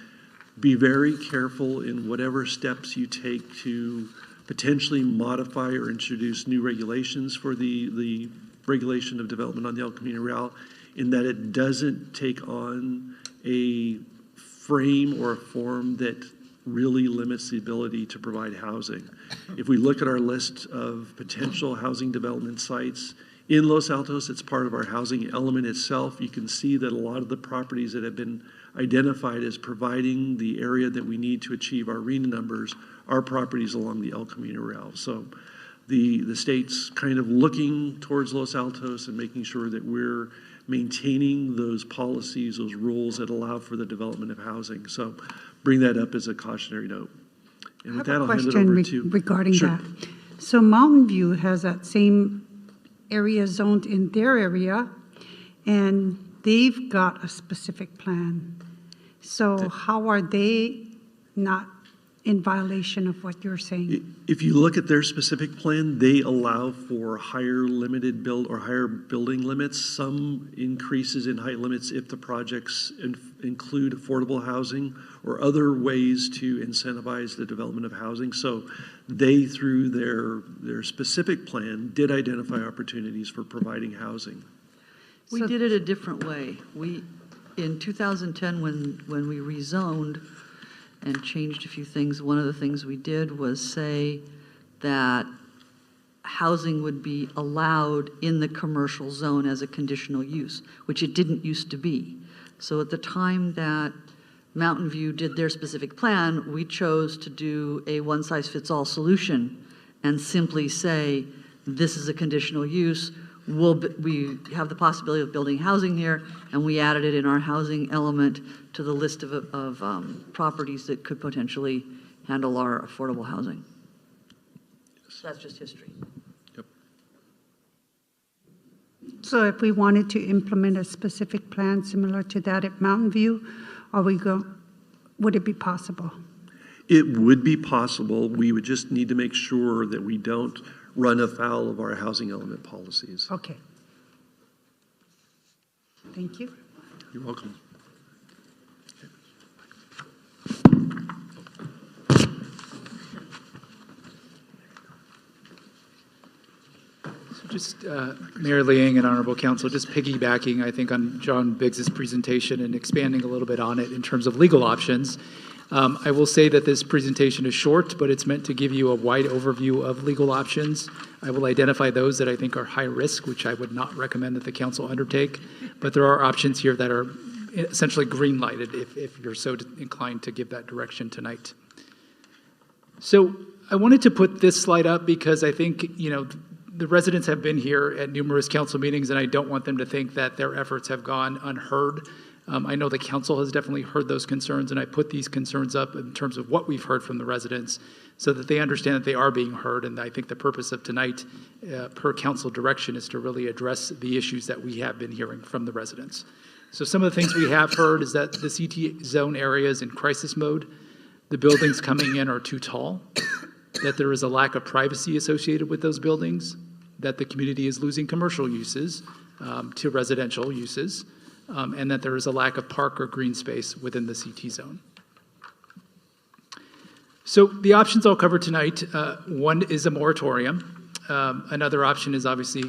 Be very careful in whatever steps you take to potentially modify or introduce new regulations for the regulation of development on the El Camino Real, in that it doesn't take on a frame or a form that really limits the ability to provide housing. If we look at our list of potential housing development sites in Los Altos, it's part of our housing element itself. You can see that a lot of the properties that have been identified as providing the area that we need to achieve our RENA numbers are properties along the El Camino Real. So the state's kind of looking towards Los Altos and making sure that we're maintaining those policies, those rules that allow for the development of housing. So bring that up as a cautionary note. And with that, I'll hand it over to... regarding Sure. that. So Mountain View has that same area zoned in their area, and they've got a specific plan. So how are they not in violation of what you're saying? If you look at their specific plan, they allow for higher limited build or higher building limits, some increases in height limits if the projects include affordable housing or other ways to incentivize the development of housing. So they, through their specific plan, did identify opportunities for providing housing. We did it a different way. In 2010, when we rezoned and changed a few things, one of the things we did was say that housing would be allowed in the commercial zone as a conditional use, which it didn't used to be. So at the time that Mountain View did their specific plan, we chose to do a one-size-fits-all solution and simply say, this is a conditional use. We have the possibility of building housing here, and we added it in our housing element to the list of properties that could potentially handle our affordable housing. So that's just history. Yep. So if we wanted to implement a specific plan similar to that at Mountain View, would it be possible? It would be possible. We would just need to make sure that we don't run afoul of our housing element policies. Okay. Thank you. You're welcome. Just Mayor Liang and Honorable Council, just piggybacking, I think, on John Biggs's presentation and expanding a little bit on it in terms of legal options. I will say that this presentation is short, but it's meant to give you a wide overview of legal options. I will identify those that I think are high risk, which I would not recommend that the council undertake, but there are options here that are essentially green lighted if you're so inclined to give that direction tonight. So I wanted to put this slide up because I think, the residents have been here at numerous council meetings, and I don't want them to think that their efforts have gone unheard. I know the council has definitely heard those concerns, and I put these concerns up in terms of what we've heard from the residents so that they understand that they are being heard. And I think the purpose of tonight, per council direction, is to really address the issues that we have been hearing from the residents. So some of the things we have heard is that the CT zone area is in crisis mode. The buildings coming in are too tall, that there is a lack of privacy associated with those buildings, that the community is losing commercial uses to residential uses, and that there is a lack of park or green space within the CT zone. So the options I'll cover tonight, one is a moratorium. Another option is obviously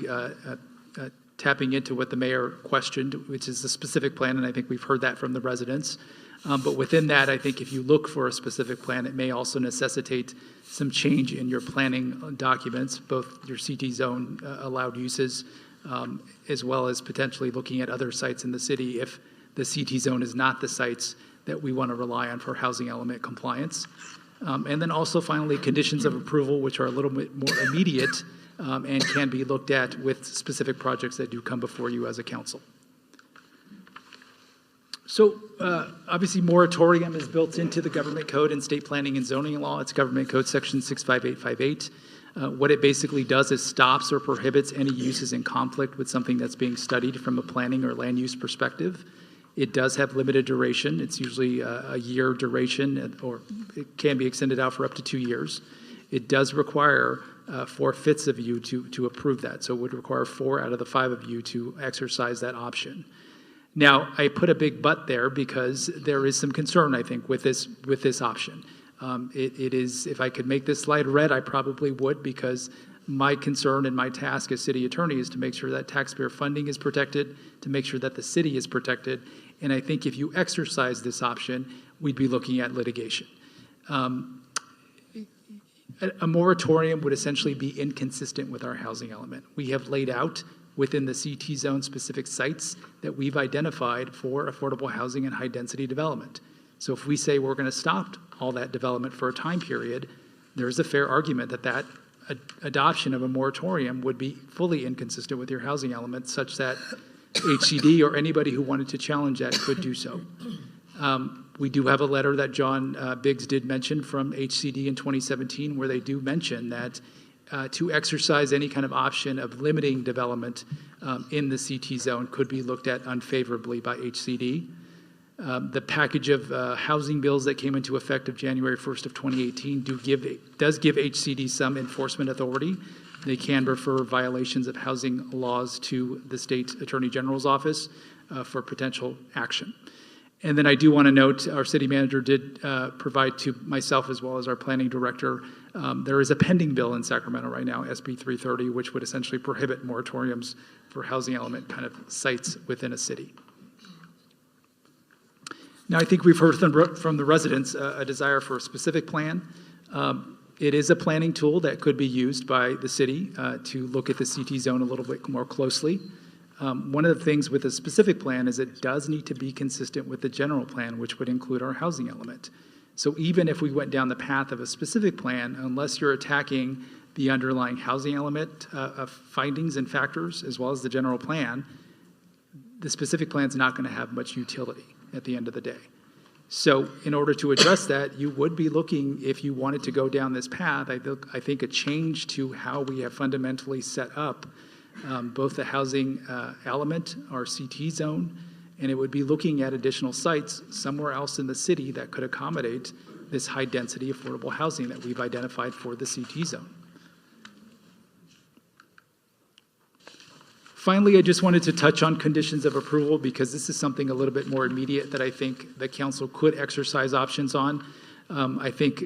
tapping into what the mayor questioned, which is the specific plan, and I think we've heard that from the residents. But within that, I think if you look for a specific plan, it may also necessitate some change in your planning documents, both your CT zone allowed uses, as well as potentially looking at other sites in the city if the CT zone is not the sites that we want to rely on for housing element compliance. And then also finally, conditions of approval, which are a little bit more immediate and can be looked at with specific projects that do come before you as a council. So obviously moratorium is built into the government code and state planning and zoning law. It's government code section 65858. What it basically does is stops or prohibits any uses in conflict with something that's being studied from a planning or land use perspective. It does have limited duration. It's usually a year duration, or it can be extended out for up to 2 years. It does require 4/5 of you to approve that. So it would require 4 out of the 5 of you to exercise that option. Now, I put a big but there because there is some concern, I think, with this option. It is, if I could make this slide red, I probably would, because my concern and my task as city attorney is to make sure that taxpayer funding is protected, to make sure that the city is protected. And I think if you exercise this option, we'd be looking at litigation. A moratorium would essentially be inconsistent with our housing element. We have laid out within the CT zone specific sites that we've identified for affordable housing and high density development. So if we say we're going to stop all that development for a time period, there's a fair argument that adoption of a moratorium would be fully inconsistent with your housing element, such that HCD or anybody who wanted to challenge that could do so. We do have a letter that John Biggs did mention from HCD in 2017, where they do mention that to exercise any kind of option of limiting development in the CT zone could be looked at unfavorably by HCD. The package of housing bills that came into effect of January 1st of 2018 does give HCD some enforcement authority. They can refer violations of housing laws to the state attorney general's office for potential action. And then I do want to note, our city manager did provide to myself as well as our planning director, there is a pending bill in Sacramento right now, SB 330, which would essentially prohibit moratoriums for housing element kind of sites within a city. Now, I think we've heard from the residents a desire for a specific plan. It is a planning tool that could be used by the city to look at the CT zone a little bit more closely. One of the things with a specific plan is it does need to be consistent with the general plan, which would include our housing element. So even if we went down the path of a specific plan, unless you're attacking the underlying housing element of findings and factors, as well as the general plan, the specific plan is not going to have much utility at the end of the day. So in order to address that, you would be looking, if you wanted to go down this path, I think a change to how we have fundamentally set up both the housing element, our CT zone, and it would be looking at additional sites somewhere else in the city that could accommodate this high-density affordable housing that we've identified for the CT zone. Finally, I just wanted to touch on conditions of approval because this is something a little bit more immediate that I think the council could exercise options on. I think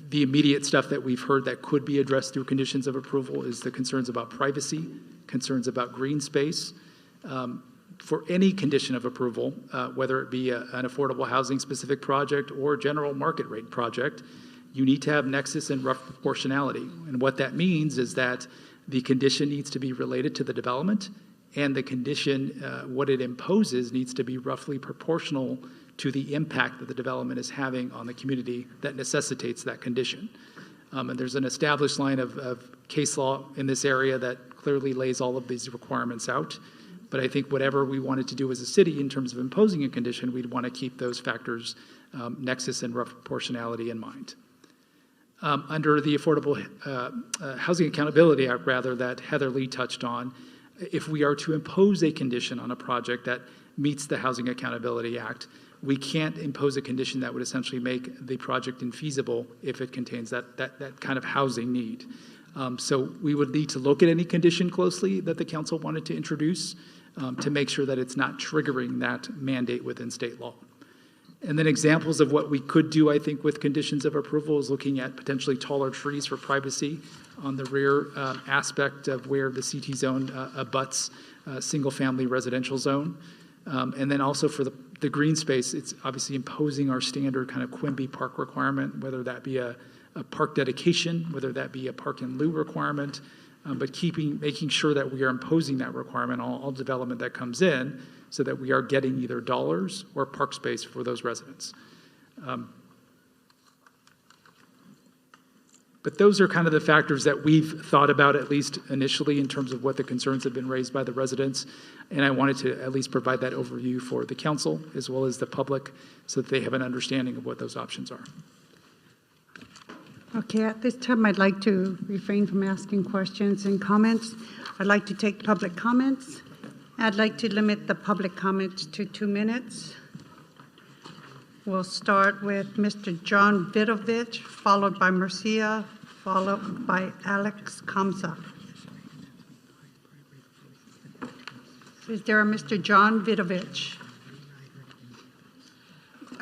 the immediate stuff that we've heard that could be addressed through conditions of approval is the concerns about privacy, concerns about green space. For any condition of approval, whether it be an affordable housing specific project or general market rate project, you need to have nexus and rough proportionality. And what that means is that the condition needs to be related to the development, and the condition, what it imposes, needs to be roughly proportional to the impact that the development is having on the community that necessitates that condition. And there's an established line of case law in this area that clearly lays all of these requirements out. But I think whatever we wanted to do as a city in terms of imposing a condition, we'd want to keep those factors, nexus and rough proportionality in mind. Under the Affordable Housing Accountability Act, rather, that Heather Lee touched on, if we are to impose a condition on a project that meets the Housing Accountability Act, we can't impose a condition that would essentially make the project infeasible if it contains that kind of housing need. So we would need to look at any condition closely that the council wanted to introduce to make sure that it's not triggering that mandate within state law. And then examples of what we could do, I think, with conditions of approval is looking at potentially taller trees for privacy on the rear aspect of where the CT zone abuts single-family residential zone. And then also for the green space, it's obviously imposing our standard kind of Quimby Park requirement, whether that be a park dedication, whether that be a park in lieu requirement, but making sure that we are imposing that requirement on all development that comes in so that we are getting either dollars or park space for those residents. But those are kind of the factors that we've thought about, at least initially, in terms of what the concerns have been raised by the residents. And I wanted to at least provide that overview for the council as well as the public so that they have an understanding of what those options are. Okay, at this time, I'd like to refrain from asking questions and comments. I'd like to take public comments. I'd like to limit the public comments to 2 minutes. We'll start with Mr. John Vidovich, followed by Marcia, followed by Alex Kamsa. Is there a Mr. John Vidovich?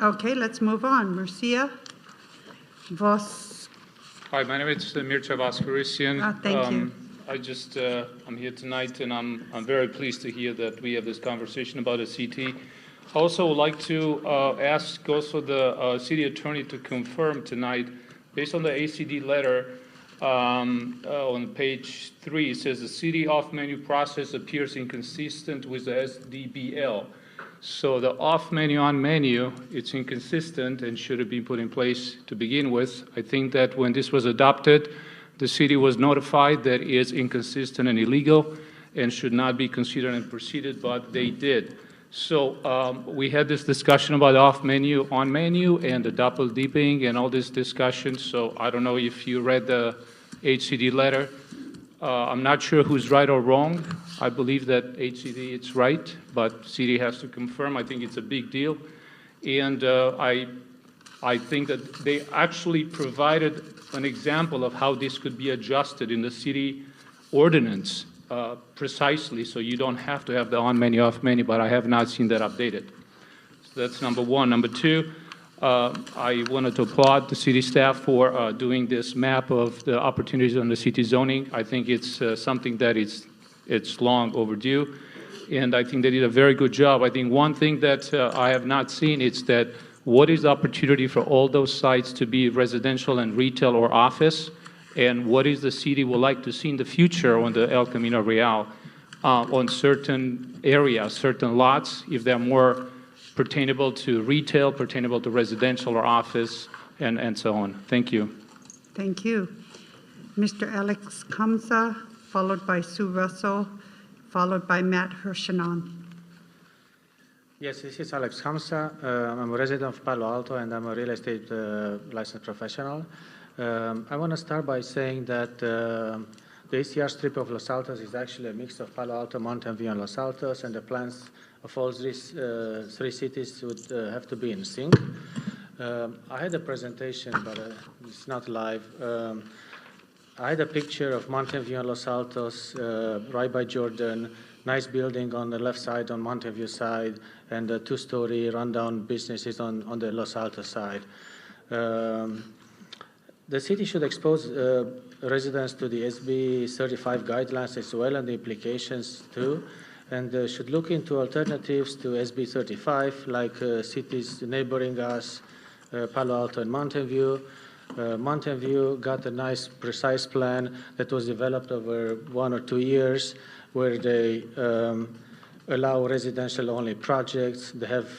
Okay, let's move on. Marcia Vos. Hi, my name is Mircea Vascarisian. Thank you. I'm here tonight, and I'm very pleased to hear that we have this conversation about a CT. I also would like to ask also the city attorney to confirm tonight, based on the ACD letter, on page 3, it says the city off-menu process appears inconsistent with the SDBL. So the off-menu, on-menu, it's inconsistent and should have been put in place to begin with. I think that when this was adopted, the city was notified that it is inconsistent and illegal and should not be considered and proceeded, but they did. So we had this discussion about off-menu, on-menu, and the double dipping and all this discussion. So I don't know if you read the HCD letter. I'm not sure who's right or wrong. I believe that HCD it's right, but city has to confirm. I think it's a big deal. And I think that they actually provided an example of how this could be adjusted in the city ordinance precisely, so you don't have to have the on-menu, off-menu, but I have not seen that updated. So that's number one. Number two, I wanted to applaud the city staff for doing this map of the opportunities on the city zoning. I think it's something that it's long overdue, and I think they did a very good job. I think one thing that I have not seen is that what is the opportunity for all those sites to be residential and retail or office, and what is the city would like to see in the future on the El Camino Real on certain areas, certain lots, if they're more pertainable to retail, pertainable to residential or office, and so on. Thank you. Thank you. Mr. Alex Kamsa, followed by Sue Russell, followed by Matt Hershanon. Yes, this is Alex Kamsa. I'm a resident of Palo Alto, and I'm a real estate licensed professional. I want to start by saying that The ACR strip of Los Altos is actually a mix of Palo Alto, Mountain View, and Los Altos, and the plans of all three cities would have to be in sync. I had a presentation, but it's not live. I had a picture of Mountain View and Los Altos right by Jordan, nice building on the left side, on Mountain View side, and two-story rundown businesses on the Los Altos side. The city should expose residents to the SB 35 guidelines as well and the implications too, and should look into alternatives to SB 35, like cities neighboring us, Palo Alto and Mountain View. Mountain View got a nice, precise plan that was developed over 1 or 2 years, where they allow residential-only projects. They have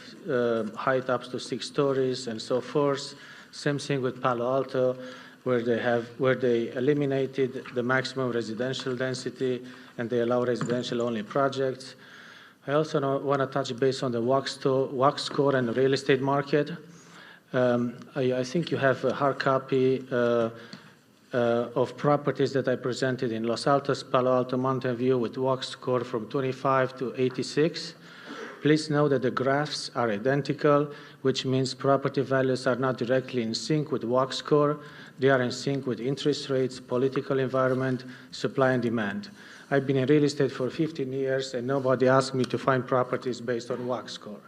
height up to 6 stories and so forth. Same thing with Palo Alto, where they eliminated the maximum residential density and they allow residential-only projects. I also want to touch base on the WAC score and the real estate market. I think you have a hard copy of properties that I presented in Los Altos, Palo Alto, Mountain View with WAC score from 25 to 86. Please know that the graphs are identical, which means property values are not directly in sync with WAC score. They are in sync with interest rates, political environment, supply and demand. I've been in real estate for 15 years and nobody asked me to find properties based on WAC score.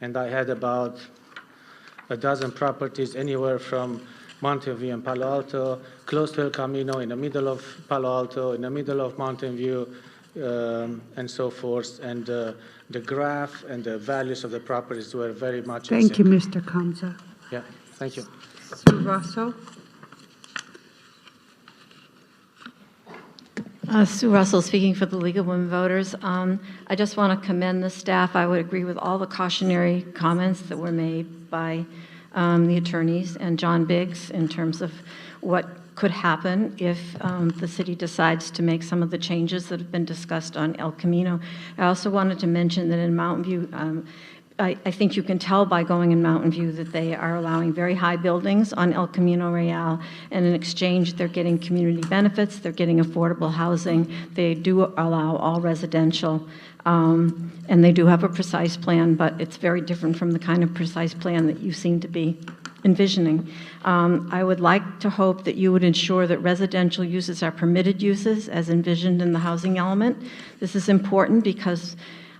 And I had about a dozen properties anywhere from Mountain View and Palo Alto, close to El Camino, in the middle of Palo Alto, in the middle of Mountain View, and so forth. And the graph and the values of the properties were very much in Thank you, sync. Mr. Kamza. Yeah, thank you. Sue Russell? Sue Russell, speaking for the League of Women Voters. I just want to commend the staff. I would agree with all the cautionary comments that were made by the attorneys and John Biggs in terms of what could happen if the city decides to make some of the changes that have been discussed on El Camino. I also wanted to mention that in Mountain View, I think you can tell by going in Mountain View that they are allowing very high buildings on El Camino Real, and in exchange, they're getting community benefits, they're getting affordable housing, they do allow all residential, and they do have a precise plan, but it's very different from the kind of precise plan that you seem to be envisioning. I would like to hope that you would ensure that residential uses are permitted uses as envisioned in the housing element. This is important because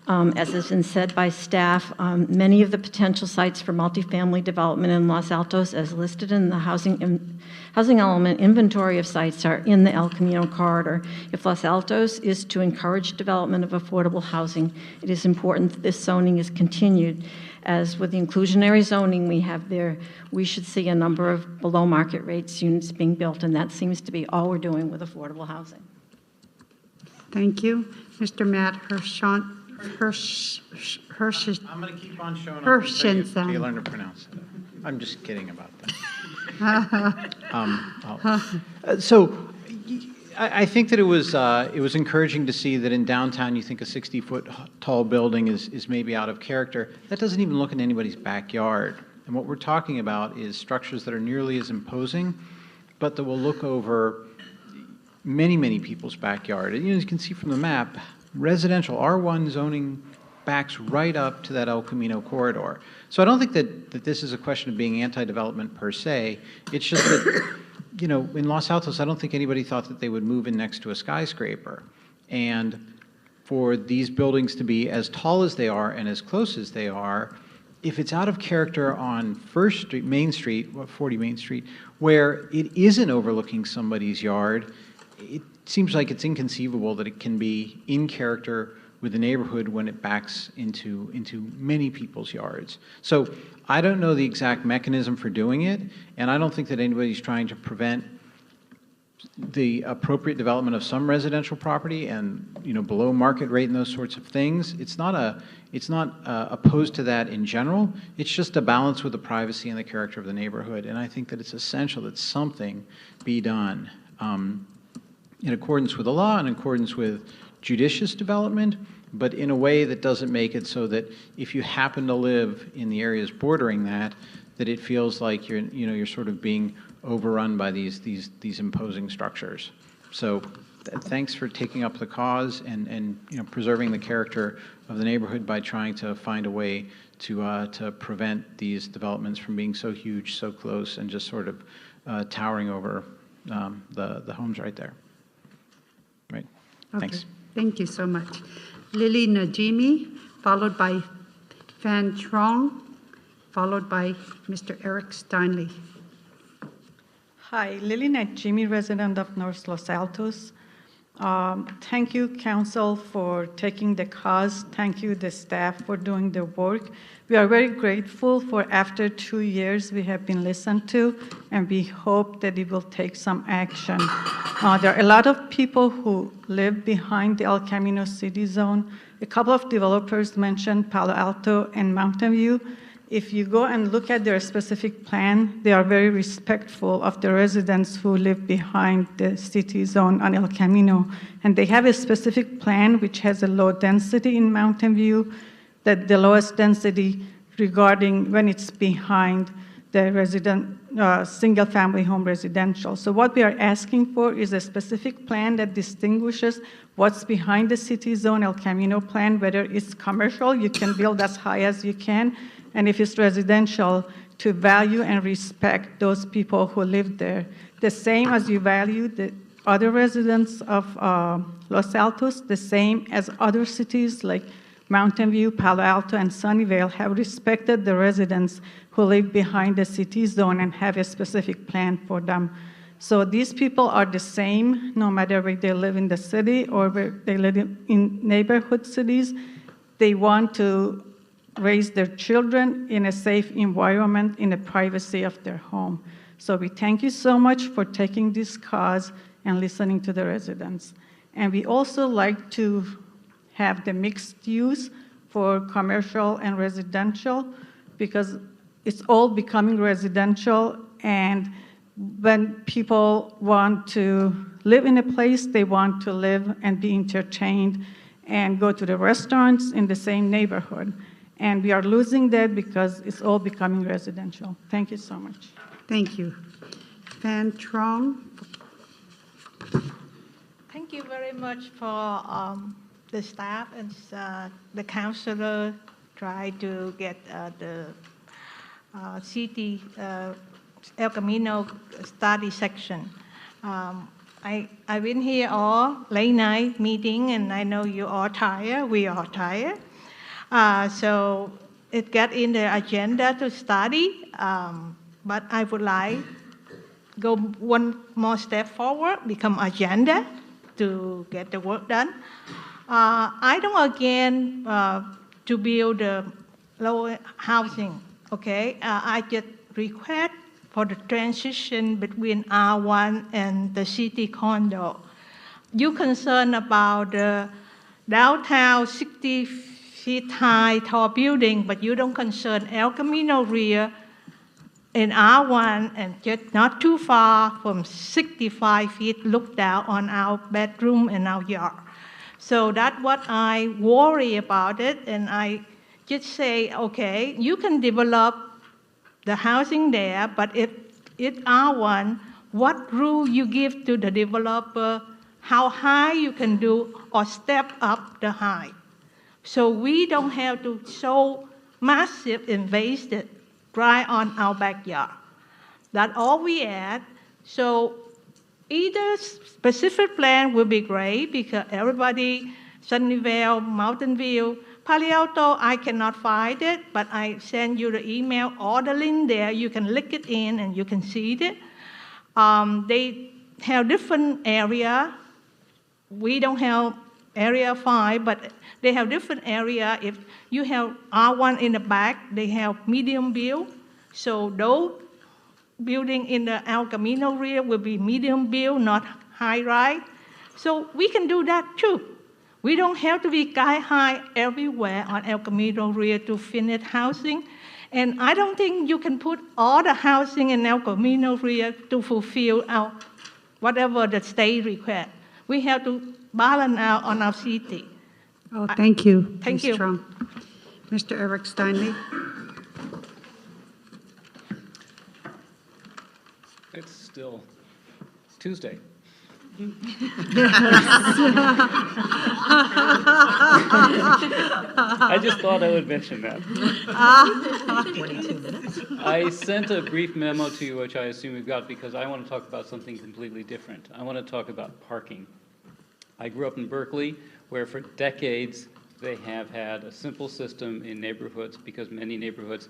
as has been said by staff, many of the potential sites for multifamily development in Los Altos, as listed in the housing element inventory of sites, are in the El Camino corridor. If Los Altos is to encourage development of affordable housing, it is important that this zoning is continued. As with the inclusionary zoning we have there, we should see a number of below market rates units being built, and that seems to be all we're doing with affordable housing. Thank you. Mr. Matt Hirschon. I'm going to keep on showing up until you learn to pronounce it. I'm just kidding about that. So I think that it was encouraging to see that in downtown you think a 60-foot tall building is maybe out of character. That doesn't even look in anybody's backyard. And what we're talking about is structures that are nearly as imposing, but that will look over many, many people's backyard. And as you can see from the map, residential R1 zoning backs right up to that El Camino corridor. So I don't think that this is a question of being anti-development per se. It's just that, in Los Altos, I don't think anybody thought that they would move in next to a skyscraper. And for these buildings to be as tall as they are and as close as they are, if it's out of character on First Street, Main Street, 40 Main Street, where it isn't overlooking somebody's yard, it seems like it's inconceivable that it can be in character with the neighborhood when it backs into many people's yards. So I don't know the exact mechanism for doing it, and I don't think that anybody's trying to prevent the appropriate development of some residential property and below market rate and those sorts of things. It's not opposed to that in general. It's just a balance with the privacy and the character of the neighborhood, and I think that it's essential that something be done in accordance with the law, in accordance with judicious development, but in a way that doesn't make it so that if you happen to live in the areas bordering that it feels like you're sort of being overrun by these imposing structures. So thanks for taking up the cause and preserving the character of the neighborhood by trying to find a way to prevent these developments from being so huge, so close, and just sort of towering over the homes right there. Right. Thanks. Thank you so much. Lily Najimi, followed by Fan Trong, followed by Mr. Eric Steinley. Hi, Lily Najimi, resident of North Los Altos. Thank you, Council, for taking the cause. Thank you, the staff, for doing the work. We are very grateful for after 2 years we have been listened to, and we hope that it will take some action. There are a lot of people who live behind the El Camino City Zone. A couple of developers mentioned Palo Alto and Mountain View. If you go and look at their specific plan, they are very respectful of the residents who live behind the city zone on El Camino. And they have a specific plan which has a low density in Mountain View, that the lowest density regarding when it's behind the single-family home residential. So what we are asking for is a specific plan that distinguishes what's behind the city zone El Camino plan, whether it's commercial, you can build as high as you can, and if it's residential, to value and respect those people who live there. The same as you value the other residents of Los Altos, the same as other cities like Mountain View, Palo Alto, and Sunnyvale have respected the residents who live behind the city zone and have a specific plan for them. So these people are the same, no matter where they live in the city or where they live in neighborhood cities. They want to raise their children in a safe environment in the privacy of their home. So we thank you so much for taking this cause and listening to the residents. And we also like to have the mixed use for commercial and residential, because it's all becoming residential, and when people want to live in a place, they want to live and be entertained and go to the restaurants in the same neighborhood. And we are losing that because it's all becoming residential. Thank you so much. Thank you. Fan Trong. Thank you very much for the staff and the councilor try to get the city El Camino study section. I've been here all late night meeting, and I know you are tired. We are tired. So it got in the agenda to study, but I would like go one more step forward, become agenda to get the work done. I don't again to build low housing, okay? I just request for the transition between R1 and the city condo. You concerned about the downtown 60 feet high tall building, but you don't concern El Camino rear in R1 and just not too far from 65 feet look down on our bedroom and our yard. So that's what I worry about it, and I just say, okay, you can develop the housing there, but if it's R1, what rule you give to the developer, how high you can do or step up the height. So we don't have to so massive invasive right on our backyard. That's all we add. So either specific plan will be great because everybody, Sunnyvale, Mountain View, Palo Alto, I cannot find it, but I send you the email or the link there. You can click it in and you can see it. They have different area. We don't have area 5, but they have different area. If you have R1 in the back, they have medium build. So those building in the El Camino rear will be medium build, not high rise. So we can do that too. We don't have to be sky high everywhere on El Camino rear to finish housing. And I don't think you can put all the housing in El Camino rear to fulfill our whatever the state requests. We have to balance out on our city. Oh, thank you. Thank Ms. you. Trump. Mr. Eric Steinley. It's still Tuesday. I just thought I would mention that. 22 minutes. I sent a brief memo to you, which I assume you've got, because I want to talk about something completely different. I want to talk about parking. I grew up in Berkeley, where for decades they have had a simple system in neighborhoods, because many neighborhoods,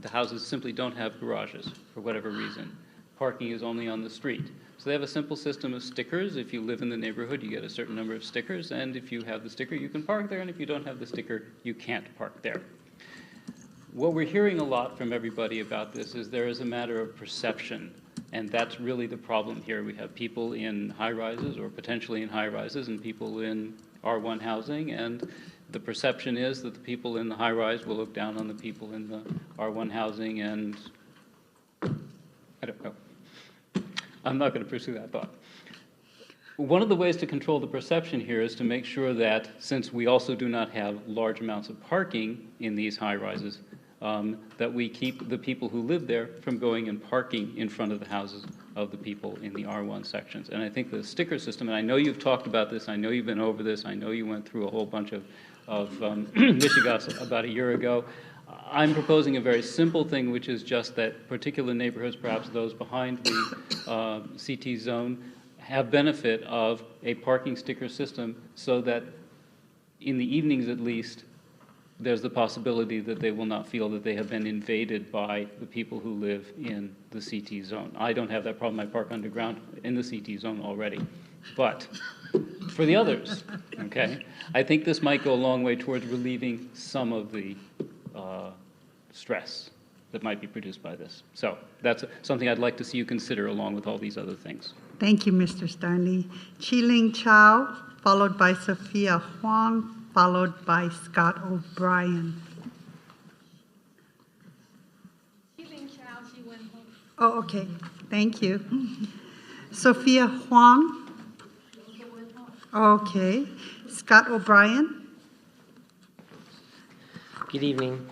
the houses simply don't have garages for whatever reason. Parking is only on the street. So they have a simple system of stickers. If you live in the neighborhood, you get a certain number of stickers, and if you have the sticker, you can park there, and if you don't have the sticker, you can't park there. What we're hearing a lot from everybody about this is there is a matter of perception, and that's really the problem here. We have people in high-rises or potentially in high-rises and people in R1 housing, and the perception is that the people in the high-rise will look down on the people in the R1 housing, and I don't know. I'm not going to pursue that thought. One of the ways to control the perception here is to make sure that, since we also do not have large amounts of parking in these high-rises, that we keep the people who live there from going and parking in front of the houses of the people in the R1 sections. And I think the sticker system, and I know you've talked about this, I know you've been over this, I know you went through a whole bunch of Michigas about a year ago. I'm proposing a very simple thing, which is just that particular neighborhoods, perhaps those behind the CT zone, have benefit of a parking sticker system so that in the evenings at least, there's the possibility that they will not feel that they have been invaded by the people who live in the CT zone. I don't have that problem. I park underground in the CT zone already. But for the others, okay, I think this might go a long way towards relieving some of the stress that might be produced by this. So that's something I'd like to see you consider along with all these other things. Thank you, Mr. Starney. Chi-Ling Chow, followed by Sophia Huang, followed by Scott O'Brien. Oh, okay. Thank you. Sophia Huang. Okay. Scott O'Brien. Good evening.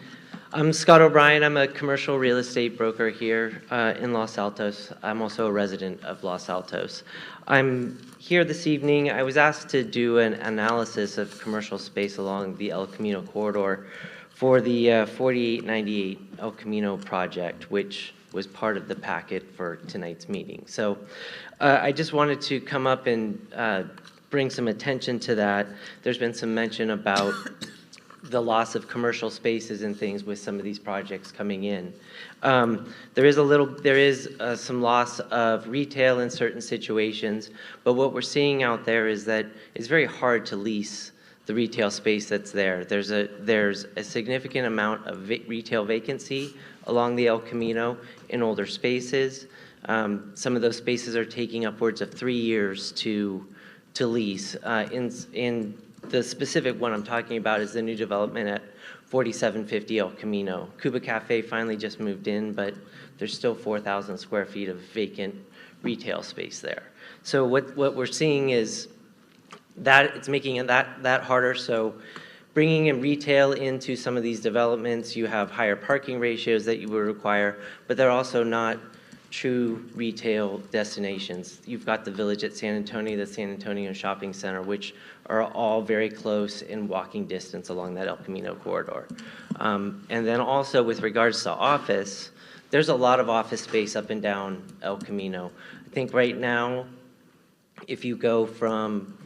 I'm Scott O'Brien. I'm a commercial real estate broker here in Los Altos. I'm also a resident of Los Altos. I'm here this evening. I was asked to do an analysis of commercial space along the El Camino corridor for the 4898 El Camino project, which was part of the packet for tonight's meeting. So I just wanted to come up and bring some attention to that. There's been some mention about the loss of commercial spaces and things with some of these projects coming in. There is some loss of retail in certain situations, but what we're seeing out there is that it's very hard to lease the retail space that's there. There's a significant amount of retail vacancy along the El Camino in older spaces. Some of those spaces are taking upwards of 3 years to lease. In the specific one I'm talking about is the new development at 4750 El Camino. Cuba Cafe finally just moved in, but there's still 4,000 square feet of vacant retail space there. So what we're seeing is that it's making it that harder. So bringing in retail into some of these developments, you have higher parking ratios that you would require, but they're also not true retail destinations. You've got the Village at San Antonio, the San Antonio Shopping Center, which are all very close in walking distance along that El Camino corridor. And then also with regards to office, there's a lot of office space up and down El Camino. I think right now, if you go from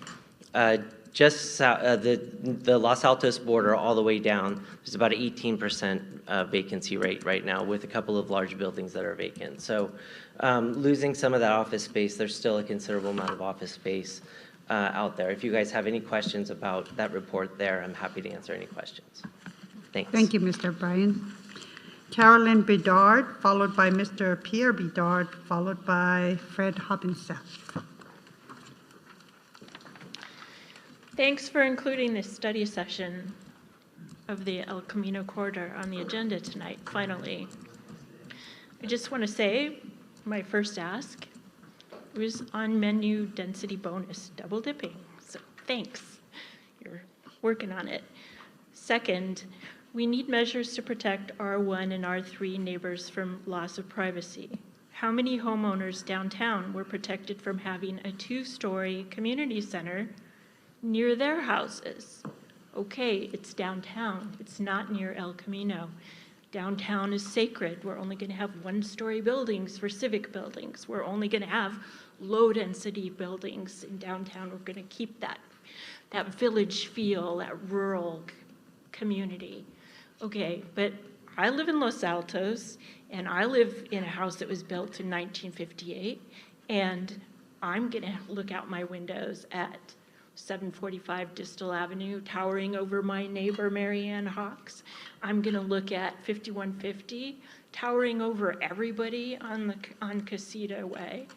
just the Los Altos border all the way down, there's about an 18% vacancy rate right now with a couple of large buildings that are vacant. So losing some of that office space, there's still a considerable amount of office space out there. If you guys have any questions about that report there, I'm happy to answer any questions. Thanks. Thank you, Mr. O'Brien. Carolyn Bedard, followed by Mr. Pierre Bedard, followed by Fred Hobbinsett. Thanks for including this study session of the El Camino corridor on the agenda tonight, finally. I just want to say, my first ask was on menu density bonus, double dipping, so thanks. You're working on it. Second, we need measures to protect R1 and R3 neighbors from loss of privacy. How many homeowners downtown were protected from having a 2-story community center near their houses? Okay, it's downtown. It's not near El Camino. Downtown is sacred. We're only going to have 1-story buildings for civic buildings. We're only going to have low-density buildings in downtown. We're going to keep that village feel, that rural community. Okay, but I live in Los Altos, and I live in a house that was built in 1958, and I'm going to look out my windows at 745 Distal Avenue, towering over my neighbor, Marianne Hawks. I'm going to look at 5150, towering over everybody on Casita Way.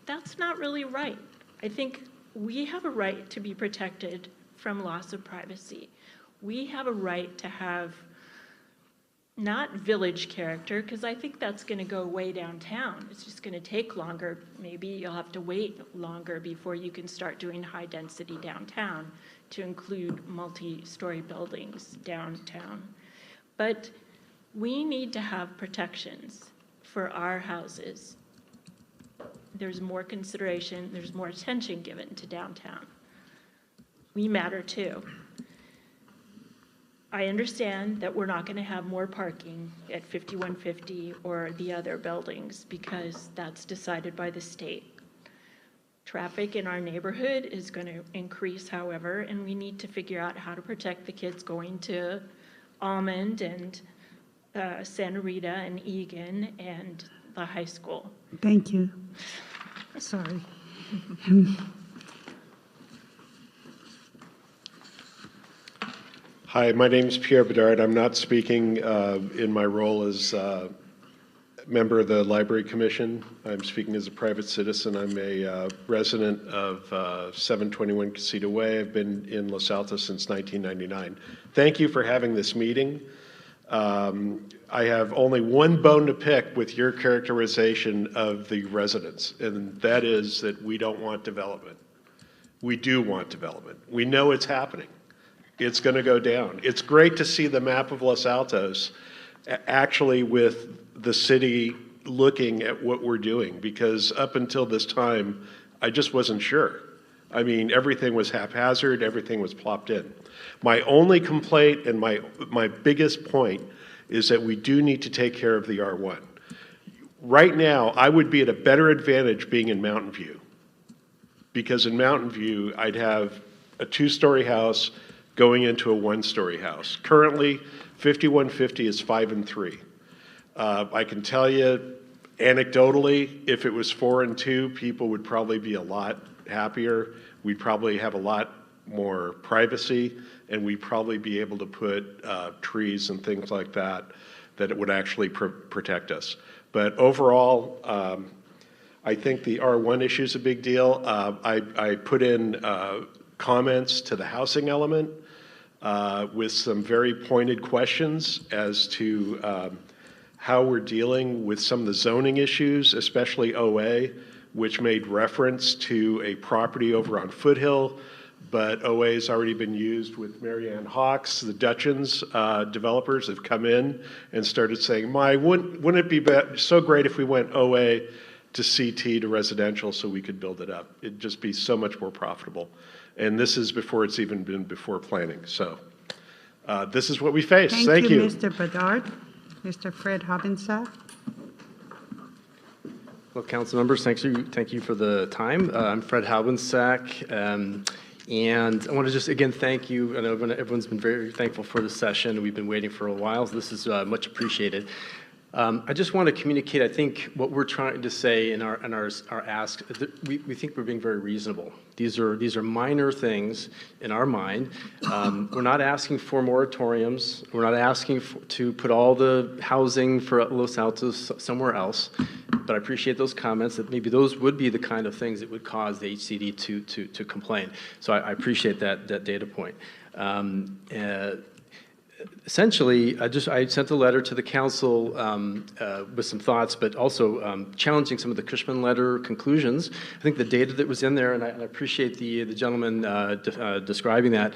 That's not really right. I think we have a right to be protected from loss of privacy. We have a right to have not village character, because I think that's going to go way downtown. It's just going to take longer. Maybe you'll have to wait longer before you can start doing high density downtown to include multi-story buildings downtown. But we need to have protections for our houses. There's more consideration, there's more attention given to downtown. We matter too. I understand that we're not going to have more parking at 5150 or the other buildings because that's decided by the state. Traffic in our neighborhood is going to increase, however, and we need to figure out how to protect the kids going to Almond and Santa Rita and Egan and the high school. Thank you. Sorry. Hi, my name is Pierre Bedard. I'm not speaking in my role as member of the Library Commission. I'm speaking as a private citizen. I'm a resident of 721 Casita Way. I've been in Los Altos since 1999. Thank you for having this meeting. I have only one bone to pick with your characterization of the residents, and that is that we don't want development. We do want development. We know it's happening. It's going to go down. It's great to see the map of Los Altos actually with the city looking at what we're doing, because up until this time, I just wasn't sure. I mean, everything was haphazard, everything was plopped in. My only complaint and my biggest point is that we do need to take care of the R1. Right now, I would be at a better advantage being in Mountain View, because in Mountain View, I'd have a 2-story house going into a 1-story house. Currently, 5150 is 5 and 3. I can tell you, anecdotally, if it was 4 and 2, people would probably be a lot happier. We'd probably have a lot more privacy, and we'd probably be able to put trees and things like that it would actually protect us. But overall, I think the R1 issue is a big deal. I put in comments to the housing element with some very pointed questions as to how we're dealing with some of the zoning issues, especially OA, which made reference to a property over on Foothill, but OA has already been used with Marianne Hawks. The Dutchins developers have come in and started saying, wouldn't it be so great if we went OA to CT to residential so we could build it up? It'd just be so much more profitable. And this is before it's even been before planning. So this is what we face. Thank you. Mr. Bedard. Mr. Fred Hobinsack. Well, council members, thank you for the time. I'm Fred Hobinsack, and I want to just again thank you. I know everyone's been very thankful for the session. We've been waiting for a while, so this is much appreciated. I just want to communicate, I think, what we're trying to say in our ask, we think we're being very reasonable. These are minor things in our mind. We're not asking for moratoriums. We're not asking to put all the housing for Los Altos somewhere else. But I appreciate those comments that maybe those would be the kind of things that would cause the HCD to complain. So I appreciate that data point. Essentially, I sent a letter to the council with some thoughts, but also challenging some of the Cushman letter conclusions. I think the data that was in there, and I appreciate the gentleman describing that.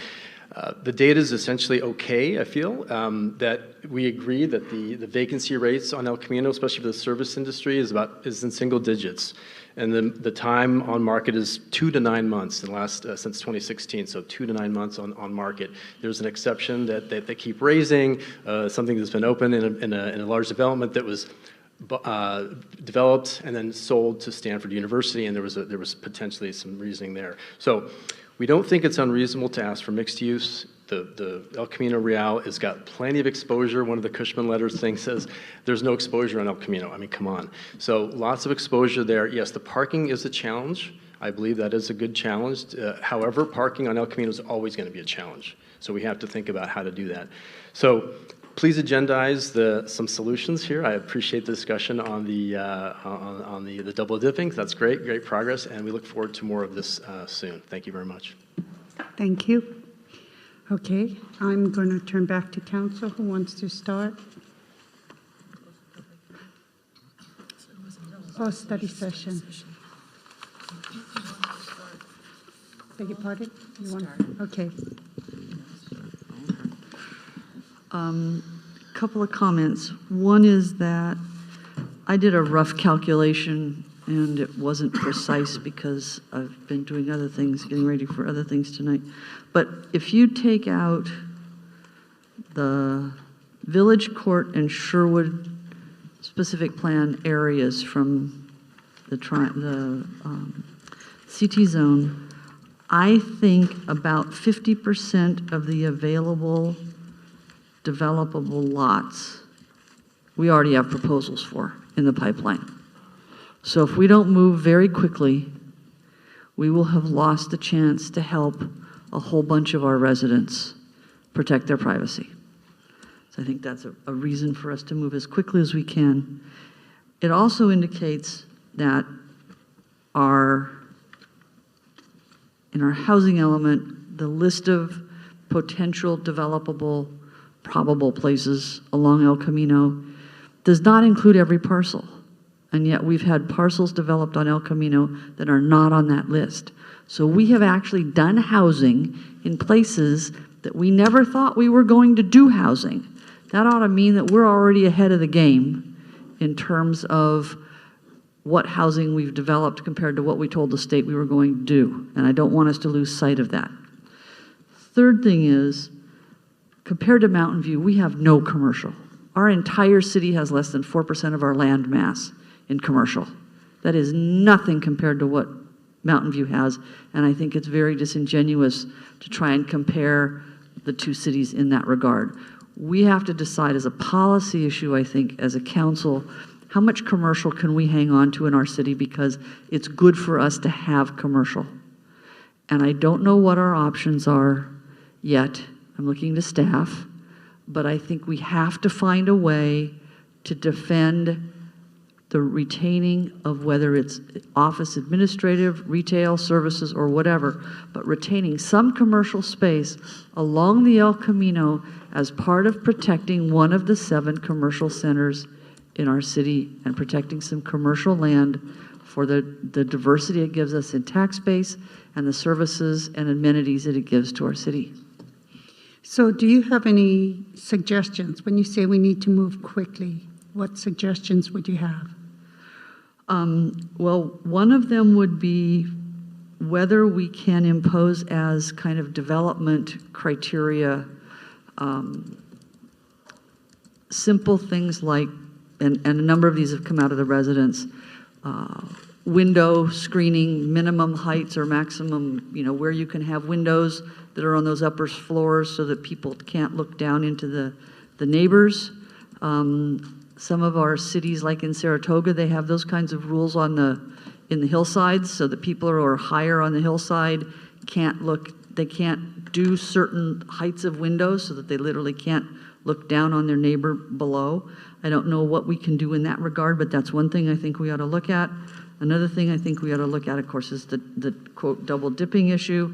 The data is essentially okay, I feel, that we agree that the vacancy rates on El Camino, especially for the service industry, is in single digits. And the time on market is 2 to 9 months in the last, since 2016, so 2 to 9 months on market. There's an exception that they keep raising, something that's been open in a large development that was developed and then sold to Stanford University, and there was potentially some reasoning there. So we don't think it's unreasonable to ask for mixed use. The El Camino Real has got plenty of exposure. One of the Cushman letters thing says there's no exposure on El Camino. I mean, come on. So lots of exposure there. Yes, the parking is a challenge. I believe that is a good challenge. However, parking on El Camino is always going to be a challenge. So we have to think about how to do that. So please agendize some solutions here. I appreciate the discussion on the double dipping. That's great progress, and we look forward to more of this soon. Thank you very much. Thank you. Okay, I'm going to turn back to council. Who wants to start? Oh, study session. Beg your pardon? You want? Okay. Couple of comments. One is that I did a rough calculation and it wasn't precise because I've been doing other things, getting ready for other things tonight. But if you take out the Village Court and Sherwood specific plan areas from the CT zone, I think about 50% of the available developable lots we already have proposals for in the pipeline. So if we don't move very quickly, we will have lost the chance to help a whole bunch of our residents protect their privacy. So I think that's a reason for us to move as quickly as we can. It also indicates that in our housing element, the list of potential developable probable places along El Camino does not include every parcel. And yet we've had parcels developed on El Camino that are not on that list. So we have actually done housing in places that we never thought we were going to do housing. That ought to mean that we're already ahead of the game in terms of what housing we've developed compared to what we told the state we were going to do. And I don't want us to lose sight of that. Third thing is, compared to Mountain View, we have no commercial. Our entire city has less than 4% of our land mass in commercial. That is nothing compared to what Mountain View has, and I think it's very disingenuous to try and compare the two cities in that regard. We have to decide as a policy issue, I think, as a council, how much commercial can we hang on to in our city because it's good for us to have commercial. And I don't know what our options are yet. I'm looking to staff, but I think we have to find a way to defend the retaining of whether it's office administrative, retail services, or whatever, but retaining some commercial space along the El Camino as part of protecting one of the 7 commercial centers in our city and protecting some commercial land for the diversity it gives us in tax base and the services and amenities that it gives to our city. So do you have any suggestions when you say we need to move quickly? What suggestions would you have? Well, one of them would be whether we can impose as kind of development criteria simple things like, and a number of these have come out of the residents, window screening, minimum heights or maximum, where you can have windows that are on those upper floors so that people can't look down into the neighbors. Some of our cities, like in Saratoga, they have those kinds of rules in the hillsides so that people who are higher on the hillside they can't do certain heights of windows so that they literally can't look down on their neighbor below. I don't know what we can do in that regard, but that's one thing I think we ought to look at. Another thing I think we ought to look at, of course, is the quote double dipping issue.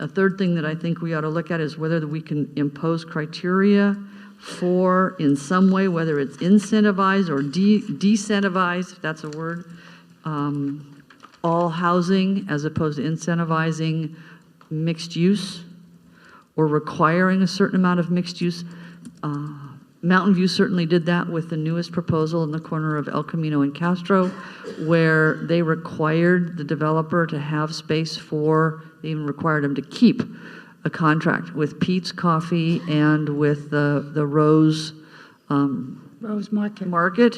A third thing that I think we ought to look at is whether we can impose criteria for, in some way, whether it's incentivize or decentivize, if that's a word, all housing as opposed to incentivizing mixed use, or requiring a certain amount of mixed use. Mountain View certainly did that with the newest proposal in the corner of El Camino and Castro, where they required the developer to have space for, they even required him to keep a contract with Pete's Coffee and with the Rose Rose Market. Market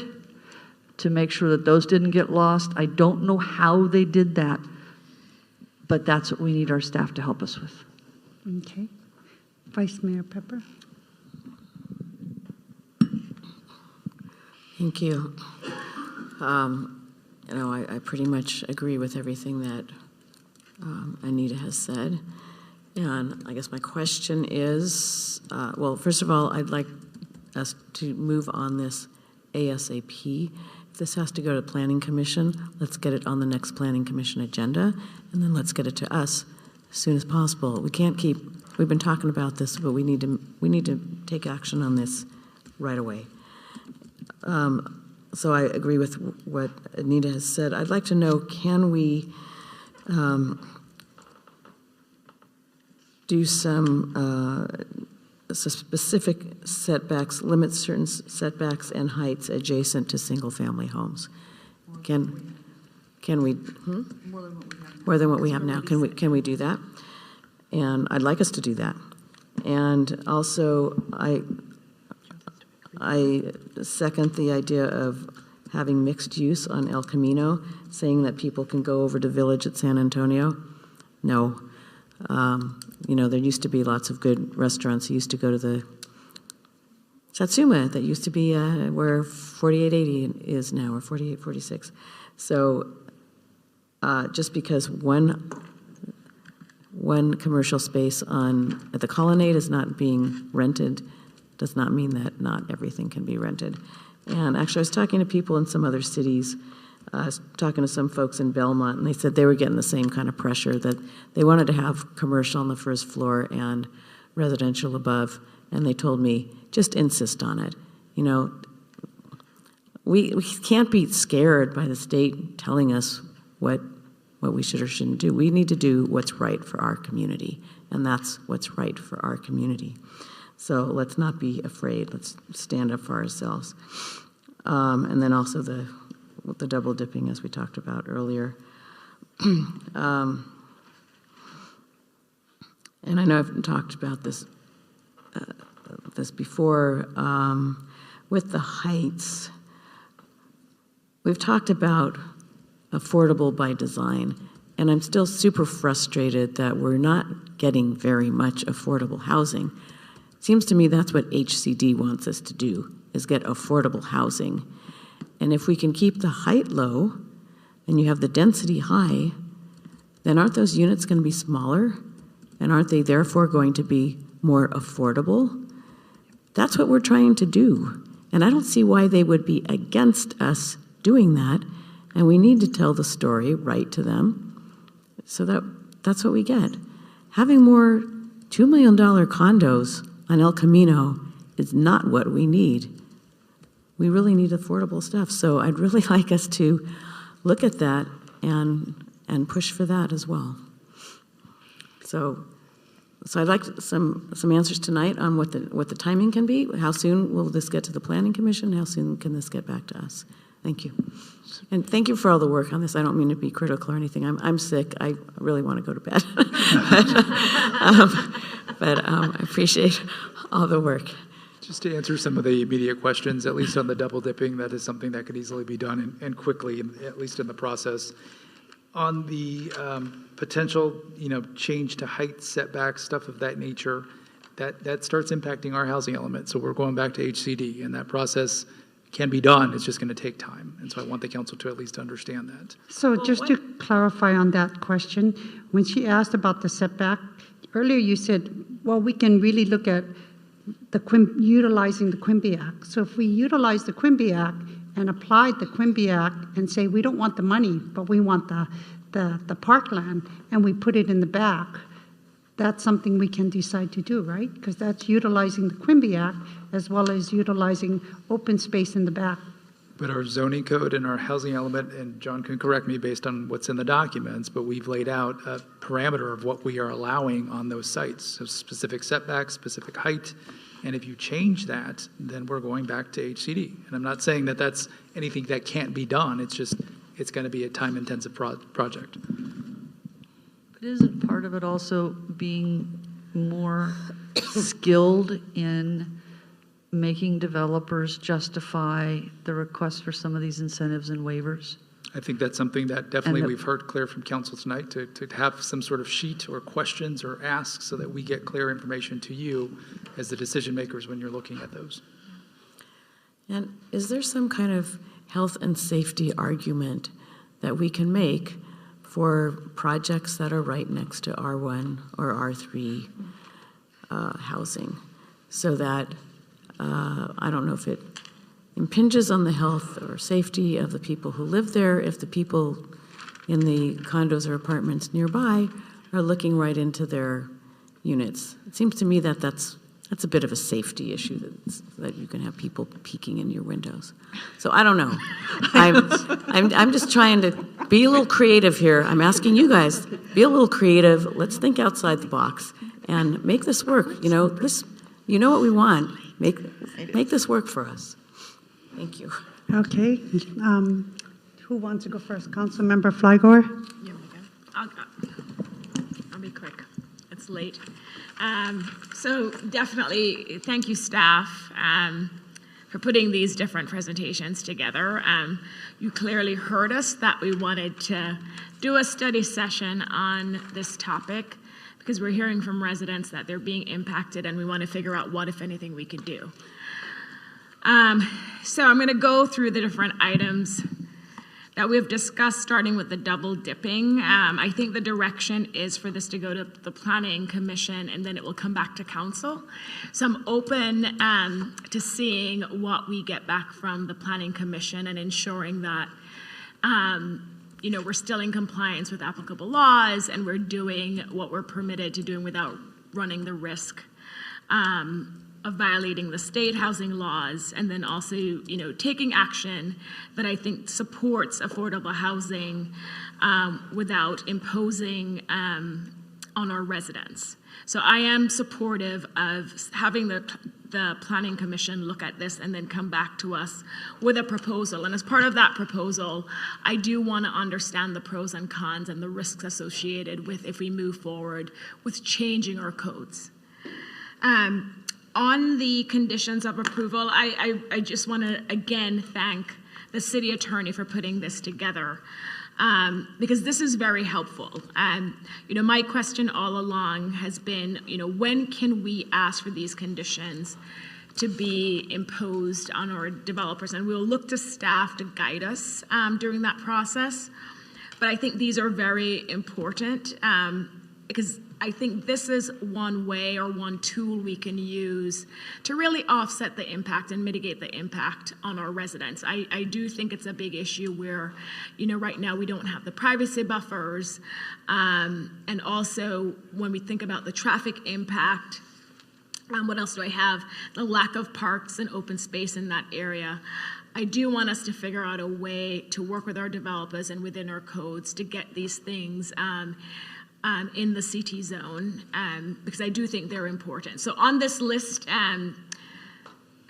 to make sure that those didn't get lost. I don't know how they did that, but that's what we need our staff to help us with. Okay. Vice Mayor Pepper. Thank you. I pretty much agree with everything that Anita has said. And I guess my question is, well, first of all, I'd like us to move on this ASAP. If this has to go to the Planning Commission, let's get it on the next Planning Commission agenda, and then let's get it to us as soon as possible. We can't keep, we've been talking about this, but we need to take action on this right away. So I agree with what Anita has said. I'd like to know, can we do some specific setbacks, limit certain setbacks and heights adjacent to single-family homes? Can we? More than what we have now. Can we do that? And I'd like us to do that. And also, I second the idea of having mixed use on El Camino, saying that people can go over to Village at San Antonio. No. There used to be lots of good restaurants. You used to go to the Satsuma, that used to be where 4880 is now, or 4846. So just because one commercial space at the Colonnade is not being rented does not mean that not everything can be rented. And actually, I was talking to people in some other cities. I was talking to some folks in Belmont, and they said they were getting the same kind of pressure, that they wanted to have commercial on the first floor and residential above, and they told me, just insist on it. We can't be scared by the state telling us what we should or shouldn't do. We need to do what's right for our community, and that's what's right for our community. So let's not be afraid. Let's stand up for ourselves. And then also the double dipping, as we talked about earlier. And I know I've talked about this before. With the heights, we've talked about affordable by design, and I'm still super frustrated that we're not getting very much affordable housing. Seems to me that's what HCD wants us to do, is get affordable housing. And if we can keep the height low and you have the density high, then aren't those units going to be smaller? And aren't they therefore going to be more affordable? That's what we're trying to do. And I don't see why they would be against us doing that. And we need to tell the story right to them. So that's what we get. Having more $2 million condos on El Camino is not what we need. We really need affordable stuff. So I'd really like us to look at that and push for that as well. So I'd like some answers tonight on what the timing can be. How soon will this get to the Planning Commission? How soon can this get back to us? Thank you. And thank you for all the work on this. I don't mean to be critical or anything. I'm sick. I really want to go to bed. but I appreciate all the work. Just to answer some of the immediate questions, at least on the double dipping, that is something that could easily be done and quickly, at least in the process. On the potential, change to height, setbacks, stuff of that nature, that starts impacting our housing element. So we're going back to HCD, and that process can be done. It's just going to take time. And so I want the council to at least understand that. So just to clarify on that question, when she asked about the setback, earlier you said, well, we can really look at utilizing the Quimby Act. So if we utilize the Quimby Act and apply the Quimby Act and say we don't want the money, but we want the parkland, and we put it in the back, that's something we can decide to do, right? Because that's utilizing the Quimby Act as well as utilizing open space in the back But our zoning code and our housing element, and John can correct me based on what's in the documents, but we've laid out a parameter of what we are allowing on those sites. So specific setbacks, specific height, and if you change that, then we're going back to HCD. And I'm not saying that that's anything that can't be done, it's just, it's going to be a time-intensive project. But isn't part of it also being more skilled in making developers justify the request for some of these incentives and waivers? I think that's something that definitely we've heard clear from council tonight, to have some sort of sheet or questions or asks so that we get clear information to you as the decision makers when you're looking at those. And is there some kind of health and safety argument that we can make for projects that are right next to R1 or R3 housing, so that I don't know if it impinges on the health or safety of the people who live there, if the people in the condos or apartments nearby are looking right into their units? It seems to me that that's a bit of a safety issue, that you can have people peeking in your windows. So I don't know. I'm just trying to be a little creative here. I'm asking you guys, be a little creative. Let's think outside the box and make this work. You know what we want. Make this work for us. Thank you. Okay. Who wants to go first? Councilmember Flygore? I'll be quick. It's late. So definitely thank you, staff, for putting these different presentations together. You clearly heard us that we wanted to do a study session on this topic because we're hearing from residents that they're being impacted, and we want to figure out what, if anything, we could do. So I'm going to go through the different items that we've discussed, starting with the double dipping. I think the direction is for this to go to the Planning Commission, and then it will come back to Council. So I'm open to seeing what we get back from the Planning Commission and ensuring that we're still in compliance with applicable laws, and we're doing what we're permitted to do without running the risk of violating the state housing laws, and then also, taking action that I think supports affordable housing without imposing on our residents. So I am supportive of having the Planning Commission look at this and then come back to us with a proposal. And as part of that proposal, I do want to understand the pros and cons and the risks associated with if we move forward with changing our codes. On the conditions of approval, I just want to again thank the city attorney for putting this together, because this is very helpful. My question all along has been, when can we ask for these conditions to be imposed on our developers? And we'll look to staff to guide us during that process. But I think these are very important because I think this is one way or one tool we can use to really offset the impact and mitigate the impact on our residents. I do think it's a big issue where, right now we don't have the privacy buffers. And also when we think about the traffic impact, what else do I have? The lack of parks and open space in that area. I do want us to figure out a way to work with our developers and within our codes to get these things in the CT zone, because I do think they're important. So on this list,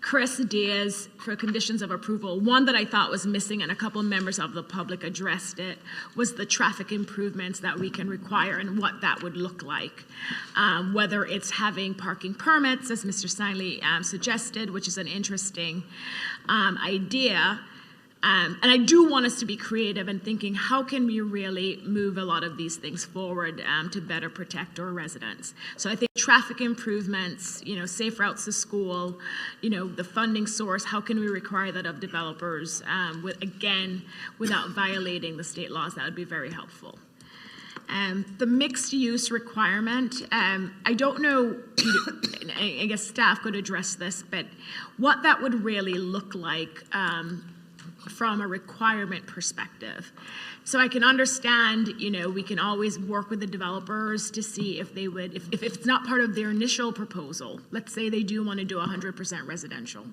Chris Diaz, for conditions of approval, one that I thought was missing, and a couple of members of the public addressed it, was the traffic improvements that we can require and what that would look like. Whether it's having parking permits, as Mr. Steinley suggested, which is an interesting idea. And I do want us to be creative and thinking, how can we really move a lot of these things forward to better protect our residents? So I think traffic improvements, safe routes to school, the funding source, how can we require that of developers, without violating the state laws? That would be very helpful. The mixed use requirement, I don't know, I guess staff could address this, but what that would really look like from a requirement perspective. So I can understand, we can always work with the developers to see if they would, if it's not part of their initial proposal, let's say they do want to do 100% residential.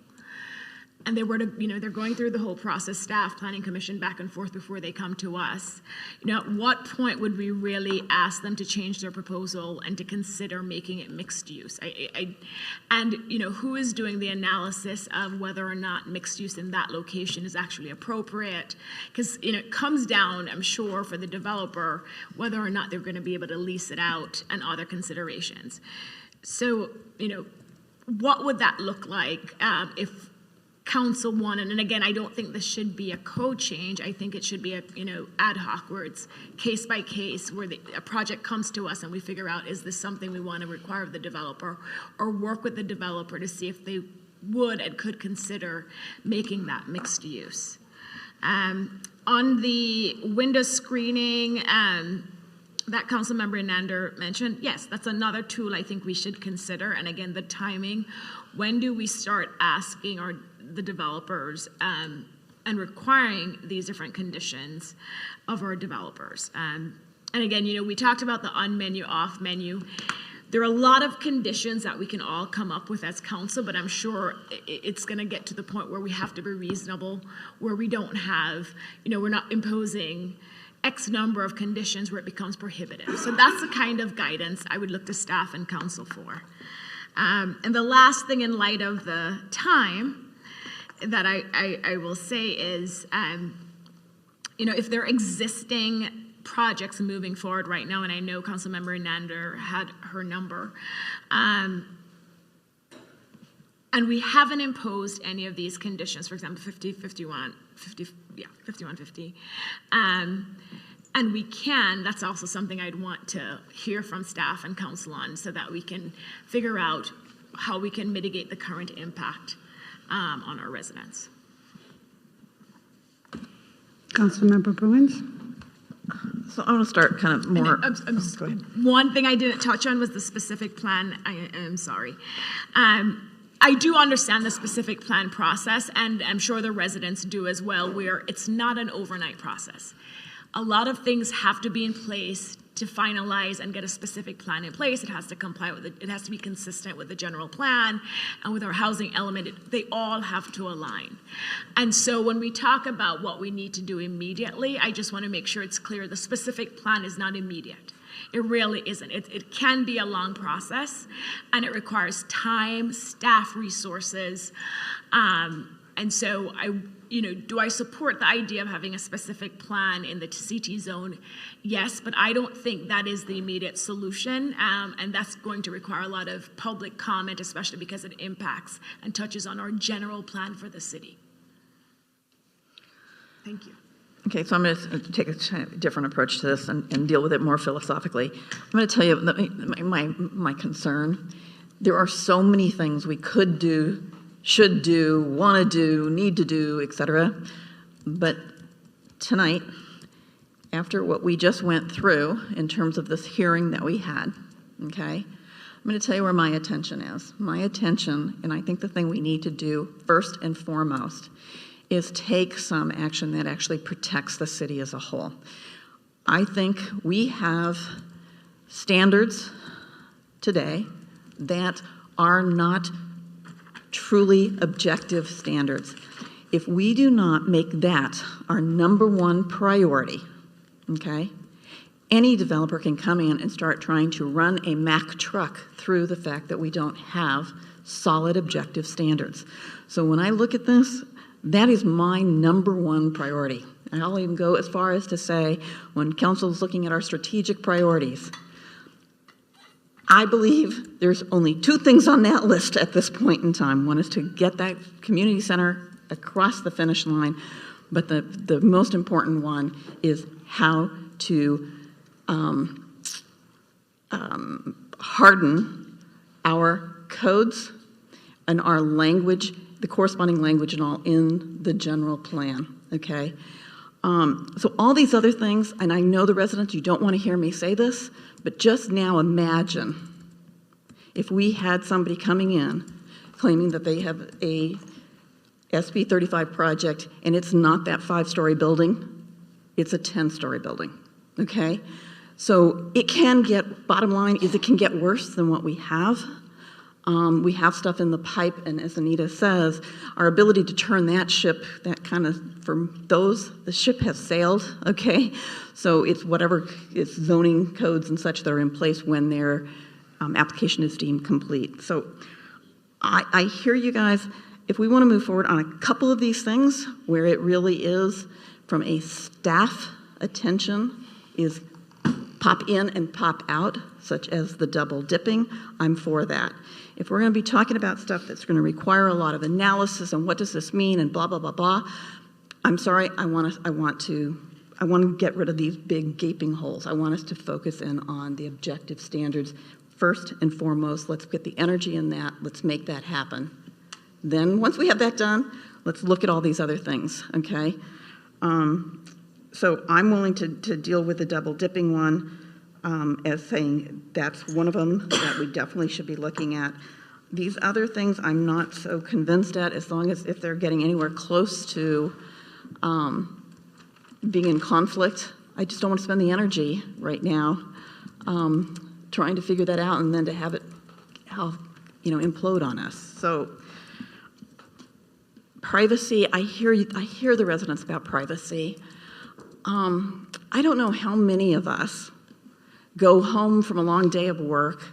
and they were to, they're going through the whole process, staff, planning commission, back and forth before they come to us, at what point would we really ask them to change their proposal and to consider making it mixed use? And who is doing the analysis of whether or not mixed use in that location is actually appropriate? Because, it comes down, I'm sure, for the developer, whether or not they're going to be able to lease it out and other considerations. So, what would that look like if council wanted, and again, I don't think this should be a code change. I think it should be a, ad hoc, where it's case by case, where a project comes to us and we figure out, is this something we want to require of the developer, or work with the developer to see if they would and could consider making that mixed use. On the window screening, that Councilmember Nander mentioned, yes, that's another tool I think we should consider. And again, the timing, when do we start asking the developers and requiring these different conditions of our developers? And again, we talked about the on-menu, off-menu. There are a lot of conditions that we can all come up with as council, but I'm sure it's going to get to the point where we have to be reasonable, where we don't have, we're not imposing X number of conditions where it becomes prohibitive. So that's the kind of guidance I would look to staff and council for. And the last thing, in light of the time, that I will say is, if there are existing projects moving forward right now, and I know Councilmember Nander had her number, and we haven't imposed any of these conditions, for example, 5150, and we can, that's also something I'd want to hear from staff and council on, so that we can figure out how we can mitigate the current impact on our residents. Councilmember Bruins? So I want to start kind of more. One thing I didn't touch on was the specific plan. I am sorry. I do understand the specific plan process, and I'm sure the residents do as well, where it's not an overnight process. A lot of things have to be in place to finalize and get a specific plan in place. It has to comply with it has to be consistent with the general plan and with our housing element. They all have to align. And so when we talk about what we need to do immediately, I just want to make sure it's clear the specific plan is not immediate. It really isn't. It can be a long process, and it requires time, staff resources, and so do I support the idea of having a specific plan in the CT zone? Yes, but I don't think that is the immediate solution, and that's going to require a lot of public comment, especially because it impacts and touches on our general plan for the city. Thank you. Okay, so I'm going to take a different approach to this and deal with it more philosophically. I'm going to tell you my concern. There are so many things we could do, should do, want to do, need to do, etc. But tonight, after what we just went through in terms of this hearing that we had, okay, I'm going to tell you where my attention is. My attention, and I think the thing we need to do first and foremost, is take some action that actually protects the city as a whole. I think we have standards today that are not truly objective standards. If we do not make that our number one priority, okay, any developer can come in and start trying to run a Mack truck through the fact that we don't have solid objective standards. So when I look at this, that is my number one priority. And I'll even go as far as to say, when council is looking at our strategic priorities, I believe there's only two things on that list at this point in time. One is to get that community center across the finish line, but the most important one is how to harden our codes and our language, the corresponding language and all in the general plan, okay? So all these other things, and I know the residents, you don't want to hear me say this, but just now imagine if we had somebody coming in claiming that they have a SB 35 project and it's not that 5-story building, it's a 10-story building, okay? So it can get, bottom line is it can get worse than what we have. We have stuff in the pipe, and as Anita says, our ability to turn that ship, that kind of, for those, the ship has sailed, okay? So it's whatever, it's zoning codes and such that are in place when their application is deemed complete. So I hear you guys. If we want to move forward on a couple of these things where it really is from a staff attention is pop in and pop out, such as the double dipping, I'm for that. If we're going to be talking about stuff that's going to require a lot of analysis and what does this mean and blah, blah, blah, blah, I'm sorry, I want to get rid of these big gaping holes. I want us to focus in on the objective standards first and foremost. Let's get the energy in that. Let's make that happen. Then once we have that done, let's look at all these other things, okay? So I'm willing to deal with the double dipping one as saying that's one of them that we definitely should be looking at. These other things I'm not so convinced at, as long as if they're getting anywhere close to being in conflict. I just don't want to spend the energy right now trying to figure that out and then to have it implode on us. So privacy, I hear the residents about privacy. I don't know how many of us go home from a long day of work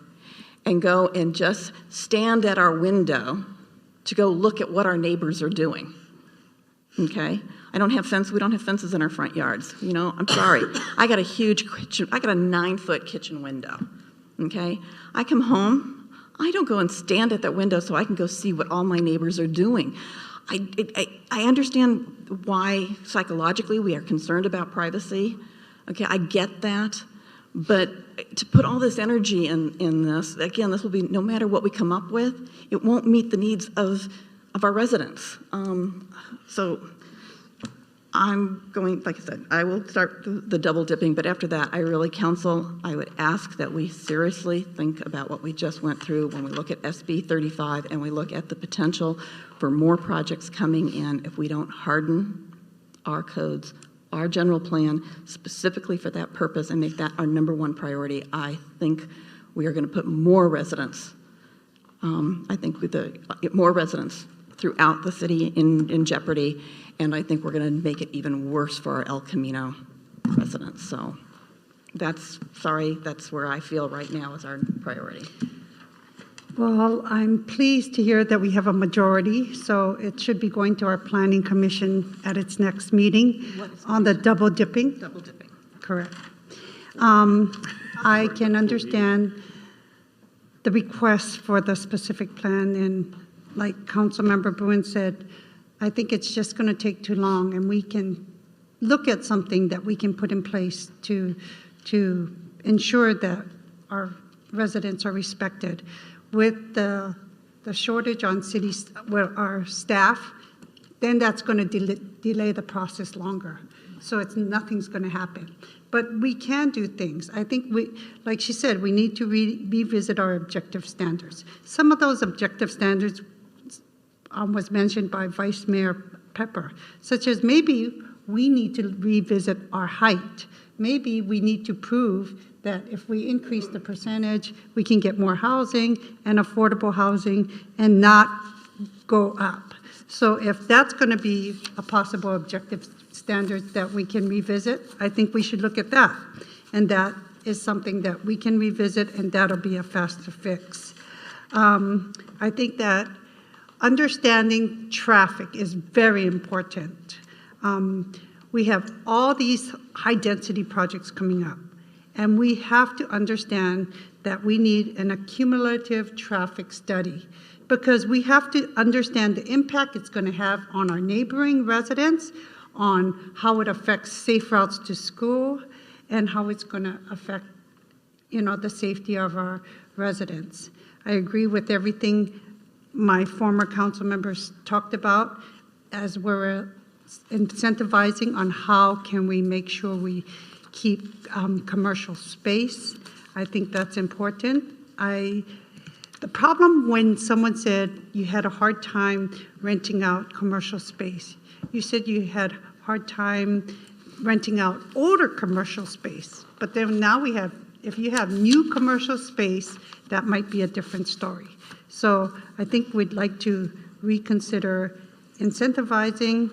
and go and just stand at our window to go look at what our neighbors are doing. Okay? We don't have fences in our front yards. I'm sorry. I got a huge kitchen, I got a 9-foot kitchen window. Okay? I come home, I don't go and stand at that window so I can go see what all my neighbors are doing. I understand why psychologically we are concerned about privacy. Okay, I get that. But to put all this energy in this, again, this will be, no matter what we come up with, it won't meet the needs of our residents. So I'm going, like I said, I will start the double dipping, but after that, I would ask that we seriously think about what we just went through when we look at SB 35 and we look at the potential for more projects coming in if we don't harden our codes, our general plan, specifically for that purpose and make that our #1 priority. I think we are going to put more residents, more residents throughout the city in jeopardy, and I think we're going to make it even worse for our El Camino residents. So that's where I feel right now is our priority. Well, I'm pleased to hear that we have a majority, so it should be going to our Planning Commission at its next meeting on the double dipping. Double dipping. Correct. I can understand the request for the specific plan, and like Councilmember Bruin said, I think it's just going to take too long, and we can look at something that we can put in place to ensure that our residents are respected. With the shortage on cities, our staff, then that's going to delay the process longer. So nothing's going to happen. But we can do things. I think like she said, we need to revisit our objective standards. Some of those objective standards was mentioned by Vice Mayor Pepper, such as maybe we need to revisit our height. Maybe we need to prove that if we increase the percentage, we can get more housing and affordable housing and not go up. So if that's going to be a possible objective standard that we can revisit, I think we should look at that. And that is something that we can revisit, and that'll be a faster fix. I think that understanding traffic is very important. We have all these high-density projects coming up, and we have to understand that we need an accumulative traffic study because we have to understand the impact it's going to have on our neighboring residents, on how it affects safe routes to school, and how it's going to affect, the safety of our residents. I agree with everything my former council members talked about as we're incentivizing on how can we make sure we keep commercial space. I think that's important. The problem when someone said you had a hard time renting out commercial space, you said you had a hard time renting out older commercial space, but then now we have If you have new commercial space, that might be a different story. So I think we'd like to reconsider incentivizing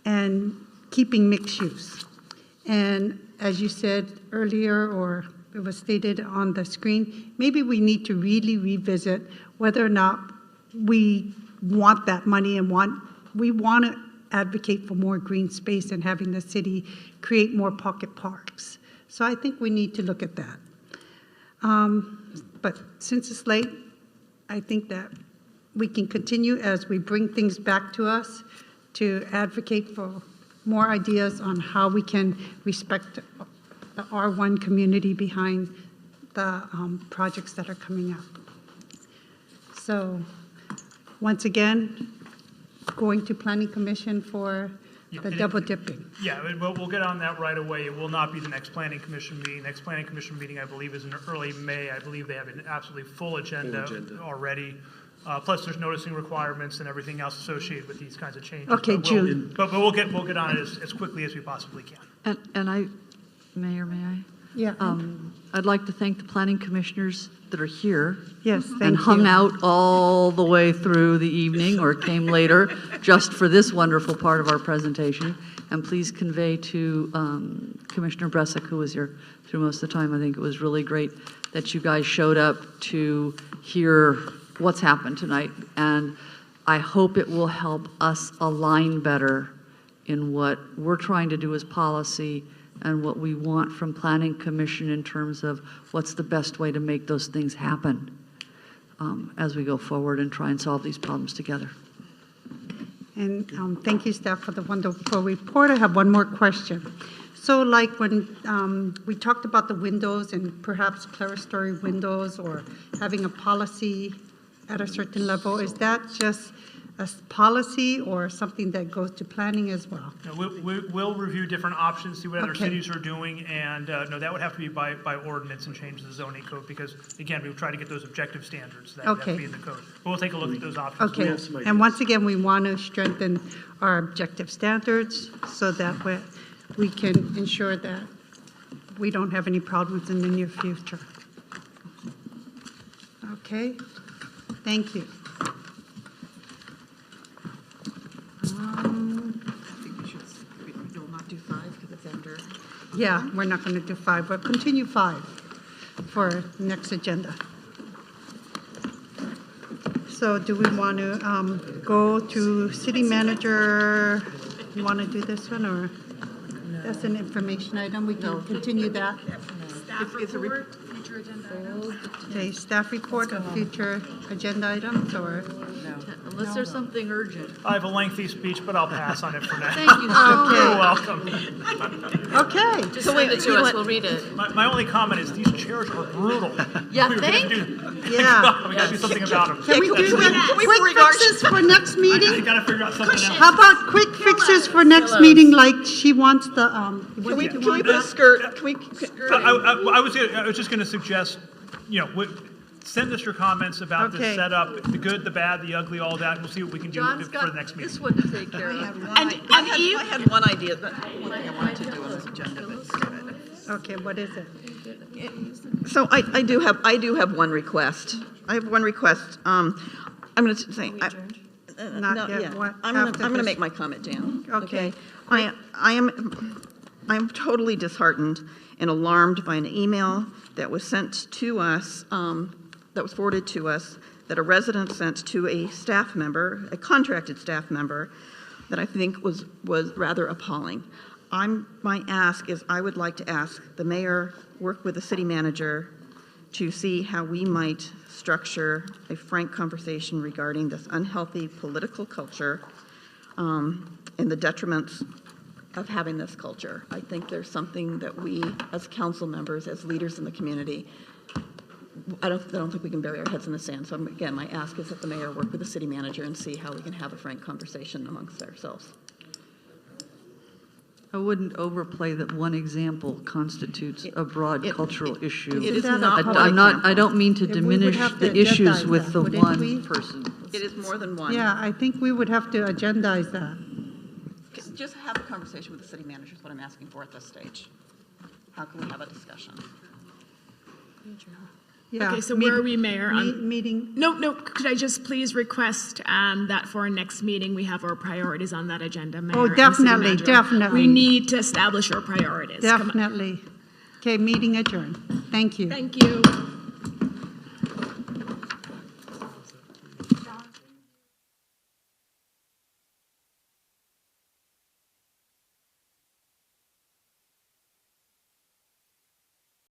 and keeping mixed use. And as you said earlier, or it was stated on the screen, maybe we need to really revisit whether or not we want that money and we want to advocate for more green space and having the city create more pocket parks. So I think we need to look at that. But since it's late, I think that we can continue as we bring things back to us to advocate for more ideas on how we can respect the R1 community behind the projects that are coming up. So once again, going to Planning Commission for the double dipping. Yeah, we'll get on that right away. It will not be the next Planning Commission meeting. Next Planning Commission meeting, I believe, is in early May. I believe they have an absolutely full agenda already. Plus, there's noticing requirements and everything else associated with these kinds of changes. Okay, June. But we'll get on it as quickly as we possibly can. Mayor, may I? Yeah. I'd like to thank the planning commissioners that are here. Yes, thank and you. hung out all the way through the evening or came later just for this wonderful part of our presentation. And please convey to Commissioner Bresic, who was here through most of the time. I think it was really great that you guys showed up to hear what's happened tonight. And I hope it will help us align better in what we're trying to do as policy and what we want from Planning Commission in terms of what's the best way to make those things happen as we go forward and try and solve these problems together. And thank you, staff, for the wonderful report. I have one more question. So like when we talked about the windows and perhaps clerestory windows or having a policy at a certain level, is that just a policy or something that goes to planning as well? No, we'll review different options, see what other cities are doing, and no, that would have to be by ordinance and change the zoning code because, again, we try to get those objective standards that have to be in the code. But we'll take a look at those options. Okay, and once again, we want to strengthen our objective standards so that we can ensure that we don't have any problems in the near future. Okay, thank you. I think we'll not do 5 because it's after. Yeah, we're not going to do 5, but continue 5 for next agenda. So do we want to go to city manager? You want to do this one or that's an information item? We can continue that. Staff report, future agenda. Okay, staff report on future agenda items or? Unless there's something urgent. I have a lengthy speech, but I'll pass on it for now. Thank you so You're much. welcome. Okay. Just send it to us, we'll read it. My only comment is these chairs are brutal. Yeah, We thank Yeah. We gotta do something about them. Can we do quick fixes for next meeting? You gotta figure out something else. How about quick fixes for next meeting, like she wants the, Can we put a skirt? Can we? I was just gonna suggest, send us your comments about this setup, the good, the bad, the ugly, all that, and we'll see what we can do for the next meeting. This one to take care of. I had one idea, one thing I wanted to do on this agenda. okay, what is it? So I do have one request. I have one request. I'm going to say. Not yet. What? I'm going to make my comment, Jan. Okay. I am totally disheartened and alarmed by an email that was sent to us, that was forwarded to us, that a resident sent to a staff member, a contracted staff member, that I think was rather appalling. My ask is I would like to ask the mayor, work with the city manager to see how we might structure a frank conversation regarding this unhealthy political culture and the detriments of having this culture. I think there's something that we, as council members, as leaders in the community, I don't think we can bury our heads in the sand. So again, my ask is that the mayor work with the city manager and see how we can have a frank conversation amongst ourselves. I wouldn't overplay that one example constitutes a broad cultural issue. It is not one I don't mean to diminish the issues with the one person. It is more than one. Yeah, I think we would have to agendize that. Just have a conversation with the city manager is what I'm asking for at this stage. how can we have a discussion? Yeah, Okay, so where are we, Mayor? Meeting, No, could I just please request that for our next meeting, we have our priorities on that agenda, Mayor? oh, and City definitely, Manager? definitely. We need to establish our priorities. Come on. Definitely. Okay, meeting adjourned. Thank you. Thank you.